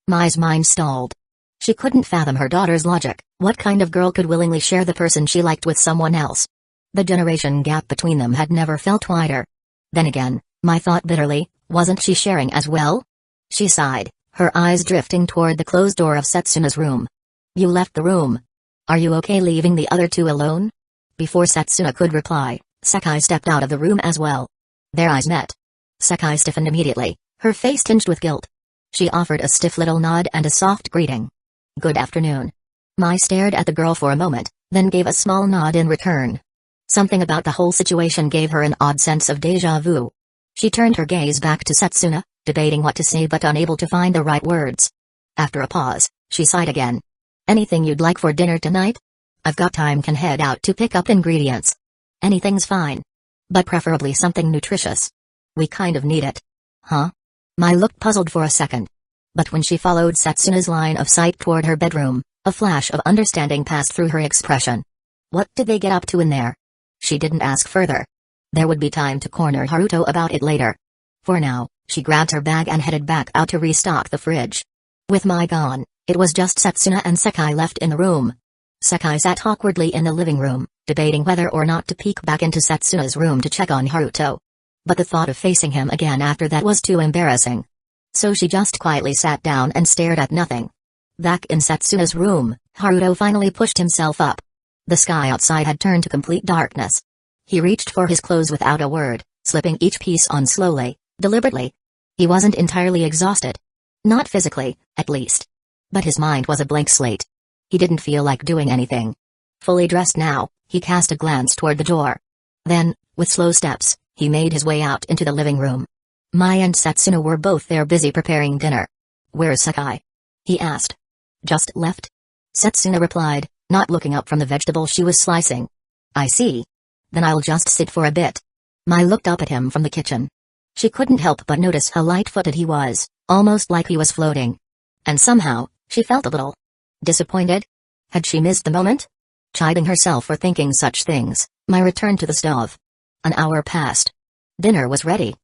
Mai's mind stalled. She couldn't fathom her daughter's logic. What kind of girl could willingly share the person she liked with someone else? The generation gap between them had never felt wider. Then again, Mai thought bitterly, wasn't she sharing as well? She sighed, her eyes drifting toward the closed door of Setsuna's room. "You left the room. Are you okay leaving the other two alone?" Before Setsuna could reply, Sekai stepped out of the room as well. Their eyes met. Sekai stiffened immediately, her face tinged with guilt. She offered a stiff little nod and a soft greeting. "Good afternoon." Mai stared at the girl for a moment, then gave a small nod in return. Something about the whole situation gave her an odd sense of déjà vu. She turned her gaze back to Setsuna, debating what to say but unable to find the right words. After a pause, she sighed again. "Anything you'd like for dinner tonight? I've got time, can head out to pick up ingredients. Anything's fine. But preferably something nutritious. We kind of need it." "Huh?" Mai looked puzzled for a second. But when she followed Setsuna's line of sight toward her bedroom, a flash of understanding passed through her expression. What did they get up to in there? She didn't ask further. There would be time to corner Haruto about it later. For now, she grabbed her bag and headed back out to restock the fridge. With Mai gone, it was just Setsuna and Sekai left in the room. Sekai sat awkwardly in the living room, debating whether or not to peek back into Setsuna's room to check on Haruto. But the thought of facing him again after that was too embarrassing. So she just quietly sat down and stared at nothing. Back in Setsuna's room, Haruto finally pushed himself up. The sky outside had turned to complete darkness. He reached for his clothes without a word, slipping each piece on slowly, deliberately. He wasn't entirely exhausted. Not physically, at least. But his mind was a blank slate. He didn't feel like doing anything. Fully dressed now, he cast a glance toward the door. Then, with slow steps, he made his way out into the living room. Mai and Setsuna were both there busy preparing dinner. "Where's Sekai?" he asked. "Just left." Setsuna replied, not looking up from the vegetable she was slicing. "I see. Then I'll just sit for a bit." Mai looked up at him from the kitchen. She couldn't help but notice how light-footed he was, almost like he was floating. And somehow, she felt a little disappointed. Had she missed the moment? Chiding herself for thinking such things, Mai returned to the stove. An hour passed. Dinner was ready.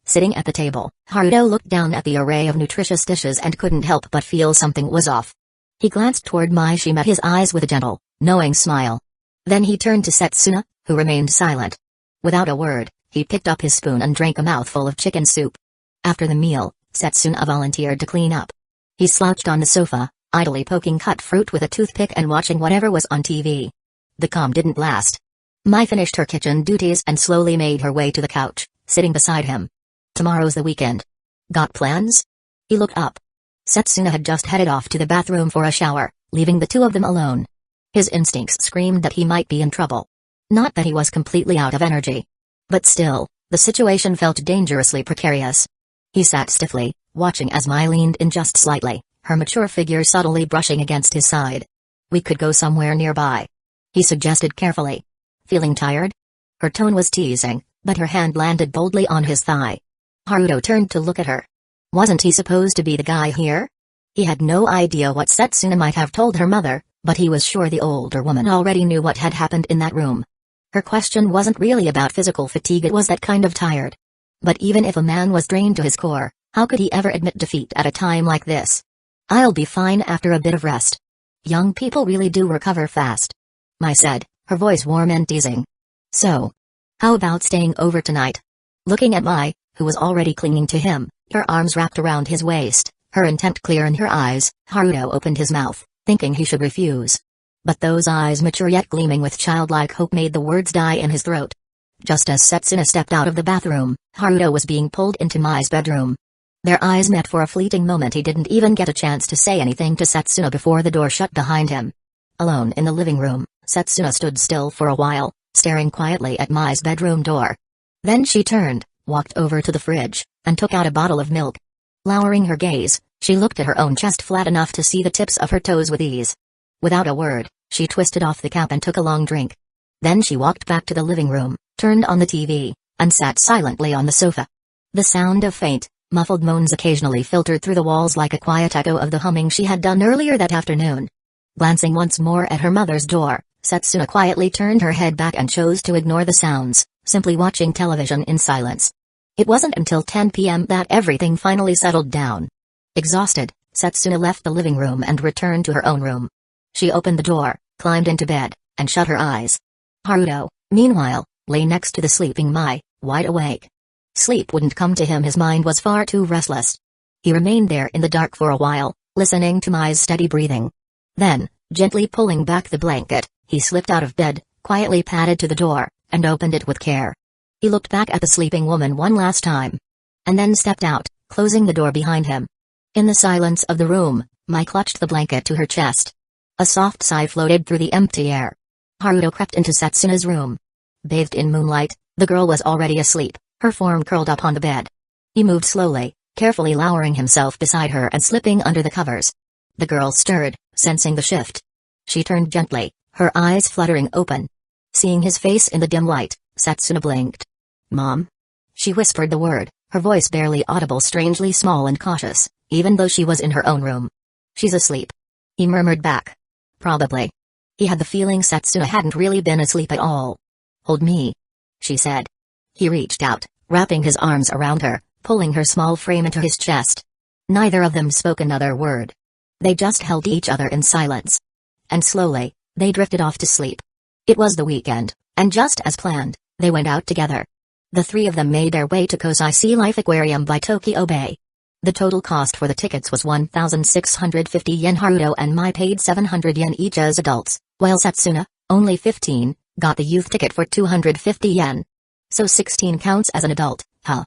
Sitting at the table, Haruto looked down at the array of nutritious dishes and couldn't help but feel something was off. He glanced toward Mai. She met his eyes with a gentle, knowing smile. Then he turned to Setsuna, who remained silent. Without a word, he picked up his spoon and drank a mouthful of chicken soup. After the meal, Setsuna volunteered to clean up. He slouched on the sofa, idly poking cut fruit with a toothpick and watching whatever was on TV. The calm didn't last. Mai finished her kitchen duties and slowly made her way to the couch, sitting beside him. Tomorrow's the weekend. Got plans? He looked up. Setsuna had just headed off to the bathroom for a shower, leaving the two of them alone. His instincts screamed that he might be in trouble. Not that he was completely out of energy. But still, the situation felt dangerously precarious. He sat stiffly, watching as Mai leaned in just slightly, her mature figure subtly brushing against his side. We could go somewhere nearby, he suggested carefully. Feeling tired? Her tone was teasing, but her hand landed boldly on his thigh. Haruto turned to look at her. Wasn't he supposed to be the guy here? He had no idea what Setsuna might have told her mother, but he was sure the older woman already knew what had happened in that room. Her question wasn't really about physical fatigue, it was that kind of tired. But even if a man was drained to his core, how could he ever admit defeat at a time like this? I'll be fine after a bit of rest. Young people really do recover fast, Mai said, her voice warm and teasing. So, how about staying over tonight? Looking at Mai, who was already clinging to him, her arms wrapped around his waist, her intent clear in her eyes, Haruto opened his mouth, thinking he should refuse. But those eyes, mature yet gleaming with childlike hope, made the words die in his throat. Just as Setsuna stepped out of the bathroom, Haruto was being pulled into Mai's bedroom. Their eyes met for a fleeting moment. He didn't even get a chance to say anything to Setsuna before the door shut behind him. Alone in the living room, Setsuna stood still for a while, staring quietly at Mai's bedroom door. Then she turned, walked over to the fridge, and took out a bottle of milk. Lowering her gaze, she looked at her own chest flat enough to see the tips of her toes with ease. Without a word, she twisted off the cap and took a long drink. Then she walked back to the living room, turned on the TV, and sat silently on the sofa. The sound of faint, muffled moans occasionally filtered through the walls like a quiet echo of the humming she had done earlier that afternoon. Glancing once more at her mother's door, Setsuna quietly turned her head back and chose to ignore the sounds, simply watching television in silence. It wasn't until 10 p.m. that everything finally settled down. Exhausted, Setsuna left the living room and returned to her own room. She opened the door, climbed into bed, and shut her eyes. Haruto, meanwhile, lay next to the sleeping Mai, wide awake. Sleep wouldn't come to him, his mind was far too restless. He remained there in the dark for a while, listening to Mai's steady breathing. Then, gently pulling back the blanket, he slipped out of bed, quietly padded to the door, and opened it with care. He looked back at the sleeping woman one last time. And then stepped out, closing the door behind him. In the silence of the room, Mai clutched the blanket to her chest. A soft sigh floated through the empty air. Haruto crept into Setsuna's room. Bathed in moonlight, the girl was already asleep, her form curled up on the bed. He moved slowly, carefully lowering himself beside her and slipping under the covers. The girl stirred, sensing the shift. She turned gently, her eyes fluttering open. Seeing his face in the dim light, Setsuna blinked. "Mom?" She whispered the word, her voice barely audible, strangely small and cautious, even though she was in her own room. "She's asleep," he murmured back. "Probably." He had the feeling Setsuna hadn't really been asleep at all. "Hold me," she said. He reached out, wrapping his arms around her, pulling her small frame into his chest. Neither of them spoke another word. They just held each other in silence. And slowly, they drifted off to sleep. It was the weekend, and just as planned, they went out together. The three of them made their way to Kosai Sea Life Aquarium by Tokyo Bay. The total cost for the tickets was 1,650 yen. Haruto and Mai paid 700 yen each as adults, while Setsuna, only 15, got the youth ticket for 250 yen. So 16 counts as an adult, huh?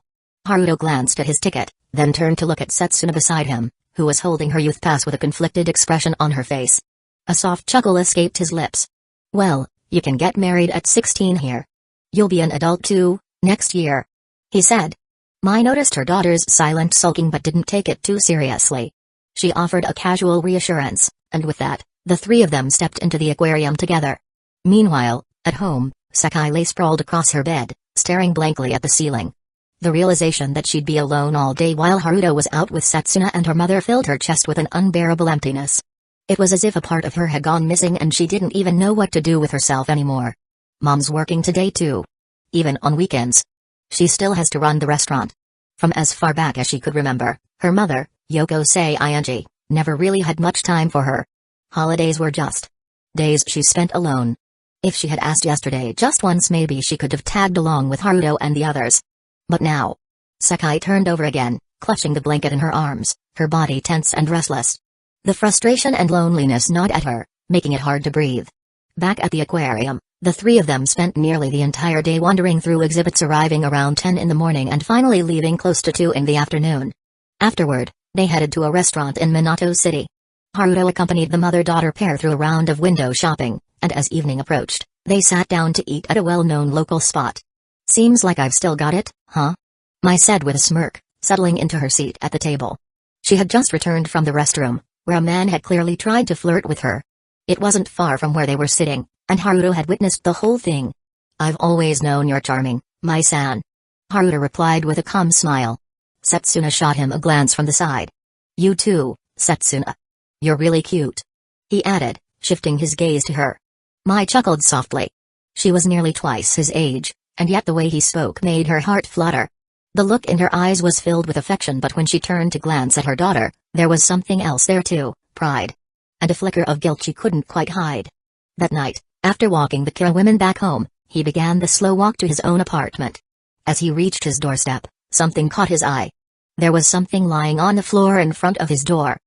Haruto glanced at his ticket, then turned to look at Setsuna beside him, who was holding her youth pass with a conflicted expression on her face. A soft chuckle escaped his lips. "Well, you can get married at 16 here. You'll be an adult too, next year," he said. Mai noticed her daughter's silent sulking but didn't take it too seriously. She offered a casual reassurance, and with that, the three of them stepped into the aquarium together. Meanwhile, at home, Sakai lay sprawled across her bed, staring blankly at the ceiling. The realization that she'd be alone all day while Haruto was out with Setsuna and her mother filled her chest with an unbearable emptiness. It was as if a part of her had gone missing and she didn't even know what to do with herself anymore. Mom's working today too. Even on weekends. She still has to run the restaurant. From as far back as she could remember, her mother, Yoko Saying, never really had much time for her. Holidays were just days she spent alone. If she had asked yesterday just once, maybe she could have tagged along with Haruto and the others. But now. Sakai turned over again, clutching the blanket in her arms, her body tense and restless. The frustration and loneliness gnawed at her, making it hard to breathe. Back at the aquarium, the three of them spent nearly the entire day wandering through exhibits, arriving around 10 in the morning and finally leaving close to 2 in the afternoon. Afterward, they headed to a restaurant in Minato City. Haruto accompanied the mother-daughter pair through a round of window shopping, and as evening approached, they sat down to eat at a well-known local spot. "Seems like I've still got it, huh?" Mai said with a smirk, settling into her seat at the table. She had just returned from the restroom, where a man had clearly tried to flirt with her. It wasn't far from where they were sitting, and Haruto had witnessed the whole thing. "I've always known you're charming, Mai-san," Haruto replied with a calm smile. Setsuna shot him a glance from the side. "You too, Setsuna. You're really cute," he added, shifting his gaze to her. Mai chuckled softly. She was nearly twice his age, and yet the way he spoke made her heart flutter. The look in her eyes was filled with affection, but when she turned to glance at her daughter, there was something else there too, pride. And a flicker of guilt she couldn't quite hide. That night, after walking the Kira women back home, he began the slow walk to his own apartment. As he reached his doorstep, something caught his eye. There was something lying on the floor in front of his door.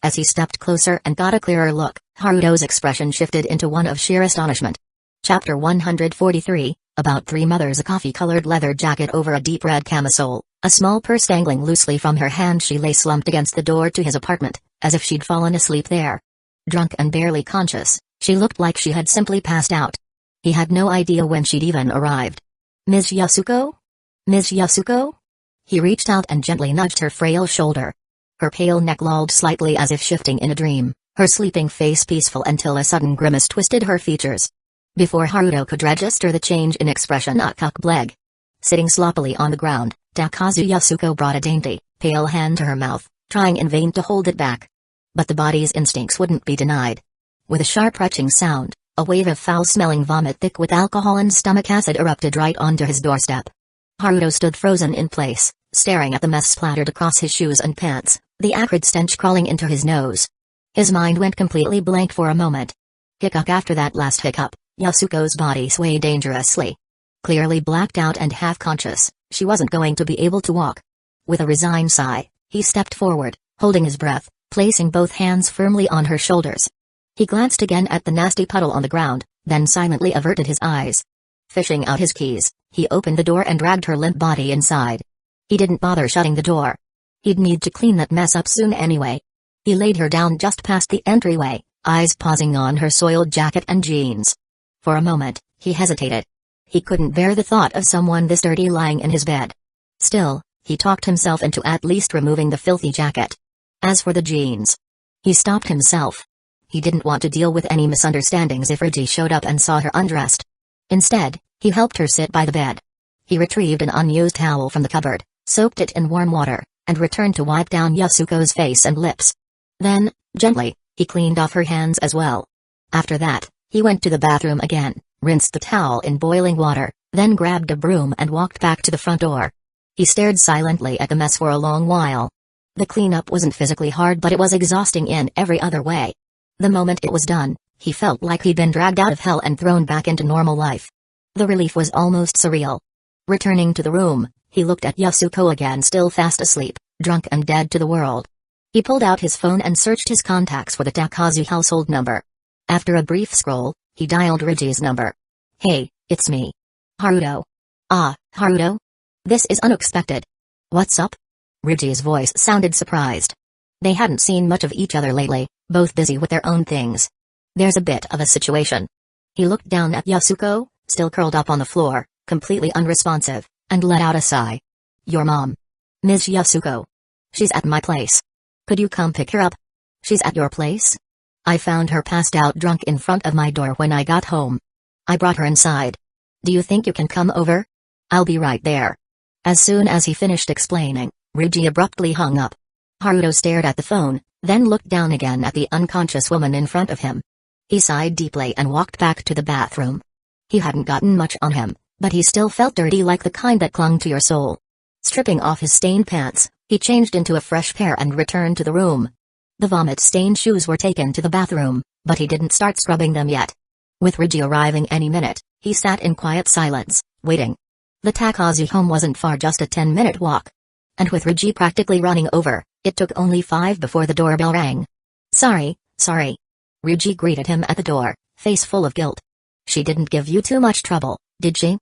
As he stepped closer and got a clearer look, Haruto's expression shifted into one of sheer astonishment. Chapter 143, About Three Mothers. A coffee-colored leather jacket over a deep red camisole, a small purse dangling loosely from her hand. She lay slumped against the door to his apartment, as if she'd fallen asleep there. Drunk and barely conscious, she looked like she had simply passed out. He had no idea when she'd even arrived. "Ms. Yasuko? Ms. Yasuko?" He reached out and gently nudged her frail shoulder. Her pale neck lolled slightly as if shifting in a dream, her sleeping face peaceful until a sudden grimace twisted her features. Before Haruto could register the change in expression, a cock bleg. Sitting sloppily on the ground, Takazu Yasuko brought a dainty, pale hand to her mouth, trying in vain to hold it back. But the body's instincts wouldn't be denied. With a sharp retching sound, a wave of foul-smelling vomit thick with alcohol and stomach acid erupted right onto his doorstep. Haruto stood frozen in place, staring at the mess splattered across his shoes and pants, the acrid stench crawling into his nose. His mind went completely blank for a moment. Hiccup after that last hiccup, Yasuko's body swayed dangerously. Clearly blacked out and half-conscious, she wasn't going to be able to walk. With a resigned sigh, he stepped forward, holding his breath, placing both hands firmly on her shoulders. He glanced again at the nasty puddle on the ground, then silently averted his eyes. Fishing out his keys, he opened the door and dragged her limp body inside. He didn't bother shutting the door. He'd need to clean that mess up soon anyway. He laid her down just past the entryway, eyes pausing on her soiled jacket and jeans. For a moment, he hesitated. He couldn't bear the thought of someone this dirty lying in his bed. Still, he talked himself into at least removing the filthy jacket. As for the jeans, he stopped himself. He didn't want to deal with any misunderstandings if Riji showed up and saw her undressed. Instead, he helped her sit by the bed. He retrieved an unused towel from the cupboard, soaked it in warm water, and returned to wipe down Yasuko's face and lips. Then, gently, he cleaned off her hands as well. After that, he went to the bathroom again, rinsed the towel in boiling water, then grabbed a broom and walked back to the front door. He stared silently at the mess for a long while. The cleanup wasn't physically hard, but it was exhausting in every other way. The moment it was done, he felt like he'd been dragged out of hell and thrown back into normal life. The relief was almost surreal. Returning to the room, he looked at Yasuko again, still fast asleep, drunk and dead to the world. He pulled out his phone and searched his contacts for the Takazu household number. After a brief scroll, he dialed Riji's number. "Hey, it's me. Haruto." "Ah, Haruto? This is unexpected. What's up?" Riji's voice sounded surprised. They hadn't seen much of each other lately, both busy with their own things. "There's a bit of a situation." He looked down at Yasuko, still curled up on the floor, completely unresponsive, and let out a sigh. "Your mom. Ms. Yasuko. She's at my place. Could you come pick her up?" "She's at your place?" "I found her passed out drunk in front of my door when I got home. I brought her inside. Do you think you can come over?" "I'll be right there." As soon as he finished explaining, Riji abruptly hung up. Haruto stared at the phone, then looked down again at the unconscious woman in front of him. He sighed deeply and walked back to the bathroom. He hadn't gotten much on him, but he still felt dirty, like the kind that clung to your soul. Stripping off his stained pants, he changed into a fresh pair and returned to the room. The vomit-stained shoes were taken to the bathroom, but he didn't start scrubbing them yet. With Rigi arriving any minute, he sat in quiet silence, waiting. The Takazi home wasn't far, just a 10-minute walk. And with Rigi practically running over, it took only 5 before the doorbell rang. Sorry. Rigi greeted him at the door, face full of guilt. She didn't give you too much trouble, did she?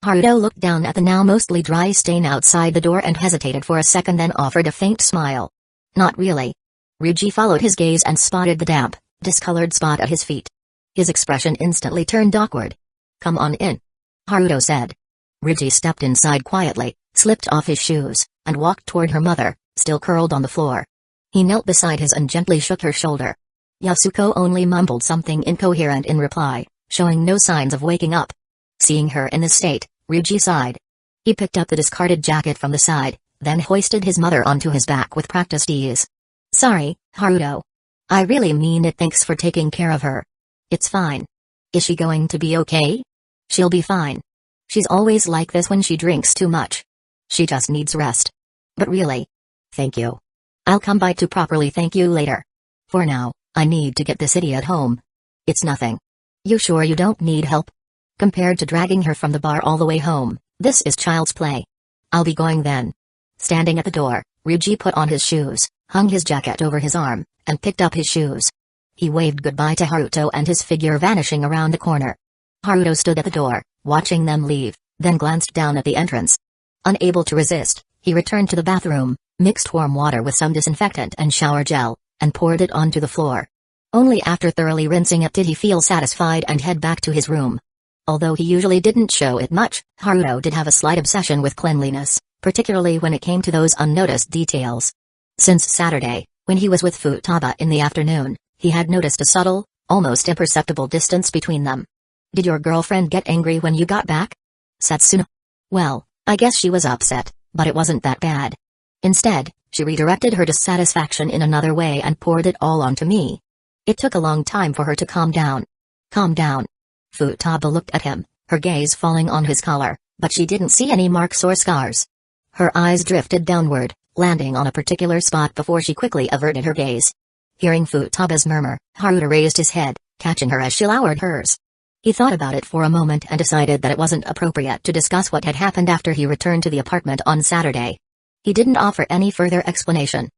Haruto looked down at the now mostly dry stain outside the door and hesitated for a second, then offered a faint smile. Not really. Rigi followed his gaze and spotted the damp, discolored spot at his feet. His expression instantly turned awkward. Come on in, Haruto said. Rigi stepped inside quietly, slipped off his shoes, and walked toward her mother, still curled on the floor. He knelt beside his and gently shook her shoulder. Yasuko only mumbled something incoherent in reply, showing no signs of waking up. Seeing her in this state, Rigi sighed. He picked up the discarded jacket from the side, then hoisted his mother onto his back with practiced ease. Sorry, Haruto. I really mean it. Thanks for taking care of her. It's fine. Is she going to be okay? She'll be fine. She's always like this when she drinks too much. She just needs rest. But really. Thank you. I'll come by to properly thank you later. For now, I need to get this idiot home. It's nothing. You sure you don't need help? Compared to dragging her from the bar all the way home, this is child's play. I'll be going then. Standing at the door, Rigi put on his shoes, hung his jacket over his arm, and picked up his shoes. He waved goodbye to Haruto and his figure vanishing around the corner. Haruto stood at the door, watching them leave, then glanced down at the entrance. Unable to resist, he returned to the bathroom, mixed warm water with some disinfectant and shower gel, and poured it onto the floor. Only after thoroughly rinsing it did he feel satisfied and head back to his room. Although he usually didn't show it much, Haruto did have a slight obsession with cleanliness, particularly when it came to those unnoticed details. Since Saturday, when he was with Futaba in the afternoon, he had noticed a subtle, almost imperceptible distance between them. Did your girlfriend get angry when you got back? Satsuna. Well, I guess she was upset, but it wasn't that bad. Instead, she redirected her dissatisfaction in another way and poured it all onto me. It took a long time for her to calm down. Calm down. Futaba looked at him, her gaze falling on his collar, but she didn't see any marks or scars. Her eyes drifted downward, landing on a particular spot before she quickly averted her gaze. Hearing Futaba's murmur, Haruto raised his head, catching her as she lowered hers. He thought about it for a moment and decided that it wasn't appropriate to discuss what had happened after he returned to the apartment on Saturday. He didn't offer any further explanation.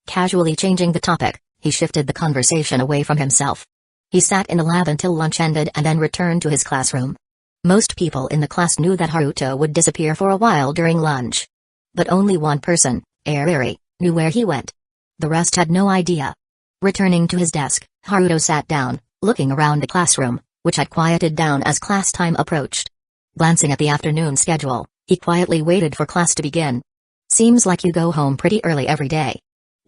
Casually changing the topic, he shifted the conversation away from himself. He sat in the lab until lunch ended and then returned to his classroom. Most people in the class knew that Haruto would disappear for a while during lunch. But only one person, Ariri, knew where he went. The rest had no idea. Returning to his desk, Haruto sat down, looking around the classroom, which had quieted down as class time approached. Glancing at the afternoon schedule, he quietly waited for class to begin. Seems like you go home pretty early every day.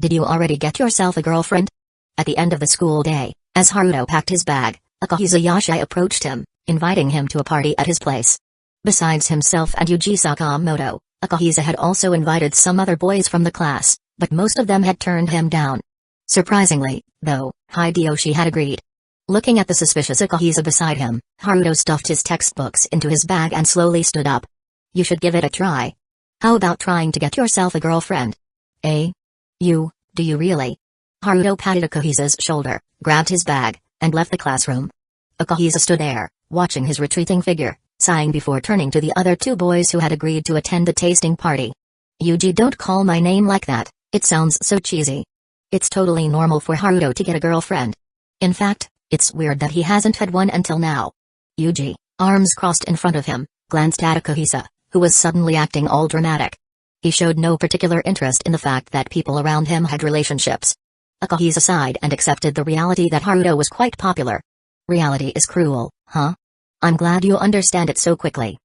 Did you already get yourself a girlfriend? At the end of the school day, as Haruto packed his bag, Akahiza Yashai approached him, inviting him to a party at his place. Besides himself and Yuji Sakamoto, Akahiza had also invited some other boys from the class, but most of them had turned him down. Surprisingly, though, Hideyoshi had agreed. Looking at the suspicious Akahiza beside him, Haruto stuffed his textbooks into his bag and slowly stood up. You should give it a try. How about trying to get yourself a girlfriend? Eh? Do you really? Haruto patted Akahiza's shoulder, grabbed his bag, and left the classroom. Akahiza stood there, watching his retreating figure, sighing before turning to the other two boys who had agreed to attend the tasting party. Yuji, don't call my name like that, it sounds so cheesy. It's totally normal for Haruto to get a girlfriend. In fact, it's weird that he hasn't had one until now. Yuji, arms crossed in front of him, glanced at Akahiza, who was suddenly acting all dramatic. He showed no particular interest in the fact that people around him had relationships. Akahiza sighed and accepted the reality that Haruto was quite popular. Reality is cruel, huh? I'm glad you understand it so quickly.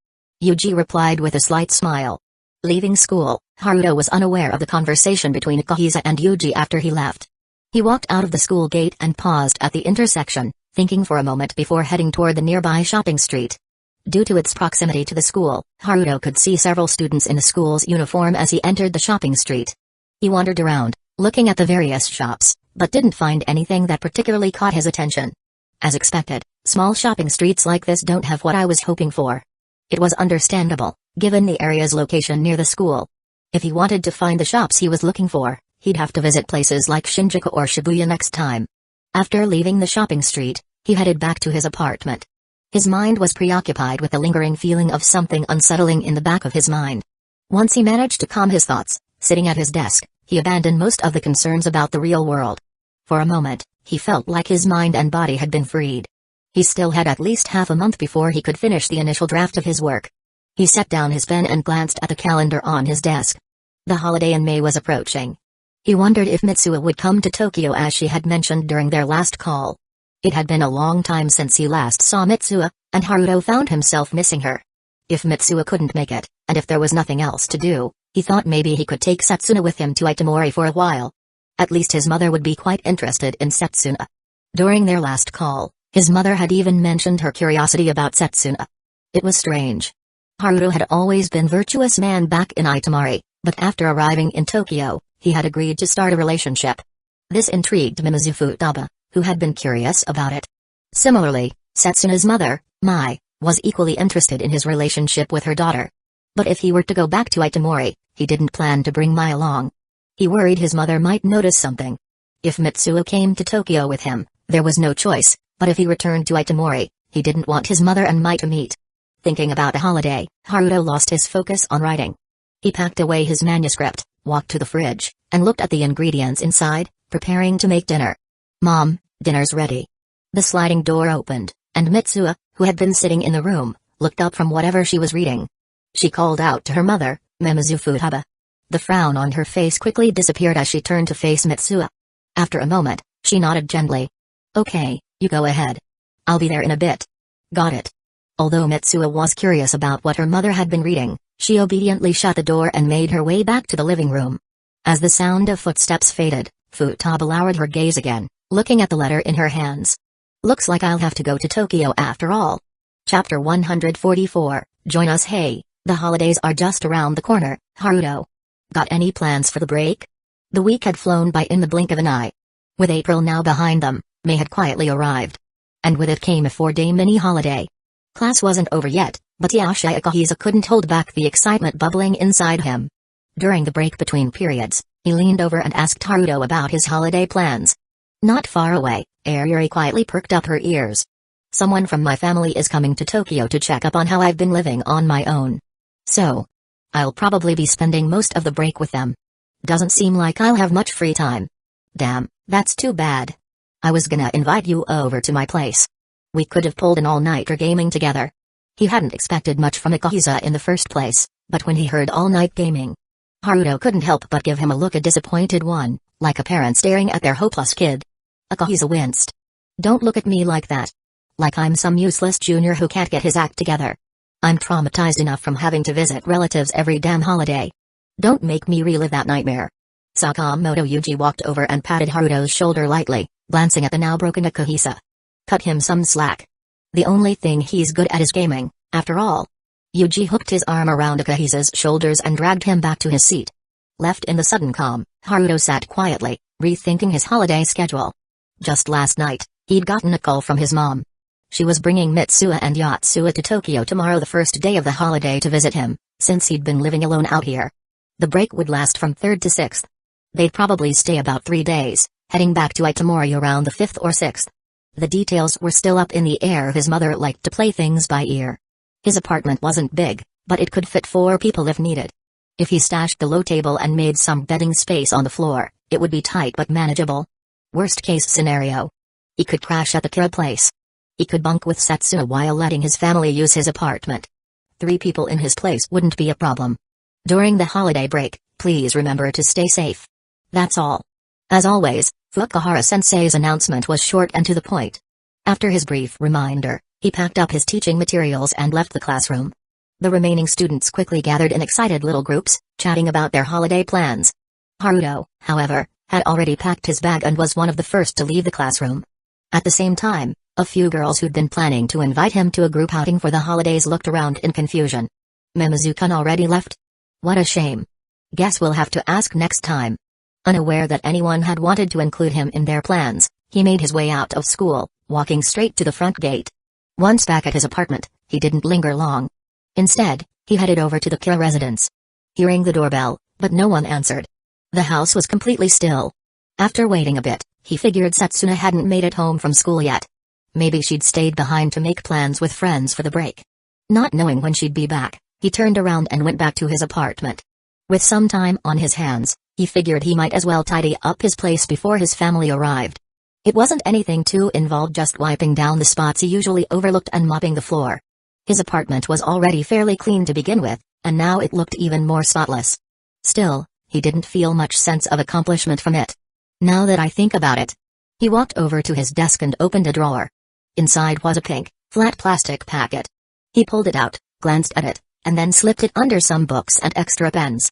Yuji replied with a slight smile. Leaving school, Haruto was unaware of the conversation between Akahiza and Yuji after he left. He walked out of the school gate and paused at the intersection, thinking for a moment before heading toward the nearby shopping street. Due to its proximity to the school, Haruto could see several students in the school's uniform as he entered the shopping street. He wandered around, looking at the various shops, but didn't find anything that particularly caught his attention. As expected, small shopping streets like this don't have what I was hoping for. It was understandable, given the area's location near the school. If he wanted to find the shops he was looking for, he'd have to visit places like Shinjuku or Shibuya next time. After leaving the shopping street, he headed back to his apartment. His mind was preoccupied with the lingering feeling of something unsettling in the back of his mind. Once he managed to calm his thoughts, sitting at his desk, he abandoned most of the concerns about the real world. For a moment, he felt like his mind and body had been freed. He still had at least half a month before he could finish the initial draft of his work. He set down his pen and glanced at the calendar on his desk. The holiday in May was approaching. He wondered if Mitsuo would come to Tokyo as she had mentioned during their last call. It had been a long time since he last saw Mitsuo, and Haruto found himself missing her. If Mitsuo couldn't make it, and if there was nothing else to do, he thought maybe he could take Setsuna with him to Itomori for a while. At least his mother would be quite interested in Setsuna. During their last call, his mother had even mentioned her curiosity about Setsuna. It was strange. Haruto had always been virtuous man back in Itomari, but after arriving in Tokyo, he had agreed to start a relationship. This intrigued Mimizu Futaba, who had been curious about it. Similarly, Setsuna's mother, Mai, was equally interested in his relationship with her daughter. But if he were to go back to Itomori, he didn't plan to bring Mai along. He worried his mother might notice something. If Mitsuo came to Tokyo with him, there was no choice, but if he returned to Itomori, he didn't want his mother and Mai to meet. Thinking about the holiday, Haruto lost his focus on writing. He packed away his manuscript, walked to the fridge, and looked at the ingredients inside, preparing to make dinner. "Mom, dinner's ready." The sliding door opened, and Mitsuo, who had been sitting in the room, looked up from whatever she was reading. She called out to her mother, Mimizu Futaba. The frown on her face quickly disappeared as she turned to face Mitsuo. After a moment, she nodded gently. "Okay, you go ahead. I'll be there in a bit." "Got it." Although Mitsuo was curious about what her mother had been reading, she obediently shut the door and made her way back to the living room. As the sound of footsteps faded, Futaba lowered her gaze again, looking at the letter in her hands. "Looks like I'll have to go to Tokyo after all." Chapter 144, Join us. Hey, the holidays are just around the corner, Haruto. Got any plans for the break? The week had flown by in the blink of an eye. With April now behind them, May had quietly arrived. And with it came a 4-day mini-holiday. Class wasn't over yet, but Yashia Akahiza couldn't hold back the excitement bubbling inside him. During the break between periods, he leaned over and asked Haruto about his holiday plans. Not far away, Ayuri quietly perked up her ears. "Someone from my family is coming to Tokyo to check up on how I've been living on my own. So, I'll probably be spending most of the break with them. Doesn't seem like I'll have much free time. Damn, that's too bad. I was gonna invite you over to my place. We could have pulled an all-nighter gaming together." He hadn't expected much from Akahiza in the first place, but when he heard all-night gaming, Haruto couldn't help but give him a look, a disappointed one, like a parent staring at their hopeless kid. Akahiza winced. "Don't look at me like that. Like I'm some useless junior who can't get his act together. I'm traumatized enough from having to visit relatives every damn holiday. Don't make me relive that nightmare." Sakamoto Yuji walked over and patted Haruto's shoulder lightly, glancing at the now broken Akahiza. Cut him some slack. The only thing he's good at is gaming, after all. Yuji hooked his arm around Akahiza's shoulders and dragged him back to his seat. Left in the sudden calm, Haruto sat quietly, rethinking his holiday schedule. Just last night, he'd gotten a call from his mom. She was bringing Mitsuo and Yatsuo to Tokyo tomorrow, the first day of the holiday, to visit him, since he'd been living alone out here. The break would last from 3rd to 6th. They'd probably stay about 3 days, heading back to Itomori around the 5th or 6th. The details were still up in the air. His mother liked to play things by ear. His apartment wasn't big, but it could fit 4 people if needed. If he stashed the low table and made some bedding space on the floor, it would be tight but manageable. Worst case scenario, he could crash at the Kira place. He could bunk with Setsuna while letting his family use his apartment. 3 people in his place wouldn't be a problem. During the holiday break, please remember to stay safe. That's all. As always, Fukuhara-sensei's announcement was short and to the point. After his brief reminder, he packed up his teaching materials and left the classroom. The remaining students quickly gathered in excited little groups, chatting about their holiday plans. Haruto, however, had already packed his bag and was one of the first to leave the classroom. At the same time, a few girls who'd been planning to invite him to a group outing for the holidays looked around in confusion. Mimizu-kun already left? What a shame. Guess we'll have to ask next time. Unaware that anyone had wanted to include him in their plans, he made his way out of school, walking straight to the front gate. Once back at his apartment, he didn't linger long. Instead, he headed over to the Kira residence. Hearing the doorbell, but no one answered. The house was completely still. After waiting a bit, he figured Setsuna hadn't made it home from school yet. Maybe she'd stayed behind to make plans with friends for the break. Not knowing when she'd be back, he turned around and went back to his apartment. With some time on his hands, he figured he might as well tidy up his place before his family arrived. It wasn't anything too involved, just wiping down the spots he usually overlooked and mopping the floor. His apartment was already fairly clean to begin with, and now it looked even more spotless. Still, he didn't feel much sense of accomplishment from it. Now that I think about it. He walked over to his desk and opened a drawer. Inside was a pink, flat plastic packet. He pulled it out, glanced at it, and then slipped it under some books and extra pens.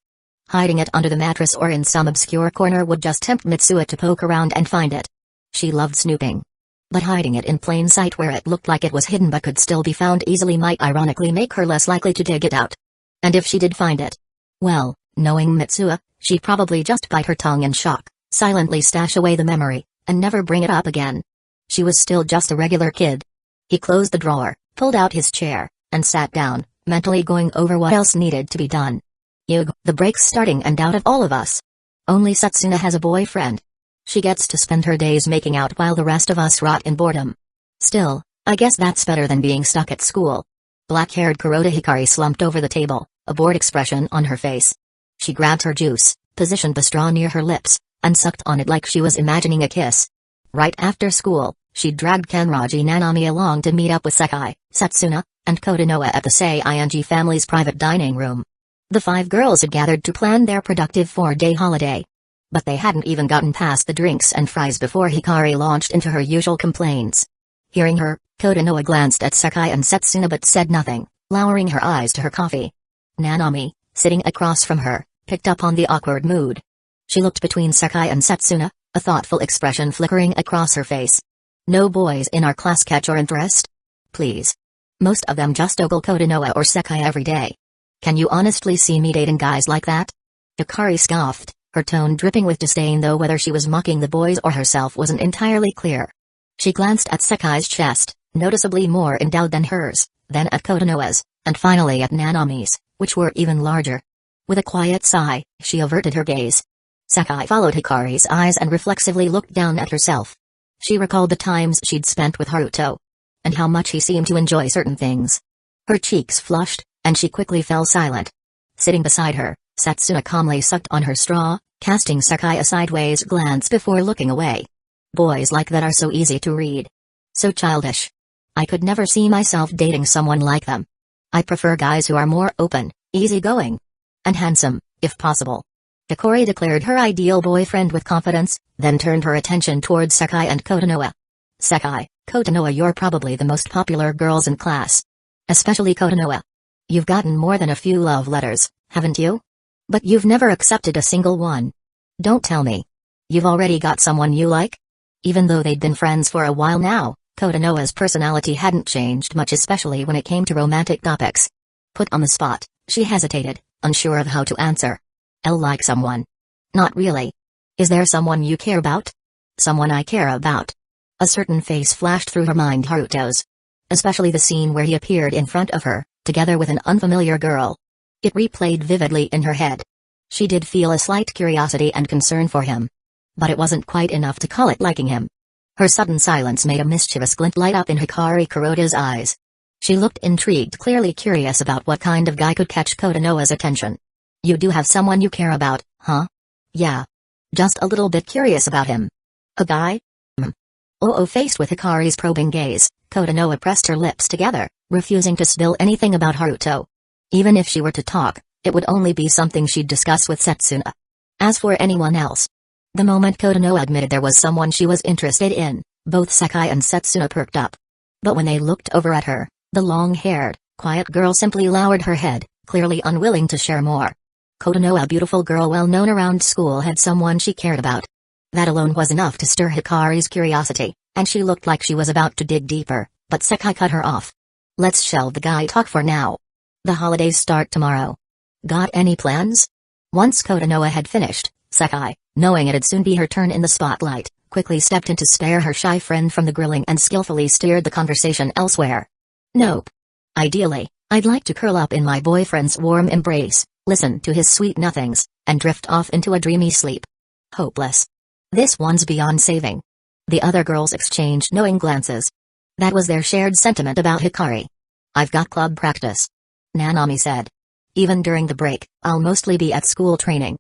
Hiding it under the mattress or in some obscure corner would just tempt Mitsuha to poke around and find it. She loved snooping. But hiding it in plain sight where it looked like it was hidden but could still be found easily might ironically make her less likely to dig it out. And if she did find it, well, knowing Mitsuha, she'd probably just bite her tongue in shock, silently stash away the memory, and never bring it up again. She was still just a regular kid. He closed the drawer, pulled out his chair, and sat down, mentally going over what else needed to be done. Ugh, the break's starting, and out of all of us, only Setsuna has a boyfriend. She gets to spend her days making out while the rest of us rot in boredom. Still, I guess that's better than being stuck at school. Black-haired Kuroda Hikari slumped over the table, a bored expression on her face. She grabbed her juice, positioned the straw near her lips, and sucked on it like she was imagining a kiss. Right after school, she dragged Kanraji Nanami along to meet up with Sekai, Setsuna, and Kotonoa at the Seiyang family's private dining room. The 5 girls had gathered to plan their productive 4-day holiday. But they hadn't even gotten past the drinks and fries before Hikari launched into her usual complaints. Hearing her, Kotonoa glanced at Sekai and Setsuna but said nothing, lowering her eyes to her coffee. Nanami, sitting across from her, picked up on the awkward mood. She looked between Sekai and Setsuna, a thoughtful expression flickering across her face. No boys in our class catch your interest? Please. Most of them just ogle Kotonoa or Sekai every day. Can you honestly see me dating guys like that? Hikari scoffed, her tone dripping with disdain, though whether she was mocking the boys or herself wasn't entirely clear. She glanced at Sekai's chest, noticeably more endowed than hers, then at Kotonoa's, and finally at Nanami's, which were even larger. With a quiet sigh, she averted her gaze. Sekai followed Hikari's eyes and reflexively looked down at herself. She recalled the times she'd spent with Haruto, and how much he seemed to enjoy certain things. Her cheeks flushed, and she quickly fell silent. Sitting beside her, Setsuna calmly sucked on her straw, casting Sekai a sideways glance before looking away. Boys like that are so easy to read. So childish. I could never see myself dating someone like them. I prefer guys who are more open, easygoing, and handsome, if possible. Hikari declared her ideal boyfriend with confidence, then turned her attention towards Sekai and Kotonoa. Sekai, Kotonoa, you're probably the most popular girls in class. Especially Kotonoa. You've gotten more than a few love letters, haven't you? But you've never accepted a single one. Don't tell me. You've already got someone you like? Even though they'd been friends for a while now, Kotonoa's personality hadn't changed much, especially when it came to romantic topics. Put on the spot, she hesitated, unsure of how to answer. I'll like someone. Not really. Is there someone you care about? Someone I care about. A certain face flashed through her mind, Haruto's. Especially the scene where he appeared in front of her, together with an unfamiliar girl. It replayed vividly in her head. She did feel a slight curiosity and concern for him. But it wasn't quite enough to call it liking him. Her sudden silence made a mischievous glint light up in Hikari Kuroda's eyes. She looked intrigued, clearly curious about what kind of guy could catch Kotonoa's attention. You do have someone you care about, huh? Yeah. Just a little bit curious about him. A guy? Faced with Hikari's probing gaze, Kotonoa pressed her lips together, refusing to spill anything about Haruto. Even if she were to talk, it would only be something she'd discuss with Setsuna. As for anyone else, the moment Kotonoa admitted there was someone she was interested in, both Sekai and Setsuna perked up. But when they looked over at her, the long-haired, quiet girl simply lowered her head, clearly unwilling to share more. Kotonoa, a beautiful girl well known around school, had someone she cared about. That alone was enough to stir Hikari's curiosity, and she looked like she was about to dig deeper, but Sekai cut her off. Let's shelve the guy talk for now. The holidays start tomorrow. Got any plans? Once Kotonoa had finished, Sekai, knowing it'd soon be her turn in the spotlight, quickly stepped in to spare her shy friend from the grilling and skillfully steered the conversation elsewhere. Nope. Ideally, I'd like to curl up in my boyfriend's warm embrace, listen to his sweet nothings, and drift off into a dreamy sleep. Hopeless. This one's beyond saving. The other girls exchanged knowing glances. That was their shared sentiment about Hikari. I've got club practice, Nanami said. Even during the break, I'll mostly be at school training.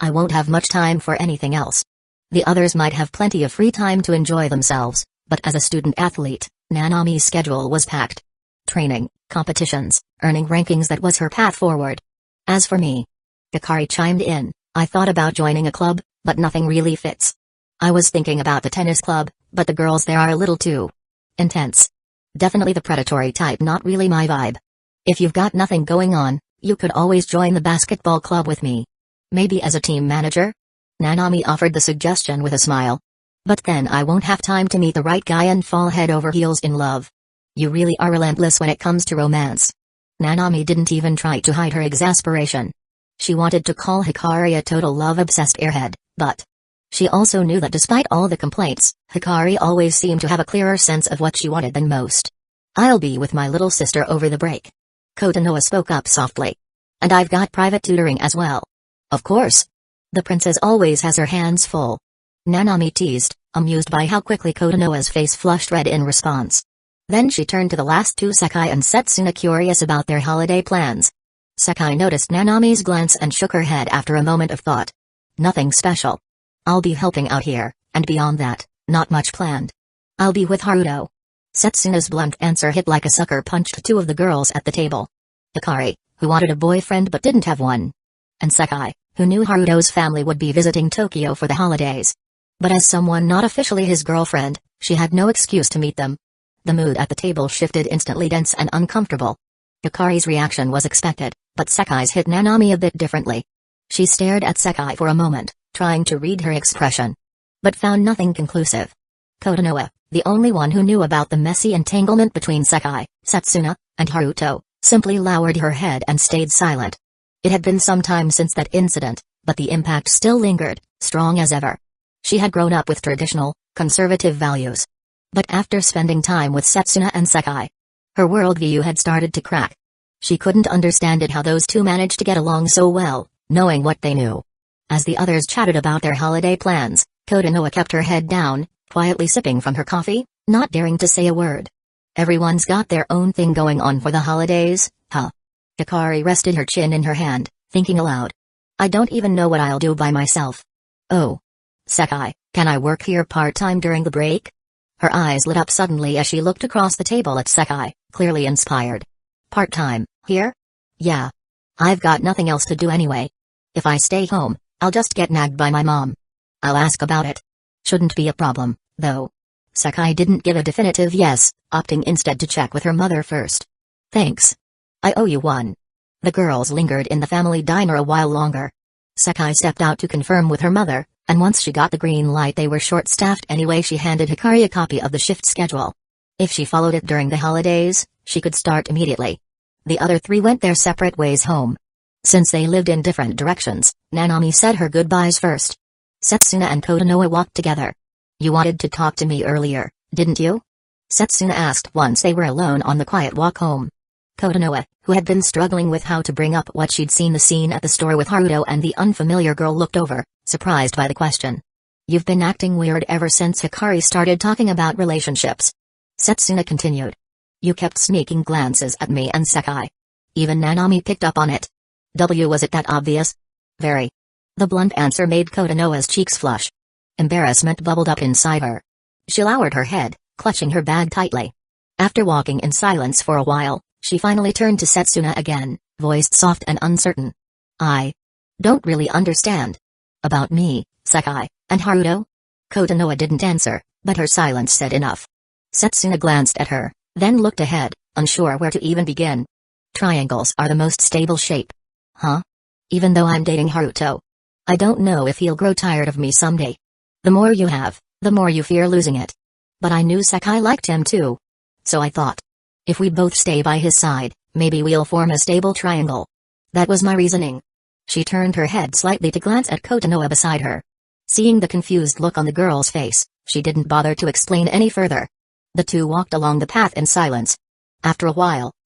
I won't have much time for anything else. The others might have plenty of free time to enjoy themselves, but as a student athlete, Nanami's schedule was packed. Training, competitions, earning rankings, that was her path forward. As for me, Hikari chimed in, I thought about joining a club, but nothing really fits. I was thinking about the tennis club, but the girls there are a little too intense. Definitely the predatory type, not really my vibe. If you've got nothing going on, you could always join the basketball club with me. Maybe as a team manager? Nanami offered the suggestion with a smile. But then I won't have time to meet the right guy and fall head over heels in love. You really are relentless when it comes to romance. Nanami didn't even try to hide her exasperation. She wanted to call Hikari a total love-obsessed airhead, but she also knew that despite all the complaints, Hikari always seemed to have a clearer sense of what she wanted than most. I'll be with my little sister over the break. Kotonoa spoke up softly. And I've got private tutoring as well. Of course. The princess always has her hands full. Nanami teased, amused by how quickly Kotonoa's face flushed red in response. Then she turned to the last two, Sekai and Setsuna, curious about their holiday plans. Sekai noticed Nanami's glance and shook her head after a moment of thought. Nothing special. I'll be helping out here, and beyond that, not much planned. I'll be with Haruto. Setsuna's blunt answer hit like a sucker punch to two of the girls at the table. Hikari, who wanted a boyfriend but didn't have one. And Sekai, who knew Haruto's family would be visiting Tokyo for the holidays. But as someone not officially his girlfriend, she had no excuse to meet them. The mood at the table shifted instantly, dense and uncomfortable. Hikari's reaction was expected, but Sekai's hit Nanami a bit differently. She stared at Sekai for a moment, trying to read her expression. But found nothing conclusive. Kotonoa, the only one who knew about the messy entanglement between Sekai, Setsuna, and Haruto, simply lowered her head and stayed silent. It had been some time since that incident, but the impact still lingered, strong as ever. She had grown up with traditional, conservative values. But after spending time with Setsuna and Sekai, her worldview had started to crack. She couldn't understand it how those two managed to get along so well, knowing what they knew. As the others chatted about their holiday plans, Kotonoa kept her head down, quietly sipping from her coffee, not daring to say a word. Everyone's got their own thing going on for the holidays, huh? Hikari rested her chin in her hand, thinking aloud. I don't even know what I'll do by myself. Oh. Sekai, can I work here part-time during the break? Her eyes lit up suddenly as she looked across the table at Sekai, clearly inspired. Part-time, here? Yeah. I've got nothing else to do anyway. If I stay home, I'll just get nagged by my mom. I'll ask about it. Shouldn't be a problem, though. Sekai didn't give a definitive yes, opting instead to check with her mother first. Thanks. I owe you one. The girls lingered in the family diner a while longer. Sekai stepped out to confirm with her mother, and once she got the green light they were short-staffed anyway. She handed Hikari a copy of the shift schedule. If she followed it during the holidays, she could start immediately. The other three went their separate ways home. Since they lived in different directions, Nanami said her goodbyes first. Setsuna and Kotonoa walked together. You wanted to talk to me earlier, didn't you? Setsuna asked once they were alone on the quiet walk home. Kotonoa, who had been struggling with how to bring up what she'd seen the scene at the store with Haruto and the unfamiliar girl, looked over, surprised by the question. You've been acting weird ever since Hikari started talking about relationships. Setsuna continued. You kept sneaking glances at me and Sekai. Even Nanami picked up on it. Was it that obvious? Very. The blunt answer made Kotonoa's cheeks flush. Embarrassment bubbled up inside her. She lowered her head, clutching her bag tightly. After walking in silence for a while, she finally turned to Setsuna again, voiced soft and uncertain. I don't really understand. About me, Sekai, and Haruto? Kotonoa didn't answer, but her silence said enough. Setsuna glanced at her, then looked ahead, unsure where to even begin. Triangles are the most stable shape. Huh? Even though I'm dating Haruto, I don't know if he'll grow tired of me someday. The more you have, the more you fear losing it. But I knew Sekai liked him too. So I thought, if we both stay by his side, maybe we'll form a stable triangle. That was my reasoning. She turned her head slightly to glance at Kotonoa beside her. Seeing the confused look on the girl's face, she didn't bother to explain any further. The two walked along the path in silence. After a while,